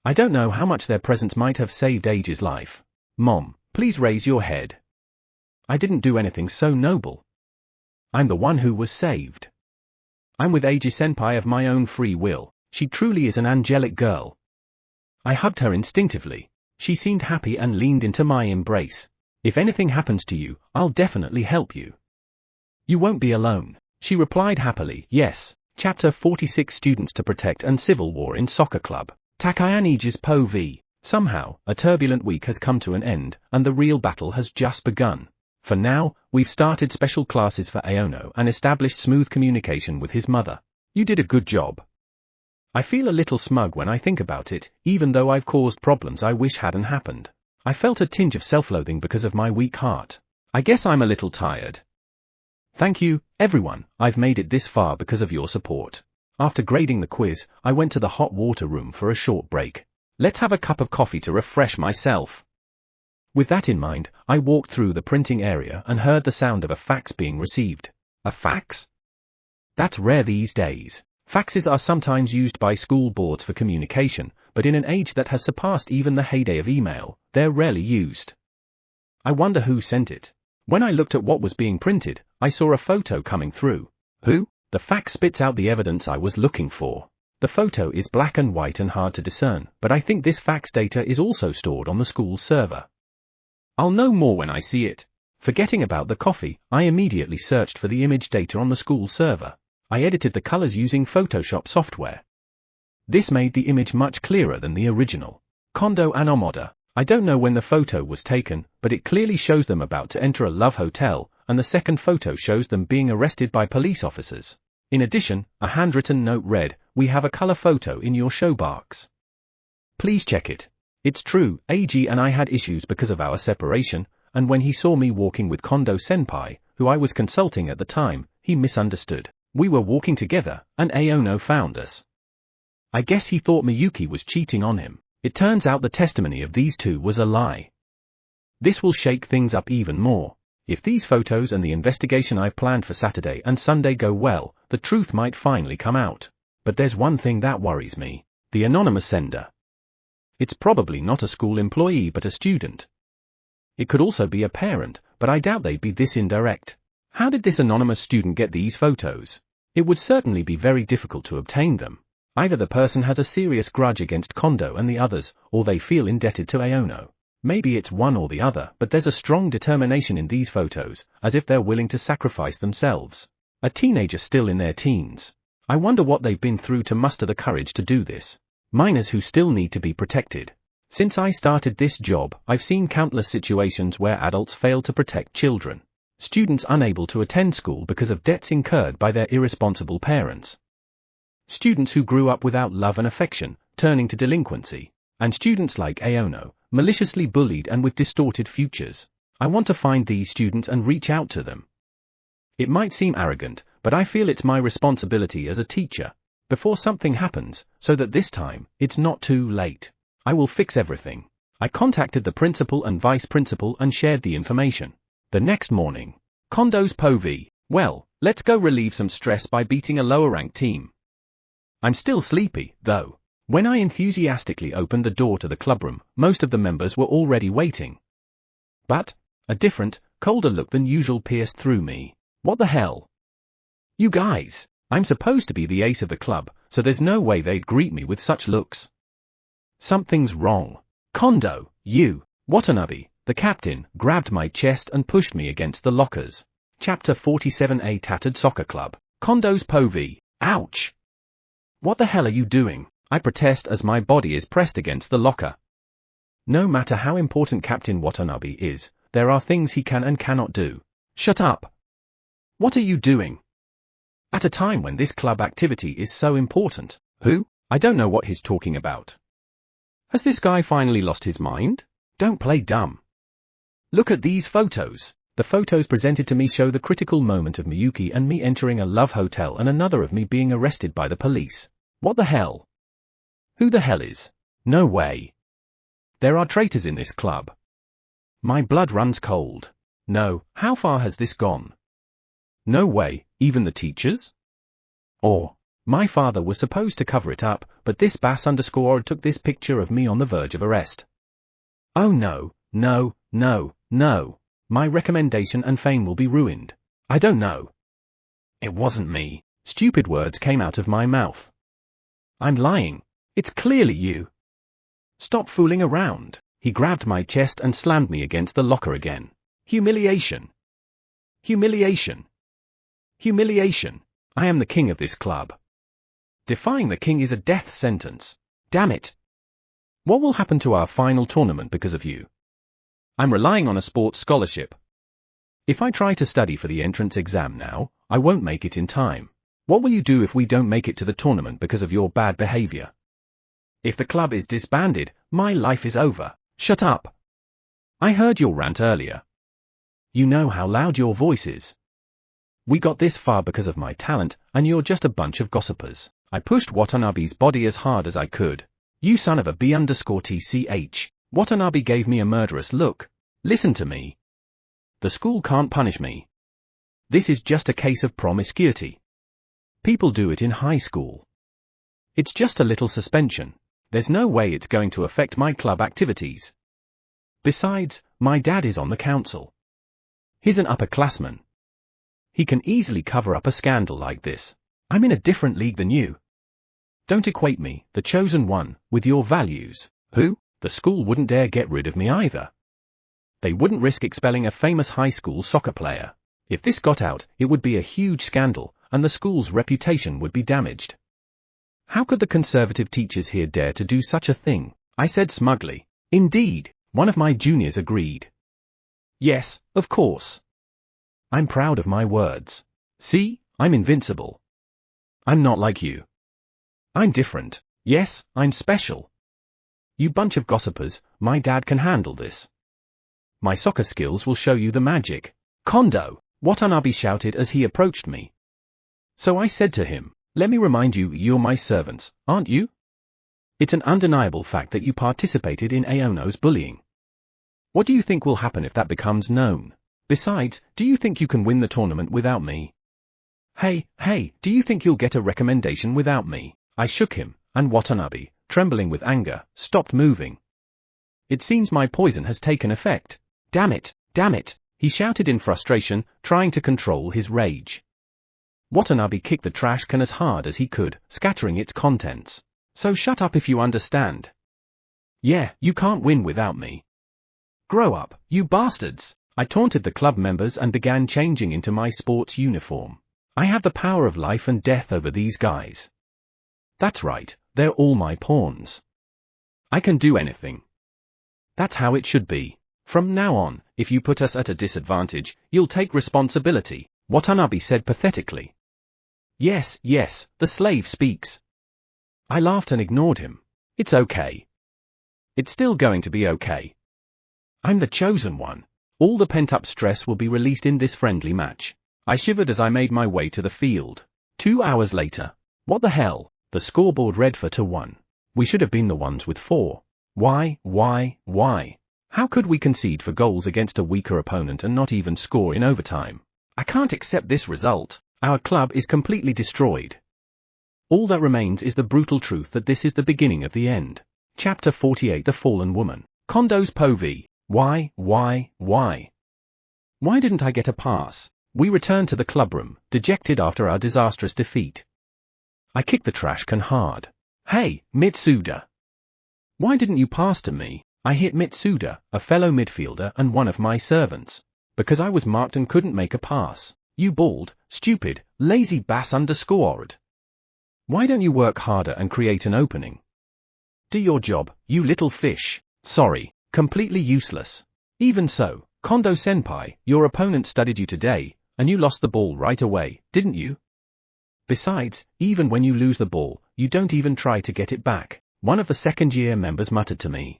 I don't know how much their presence might have saved Eiji's life. Mom, please raise your head. I didn't do anything so noble. I'm the one who was saved. I'm with Eiji-senpai of my own free will. She truly is an angelic girl. I hugged her instinctively. She seemed happy and leaned into my embrace. If anything happens to you, I'll definitely help you. You won't be alone. She replied happily, yes. Chapter 46 Students to Protect and Civil War in Soccer Club. Takayama Eiji's Po v. Somehow, a turbulent week has come to an end, and the real battle has just begun. For now, we've started special classes for Aono and established smooth communication with his mother. You did a good job. I feel a little smug when I think about it, even though I've caused problems I wish hadn't happened. I felt a tinge of self-loathing because of my weak heart. I guess I'm a little tired. Thank you, everyone, I've made it this far because of your support. After grading the quiz, I went to the hot water room for a short break. Let's have a cup of coffee to refresh myself. With that in mind, I walked through the printing area and heard the sound of a fax being received. A fax? That's rare these days. Faxes are sometimes used by school boards for communication, but in an age that has surpassed even the heyday of email, they're rarely used. I wonder who sent it. When I looked at what was being printed, I saw a photo coming through. Who? The fax spits out the evidence I was looking for. The photo is black and white and hard to discern, but I think this fax data is also stored on the school server. I'll know more when I see it. Forgetting about the coffee, I immediately searched for the image data on the school server. I edited the colors using Photoshop software. This made the image much clearer than the original. Kondo and Amada. I don't know when the photo was taken, but it clearly shows them about to enter a love hotel, and the second photo shows them being arrested by police officers. In addition, a handwritten note read, "We have a color photo in your showbox. Please check it." It's true, Eiji and I had issues because of our separation, and when he saw me walking with Kondo-senpai, who I was consulting at the time, he misunderstood. We were walking together, and Aono found us. I guess he thought Miyuki was cheating on him. It turns out the testimony of these two was a lie. This will shake things up even more. If these photos and the investigation I've planned for Saturday and Sunday go well, the truth might finally come out. But there's one thing that worries me. The anonymous sender. It's probably not a school employee but a student. It could also be a parent, but I doubt they'd be this indirect. How did this anonymous student get these photos? It would certainly be very difficult to obtain them. Either the person has a serious grudge against Kondo and the others, or they feel indebted to Aono. Maybe it's one or the other, but there's a strong determination in these photos, as if they're willing to sacrifice themselves. A teenager still in their teens. I wonder what they've been through to muster the courage to do this. Minors who still need to be protected. Since I started this job, I've seen countless situations where adults fail to protect children. Students unable to attend school because of debts incurred by their irresponsible parents. Students who grew up without love and affection, turning to delinquency. And students like Aono, maliciously bullied and with distorted futures. I want to find these students and reach out to them. It might seem arrogant, but I feel it's my responsibility as a teacher. Before something happens, so that this time, it's not too late. I will fix everything. I contacted the principal and vice principal and shared the information. The next morning. Kondo's Po v. Well, let's go relieve some stress by beating a lower-ranked team. I'm still sleepy, though. When I enthusiastically opened the door to the clubroom, most of the members were already waiting. But, a different, colder look than usual pierced through me. What the hell? You guys, I'm supposed to be the ace of the club, so there's no way they'd greet me with such looks. Something's wrong. Kondo, you, Watanabe, the captain, grabbed my chest and pushed me against the lockers. Chapter 47A Tattered Soccer Club. Kondo's Po v. Ouch! What the hell are you doing? I protest as my body is pressed against the locker. No matter how important Captain Watanabe is, there are things he can and cannot do. Shut up! What are you doing? At a time when this club activity is so important. Who? I don't know what he's talking about. Has this guy finally lost his mind? Don't play dumb. Look at these photos. The photos presented to me show the critical moment of Miyuki and me entering a love hotel and another of me being arrested by the police. What the hell? Who the hell is? No way. There are traitors in this club. My blood runs cold. No, how far has this gone? No way, even the teachers? Or, my father was supposed to cover it up, but this bass_odd took this picture of me on the verge of arrest. Oh no, no, no, no. My recommendation and fame will be ruined. I don't know. It wasn't me. Stupid words came out of my mouth. I'm lying. It's clearly you. Stop fooling around. He grabbed my chest and slammed me against the locker again. Humiliation. Humiliation. Humiliation. I am the king of this club. Defying the king is a death sentence. Damn it. What will happen to our final tournament because of you? I'm relying on a sports scholarship. If I try to study for the entrance exam now, I won't make it in time. What will you do if we don't make it to the tournament because of your bad behavior? If the club is disbanded, my life is over. Shut up. I heard your rant earlier. You know how loud your voice is. We got this far because of my talent, and you're just a bunch of gossipers. I pushed Watanabe's body as hard as I could. You son of a B_TCH. Watanabe gave me a murderous look. Listen to me. The school can't punish me. This is just a case of promiscuity. People do it in high school. It's just a little suspension. There's no way it's going to affect my club activities. Besides, my dad is on the council. He's an upperclassman. He can easily cover up a scandal like this. I'm in a different league than you. Don't equate me, the chosen one, with your values. Who? The school wouldn't dare get rid of me either. They wouldn't risk expelling a famous high school soccer player. If this got out, it would be a huge scandal, and the school's reputation would be damaged. How could the conservative teachers here dare to do such a thing? I said smugly. Indeed, one of my juniors agreed. Yes, of course. I'm proud of my words. See, I'm invincible. I'm not like you. I'm different. Yes, I'm special. You bunch of gossipers, my dad can handle this. My soccer skills will show you the magic. Kondo! Watanabe shouted as he approached me. So I said to him, let me remind you, you're my servants, aren't you? It's an undeniable fact that you participated in Aono's bullying. What do you think will happen if that becomes known? Besides, do you think you can win the tournament without me? Hey, do you think you'll get a recommendation without me? I shook him, and Watanabe, trembling with anger, stopped moving. It seems my poison has taken effect. Damn it, he shouted in frustration, trying to control his rage. Watanabe kicked the trash can as hard as he could, scattering its contents. So shut up if you understand. Yeah, you can't win without me. Grow up, you bastards! I taunted the club members and began changing into my sports uniform. I have the power of life and death over these guys. That's right, they're all my pawns. I can do anything. That's how it should be. From now on, if you put us at a disadvantage, you'll take responsibility, Watanabe said pathetically. Yes, the slave speaks. I laughed and ignored him. It's okay. It's still going to be okay. I'm the chosen one. All the pent-up stress will be released in this friendly match. I shivered as I made my way to the field. 2 hours later. What the hell? The scoreboard read 4-1. We should have been the ones with 4. Why? How could we concede 4 goals against a weaker opponent and not even score in overtime? I can't accept this result. Our club is completely destroyed. All that remains is the brutal truth that this is the beginning of the end. Chapter 48 The Fallen Woman. Kondo's POV. Why? Why didn't I get a pass? We returned to the clubroom, dejected after our disastrous defeat. I kicked the trash can hard. Hey, Mitsuda! Why didn't you pass to me? I hit Mitsuda, a fellow midfielder and one of my servants. Because I was marked and couldn't make a pass. You bald, stupid, lazy bass_odd. Why don't you work harder and create an opening? Do your job, you little fish. Sorry, Completely useless. Even so, Kondo-senpai, your opponent studied you today, and you lost the ball right away, didn't you? Besides, even when you lose the ball, you don't even try to get it back, one of the second-year members muttered to me.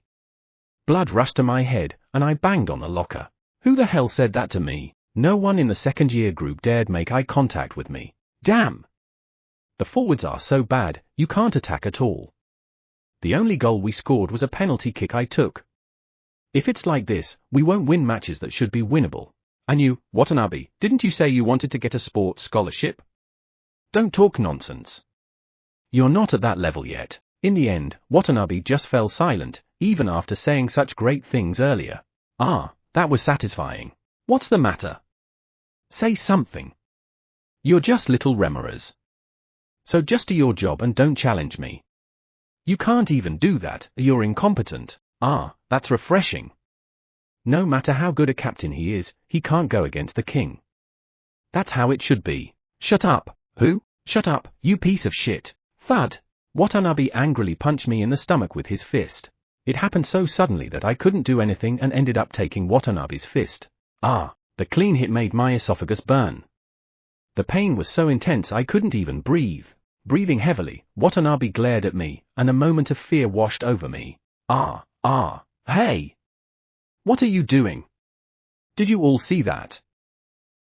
Blood rushed to my head, and I banged on the locker. Who the hell said that to me? No one in the second-year group dared make eye contact with me. Damn! The forwards are so bad, you can't attack at all. The only goal we scored was a penalty kick I took. If it's like this, we won't win matches that should be winnable. And you, Watanabe, didn't you say you wanted to get a sports scholarship? Don't talk nonsense. You're not at that level yet. In the end, Watanabe just fell silent, even after saying such great things earlier. Ah, that was satisfying. What's the matter? Say something. You're just little remoras. So just do your job and don't challenge me. You can't even do that, you're incompetent. Ah, that's refreshing. No matter how good a captain he is, he can't go against the king. That's how it should be. Shut up. Who? Shut up, you piece of shit. Thud. Watanabe angrily punched me in the stomach with his fist. It happened so suddenly that I couldn't do anything and ended up taking Watanabe's fist. Ah, the clean hit made my esophagus burn. The pain was so intense I couldn't even breathe. Breathing heavily, Watanabe glared at me, and a moment of fear washed over me. Hey! What are you doing? Did you all see that?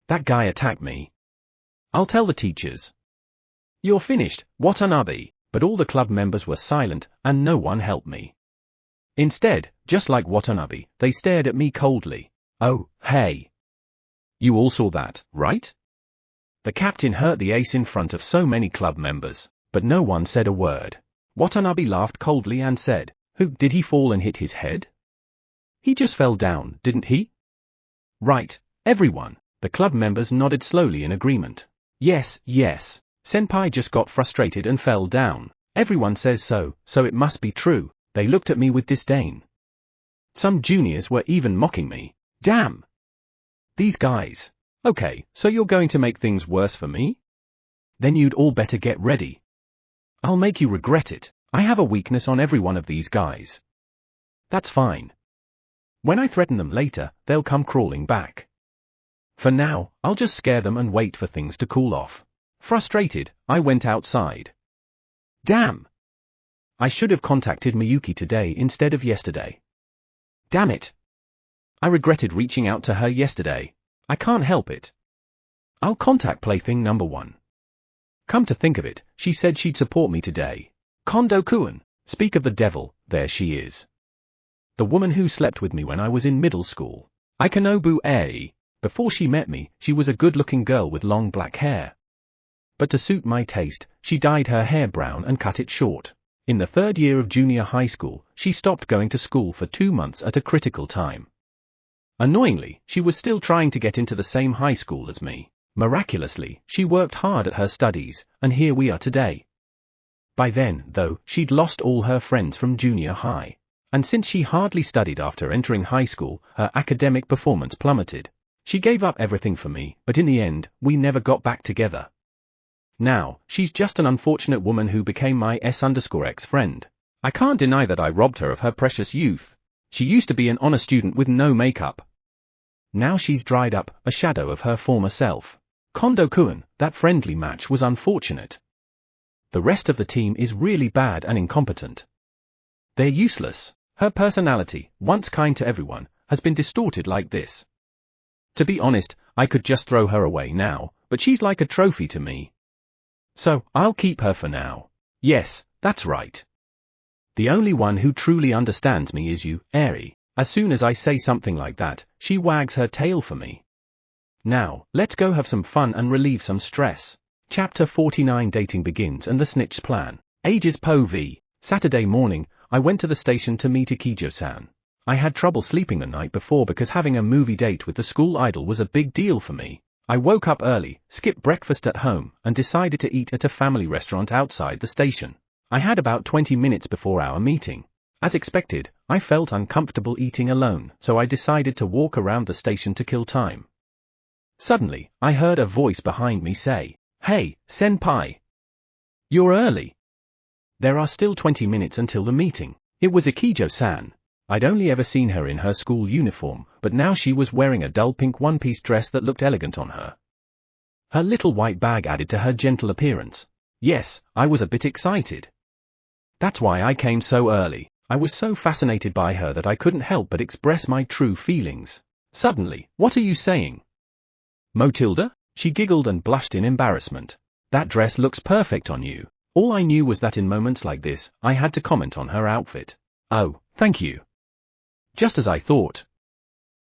That guy attacked me. I'll tell the teachers. You're finished, Watanabe, but all the club members were silent, and no one helped me. Instead, just like Watanabe, they stared at me coldly. Oh, hey. You all saw that, right? The captain hurt the ace in front of so many club members, but no one said a word. Watanabe laughed coldly and said, "Who, did he fall and hit his head? He just fell down, didn't he?" Right, everyone. The club members nodded slowly in agreement. Yes, Senpai just got frustrated and fell down. Everyone says so, so it must be true. They looked at me with disdain. Some juniors were even mocking me. Damn! These guys. Okay, so you're going to make things worse for me? Then you'd all better get ready. I'll make you regret it. I have a weakness on every one of these guys. That's fine. When I threaten them later, they'll come crawling back. For now, I'll just scare them and wait for things to cool off. Frustrated, I went outside. Damn! I should have contacted Miyuki today instead of yesterday. Damn it! I regretted reaching out to her yesterday. I can't help it. I'll contact plaything number 1. Come to think of it, she said she'd support me today. Kondo-kun, speak of the devil, there she is. The woman who slept with me when I was in middle school. Aono Eiji. Before she met me, she was a good-looking girl with long black hair. But to suit my taste, she dyed her hair brown and cut it short. In the 3rd year of junior high school, she stopped going to school for 2 months at a critical time. Annoyingly, she was still trying to get into the same high school as me. Miraculously, she worked hard at her studies, and here we are today. By then, though, she'd lost all her friends from junior high. And since she hardly studied after entering high school, her academic performance plummeted. She gave up everything for me, but in the end, we never got back together. Now, she's just an unfortunate woman who became my S_X friend. I can't deny that I robbed her of her precious youth. She used to be an honor student with no makeup. Now she's dried up, a shadow of her former self. Kondo-kun, that friendly match was unfortunate. The rest of the team is really bad and incompetent. They're useless. Her personality, once kind to everyone, has been distorted like this. To be honest, I could just throw her away now, but she's like a trophy to me. So, I'll keep her for now. Yes, that's right. The only one who truly understands me is you, Eri. As soon as I say something like that, she wags her tail for me. Now, let's go have some fun and relieve some stress. Chapter 49 Dating begins and the snitch's plan. Ages Po v. Saturday morning, I went to the station to meet Ikijo-san. I had trouble sleeping the night before because having a movie date with the school idol was a big deal for me. I woke up early, skipped breakfast at home, and decided to eat at a family restaurant outside the station. I had about 20 minutes before our meeting. As expected, I felt uncomfortable eating alone, so I decided to walk around the station to kill time. Suddenly, I heard a voice behind me say, "Hey, senpai! You're early. There are still 20 minutes until the meeting." It was Ikijo-san. I'd only ever seen her in her school uniform, but now she was wearing a dull pink one-piece dress that looked elegant on her. Her little white bag added to her gentle appearance. Yes, I was a bit excited. That's why I came so early. I was so fascinated by her that I couldn't help but express my true feelings. Suddenly, what are you saying? Matilda? She giggled and blushed in embarrassment. That dress looks perfect on you. All I knew was that in moments like this, I had to comment on her outfit. Oh, thank you. Just as I thought.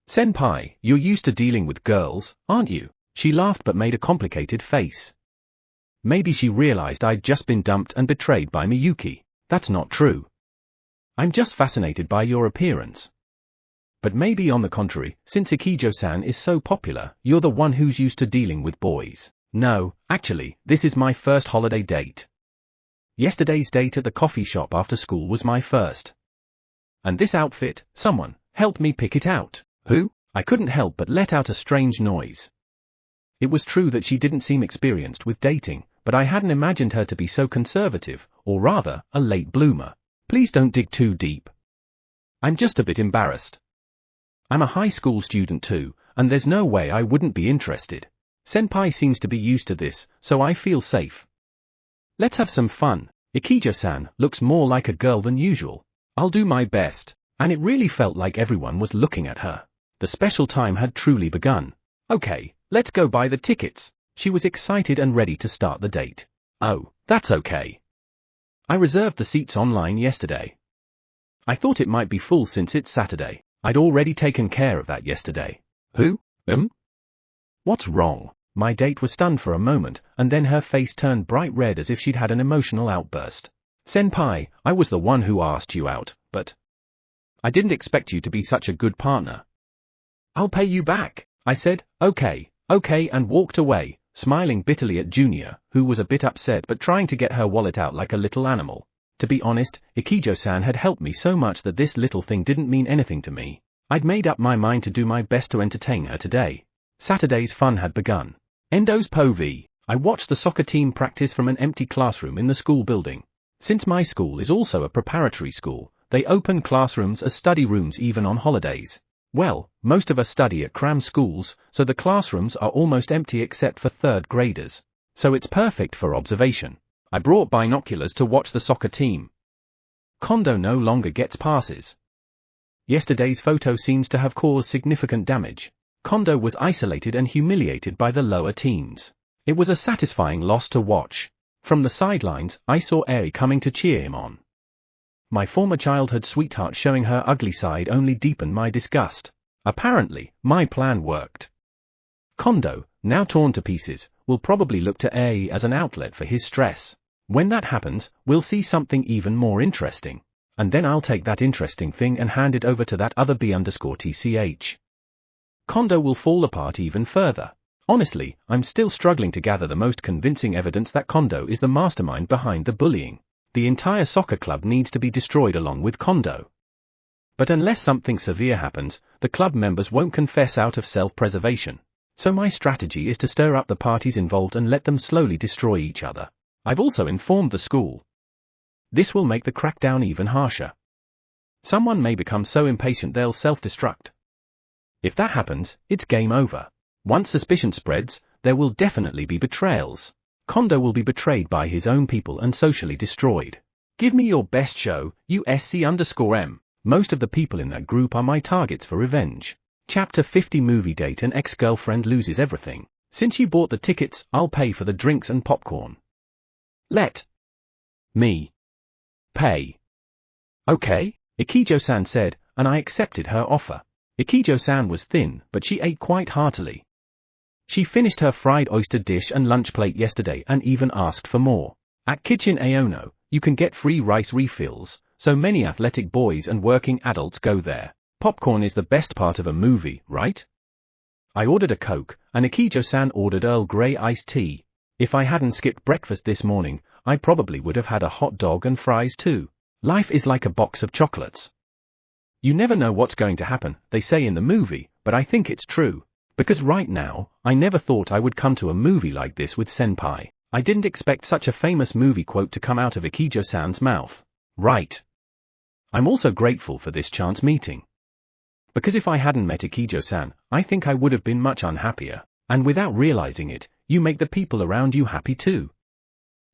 Senpai, you're used to dealing with girls, aren't you? She laughed but made a complicated face. Maybe she realized I'd just been dumped and betrayed by Miyuki. That's not true. I'm just fascinated by your appearance. But maybe on the contrary, since Ikijo-san is so popular, you're the one who's used to dealing with boys. No, actually, this is my first holiday date. Yesterday's date at the coffee shop after school was my first. And this outfit, someone, helped me pick it out. Who? I couldn't help but let out a strange noise. It was true that she didn't seem experienced with dating, but I hadn't imagined her to be so conservative, or rather, a late bloomer. Please don't dig too deep. I'm just a bit embarrassed. I'm a high school student too, and there's no way I wouldn't be interested. Senpai seems to be used to this, so I feel safe. Let's have some fun. Ikijo-san looks more like a girl than usual. I'll do my best. And it really felt like everyone was looking at her. The special time had truly begun. Okay, let's go buy the tickets. She was excited and ready to start the date. Oh, that's okay. I reserved the seats online yesterday. I thought it might be full since it's Saturday. I'd already taken care of that yesterday. Who? What's wrong? My date was stunned for a moment, and then her face turned bright red as if she'd had an emotional outburst. Senpai, I was the one who asked you out, but I didn't expect you to be such a good partner. I'll pay you back, I said. Okay, and walked away, smiling bitterly at Junior, who was a bit upset but trying to get her wallet out like a little animal. To be honest, Ikijo-san had helped me so much that this little thing didn't mean anything to me. I'd made up my mind to do my best to entertain her today. Saturday's fun had begun. Endo's POV. I watched the soccer team practice from an empty classroom in the school building. Since my school is also a preparatory school, they open classrooms as study rooms even on holidays. Well, most of us study at cram schools, so the classrooms are almost empty except for third graders. So it's perfect for observation. I brought binoculars to watch the soccer team. Kondo no longer gets passes. Yesterday's photo seems to have caused significant damage. Kondo was isolated and humiliated by the lower teams. It was a satisfying loss to watch. From the sidelines, I saw Eri coming to cheer him on. My former childhood sweetheart showing her ugly side only deepened my disgust. Apparently, my plan worked. Kondo, now torn to pieces, will probably look to Eri as an outlet for his stress. When that happens, we'll see something even more interesting. And then I'll take that interesting thing and hand it over to that other B_TCH. Kondo will fall apart even further. Honestly, I'm still struggling to gather the most convincing evidence that Kondo is the mastermind behind the bullying. The entire soccer club needs to be destroyed along with Kondo. But unless something severe happens, the club members won't confess out of self-preservation. So my strategy is to stir up the parties involved and let them slowly destroy each other. I've also informed the school. This will make the crackdown even harsher. Someone may become so impatient they'll self-destruct. If that happens, it's game over. Once suspicion spreads, there will definitely be betrayals. Kondo will be betrayed by his own people and socially destroyed. Give me your best show, USC_M. Most of the people in that group are my targets for revenge. Chapter 50 Movie date and ex-girlfriend loses everything. Since you bought the tickets, I'll pay for the drinks and popcorn. Let me pay. Okay, Ikijo-san said, and I accepted her offer. Ikijo-san was thin, but she ate quite heartily. She finished her fried oyster dish and lunch plate yesterday and even asked for more. At Kitchen Aono, you can get free rice refills, so many athletic boys and working adults go there. Popcorn is the best part of a movie, right? I ordered a Coke, and Ikijo-san ordered Earl Grey iced tea. If I hadn't skipped breakfast this morning, I probably would have had a hot dog and fries too. Life is like a box of chocolates. You never know what's going to happen, they say in the movie, but I think it's true. Because right now, I never thought I would come to a movie like this with Senpai. I didn't expect such a famous movie quote to come out of Ikijo-san's mouth. Right. I'm also grateful for this chance meeting. Because if I hadn't met Ikijo-san, I think I would have been much unhappier, and without realizing it, you make the people around you happy too.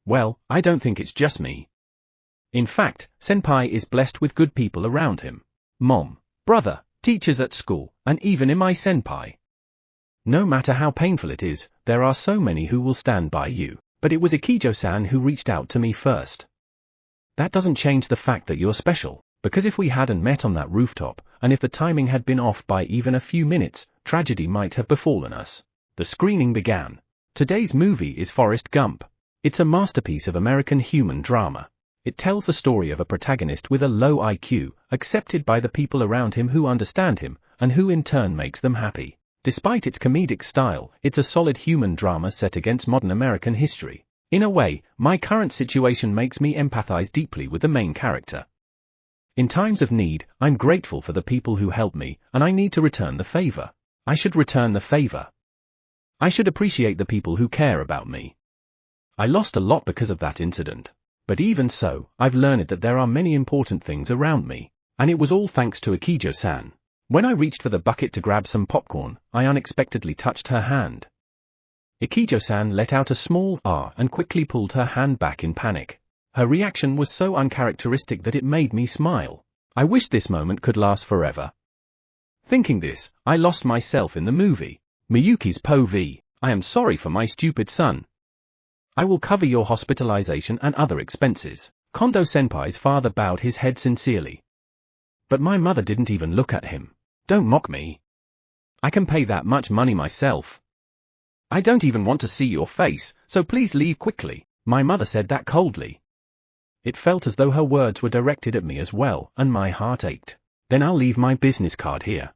Well, I don't think it's just me. In fact, Senpai is blessed with good people around him. Mom, brother, teachers at school, and even in my senpai. No matter how painful it is, there are so many who will stand by you, but it was Ikijo-san who reached out to me first. That doesn't change the fact that you're special, because if we hadn't met on that rooftop, and if the timing had been off by even a few minutes, tragedy might have befallen us. The screening began. Today's movie is Forrest Gump. It's a masterpiece of American human drama. It tells the story of a protagonist with a low IQ, accepted by the people around him who understand him, and who in turn makes them happy. Despite its comedic style, it's a solid human drama set against modern American history. In a way, my current situation makes me empathize deeply with the main character. In times of need, I'm grateful for the people who help me, and I need to return the favor. I should return the favor. I should appreciate the people who care about me. I lost a lot because of that incident. But even so, I've learned that there are many important things around me. And it was all thanks to Ikijo-san. When I reached for the bucket to grab some popcorn, I unexpectedly touched her hand. Ikijo-san let out a small "ah" and quickly pulled her hand back in panic. Her reaction was so uncharacteristic that it made me smile. I wished this moment could last forever. Thinking this, I lost myself in the movie. Miyuki's POV, I am sorry for my stupid son. I will cover your hospitalization and other expenses. Kondo-senpai's father bowed his head sincerely. But my mother didn't even look at him. Don't mock me. I can pay that much money myself. I don't even want to see your face, so please leave quickly. My mother said that coldly. It felt as though her words were directed at me as well, and my heart ached. Then I'll leave my business card here.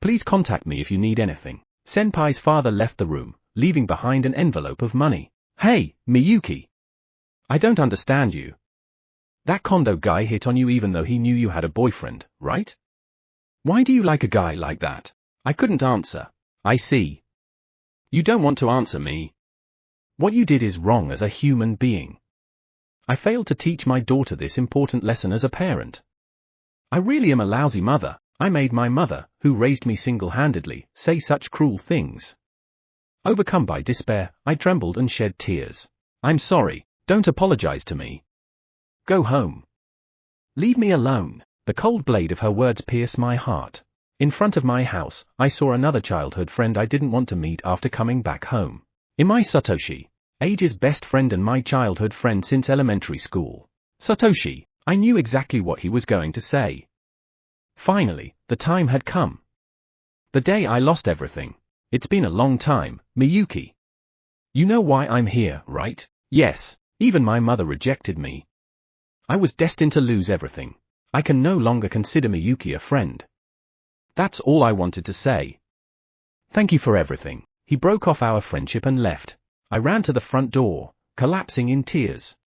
Please contact me if you need anything. Senpai's father left the room, leaving behind an envelope of money. Hey, Miyuki. I don't understand you. That Kondo guy hit on you even though he knew you had a boyfriend, right? Why do you like a guy like that? I couldn't answer. I see. You don't want to answer me. What you did is wrong as a human being. I failed to teach my daughter this important lesson as a parent. I really am a lousy mother. I made my mother, who raised me single-handedly, say such cruel things. Overcome by despair, I trembled and shed tears. I'm sorry, don't apologize to me. Go home. Leave me alone. The cold blade of her words pierced my heart. In front of my house, I saw another childhood friend I didn't want to meet after coming back home. Imai Satoshi, Eiji's best friend and my childhood friend since elementary school. Satoshi, I knew exactly what he was going to say. Finally, the time had come. The day I lost everything. It's been a long time, Miyuki. You know why I'm here, right? Yes, even my mother rejected me. I was destined to lose everything. I can no longer consider Miyuki a friend. That's all I wanted to say. Thank you for everything. He broke off our friendship and left. I ran to the front door, collapsing in tears.